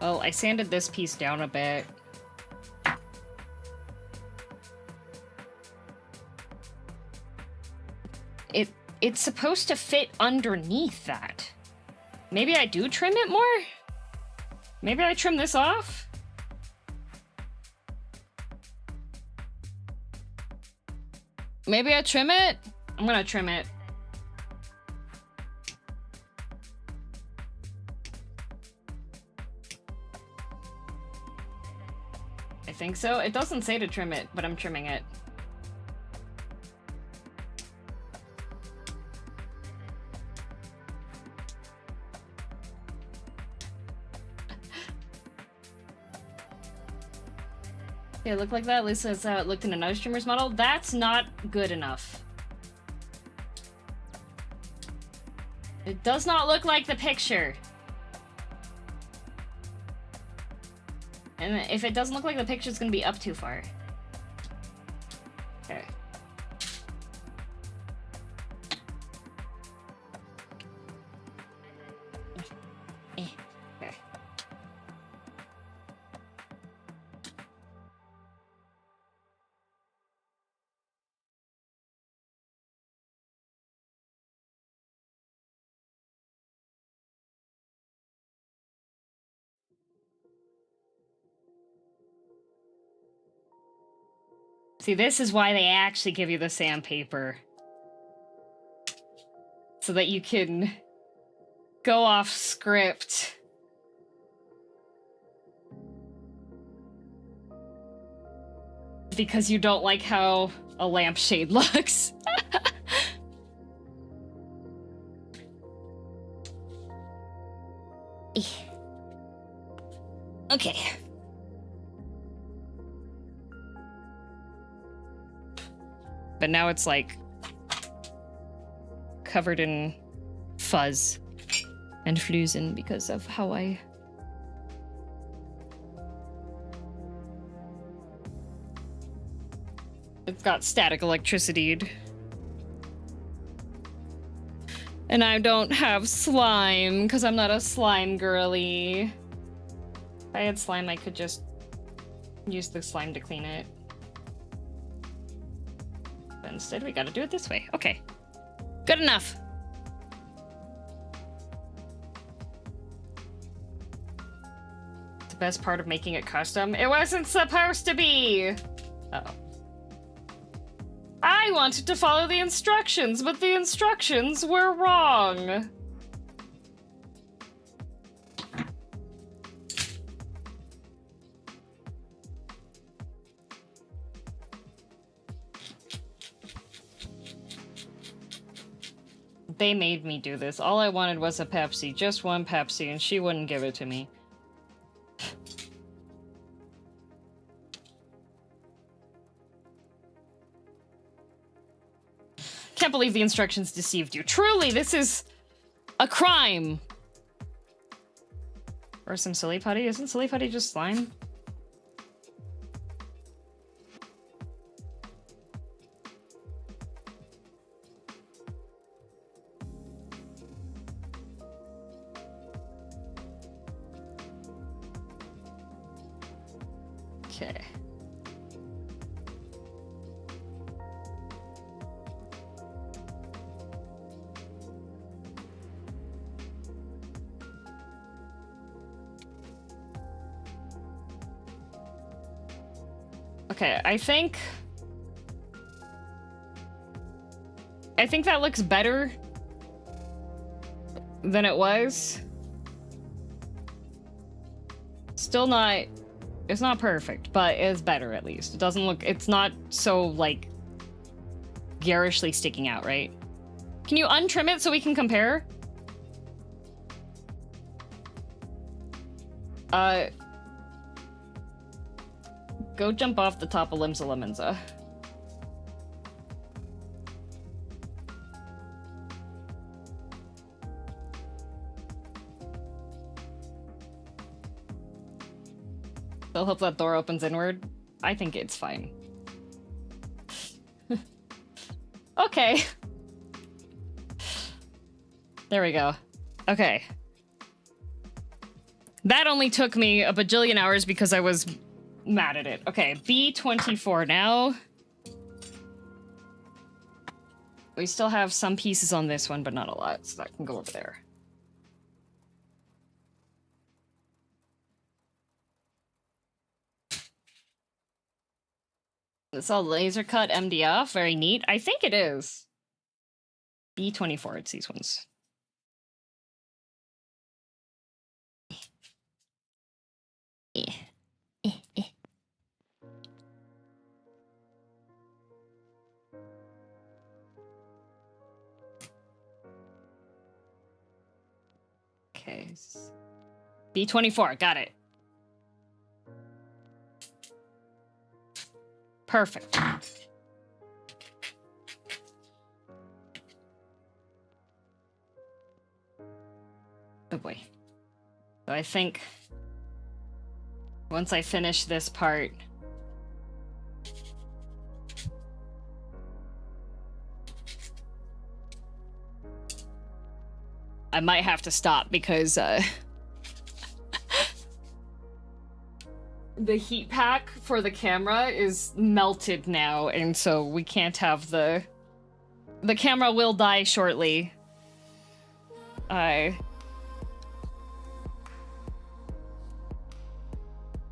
Well, I sanded this piece down a bit. It's supposed to fit underneath that. Maybe I do trim it more? Maybe I trim this off? Maybe I trim it? I'm gonna trim it. I think so. It doesn't say to trim it, but I'm trimming it. It looked like that. At least that's how it looked in another streamer's model. That's not good enough. It does not look like the picture. And if it doesn't look like the picture, it's gonna be up too far. Okay. Okay. See, this is why they actually give you the sandpaper. So that you can go off script. Because you don't like how a lampshade looks. Okay. But now it's like covered in fuzz and flusen because of how I... It's got static electricity. And I don't have slime because I'm not a slime girly. If I had slime, I could just use the slime to clean it. But instead, we gotta do it this way. Okay. Good enough. The best part of making it custom, it wasn't supposed to be! Uh-oh. I wanted to follow the instructions, but the instructions were wrong. They made me do this. All I wanted was a Pepsi, just one Pepsi, and she wouldn't give it to me. Can't believe the instructions deceived you. Truly, this is a crime. Or some silly putty. Isn't silly putty just slime? Okay. Okay, I think that looks better than it was. Still not, it's not perfect, but it's better at least. It doesn't look, it's not so like garishly sticking out, right? Can you untrim it so we can compare? Go jump off the top of Limsa Lemonza. They'll hope that door opens inward. I think it's fine. Okay. There we go. Okay. That only took me a bajillion hours because I was mad at it. Okay, B24 now. We still have some pieces on this one, but not a lot, so that can go over there. It's all laser cut MDF. Very neat. I think it is. B24, it's these ones. Okay. B24, got it. Perfect. Oh boy. So I think once I finish this part, I might have to stop because the heat pack for the camera is melted now, and so we can't have the camera will die shortly.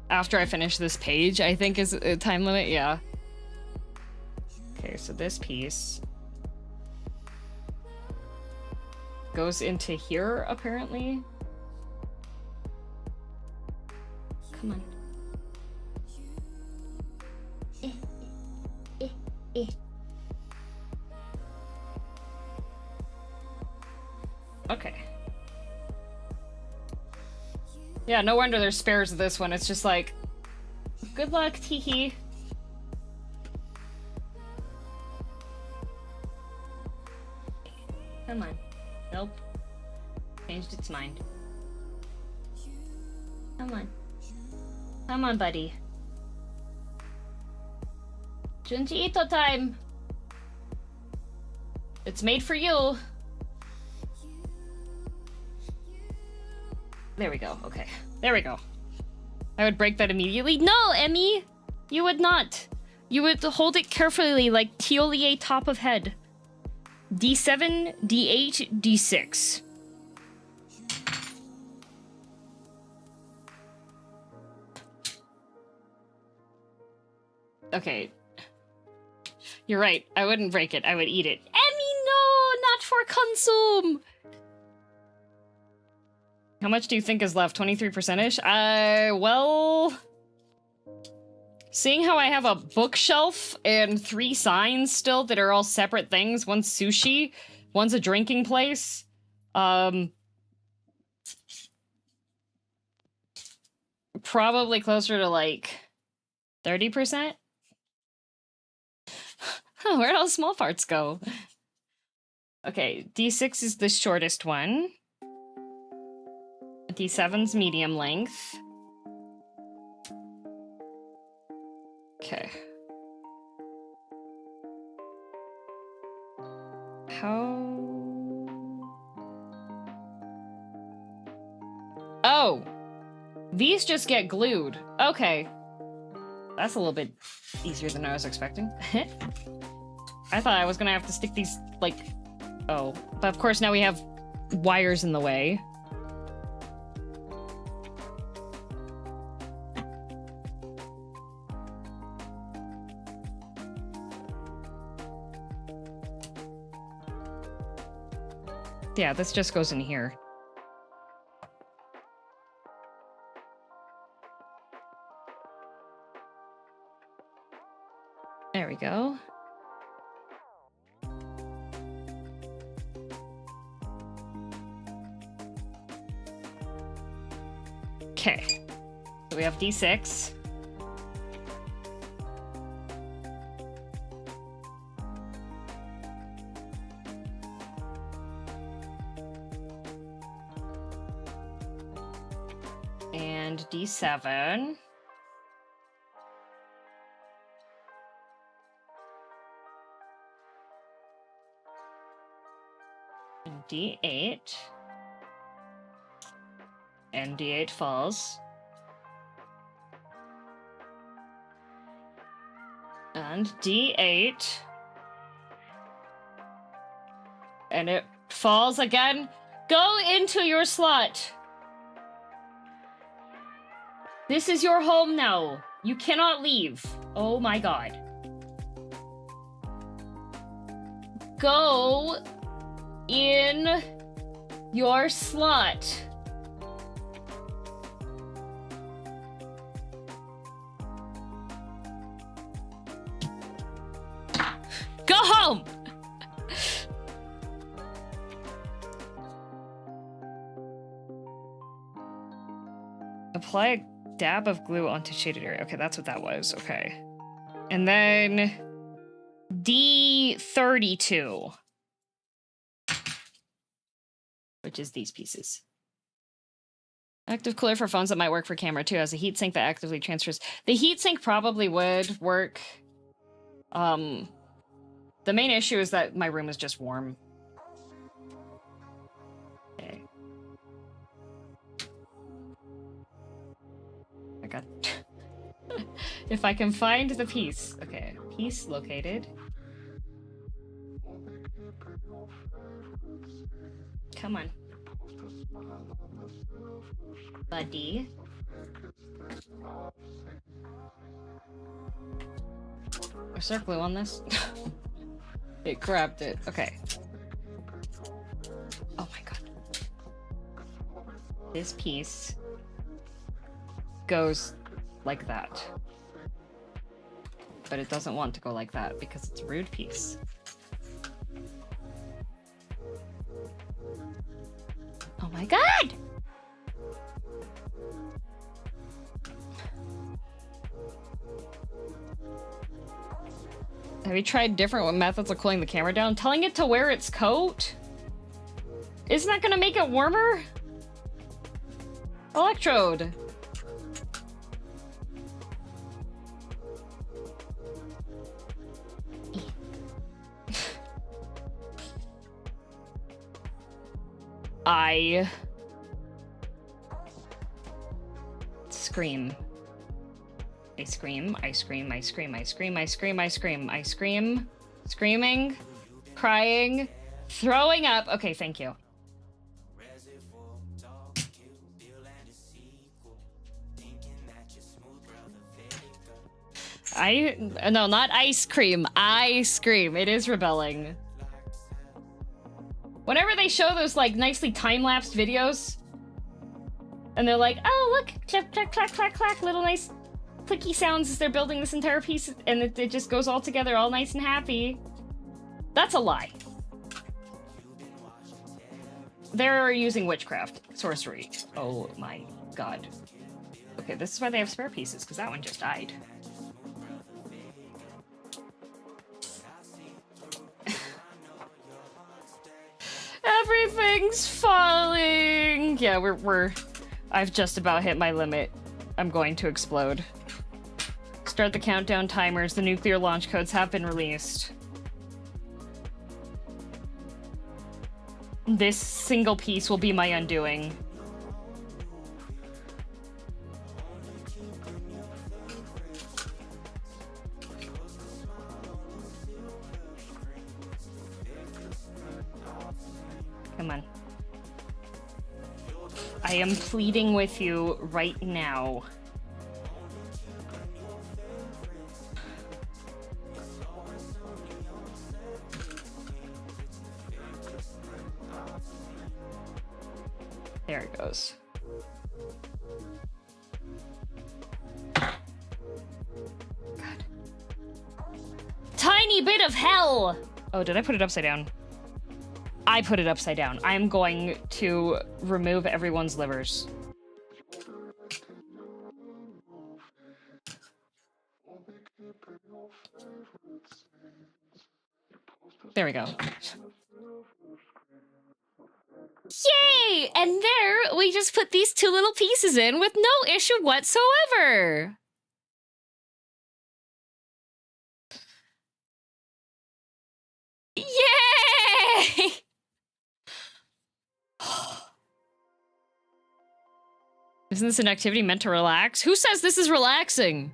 After I finish this page, I think is a time limit, yeah. Okay, so this piece goes into here, apparently. Come on. Okay. Yeah, no wonder there's spares of this one. It's just like, good luck, teehee. Come on. Nope. Changed its mind. Come on. Come on, buddy. Junji Ito time! It's made for you! There we go, okay. There we go. I would break that immediately. No, Emmy! You would not. You would hold it carefully like Tiolier top of head. D7, D8, D6. Okay. You're right. I wouldn't break it. I would eat it. Emmy, no! Not for consume! How much do you think is left? 23%-ish? Well... Seeing how I have a bookshelf and 3 signs still that are all separate things, one's sushi, one's a drinking place, probably closer to like 30%? Oh, where'd all small parts go? Okay, D6 is the shortest one. D7's medium length. Okay. How... Oh! These just get glued. Okay. That's a little bit easier than I was expecting. I thought I was gonna have to stick these, like... Oh. But of course now we have wires in the way. Yeah, this just goes in here. There we go. Okay. So we have D6. And D7. And D8. And D8 falls. And D8. And it falls again. Go into your slot. This is your home now. You cannot leave. Oh my god. Go in your slot. Go home! Apply a dab of glue onto shaded area. Okay, that's what that was. Okay. And then D32. Which is these pieces. Active cooler for phones that might work for camera too, as a heatsink that actively transfers. The heatsink probably would work. The main issue is that my room is just warm. Okay. I got... If I can find the piece. Okay, piece located. Come on. Buddy. Is there glue on this? It grabbed it. Okay. Oh my god. This piece goes like that. But it doesn't want to go like that because it's a rude piece. Oh my god! Have you tried different methods of cooling the camera down? Telling it to wear its coat? Isn't that gonna make it warmer? Electrode. I scream. I scream, I scream, I scream, I scream, I scream, I scream, I scream, screaming, crying, throwing up. Okay, thank you. No, not ice cream. I scream. It is rebelling. Whenever they show those like nicely time-lapsed videos, and they're like, oh look, clack, clack, clack, clack, clack, little nice clicky sounds as they're building this entire piece, and it just goes all together, all nice and happy. That's a lie. They're using witchcraft, sorcery. Oh my god. Okay, this is why they have spare pieces, because that one just died. Everything's falling. Yeah, I've just about hit my limit. I'm going to explode. Start the countdown timers. The nuclear launch codes have been released. This single piece will be my undoing. Come on. I am pleading with you right now. There it goes. God. Tiny bit of hell! Oh, did I put it upside down? I put it upside down. I'm going to remove everyone's livers. There we go. Yay! And there, we just put these two little pieces in with no issue whatsoever. Yay! Isn't this an activity meant to relax? Who says this is relaxing?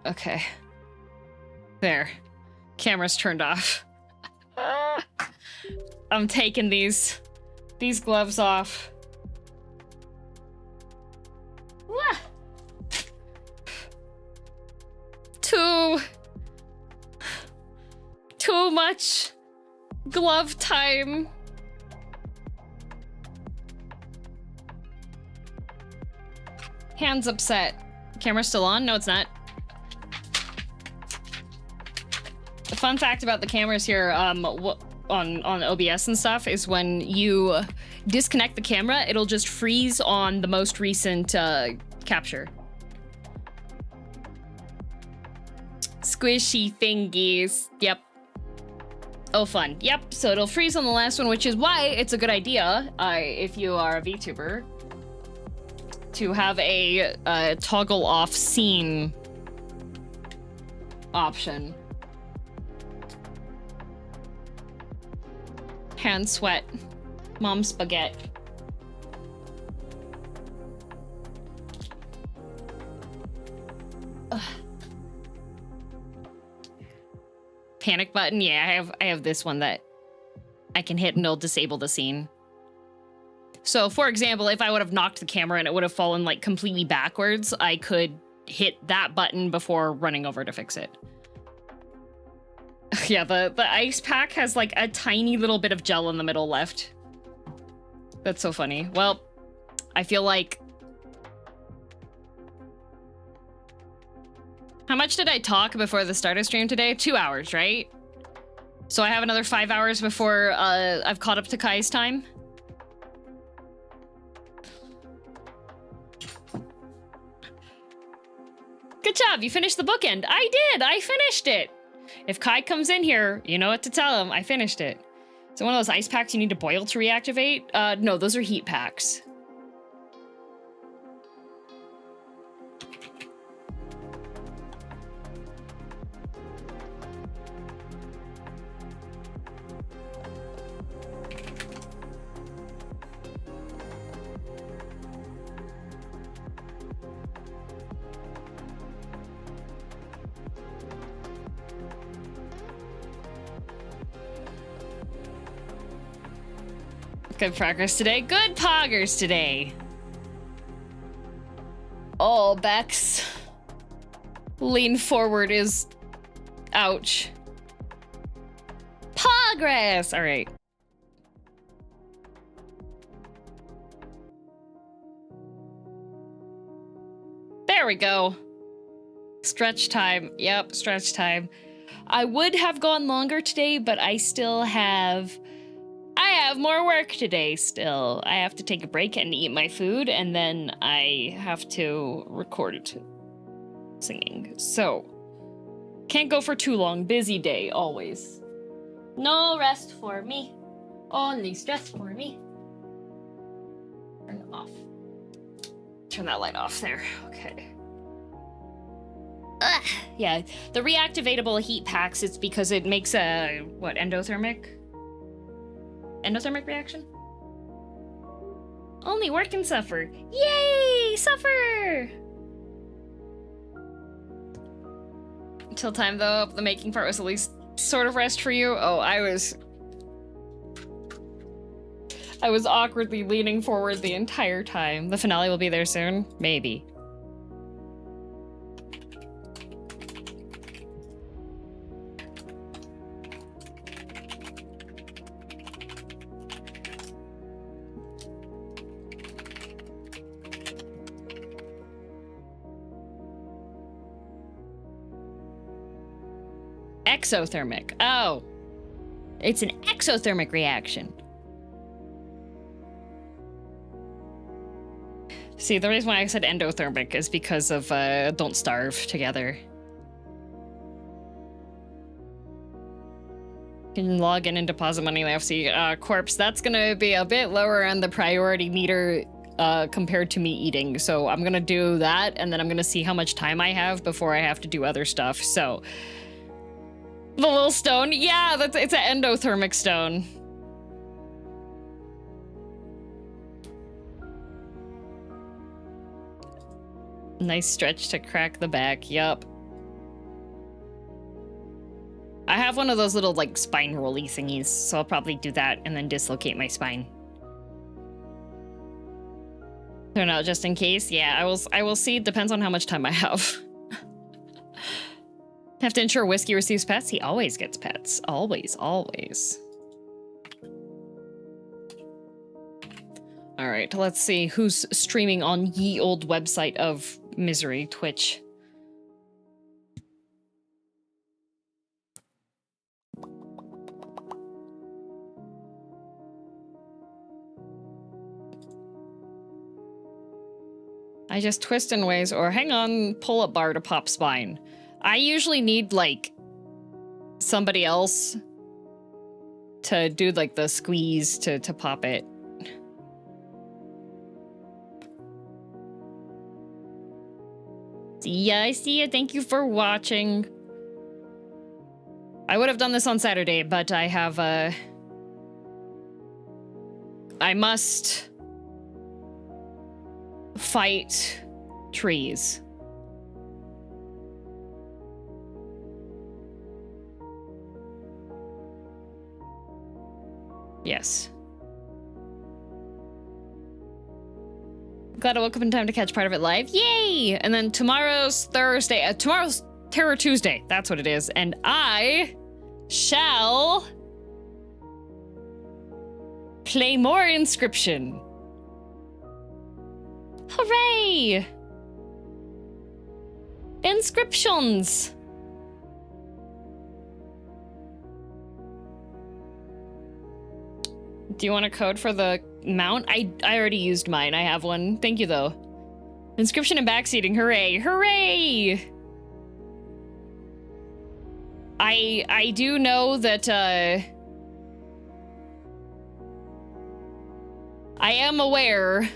Okay. There. Camera's turned off. I'm taking these gloves off. Wah! Too much glove time. Hands upset. Camera's still on? No, it's not. The fun fact about the cameras here on OBS and stuff is when you disconnect the camera, it'll just freeze on the most recent capture. Squishy thingies. Yep. Oh, fun. Yep, so it'll freeze on the last one, which is why it's a good idea, if you are a VTuber, to have a toggle off scene option. Hand sweat. Mom spaghetti. Ugh. Panic button? Yeah, I have this one that I can hit and it'll disable the scene. So, for example, if I would have knocked the camera and it would have fallen like completely backwards, I could hit that button before running over to fix it. Yeah, the ice pack has like a tiny little bit of gel in the middle left. That's so funny. Well, I feel like... How much did I talk before the start of stream today? 2 hours, right? So I have another 5 hours before I've caught up to Kai's time. Good job, you finished the bookend. I did, I finished it. If Kai comes in here, you know what to tell him. I finished it. So one of those ice packs you need to boil to reactivate? No, those are heat packs. Good progress today. Good poggers today. Oh, Bex. Lean forward is... Ouch. Progress! Alright. There we go. Stretch time. Yep, stretch time. I would have gone longer today, but I still have... I have more work today still. I have to take a break and eat my food, and then I have to record singing. So, can't go for too long. Busy day, always. No rest for me. Only stress for me. Turn it off. Turn that light off there. Okay. Ugh. Yeah, the reactivatable heat packs, it's because it makes a, what, endothermic reaction? Only work and suffer. Yay! Suffer! Until time though, the making part was at least sort of rest for you. Oh, I was awkwardly leaning forward the entire time. The finale will be there soon? Maybe. Exothermic. Oh. It's an exothermic reaction. See, the reason why I said endothermic is because of Don't Starve together. You can log in and deposit money in the FC corpse. That's gonna be a bit lower on the priority meter compared to me eating. So I'm gonna do that, and then I'm gonna see how much time I have before I have to do other stuff. So the little stone, yeah, it's an endothermic stone. Nice stretch to crack the back, yup. I have one of those little, like, spine rolly thingies, so I'll probably do that and then dislocate my spine. Turn out just in case, yeah, I will see, depends on how much time I have. Have to ensure Whiskey receives pets? He always gets pets. Always, always. Alright, let's see who's streaming on ye old website of misery, Twitch. I just twist in ways, or hang on, pull-up bar to pop spine. I usually need, like, somebody else to do, like, the squeeze to pop it. Yeah, I see you. Thank you for watching. I would have done this on Saturday, but I have, I must fight trees. Yes. Glad I woke up in time to catch part of it live. Yay! And then tomorrow's Thursday. Tomorrow's Terror Tuesday. That's what it is. And I shall play more Inscription. Hooray! Inscriptions! Do you want a code for the mount? I already used mine. I have one. Thank you, though. Inscription and backseating. Hooray. Hooray! I do know that I am aware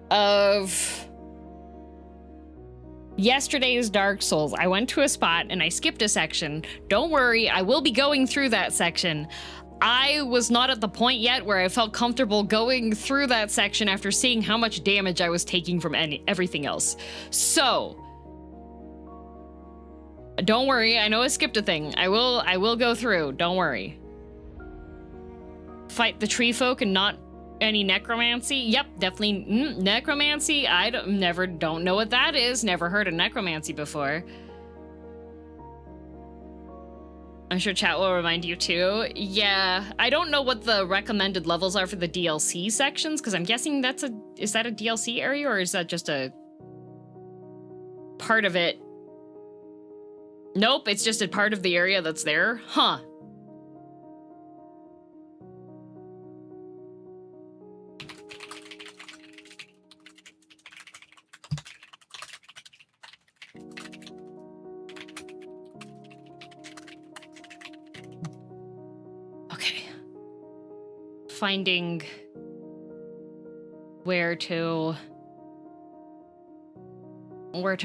of yesterday's Dark Souls. I went to a spot and I skipped a section. Don't worry, I will be going through that section. I was not at the point yet where I felt comfortable going through that section after seeing how much damage I was taking from everything else. So, don't worry, I know I skipped a thing. I will go through, don't worry. Fight the tree folk and not any necromancy? Yep, definitely necromancy. I don't know what that is. Never heard of necromancy before. I'm sure chat will remind you too. Yeah, I don't know what the recommended levels are for the DLC sections, because I'm guessing is that a DLC area, or is that just a part of it? Nope, it's just a part of the area that's there. Huh. Finding where to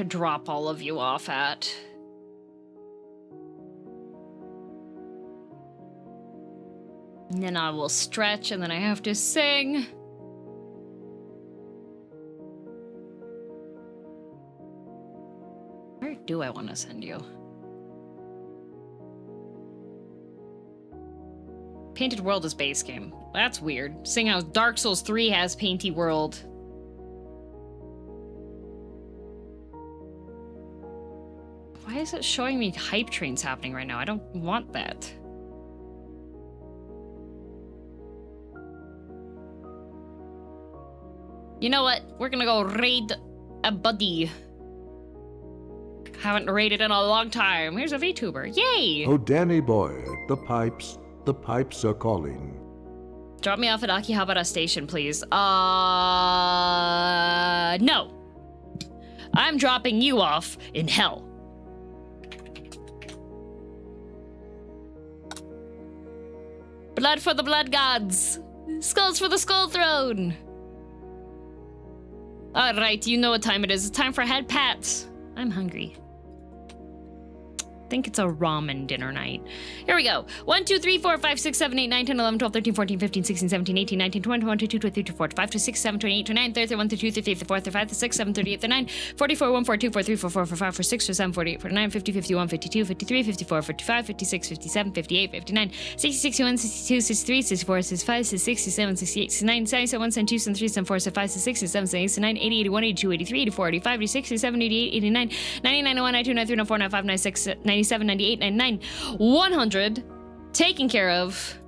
drop all of you off at. And then I will stretch, and then I have to sing. Where do I want to send you? Painted World is base game. That's weird. Seeing how Dark Souls 3 has Painty World. Why is it showing me hype trains happening right now? I don't want that. You know what? We're gonna go raid a buddy. Haven't raided in a long time. Here's a VTuber. Yay! Oh, Danny boy, the pipes are calling. Drop me off at Akihabara Station, please. No. I'm dropping you off in hell. Blood for the blood gods. Skulls for the skull throne. All right, you know what time it is. It's time for head pats. I'm hungry. I think it's a ramen dinner night. Here we go. 1, 2, 3, 4, 5, 6, 7, 8, 9, 10, 11, 12, 13, 14, 15, 16, 17, 18, 19, 20, 21, 22, 23, 24, 25, 26, 27, 28, 29, 30, 31, 32, 33, 34, 35, 36, 37, 38, 39, 44, 1, 4, 2, 4, 3, 4, 4, 5, 4, 6, 7, 48, 49, 50, 51, 52, 53, 54, 55, 56, 57, 58, 59, 60, 61, 62, 63, 64, 65, 66, 67, 68, 69, 77, 72, 73, 74, 75, 76, 77, 79, 80, 81, 82, 83, 84, 85, 86, 87, 88, 89, 90, 91, 92, 93, 94, 95, 96, 97, 98, 99, 100, taken care of,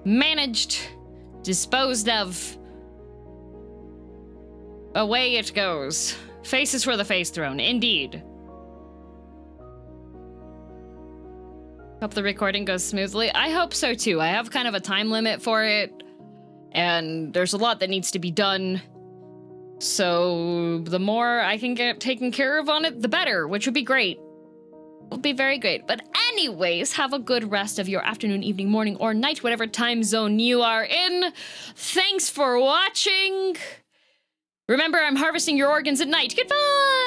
managed, disposed of. Away it goes. Faces for the face throne, indeed. Hope the recording goes smoothly. I hope so too. I have kind of a time limit for it, and there's a lot that needs to be done. So the more I can get taken care of on it, the better, which would be great. Would be very great. But anyways, have a good rest of your afternoon, evening, morning, or night, whatever time zone you are in. Thanks for watching. Remember, I'm harvesting your organs at night. Goodbye!